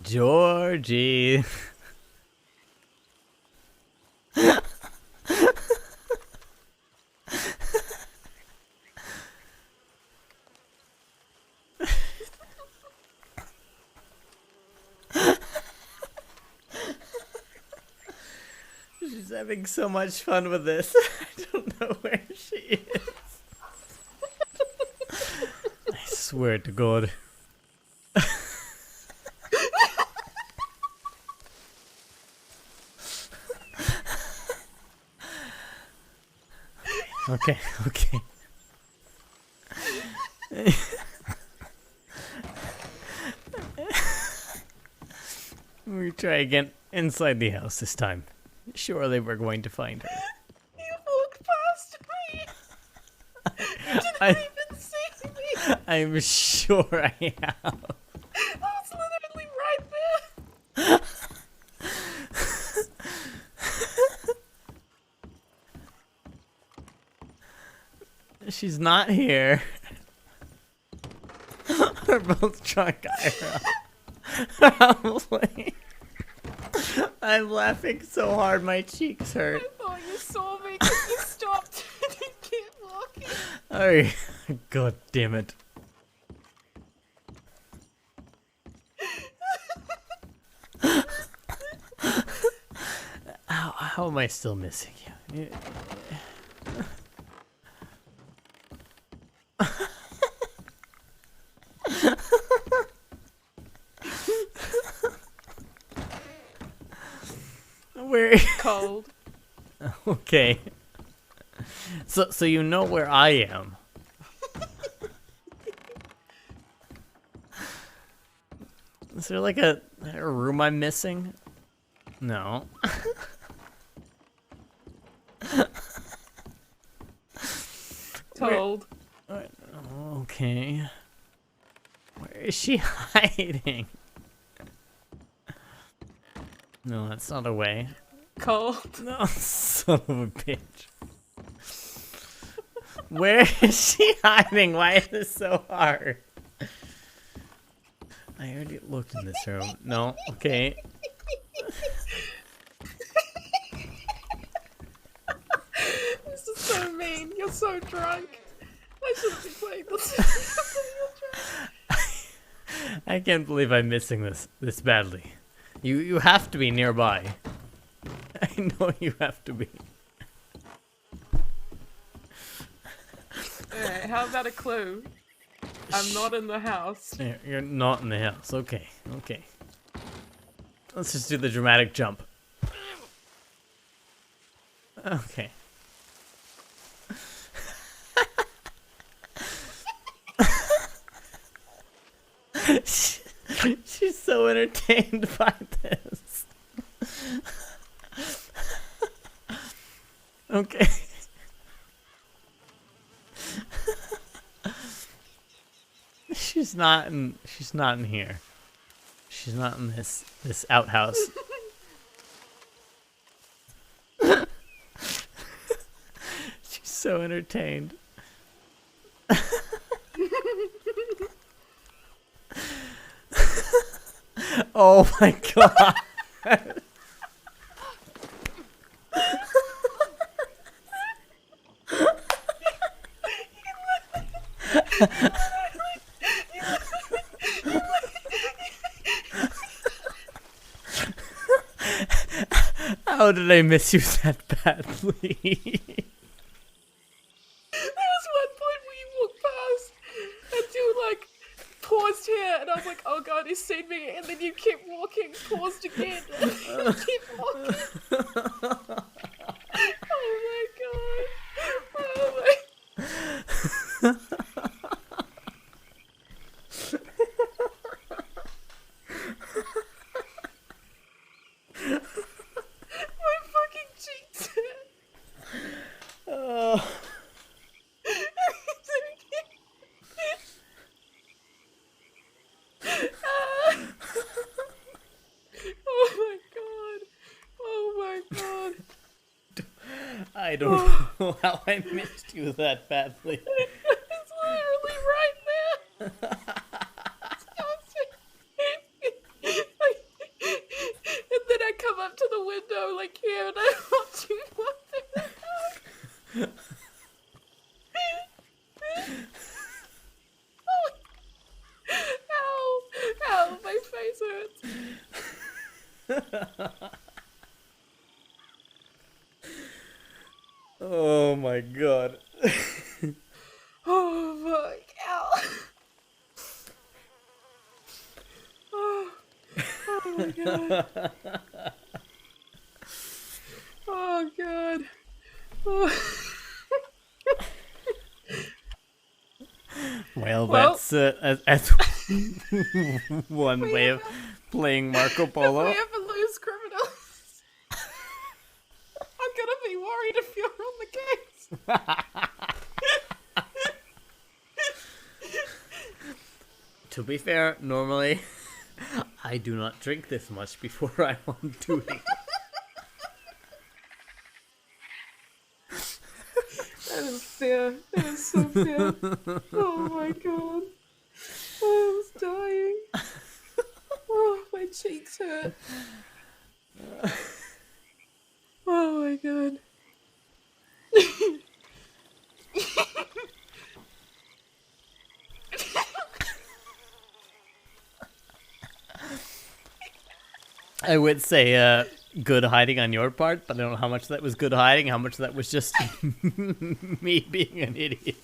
Georgie. She's having so much fun with this. I don't know where she is. I swear to God. Okay. We try again inside the house this time. Surely we're going to find her. You walked past me. You didn't even see me. I'm sure I have. I was literally right there. She's not here. We're both drunk. Probably. I'm laughing so hard my cheeks hurt. I thought you saw me because you stopped and you kept walking. Oh, God damn it. How am I still missing you? Where? Cold. Okay. So you know where I am. Is there like a room I'm missing? No. Told. Okay. Where is she hiding? No, that's not a way. Cold. No, son of a bitch. Where is she hiding? Why is this so hard? I already looked in this room. No, okay. This is so mean. You're so drunk. I shouldn't be playing this. I can't believe I'm missing this badly. You have to be nearby. I know you have to be. Alright, how about a clue? I'm not in the house. You're not in the house. Okay, okay. Let's just do the dramatic jump. Okay. She's so entertained by this. Okay. She's not in here. She's not in this outhouse. She's so entertained. Oh my god. How did I miss you that badly? There was one point where you walked past and you like paused here and I was like, oh god, he's seen me, and then you kept walking, paused again, and you keep walking. Oh my god. Oh my. My fucking cheeks hurt. Oh. Oh my god. Oh my god. I don't know how I missed you that badly. It's literally right there. And then I come up to the window like here and I watch you walk through the house. Ow! Ow! My face hurts. Oh my god. Oh fuck! Ow! Oh, oh my god! Oh god! Oh. Well, Well, that's one way of playing Marco Polo. If we ever lose criminals, I'm gonna be worried if you're on the case. To be fair, normally I do not drink this much before I'm on duty. That is fair. That is so fair. Oh my god. Oh, I was dying. Oh, my cheeks hurt. Oh my god. I would say good hiding on your part, but I don't know how much that was good hiding, how much that was just me being an idiot.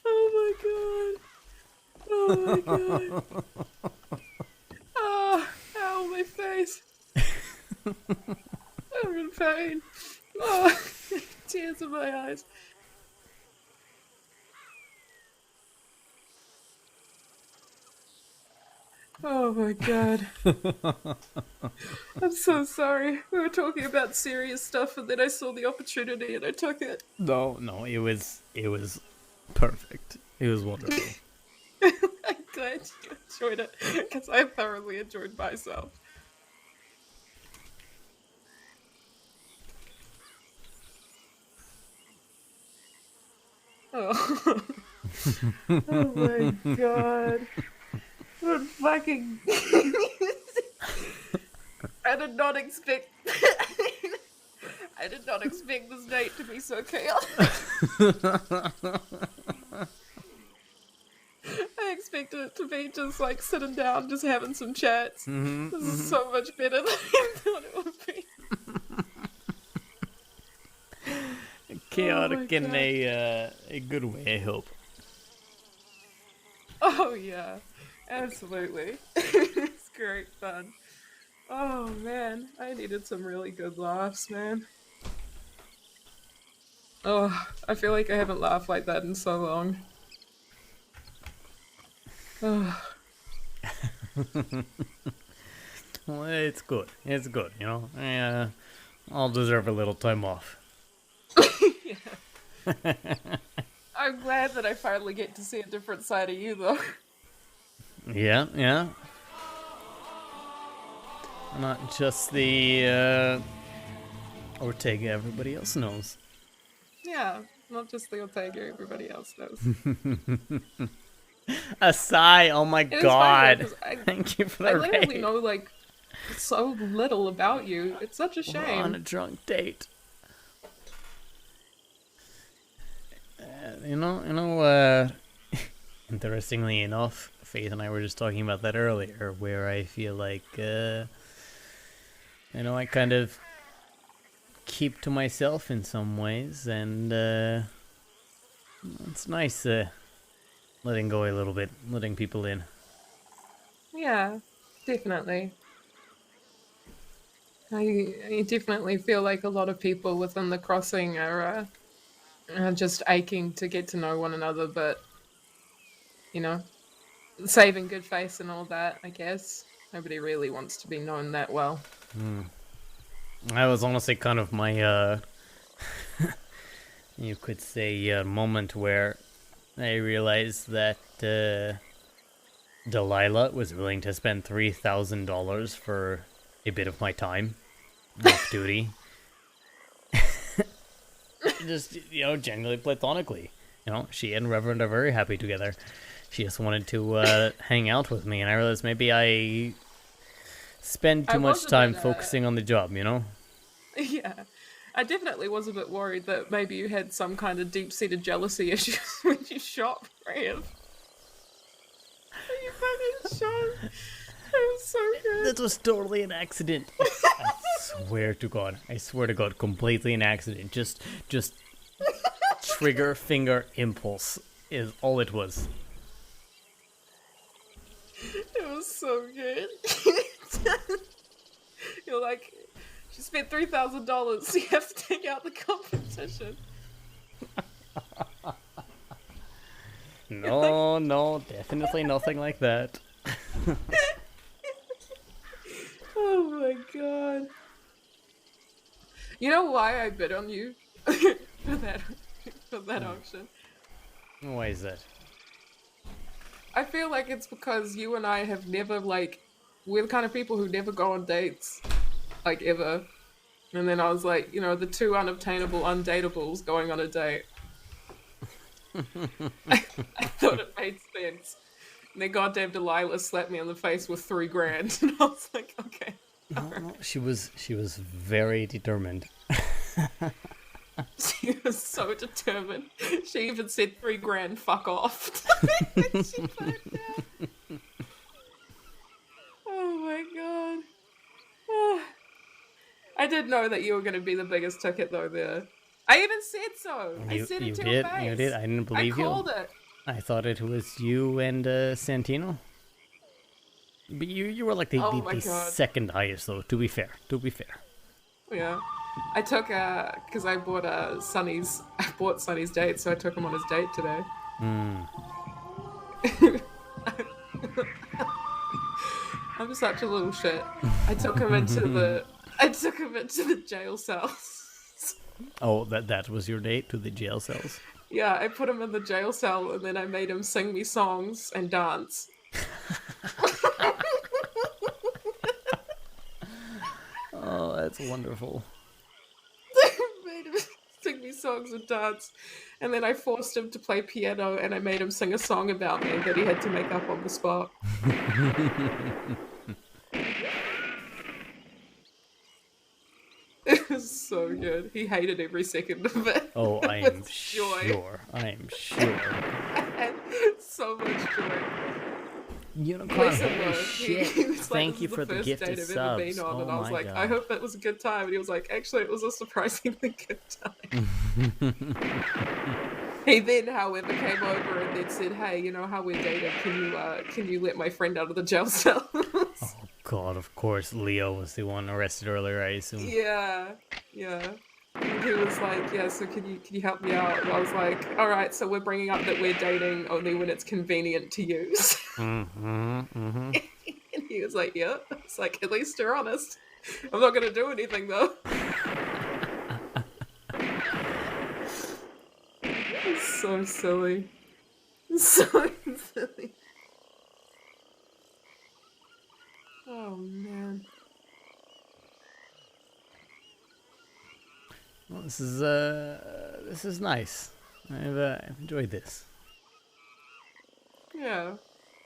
Oh my god. Oh my god. Oh, ow, my face. I'm in pain. Oh, tears in my eyes. Oh my god. I'm so sorry. We were talking about serious stuff and then I saw the opportunity and I took it. No, it was perfect. It was wonderful. I'm glad you enjoyed it because I thoroughly enjoyed myself. Oh. Oh my god. What fucking... I did not expect... I did not expect this date to be so chaotic. I expected it to be just like sitting down, just having some chats. This is so much better than I thought it would be. Chaotic in a good way, I hope. Oh yeah, absolutely. It's great fun. Oh man, I needed some really good laughs, man. Oh, I feel like I haven't laughed like that in so long. Oh. Well, it's good. It's good, you know. I'll deserve a little time off. Yeah. I'm glad that I finally get to see a different side of you, though. Yeah, yeah. Not just the Ortega everybody else knows. Yeah, not just the Ortega everybody else knows. A sigh, oh my god. Thank you for the I literally raid. know, like, so little about you. It's such a shame. We're on a drunk date. Interestingly enough, Faith and I were just talking about that earlier, where I feel like, I kind of keep to myself in some ways, and it's nice letting go a little bit, letting people in. Yeah, definitely. I definitely feel like a lot of people within the crossing are just aching to get to know one another, but, saving good face and all that, I guess. Nobody really wants to be known that well. That was honestly kind of my, you could say, moment where I realized that Delilah was willing to spend $3,000 for a bit of my time off duty. Just, genuinely platonically. She and Reverend are very happy together. She just wanted to hang out with me, and I realized maybe I spend too much time focusing on the job, Yeah. I definitely was a bit worried that maybe you had some kind of deep-seated jealousy issues when you shot Rev. You fucking shot. It was so good. That was totally an accident. I swear to God, completely an accident. Just trigger finger impulse is all it was. It was so good. You're like, she spent $3,000, so you have to take out the competition. No, definitely nothing like that. Oh my god. You know why I bid on you for that auction? Why is that? I feel like it's because you and I have never, we're the kind of people who never go on dates, ever. And then I was like, the two unobtainable undateables going on a date. I thought it made sense. And then goddamn Delilah slapped me on the face with $3,000, and I was like, okay. No, she was very determined. She was so determined. She even said $3,000, fuck off. She put it down. Oh my god. Oh. I did know that you were going to be the biggest ticket though there. I even said so. I said it to your face. You did. I didn't believe you. I called it. I thought it was you and Santino. But you were like the second highest though. To be fair. Yeah. I took because I bought Sonny's date, so I took him on his date today. I'm such a little shit. I took him into the jail cells. Oh, that was your date to the jail cells? Yeah, I put him in the jail cell and then I made him sing me songs and dance. Oh, that's wonderful. I made him sing me songs and dance. And then I forced him to play piano and I made him sing a song about me that he had to make up on the spot. It was so good. He hated every second of it. Oh, I am sure. I am sure. I had so much joy. Unicorn, Bless him, holy though. shit. He was like, Thank "This you is for the the first gift date of I've ever been subs. on," Oh and I was my like, god. "I hope that was a good time." And he was like, "Actually, it was a surprisingly good time." He then, however, came over and then said, "Hey, you know how we're dating? Can you let my friend out of the jail cell?" Oh god, of course. Leo was the one arrested earlier, I assume. Yeah. And he was like, "Yeah, so can you help me out?" And I was like, "All right, so we're bringing up that we're dating only when it's convenient to use." And he was like, "Yeah." It's like, at least you're honest. I'm not gonna do anything though. It's so silly. So silly. Oh man. Well, this is nice. I've enjoyed this. Yeah.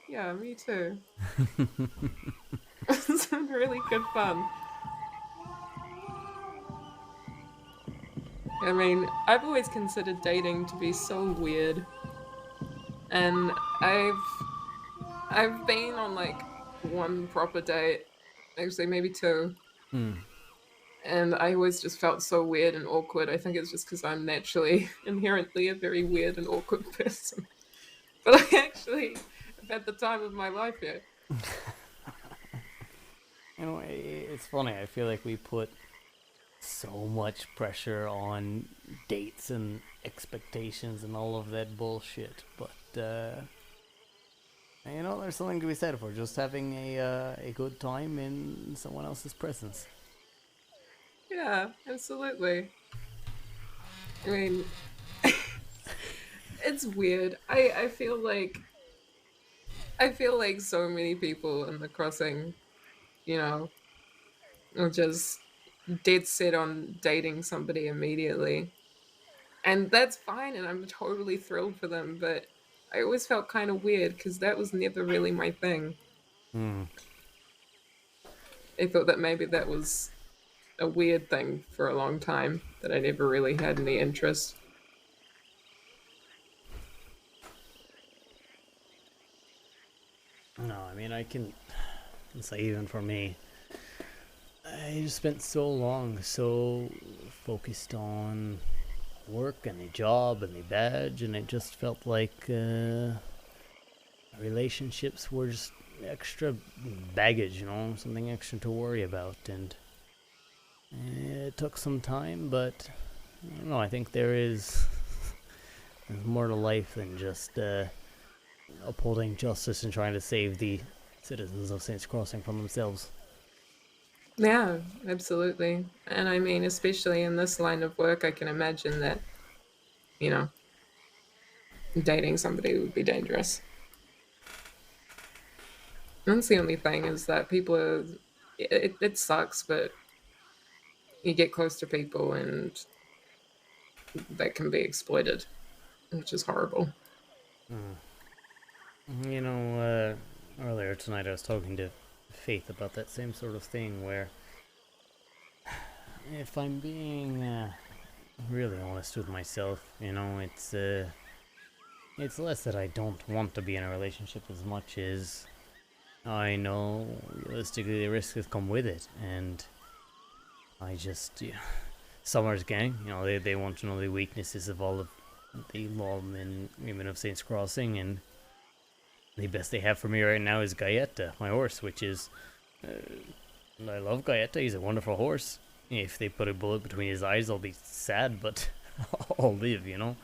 Yeah, me too. It's been really good fun. I mean, I've always considered dating to be so weird. And I've been on like one proper date, actually maybe two. And I always just felt so weird and awkward. I think it's just because I'm naturally, inherently a very weird and awkward person. But I actually have had the time of my life here. You know, it's funny. I feel like we put so much pressure on dates and expectations and all of that bullshit. But, you know, there's something to be said for just having a good time in someone else's presence. Yeah, absolutely. I mean, it's weird. I feel like so many people in the crossing, you know, are just dead set on dating somebody immediately. And that's fine, and I'm totally thrilled for them, but I always felt kind of weird because that was never really my thing. I thought that maybe that was a weird thing for a long time, that I never really had any interest. No, I mean, I can say even for me, I just spent so long so focused on work and a job and a badge, and it just felt like relationships were just extra baggage, you know, something extra to worry about. And it took some time, but I don't know, I think there's more to life than just upholding justice and trying to save the citizens of Saints Crossing from themselves. Yeah, absolutely. And I mean, especially in this line of work, I can imagine that, you know, dating somebody would be dangerous. That's the only thing, is that people are, it sucks, but you get close to people and that can be exploited, which is horrible. You know, earlier tonight I was talking to Faith about that same sort of thing, where if I'm being really honest with myself, you know, it's less that I don't want to be in a relationship as much as I know realistically the risks that come with it, and I just, Summer's gang, you know, they want to know the weaknesses of all of the lawmen, women of Saints Crossing, and the best they have for me right now is Gaeta, my horse, which is, I love Gaeta, he's a wonderful horse. If they put a bullet between his eyes, I'll be sad, but I'll live, you know?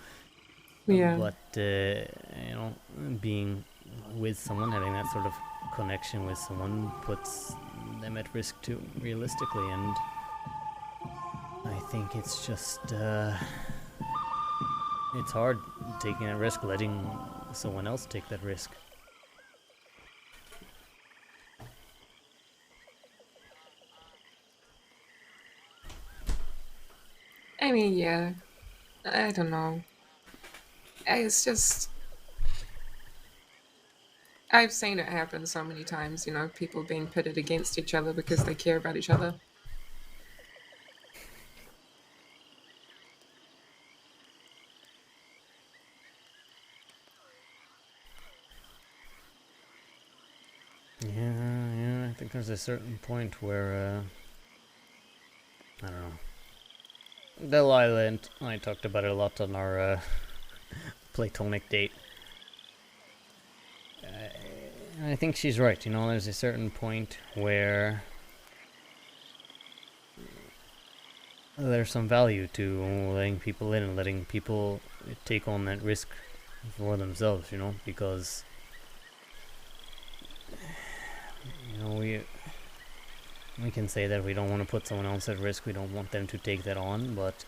Yeah. But, you know, being with someone, having that sort of connection with someone puts them at risk too, realistically, and I think it's just, it's hard taking that risk, letting someone else take that risk. I mean, yeah. I don't know. It's just I've seen it happen so many times. You know, people being pitted against each other because they care about each other. Yeah, I think there's a certain point where, I don't know. Delilah and I talked about it a lot on our platonic date. I think she's right, you know, there's a certain point where there's some value to letting people in and letting people take on that risk for themselves, you know, because you know, we can say that we don't want to put someone else at risk, we don't want them to take that on, but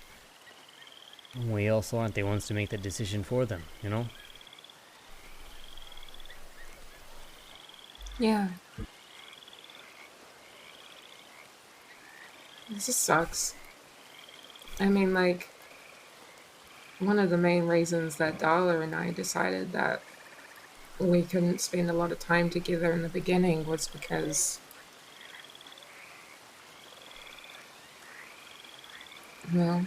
we also aren't the ones to make that decision for them, you know? Yeah. This just sucks. I mean, like, one of the main reasons that Darla and I decided that we couldn't spend a lot of time together in the beginning was because, well,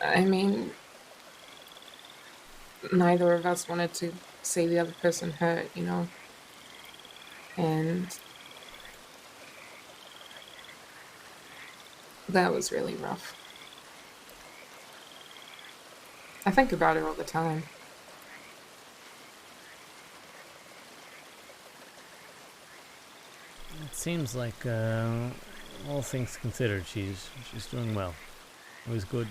I mean, neither of us wanted to see the other person hurt, you know? And that was really rough. I think about it all the time. It seems like, all things considered, she's doing well. It was good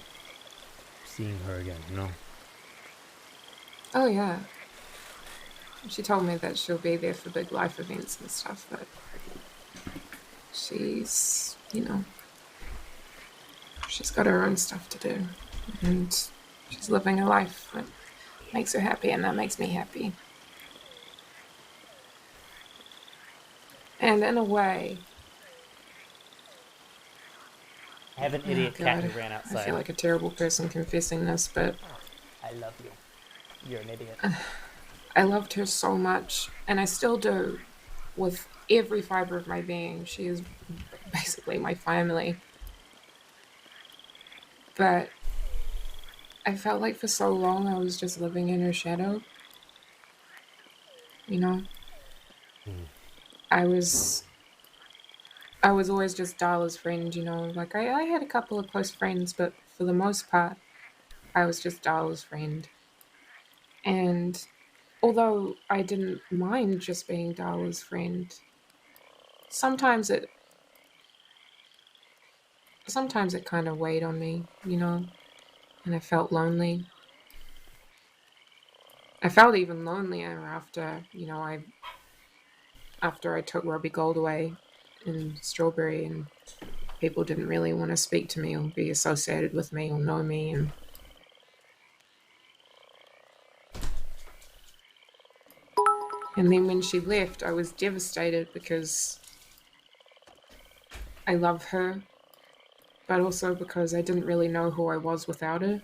seeing her again, you know? Oh, yeah. She told me that she'll be there for big life events and stuff, but she's, you know, she's got her own stuff to do. And she's living a life that makes her happy, and that makes me happy. And in a way, I have an oh idiot cat God, who ran outside. I feel like a terrible person confessing this, but I love you. You're an idiot. I loved her so much, and I still do, with every fiber of my being. She is basically my family. But I felt like for so long I was just living in her shadow. You know? I was always just Darla's friend, you know? Like, I had a couple of close friends, but for the most part, I was just Darla's friend. And although I didn't mind just being Darla's friend, sometimes it kind of weighed on me, you know? And I felt lonely. I felt even lonelier after, you know, after I took Robbie Gold away in Strawberry, and people didn't really want to speak to me or be associated with me or know me. And then when she left, I was devastated because I love her, but also because I didn't really know who I was without her.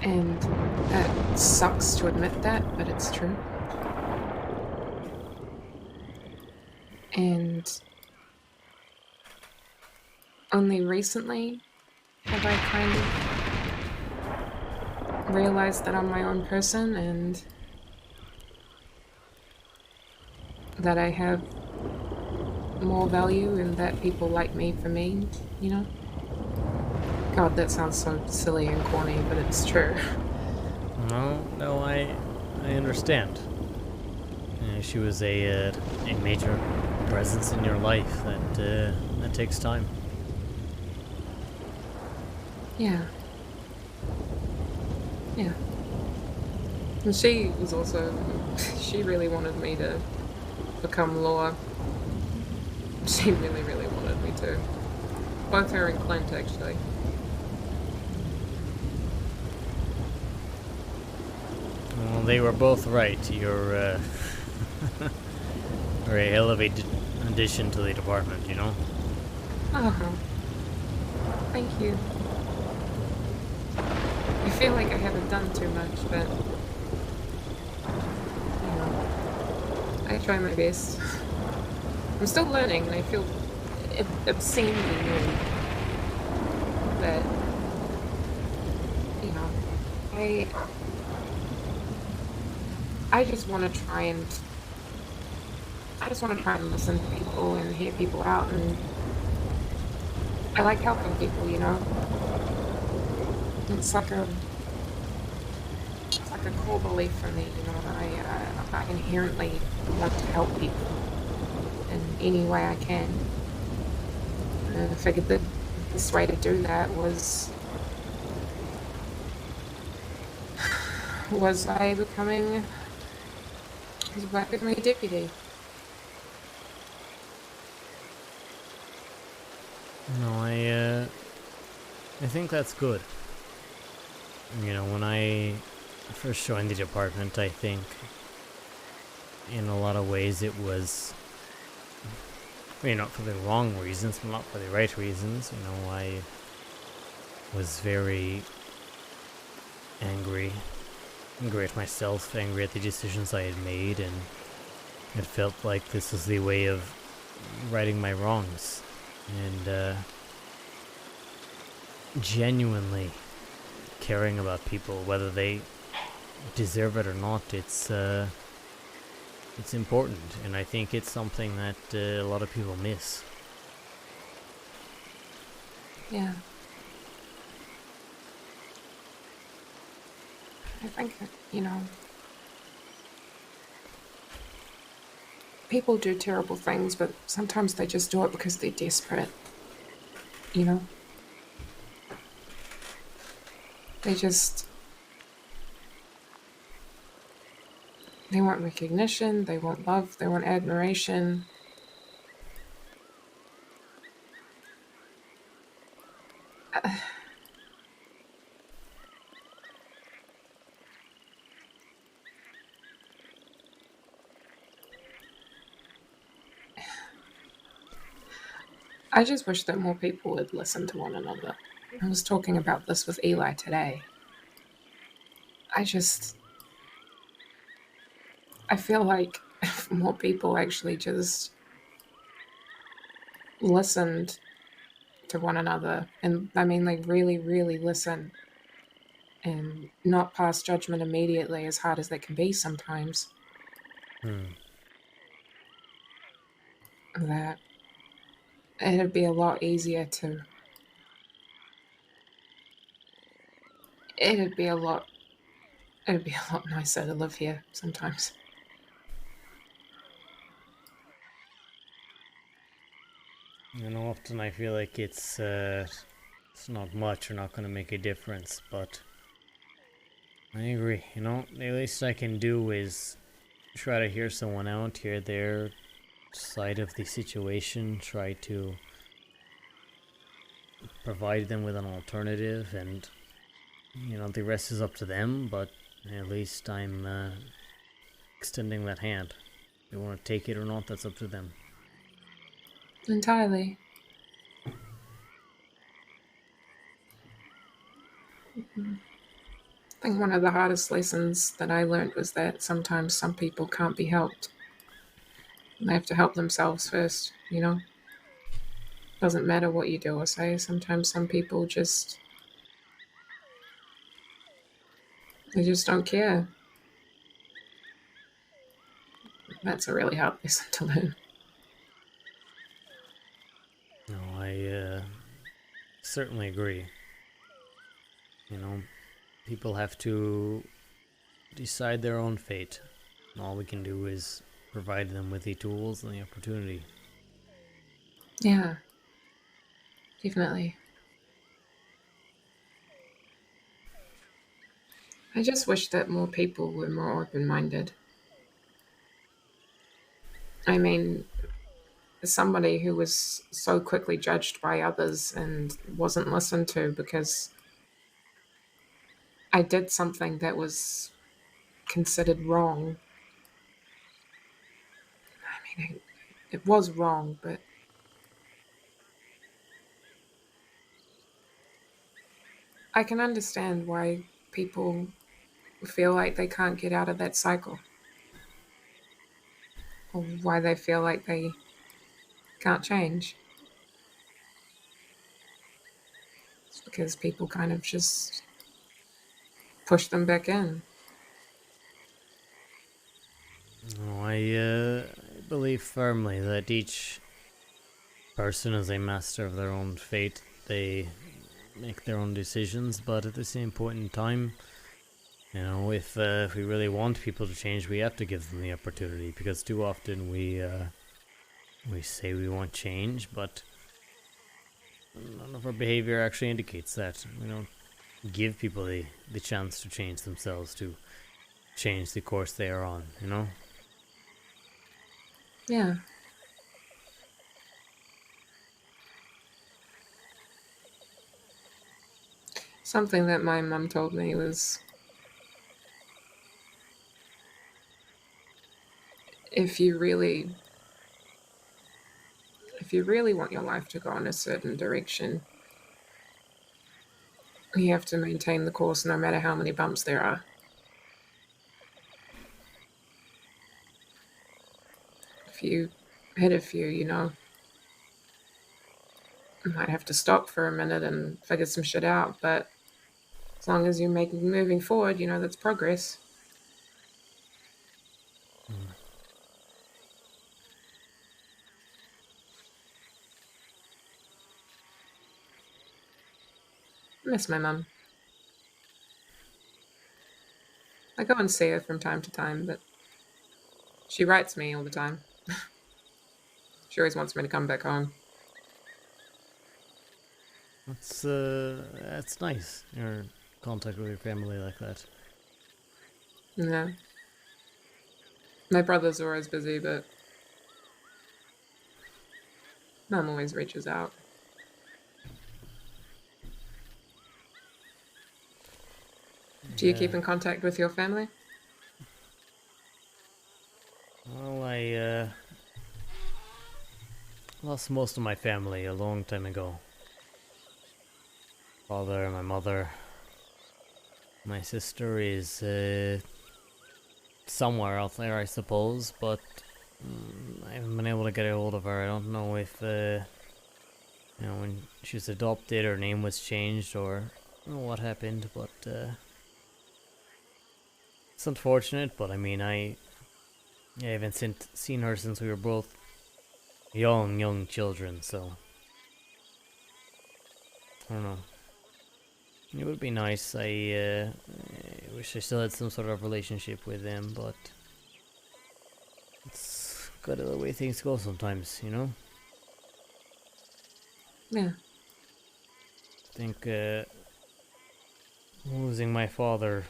And that sucks to admit that, but it's true. And only recently have I kind of realized that I'm my own person and that I have more value and that people like me for me, you know? God, that sounds so silly and corny, but it's true. No, I understand. She was a major presence in your life that takes time. Yeah. Yeah. And she was also, she really wanted me to become law. She really, really wanted me to. Both her and Clint, actually. Well, they were both right. You're a hell of a addition to the department, you know? Oh, Thank you. I feel like I haven't done too much, but you know, I try my best. I'm still learning, and I feel obscenely new. But you know, I just want to try and listen to people and hear people out, and I like helping people. You know, it's like a core belief for me. You know, I inherently want to help people in any way I can. And I figured the best way to do that was by becoming a deputy. No, I think that's good. You know, when I first joined the department, I think in a lot of ways it was, not for the wrong reasons, but not for the right reasons. You know, I was very angry at myself, angry at the decisions I had made, and it felt like this was the way of righting my wrongs. And genuinely caring about people, whether they deserve it or not, it's important, and I think it's something that a lot of people miss. Yeah. I think, people do terrible things, but sometimes they just do it because they're desperate. You know? They want recognition, they want love, they want admiration. I just wish that more people would listen to one another. I was talking about this with Eli today. I feel like if more people actually just listened to one another, and I mean like really, really listen, and not pass judgment immediately, as hard as that can be sometimes, that it'd be a lot easier to... It'd be a lot nicer to live here sometimes. Often I feel like it's not much or not going to make a difference, but I agree. The least I can do is try to hear someone out, hear their side of the situation, try to provide them with an alternative, and the rest is up to them, but at least I'm extending that hand. If they want to take it or not, that's up to them. Entirely. I think one of the hardest lessons that I learned was that sometimes some people can't be helped. They have to help themselves first, Doesn't matter what you do or say. Sometimes some people they just don't care. That's a really hard lesson to learn. No, I certainly agree. People have to decide their own fate. And all we can do is provide them with the tools and the opportunity. Yeah, definitely. I just wish that more people were more open-minded. I mean, as somebody who was so quickly judged by others and wasn't listened to because I did something that was considered wrong. I mean, it was wrong, but I can understand why people feel like they can't get out of that cycle, or why they feel like they can't change. It's because people kind of just push them back in. No, I believe firmly that each person is a master of their own fate. They make their own decisions, but at the same point in time, you know, if we really want people to change, we have to give them the opportunity, because too often we say we want change, but none of our behavior actually indicates that. We don't give people the chance to change themselves, to change the course they are on, you know? Yeah. Something that my mum told me was, if you really want your life to go in a certain direction, you have to maintain the course no matter how many bumps there are. If you hit a few, you know, you might have to stop for a minute and figure some shit out, but as long as you're moving forward, you know, that's progress. I miss my mum. I go and see her from time to time, but she writes me all the time. She always wants me to come back home. That's nice. Your contact with your family like that. Yeah. My brothers are always busy, but Mum always reaches out. Do you keep in contact with your family? Well, I lost most of my family a long time ago. Father, my mother. My sister is somewhere out there, I suppose, but I haven't been able to get a hold of her. I don't know if, you know, when she was adopted, her name was changed, or I don't know what happened, but it's unfortunate. But I mean, I haven't seen her since we were both young children, so I don't know. It would be nice. I wish I still had some sort of relationship with them, but it's kind of the way things go sometimes, you know? Yeah. I think losing my father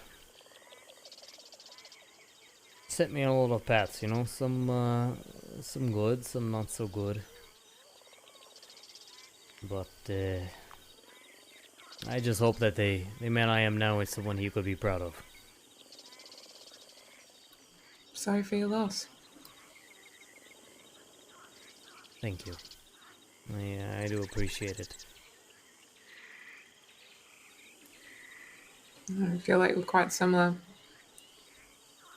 set me on a lot of paths, you know? Some good, some not so good. But I just hope that the man I am now is someone he could be proud of. Sorry for your loss. Thank you. I do appreciate it. I feel like we're quite similar.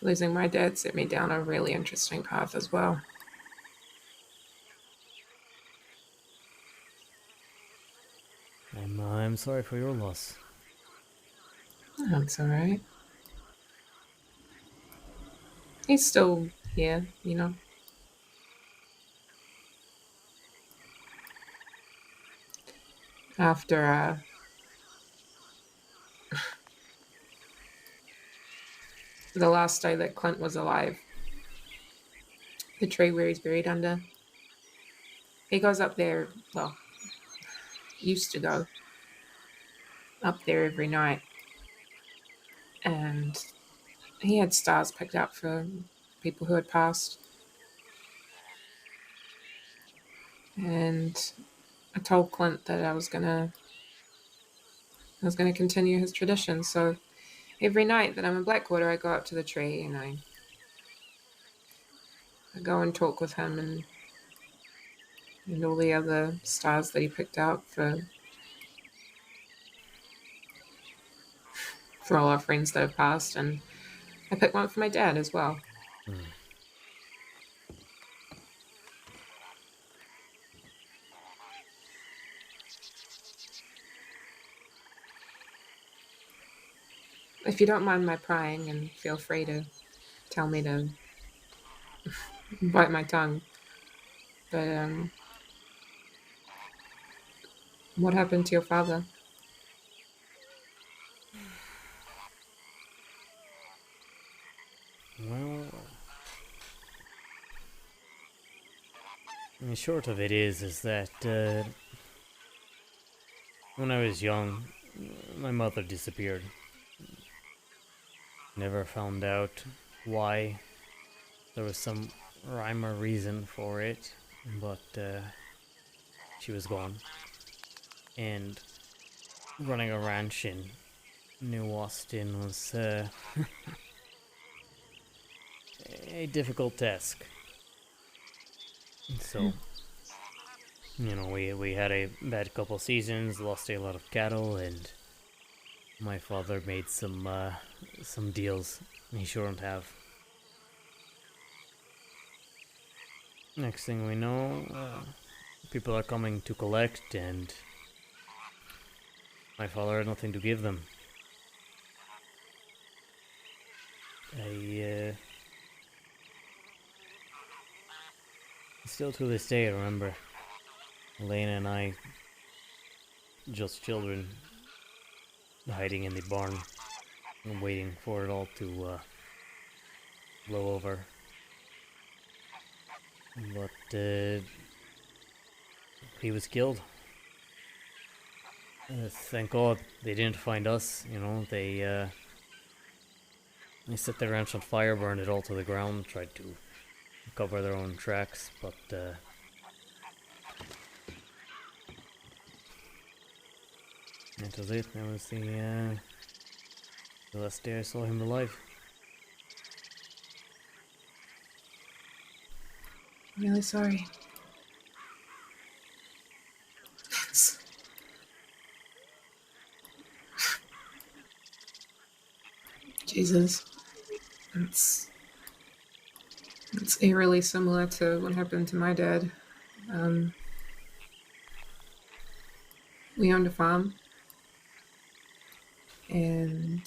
Losing my dad set me down a really interesting path as well. I'm sorry for your loss. That's alright. He's still here, you know. After the last day that Clint was alive, the tree where he's buried under, he goes up there, well, used to go up there every night, and he had stars picked out for people who had passed. And I told Clint that I was gonna continue his tradition. So every night that I'm in Blackwater, I go up to the tree and I go and talk with him and all the other stars that he picked out for for all our friends that have passed, and I picked one for my dad as well. If you don't mind my prying, and feel free to tell me to bite my tongue. But what happened to your father? Well, the short of it is that when I was young, my mother disappeared. Never found out why. There was some rhyme or reason for it, but she was gone. And running a ranch in New Austin was a difficult task. So, you know, we had a bad couple seasons, lost a lot of cattle, and my father made some deals he shouldn't have. Next thing we know, people are coming to collect, and my father had nothing to give them. Still to this day, I remember Elena and I, just children, hiding in the barn and waiting for it all to blow over. But he was killed. Thank God they didn't find us. You know, they set their ranch on fire, burned it all to the ground, tried to cover their own tracks, but that was it. That was the last day I saw him alive. I'm really sorry. Jesus. It's eerily similar to what happened to my dad. We owned a farm, and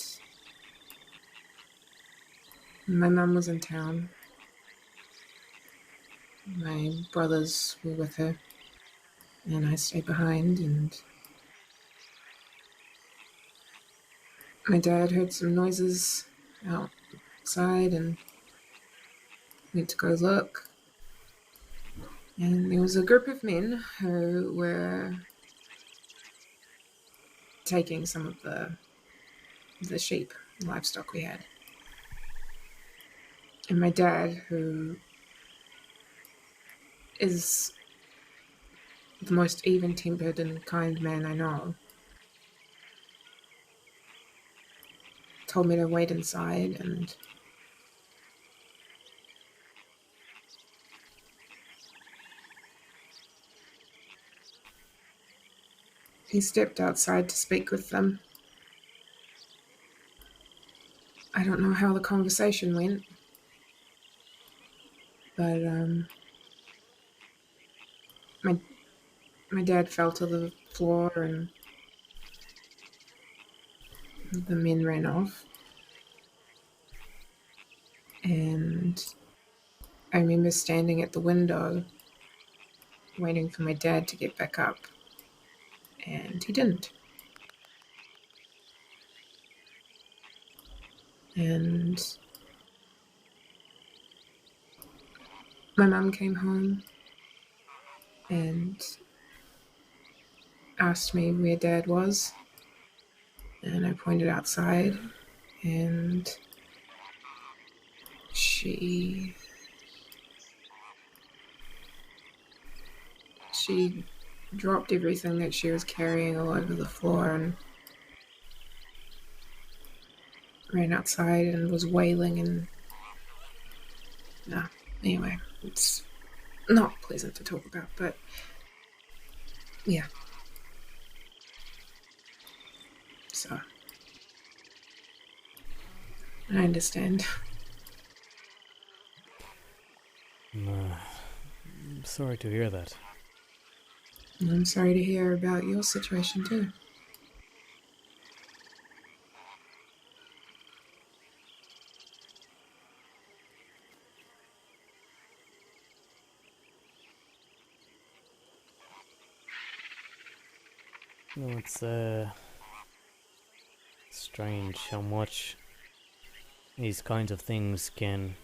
my mum was in town. My brothers were with her, and I stayed behind, and my dad heard some noises outside and went to go look. And there was a group of men who were taking some of the sheep, livestock we had. And my dad, who is the most even-tempered and kind man I know, told me to wait inside, and he stepped outside to speak with them. I don't know how the conversation went, but my dad fell to the floor and the men ran off. And I remember standing at the window waiting for my dad to get back up, and he didn't. And my mum came home and asked me where Dad was, and I pointed outside, and she dropped everything that she was carrying all over the floor and ran outside and was wailing, and anyway, it's not pleasant to talk about, but yeah. So I understand. I'm sorry to hear that. I'm sorry to hear about your situation too. No, it's strange how much these kinds of things can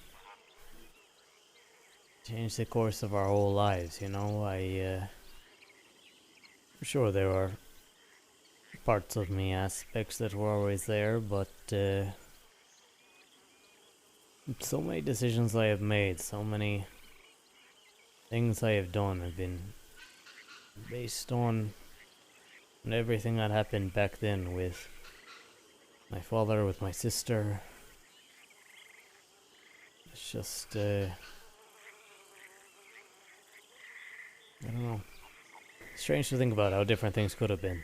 change the course of our whole lives, you know? I'm sure there are parts of me, aspects that were always there, but so many decisions I have made, so many things I have done have been based on everything that happened back then with my father, with my sister. It's just, I don't know. Strange to think about how different things could have been.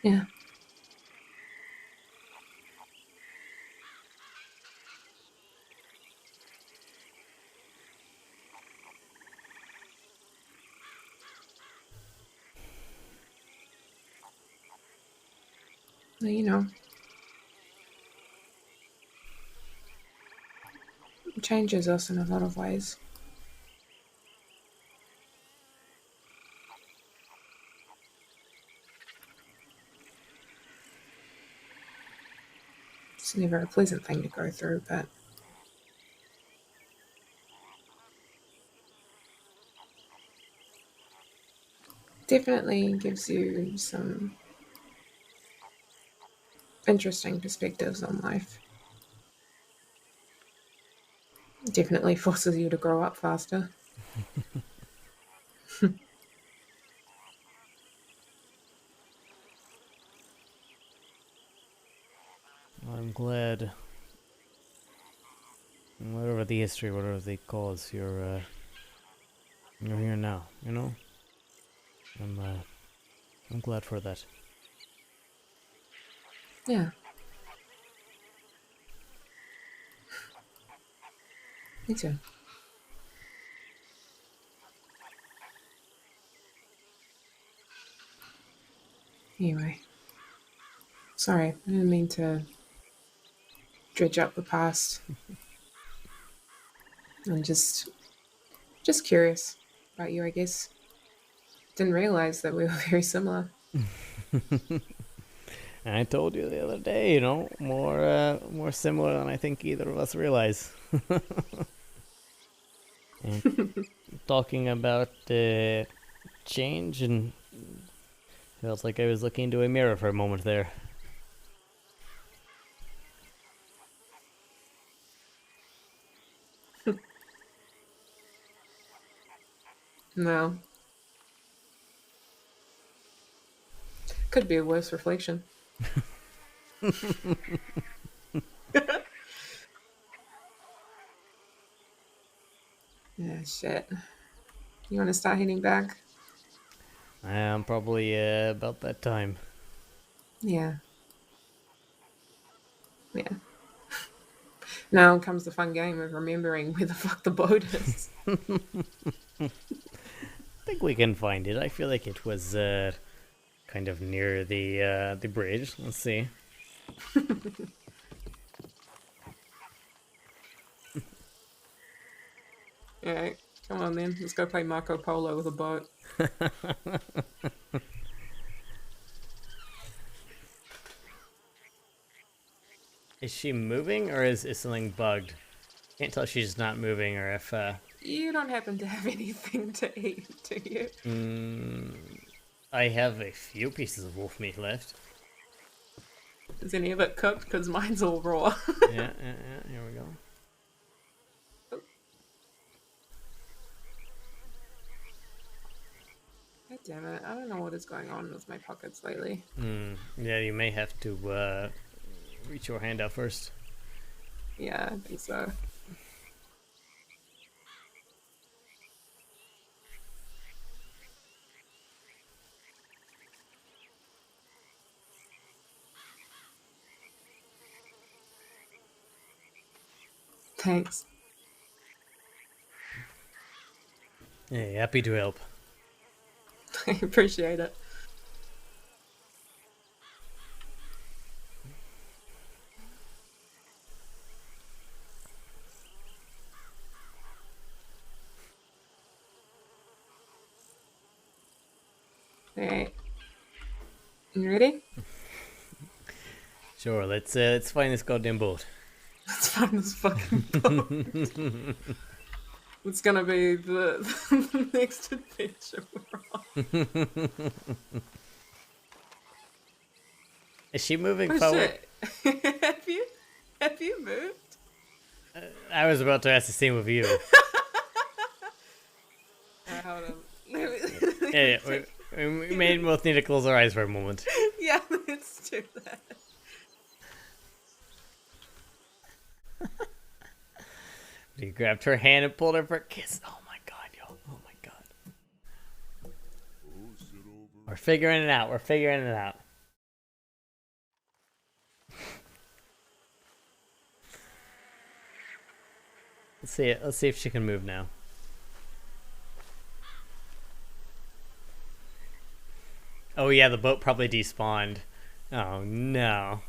Yeah. Well, you know, it changes us in a lot of ways. It's never a pleasant thing to go through, but definitely gives you some interesting perspectives on life. Definitely forces you to grow up faster. I'm glad, whatever the history, whatever the cause, you're here now, you know? I'm glad for that. Yeah. Me too. Anyway. Sorry, I didn't mean to dredge up the past. I'm just curious about you, I guess. Didn't realize that we were very similar. I told you the other day, you know, more similar than I think either of us realize. And talking about change, and felt like I was looking into a mirror for a moment there. No. Could be a worse reflection. Yeah, shit. You want to start heading back? Probably about that time. Yeah. Yeah. Now comes the fun game of remembering where the fuck the boat is. I think we can find it. I feel like it was kind of near the bridge. Let's see. Alright, come on then. Let's go play Marco Polo with a boat. Is she moving, or is something bugged? Can't tell if she's not moving or if You don't happen to have anything to eat, do you? I have a few pieces of wolf meat left. Is any of it cooked? Because mine's all raw. Yeah, here we go. God damn it. I don't know what is going on with my pockets lately. Yeah, you may have to reach your hand out first. Yeah, I think so. Thanks. Hey, happy to help. I appreciate it. Alright. You ready? Sure, let's find this goddamn boat. Let's find this fucking boat. It's gonna be the next adventure we're on. Is she moving Oh forward? shit. Have you moved? I was about to ask the same of you. Hold on. Yeah, we may both need to close our eyes for a moment. Yeah, let's do that. He grabbed her hand and pulled her for a kiss. Oh my god, yo. Oh my god. We're figuring it out. We're figuring it out. Let's see it. Let's see if she can move now. Oh yeah, the boat probably despawned. Oh no.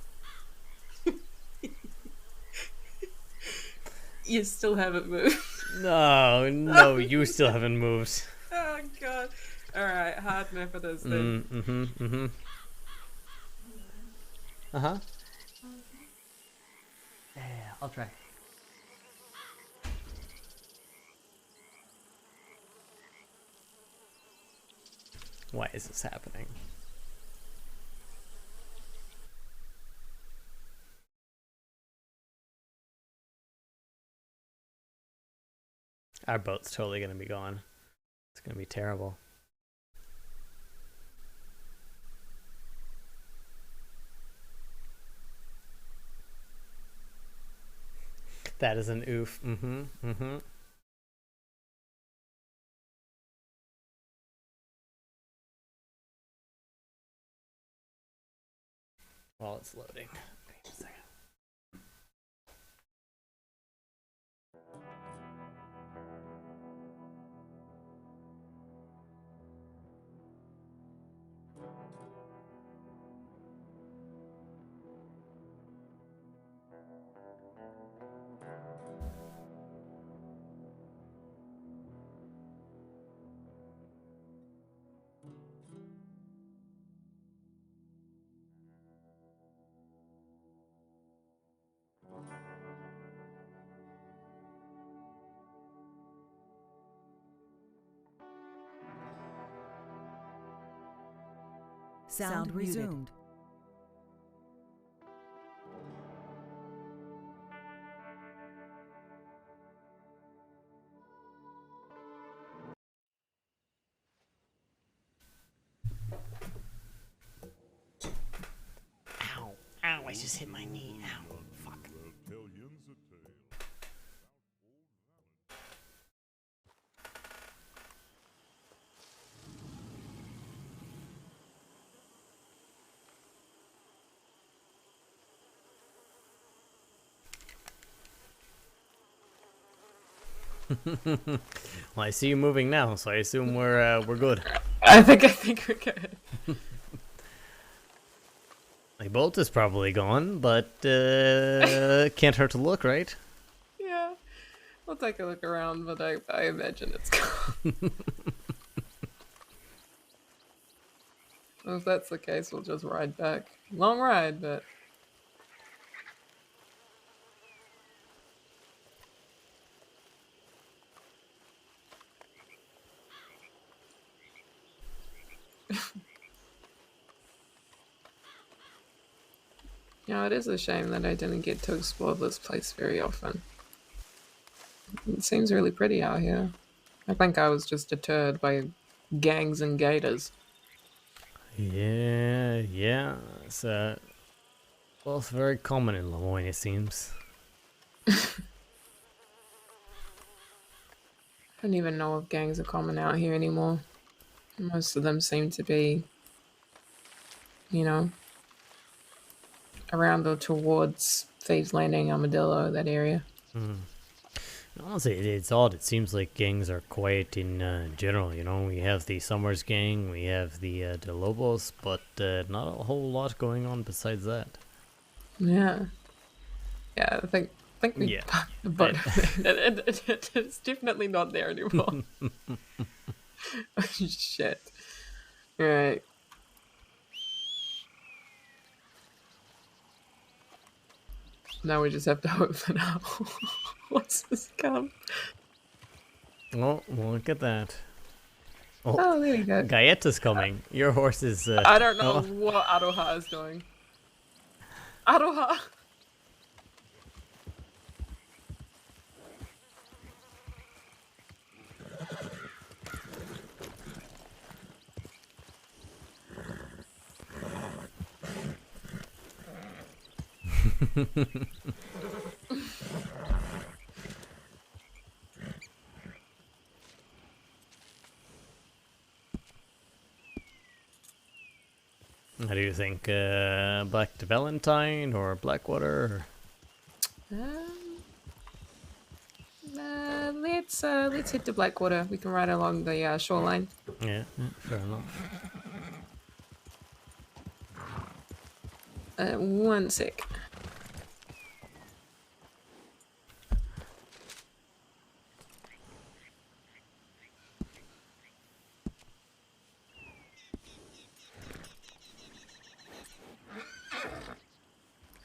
You still haven't moved. No, no, you still haven't moved. Oh god. Alright, hard enough it is then. Uh-huh. Yeah, I'll try. Why is this happening? Our boat's totally gonna be gone. It's gonna be terrible. That is an oof. While it's loading. Wait a second. Sound resumed. Ow. Ow, I just hit my knee. Ow. Fuck. Well, I see you moving now, so I assume we're good. I think we're good. My boat is probably gone, but can't hurt to look, right? Yeah. We'll take a look around, but I imagine it's gone. Well, if that's the case, we'll just ride back. Long ride, but... You know, it is a shame that I didn't get to explore this place very often. It seems really pretty out here. I think I was just deterred by gangs and gators. Yeah. It's both very common in Lemoyne, it seems. I don't even know if gangs are common out here anymore. Most of them seem to be, you know, around or towards Thieves Landing, Armadillo, that area. Honestly, it's odd. It seems like gangs are quiet in general. You know, we have the Summers gang, we have the Lobos, but not a whole lot going on besides that. Yeah. Yeah, I think we Yeah. but it's definitely not there anymore. Oh, shit. Alright. Now we just have to hope for now. What's this come? Oh, look at that. Oh, there you go. Gaetta's coming. Your horse is... I don't know oh. what Aroha is doing. Aroha! How do you think? Back to Valentine or Blackwater? Let's hit the Blackwater. We can ride along the shoreline. Yeah, fair enough. One sec.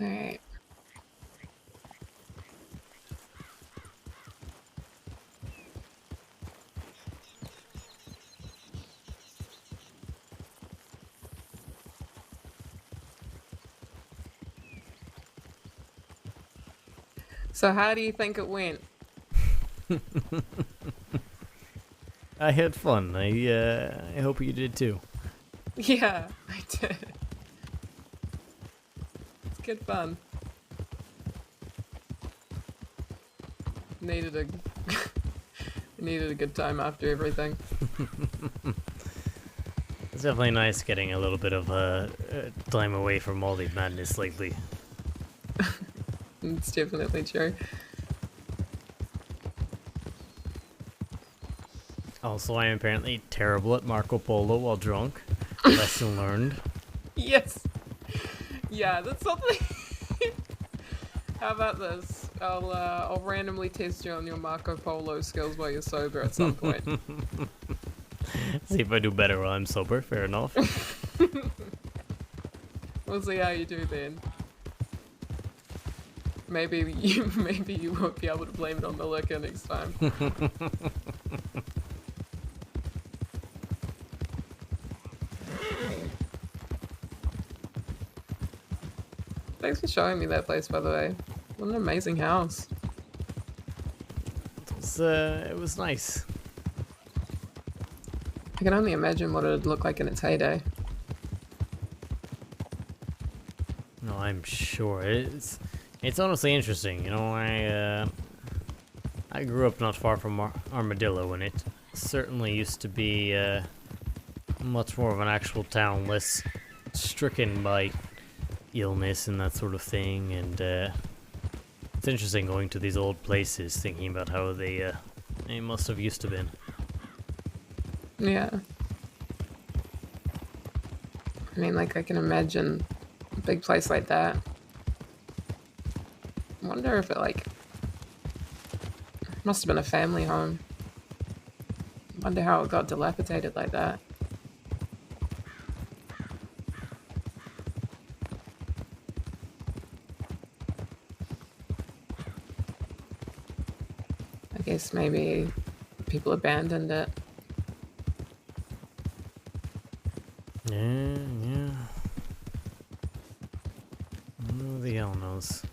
Alright. So how do you think it went? I had fun. I hope you did too. Yeah, I did. It's good fun. Needed a needed a good time after everything. It's definitely nice getting a little bit of time away from all the madness lately. It's definitely true. Also, I am apparently terrible at Marco Polo while drunk. Lesson learned. Yes. Yeah, that's something. How about this? I'll randomly test you on your Marco Polo skills while you're sober at some point. See if I do better while I'm sober. Fair enough. We'll see how you do then. Maybe you won't be able to blame it on the liquor next time. Thanks for showing me that place, by the way. What an amazing house. It was nice. I can only imagine what it would look like in its heyday. No, I'm sure it's honestly interesting. You know, I grew up not far from Armadillo, and it certainly used to be much more of an actual town, less stricken by illness and that sort of thing. And it's interesting going to these old places, thinking about how they must have used to been. Yeah. I mean, like, I can imagine a big place like that. I wonder if it, like, must have been a family home. I wonder how it got dilapidated like that. I guess maybe people abandoned it. Yeah. Who the hell knows?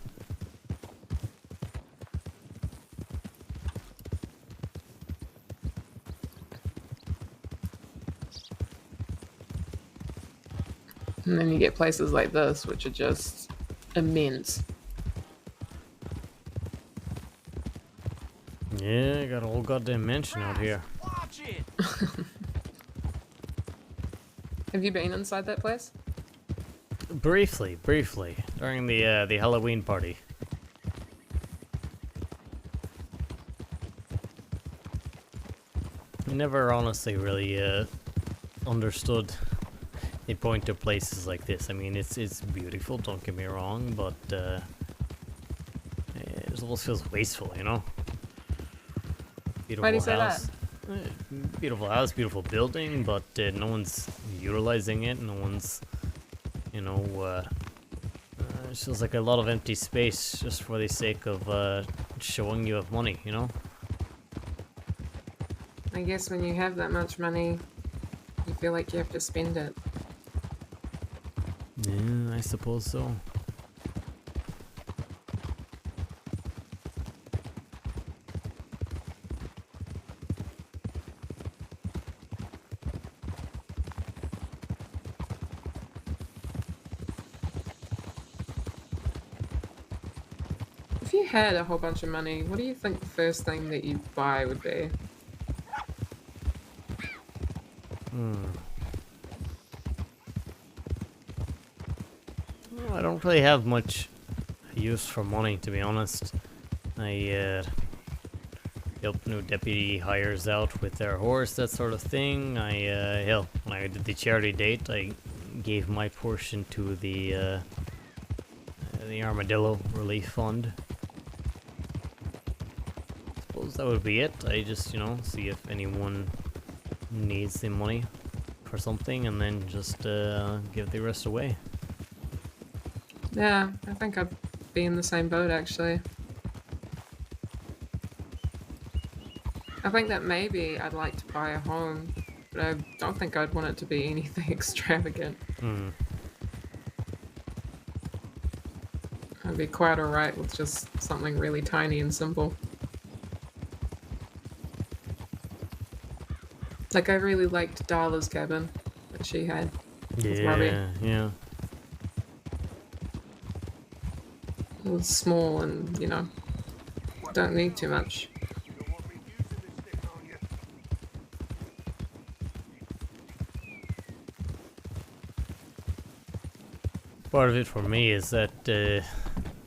And then you get places like this, which are just immense. Yeah, got a whole goddamn mansion out here. Have you been inside that place? Briefly, during the Halloween party. I never honestly really understood the point of places like this. I mean, it's beautiful, don't get me wrong, but it almost feels wasteful, you know? Beautiful Why do you say house. that? Beautiful house, beautiful building, but no one's utilizing it. No one's, you know, it feels like a lot of empty space just for the sake of showing you have money, you know? I guess when you have that much money, you feel like you have to spend it. Yeah, I suppose so. If you had a whole bunch of money, what do you think the first thing that you'd buy would be? Well, I don't really have much use for money, to be honest. I help new deputy hires out with their horse, that sort of thing. Hell, when I did the charity date, I gave my portion to the Armadillo Relief Fund. Suppose that would be it. I just, you know, see if anyone needs the money for something, and then just give the rest away. Yeah, I think I'd be in the same boat, actually. I think that maybe I'd like to buy a home, but I don't think I'd want it to be anything extravagant. I'd be quite alright with just something really tiny and simple. Like, I really liked Darla's cabin that she had with Robbie. Yeah. It was small and, you know, don't need too much. Part of it for me is that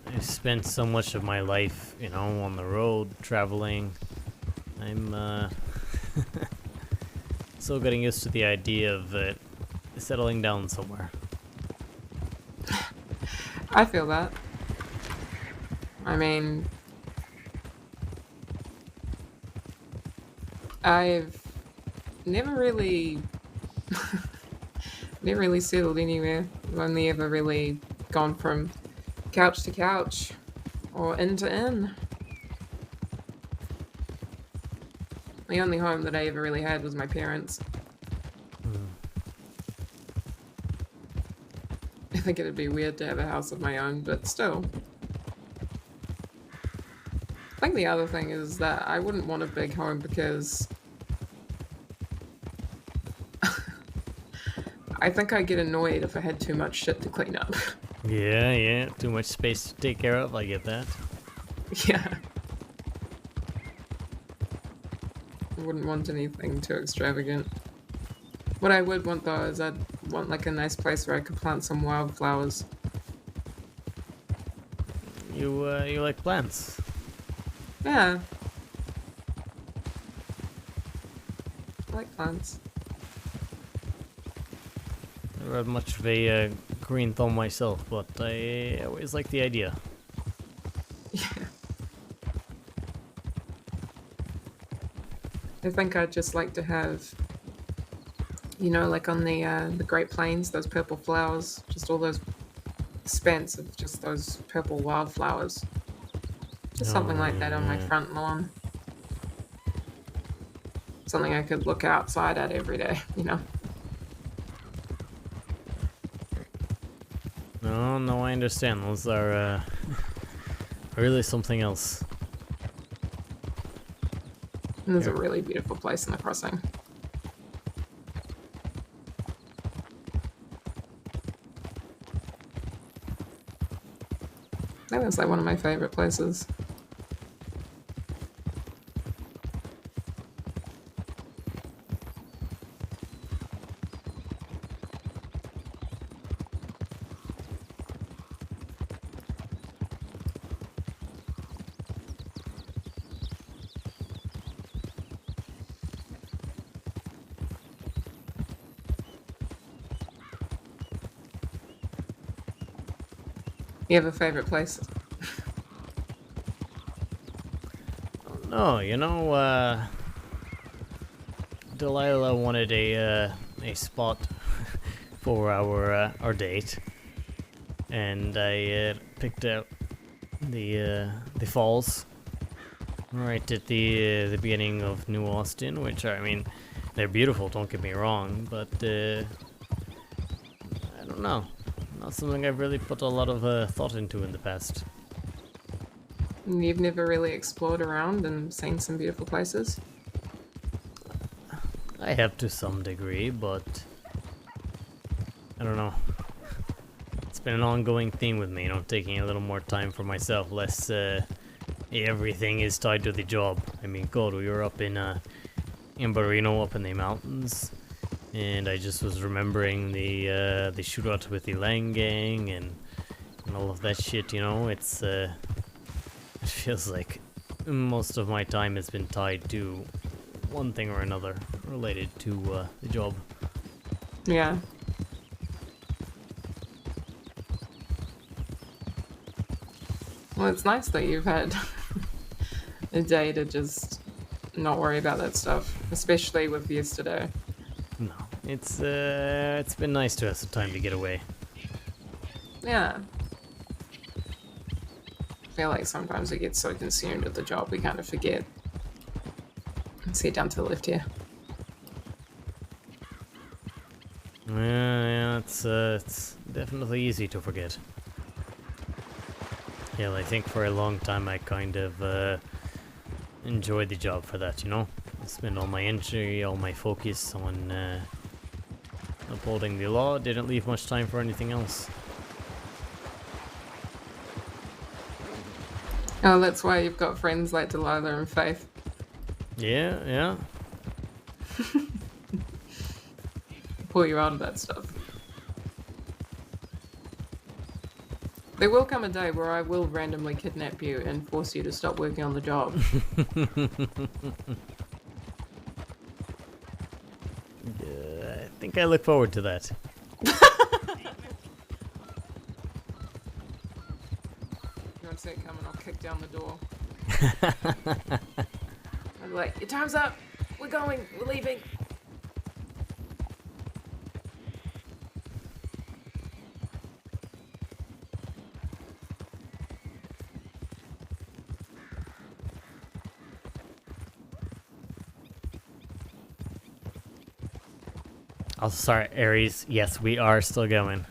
I've spent so much of my life, you know, on the road, traveling. I'm still getting used to the idea of settling down somewhere. I feel that. I mean, I've never really settled anywhere. I've only ever really gone from couch to couch or inn to inn. The only home that I ever really had was my parents. I think it'd be weird to have a house of my own, but still. I think the other thing is that I wouldn't want a big home because I think I'd get annoyed if I had too much shit to clean up. Yeah, too much space to take care of, I get that. Yeah. I wouldn't want anything too extravagant. What I would want though is I'd want like a nice place where I could plant some wildflowers. You like plants? Yeah. I like plants. I'm not much of a green thumb myself, but I always like the idea. Yeah. I think I'd just like to have, you know, like on the Great Plains, those purple flowers, just all those expanse of just those purple wildflowers. Just something like that on my front lawn. Something I could look outside at every day, you know? No, I understand. Those are really something else. And there's a really beautiful place in the crossing. I think it's like one of my favorite places. You have a favorite place? No, you know, Delilah wanted a spot for our date, and I picked out the falls right at the beginning of New Austin, which I mean, they're beautiful. Don't get me wrong, but I don't know, not something I've really put a lot of thought into in the past. You've never really explored around and seen some beautiful places? I have to some degree, but I don't know. It's been an ongoing theme with me, you know, taking a little more time for myself, less everything is tied to the job. I mean, God, we were up in Barino, up in the mountains, and I just was remembering the shootout with the Lang gang and all of that shit, you know. It's it feels like most of my time has been tied to one thing or another related to the job. Yeah. Well, it's nice that you've had a day to just not worry about that stuff, especially with yesterday. No, it's been nice to have some time to get away. Yeah. I feel like sometimes we get so consumed with the job we kind of forget. Let's get down to the left here. Yeah, it's definitely easy to forget. Yeah, I think for a long time I kind of enjoyed the job for that, you know? I spent all my energy, all my focus on upholding the law, didn't leave much time for anything else. Oh, that's why you've got friends like Delilah and Faith. Yeah, yeah. Pull you out of that stuff. There will come a day where I will randomly kidnap you and force you to stop working on the job. I think I look forward to that. You want to see it coming, I'll kick down the door. I'll be like, your time's up! We're going! We're leaving! Oh, sorry, Aries. Yes, we are still going.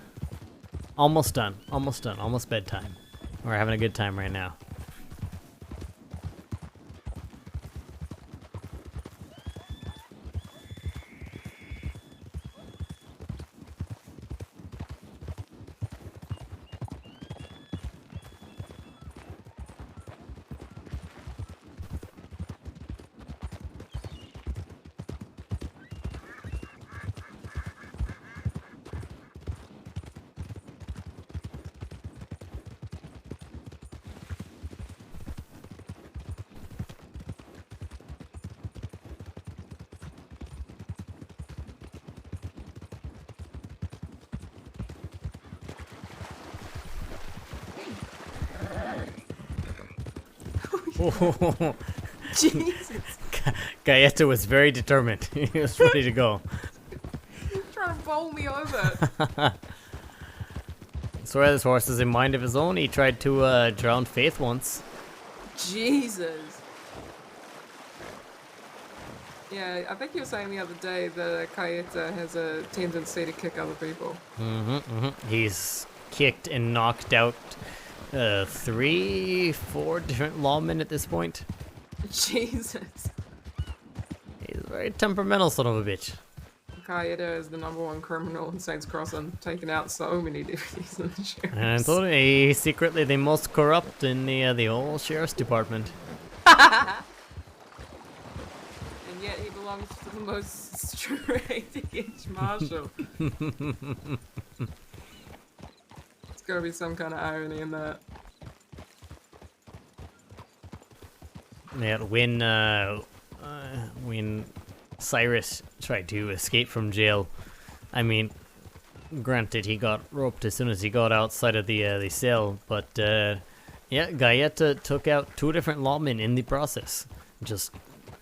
Almost done. Almost done. Almost bedtime. We're having a good time right now. Jesus. Gaeta was very determined. He was ready to go. Trying to bowl me over. Swear this horse is in mind of his own. He tried to drown Faith once. Jesus. Yeah, I think you were saying the other day that Gaeta has a tendency to kick other people. He's kicked and knocked out 3-4 different lawmen at this point. Jesus. He's a very temperamental son of a bitch. Gaeta is the #1 criminal in Saints Crossing, taking out so many deputies in the sheriff's. And I told him he's secretly the most corrupt in the whole sheriff's department. And yet he belongs to the most straight-edge Marshal. There's gotta be some kind of irony in that. Yeah, when Cyrus tried to escape from jail, I mean, granted, he got roped as soon as he got outside of the cell, but yeah, Gaeta took out 2 different lawmen in the process. Just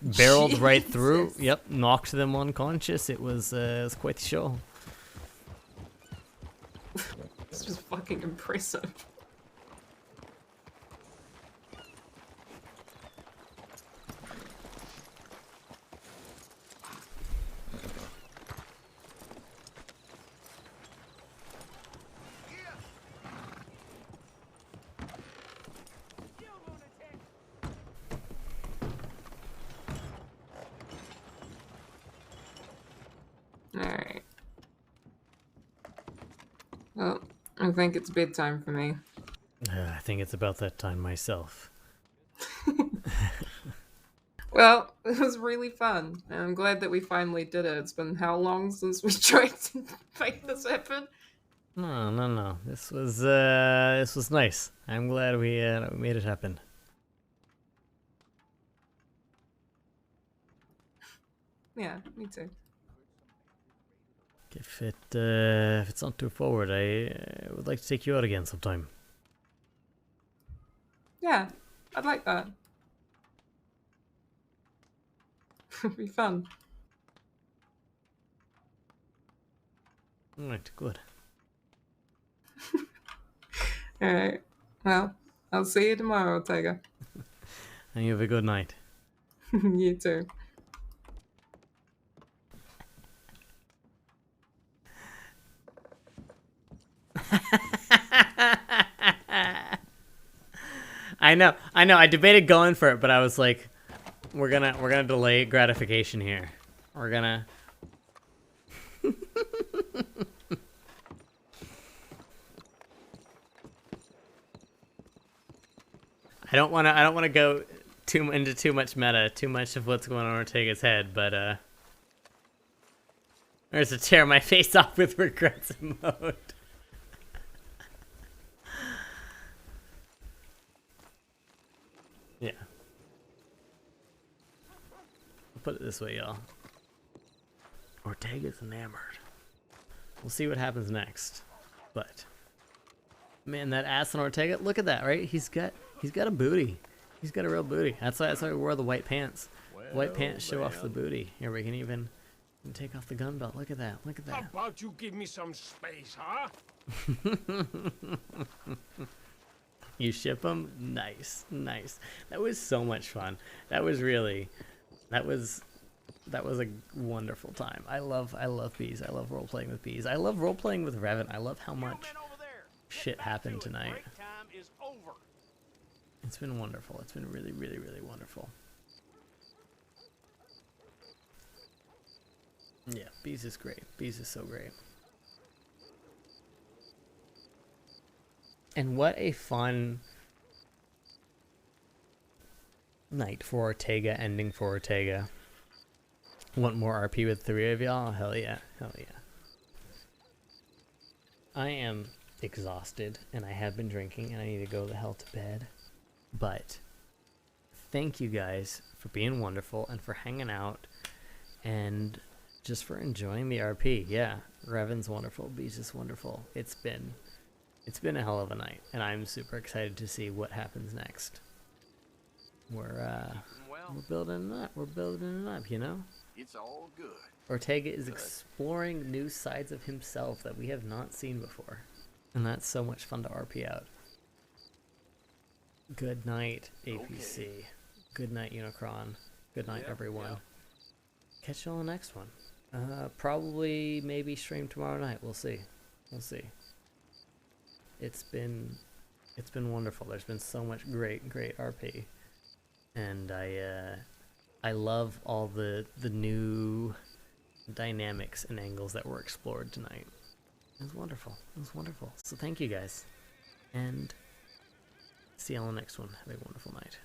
barreled right through. Yep, knocked them unconscious. It was quite the show. It's just fucking impressive. Alright. Well, I think it's bedtime for me. I think it's about that time myself. Well, it was really fun, and I'm glad that we finally did it. It's been how long since we tried to make this happen? No. This was nice. I'm glad we made it happen. Yeah, me too. If it's not too forward, I would like to take you out again sometime. Yeah, I'd like that. It'd be fun. Alright, good. Alright. Well, I'll see you tomorrow, Ortega. And you have a good night. You too. I know. I debated going for it, but I was like, we're gonna delay gratification here. We're gonna. I don't wanna go into too much meta, too much of what's going on Ortega's head, but there's to tear my face off with regrets mode. Yeah. I'll put it this way, y'all. Ortega's enamored. We'll see what happens next. But man, that ass on Ortega, look at that, right? He's got a booty. He's got a real booty. That's why we wore the white pants. White pants show off the booty. Here, we can even take off the gun belt. Look at that. Look at that. How about you give me some space, huh? You ship them? Nice. That was so much fun. That was a wonderful time. I love bees. I love role playing with bees. I love role playing with Revan. I love how much shit happened tonight. It's been wonderful. It's been really, really, really wonderful. Yeah, bees is great. Bees is so great. And what a fun night for Ortega, ending for Ortega. Want more RP with 3 of y'all? Hell yeah. Hell yeah. I am exhausted, and I have been drinking, and I need to go the hell to bed. But thank you guys for being wonderful and for hanging out and just for enjoying the RP. Yeah, Revan's wonderful. Beast is wonderful. It's been a hell of a night, and I'm super excited to see what happens next. We're building it up. We're building it up, you know? It's all good. Ortega is exploring new sides of himself that we have not seen before. And that's so much fun to RP out. Good night, APC. Okay. Good night, Unicron. Good night, everyone. Catch you on the next one. Probably, maybe stream tomorrow night. We'll see. We'll see. It's been wonderful. There's been so much great RP. And I love all the new dynamics and angles that were explored tonight. It was wonderful. It was wonderful. So thank you guys. And see you on the next one. Have a wonderful night.